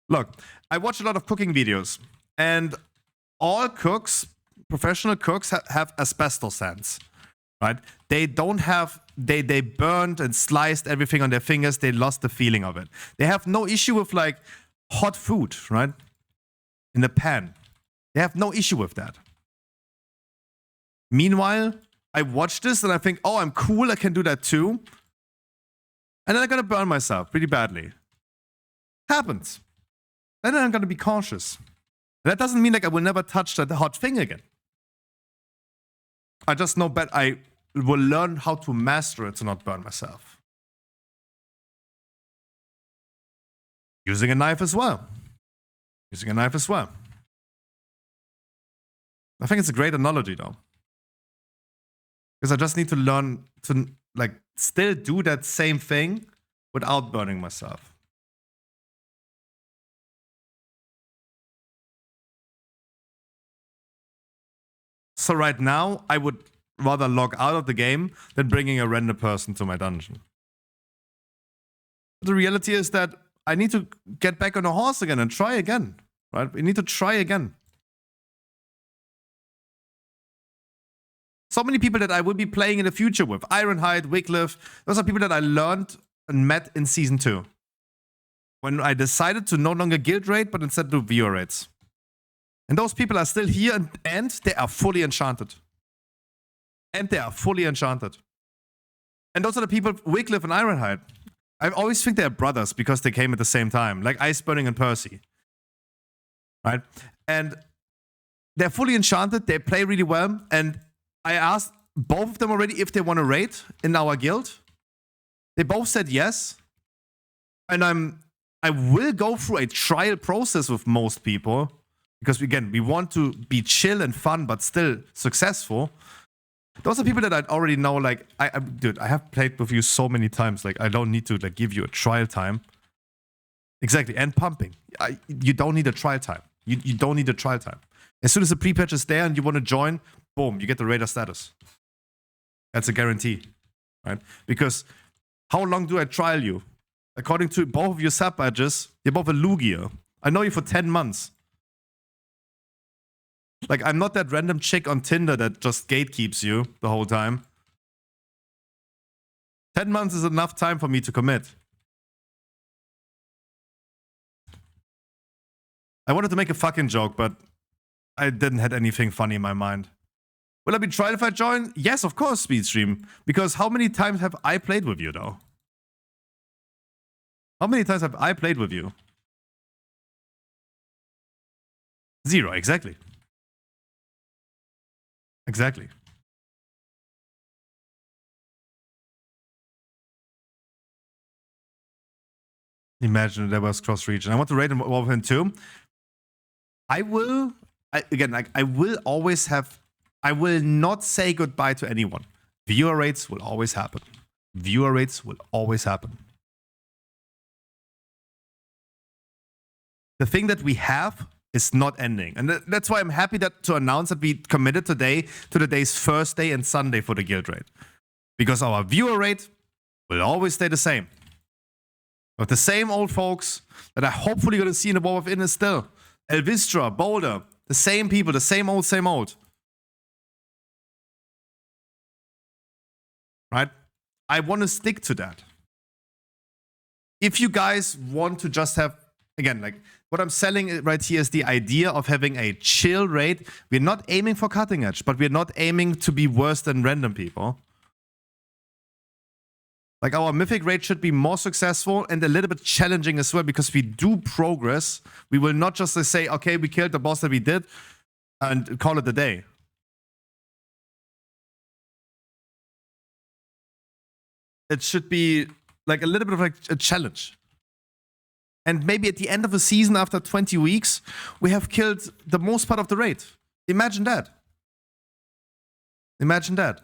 Speaker 3: Look, I watch a lot of cooking videos. And all cooks, professional cooks, have asbestos hands. Right? They don't have, they burned and sliced everything on their fingers. They lost the feeling of it. They have no issue with like hot food, right? In the pan. They have no issue with that. Meanwhile, I watch this and I think, oh, I'm cool, I can do that too. And then I'm gonna burn myself pretty badly. Happens. And then I'm gonna be cautious. And that doesn't mean like I will never touch that hot thing again. I just know that I will learn how to master it to not burn myself. Using a knife as well. Using a knife as well. I think it's a great analogy though. Because I just need to learn to like still do that same thing without burning myself. So right now, I would rather log out of the game than bringing a random person to my dungeon. The reality is that I need to get back on a horse again and try again, right? We need to try again. So many people that I will be playing in the future with. Ironhide, Wycliffe. Those are people that I learned and met in Season 2. When I decided to no longer guild raid, but instead do viewer raids. And those people are still here and they are fully enchanted. And they are fully enchanted. And those are the people, Wycliffe and Ironhide. I always think they're brothers because they came at the same time. Like Iceburning and Percy. Right? And they're fully enchanted. They play really well. And I asked both of them already if they want to raid in our guild. They both said yes. And I will go through a trial process with most people. because again, we want to be chill and fun, but still successful. Those are people that I already know. Like, dude, I have played with you so many times. Like, I don't need to like give you a trial time. Exactly, and pumping. You don't need a trial time. You don't need a trial time. As soon as the pre-patch is there and you want to join, boom, you get the raider status. That's a guarantee, right? Because how long do I trial you? According to both of your sub badges, you're both a Lugia. I know you for 10 months. Like, I'm not that random chick on Tinder that just gatekeeps you the whole time. 10 months is enough time for me to commit. I wanted to make a fucking joke, but I didn't have anything funny in my mind. Will I be tried if I join? Yes, of course, Speedstream. Because how many times have I played with you, though? How many times have I played with you? 0, exactly. Exactly. Imagine if there was cross-region. I want to rate him over him too. I will always have, I will not say goodbye to anyone. Viewer rates will always happen. Viewer rates will always happen. The thing that we have is not ending. And that's why I'm happy to announce that we committed today to the day's first day and Sunday for the guild raid. Because our viewer rate will always stay the same. With the same old folks that I'm hopefully going to see in the War Within is still. Elvistra, Boulder, the same people, the same old, same old. Right? I want to stick to that. If you guys want to just have, again, like, what I'm selling right here is the idea of having a chill raid. We're not aiming for cutting edge, but we're not aiming to be worse than random people. Like, our mythic raid should be more successful and a little bit challenging as well, because we do progress. We will not just say, okay, we killed the boss that we did and call it a day. It should be like a little bit of like a challenge. And maybe at the end of a season, after 20 weeks, we have killed the most part of the raid. Imagine that. Imagine that.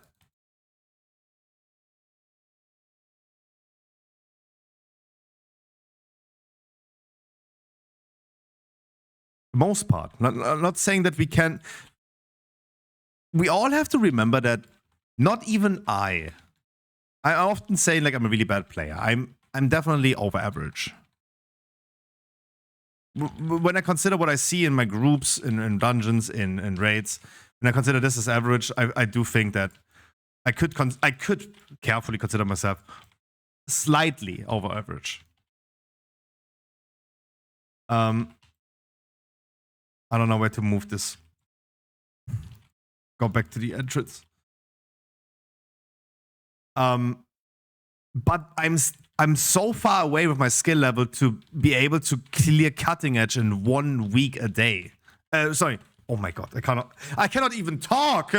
Speaker 3: The most part. Not saying that we can. We all have to remember that not even I often say like I'm a really bad player. I'm definitely over average. When I consider what I see in my groups, in dungeons, in raids, when I consider this as average, I do think that I could carefully consider myself slightly over average. I don't know where to move this. Go back to the entrance. But I'm so far away with my skill level to be able to clear cutting edge in 1 week a day. Sorry. Oh my god, I cannot even talk.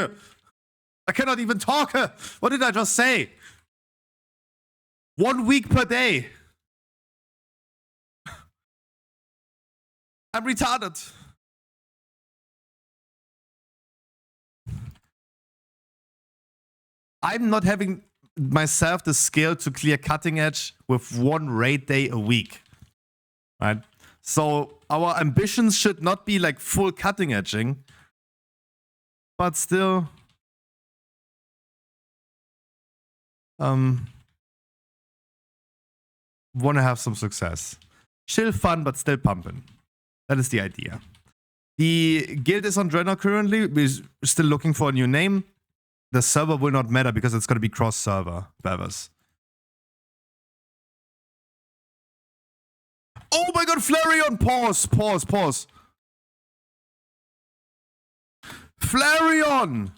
Speaker 3: I cannot even talk. What did I just say? 1 week per day. I'm retarded. I'm not having myself the skill to clear cutting edge with 1 raid day a week. Right? So our ambitions should not be like full cutting edging, but still want to have some success. Chill, fun, but still pumping. That is the idea. The guild is on Drenner currently. We're still looking for a new name. The server will not matter because it's going to be cross-server, Bevers. Oh my god, Flareon! Pause. Flareon!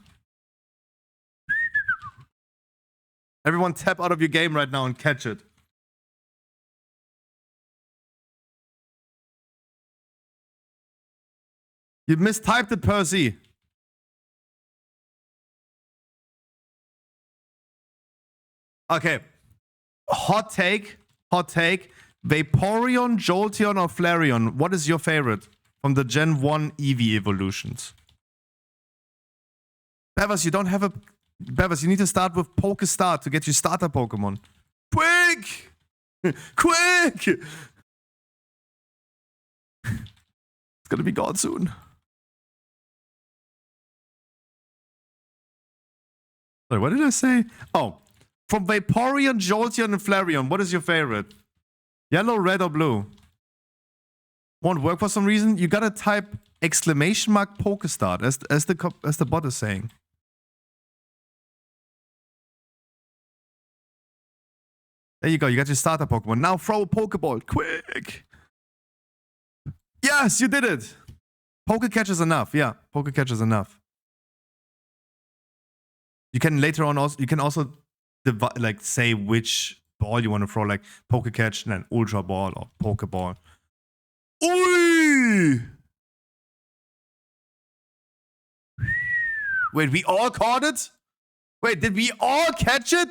Speaker 3: Everyone tap out of your game right now and catch it. You mistyped it, Percy. Okay. Hot take. Vaporeon, Jolteon, or Flareon? What is your favorite from the Gen 1 Eevee evolutions. Bevers, you don't have a... Bevers, you need to start with Pokestart to get your starter Pokemon. Quick! Quick! It's gonna be gone soon. Sorry, what did I say? Oh, from Vaporeon, Jolteon, and Flareon, what is your favorite? Yellow, red, or blue? Won't work for some reason? You gotta type exclamation mark Pokestart as the bot is saying. There you go, you got your starter Pokemon. Now throw a Pokeball, quick! Yes, you did it! Pokecatch is enough, yeah. Pokecatch is enough. You can later on also, you can also like say which ball you want to throw, like Pokecatch and then Ultra Ball or Pokeball. Oi! Wait, we all caught it? Wait, did we all catch it?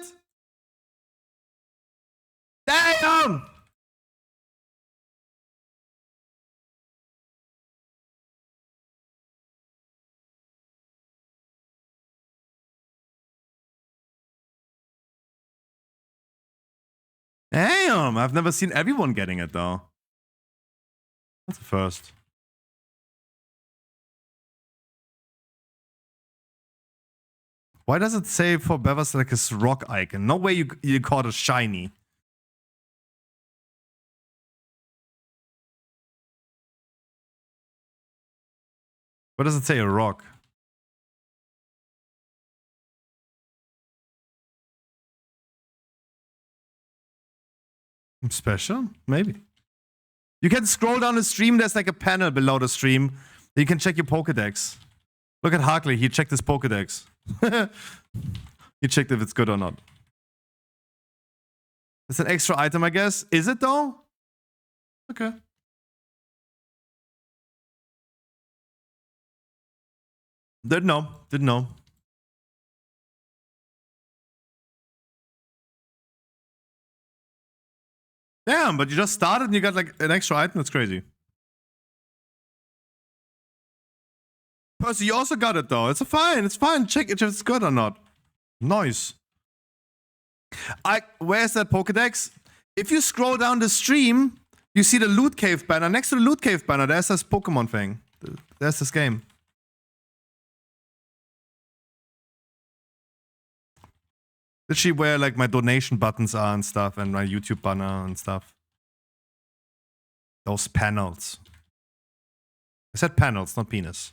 Speaker 3: Damn! Damn, I've never seen everyone getting it though. That's the first. Why does it say for Bevers like a rock icon? No way you caught a shiny. What does it say, a rock? Special? Maybe. You can scroll down the stream, there's like a panel below the stream. You can check your Pokedex. Look at Harkley, he checked his Pokedex. He checked if it's good or not. It's an extra item, I guess. Is it though? Okay. Didn't know. Didn't know. Damn, but you just started and you got like an extra item. That's crazy. Percy, you also got it though. It's fine. It's fine. Check if it's good or not. Nice. Where's that Pokedex? If you scroll down the stream, you see the Lootcave banner. Next to the Lootcave banner, there's this Pokemon thing. There's this game. Literally where like my donation buttons are and stuff, and my YouTube banner and stuff. Those panels. I said panels, not penis.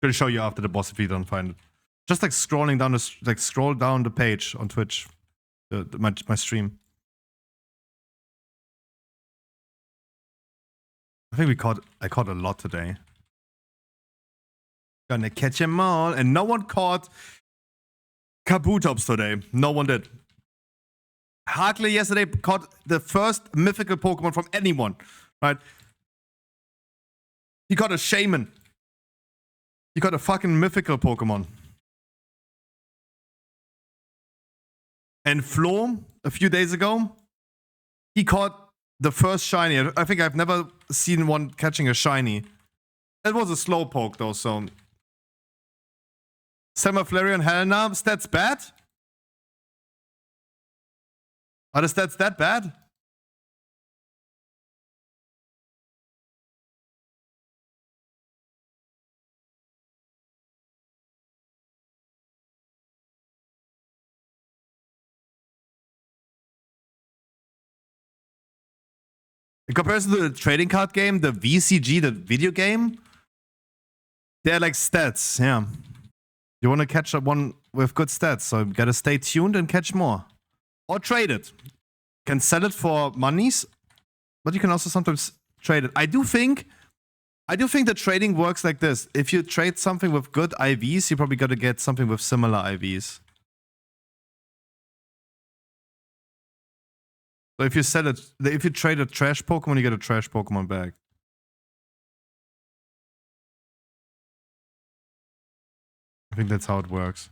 Speaker 3: Gonna show you after the boss if you don't find it. Just like scrolling down the scroll down the page on Twitch, my stream. I think I caught a lot today. Gonna catch them all, and no one caught Kabutops today. No one did. Harkley yesterday caught the first mythical Pokemon from anyone, right? He caught a Shaman. He got a fucking mythical Pokemon. And Flo, a few days ago, he caught the first shiny. I think I've never seen one catching a shiny. That was a Slowpoke though, so... Flareon, Helena, stats bad? Are the stats that bad? In comparison to the trading card game, the VCG, the video game, they're like stats, yeah. You want to catch one with good stats, so you gotta stay tuned and catch more. Or trade it. You can sell it for monies, but you can also sometimes trade it. I do think that trading works like this. If you trade something with good IVs, you probably gotta get something with similar IVs. So if you sell it, if you trade a trash Pokemon, you get a trash Pokemon back. I think that's how it works.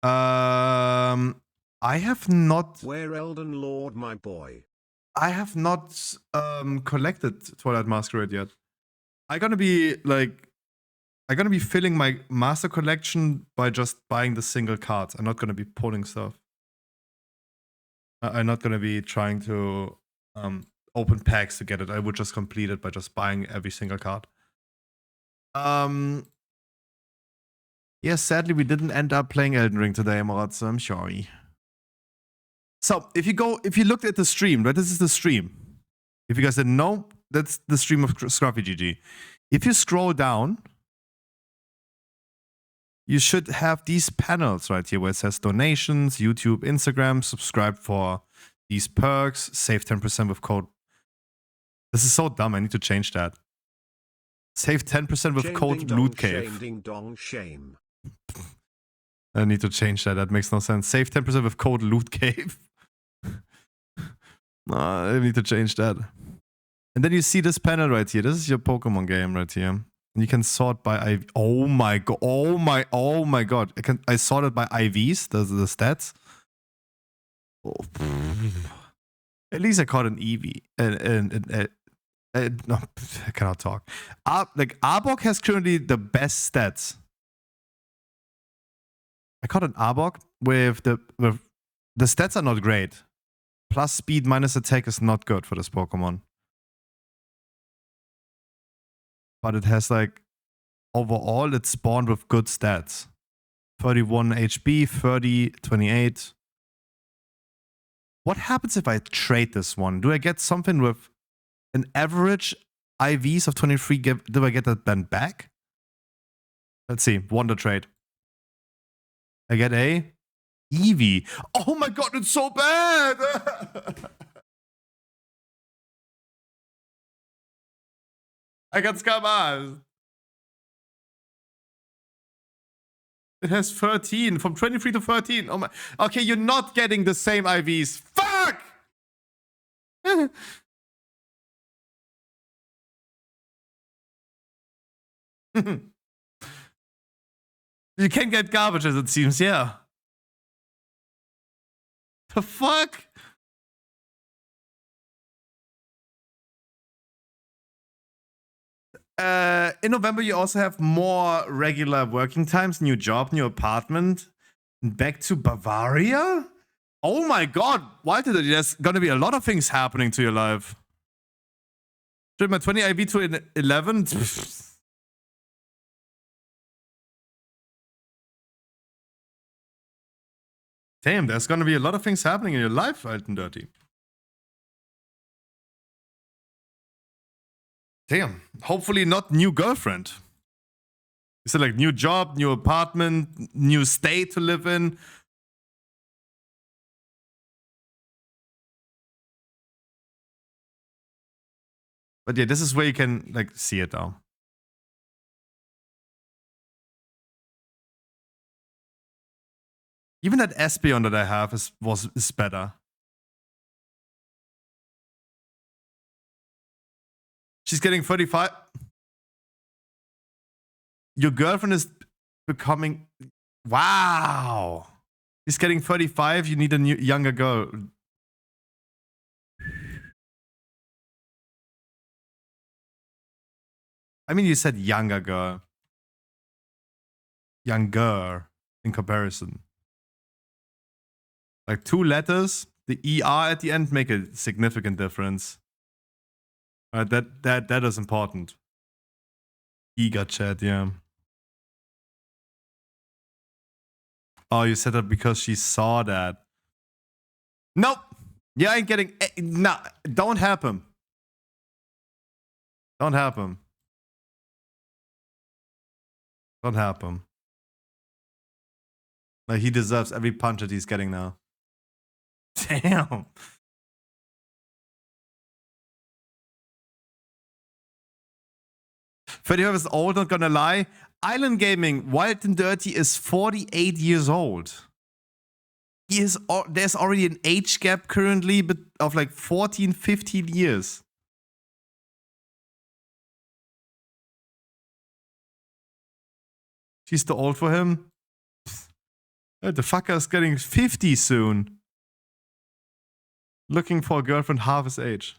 Speaker 3: I have not.
Speaker 4: Where Elden Lord, my boy?
Speaker 3: I have not collected Twilight Masquerade yet. I'm gonna be filling my master collection by just buying the single cards. I'm not gonna be pulling stuff. I'm not gonna be trying to open packs to get it. I would just complete it by just buying every single card. Yeah, sadly we didn't end up playing Elden Ring today, Moratz. I'm sorry. So if you looked at the stream, right? This is the stream. If you guys didn't know, that's the stream of Scruffy GG. If you scroll down, you should have these panels right here where it says donations, YouTube, Instagram, subscribe for these perks, save 10% with code. This is so dumb. I need to change that. Save 10% with
Speaker 4: Shame
Speaker 3: code
Speaker 4: ding dong,
Speaker 3: Lootcave.
Speaker 4: shame ding dong, shame.
Speaker 3: I need to change that. That makes no sense. Save 10% with code Lootcave. I need to change that. And then you see this panel right here. This is your Pokemon game right here. And you can sort by IV. Oh my god. Oh my god. I sorted by IVs, the stats. Oh. At least I caught an EV. No, I cannot talk. Like Arbok has currently the best stats. I caught an Arbok with the stats are not great. Plus speed minus attack is not good for this Pokemon. But it has like overall it's spawned with good stats. 31 HP, 30, 28. What happens if I trade this one? Do I get something with an average IVs of 23? Do I get that then back? Let's see. Wonder trade. I get a Eevee. Oh my god, it's so bad! I got Scabbard. It has 13, from 23 to 13. Oh my. Okay, you're not getting the same IVs. Fuck! You can get garbage as it seems, yeah. The fuck? In November, you also have more regular working times, new job, new apartment. Back to Bavaria? Oh my god, there's gonna be a lot of things happening to your life. Should my 20 IV to 11? Damn, there's gonna be a lot of things happening in your life, Alt and Dirty. Damn. Hopefully not new girlfriend. Is it like new job, new apartment, new state to live in? But yeah, this is where you can like see it now. Even that Espeon that I have is better. She's getting 35. Your girlfriend is becoming... Wow. She's getting 35. You need a younger girl. I mean, you said younger girl. Younger in comparison. Like 2 letters, the ER at the end make a significant difference. That is important. Eager chat, yeah. Oh, you said that because she saw that. Nope. You ain't getting... Nah, don't happen. Don't happen. Don't happen. Like, he deserves every punch that he's getting now. Damn. Freddy Herb is old, not gonna lie. Island Gaming, Wild and Dirty is 48 years old. There's already an age gap currently of like 14, 15 years. She's too old for him. The fucker is getting 50 soon. Looking for a girlfriend half his age.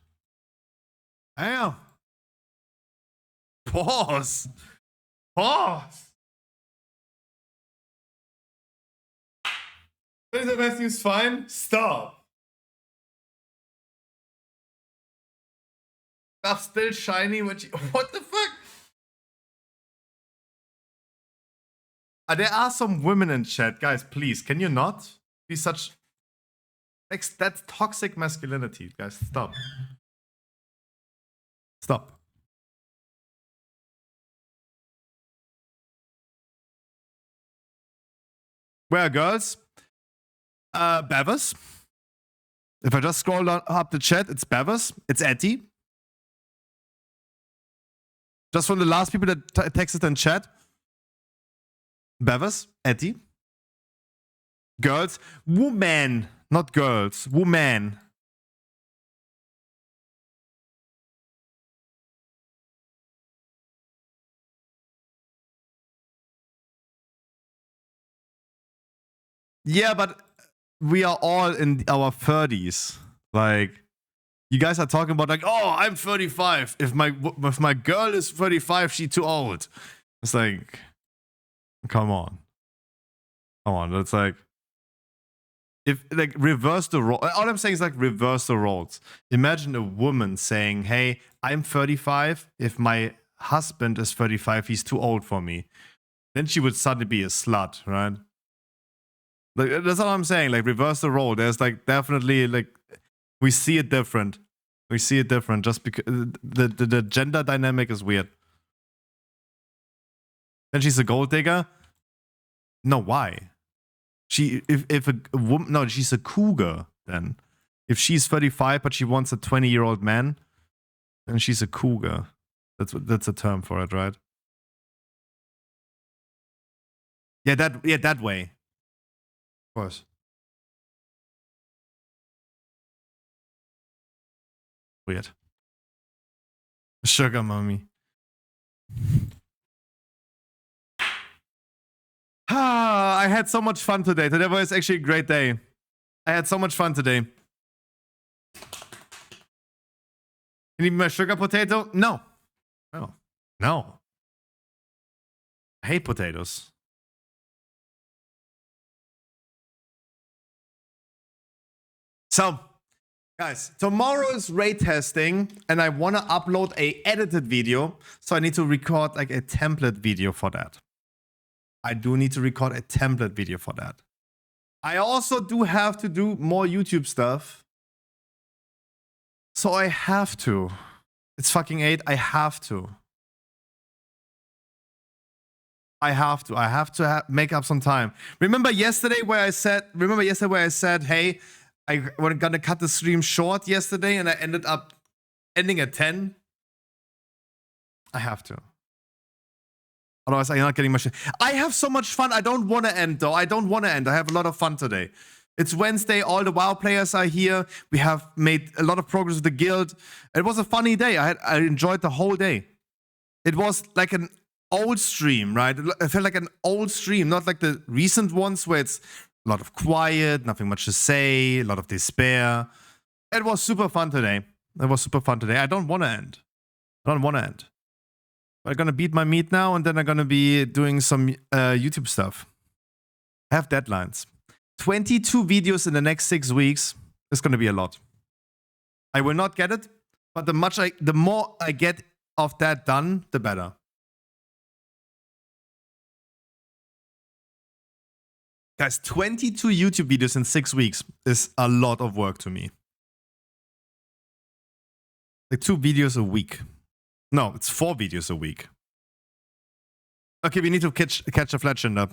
Speaker 3: Damn. Pause. Pause. Is the best news fine? Stop. Stuff still shiny when she. What the fuck? There are some women in chat, guys. Please, can you not be such? Like, that's toxic masculinity, guys. Stop. Stop. Where are girls? Bevers. If I just scroll down up the chat, it's Bevers. It's Etty. Just from the last people that texted in chat. Bevers, Etty. Girls, woman, not girls, woman. Yeah, but we are all in our 30s. Like, you guys are talking about like, oh, I'm 35. If my girl is 35, she's too old. It's like, come on. Come on. It's like, if like reverse the role. All I'm saying is like reverse the roles. Imagine a woman saying, hey, I'm 35. If my husband is 35, he's too old for me. Then she would suddenly be a slut, right? Like, that's all I'm saying. Like, reverse the role. There's like definitely like we see it different. We see it different just because the gender dynamic is weird. Then she's a gold digger. No, why? If a woman, no, she's a cougar. Then if she's 35 but she wants a 20-year-old man, then she's a cougar. That's a term for it, right? Yeah, that way. Of course. Weird. Sugar mommy. I had so much fun today. Today was actually a great day. I had so much fun today. You need my sugar potato? No. No. No. I hate potatoes. So, guys, tomorrow is raid testing, and I want to upload a edited video, so I need to record like a template video for that. I do need to record a template video for that. I also do have to do more YouTube stuff. So I have to. It's fucking 8. I have to. I have to make up some time. Remember yesterday where I said, hey, I was gonna cut the stream short yesterday and I ended up ending at 10? I have to. Otherwise, I'm not getting much. I have so much fun. I don't want to end, though. I don't want to end. I have a lot of fun today. It's Wednesday. All the WoW players are here. We have made a lot of progress with the guild. It was a funny day. I enjoyed the whole day. It was like an old stream, right? It felt like an old stream, not like the recent ones where it's a lot of quiet, nothing much to say, a lot of despair. It was super fun today. I don't want to end. I'm gonna beat my meat now, and then I'm gonna be doing some YouTube stuff. I have deadlines. 22 videos in the next 6 weeks is gonna be a lot. I will not get it, but the more I get of that done, the better. Guys, 22 YouTube videos in 6 weeks is a lot of work to me. Like 2 videos a week. No, it's 4 videos a week. Okay, we need to catch a fletchender.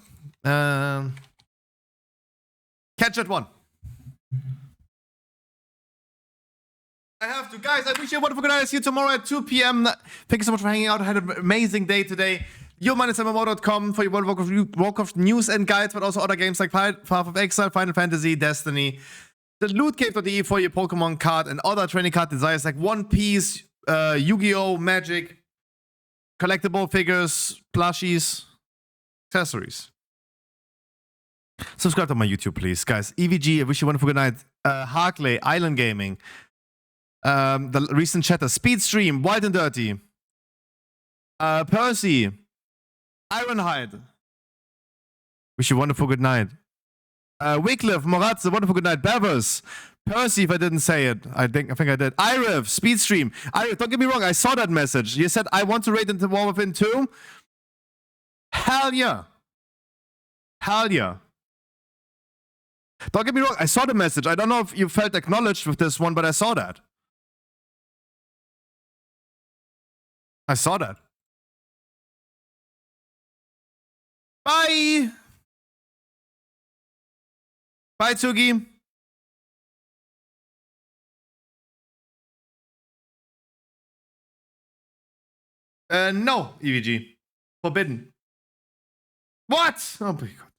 Speaker 3: Catch at 1. I have to. Guys, I wish you a wonderful good night. I'll see you tomorrow at 2 p.m. Thank you so much for hanging out. I had an amazing day today. your-mmo.com for your World of Warcraft news and guides, but also other games like Path of Exile, Final Fantasy, Destiny. The Lootcave.de for your Pokemon card and other trading card desires like One Piece, Yu-Gi-Oh, Magic, collectible figures, plushies, accessories. Subscribe to my YouTube, please, guys. EVG, I wish you a wonderful good night. Harkley, Island Gaming. The recent chatter. Speed Stream, Wild and Dirty. Percy. Ironhide. Wish you a wonderful good night. Wycliffe, Moratze, wonderful good night. Bevers. Percy, if I didn't say it. I think I did. Iriv, Speedstream. Iriv, don't get me wrong, I saw that message. You said I want to raid into War Within 2. Hell yeah. Hell yeah. Don't get me wrong, I saw the message. I don't know if you felt acknowledged with this one, but I saw that. I saw that. Bye. Bye, Tsugi. No, EVG. Forbidden. What? Oh my god.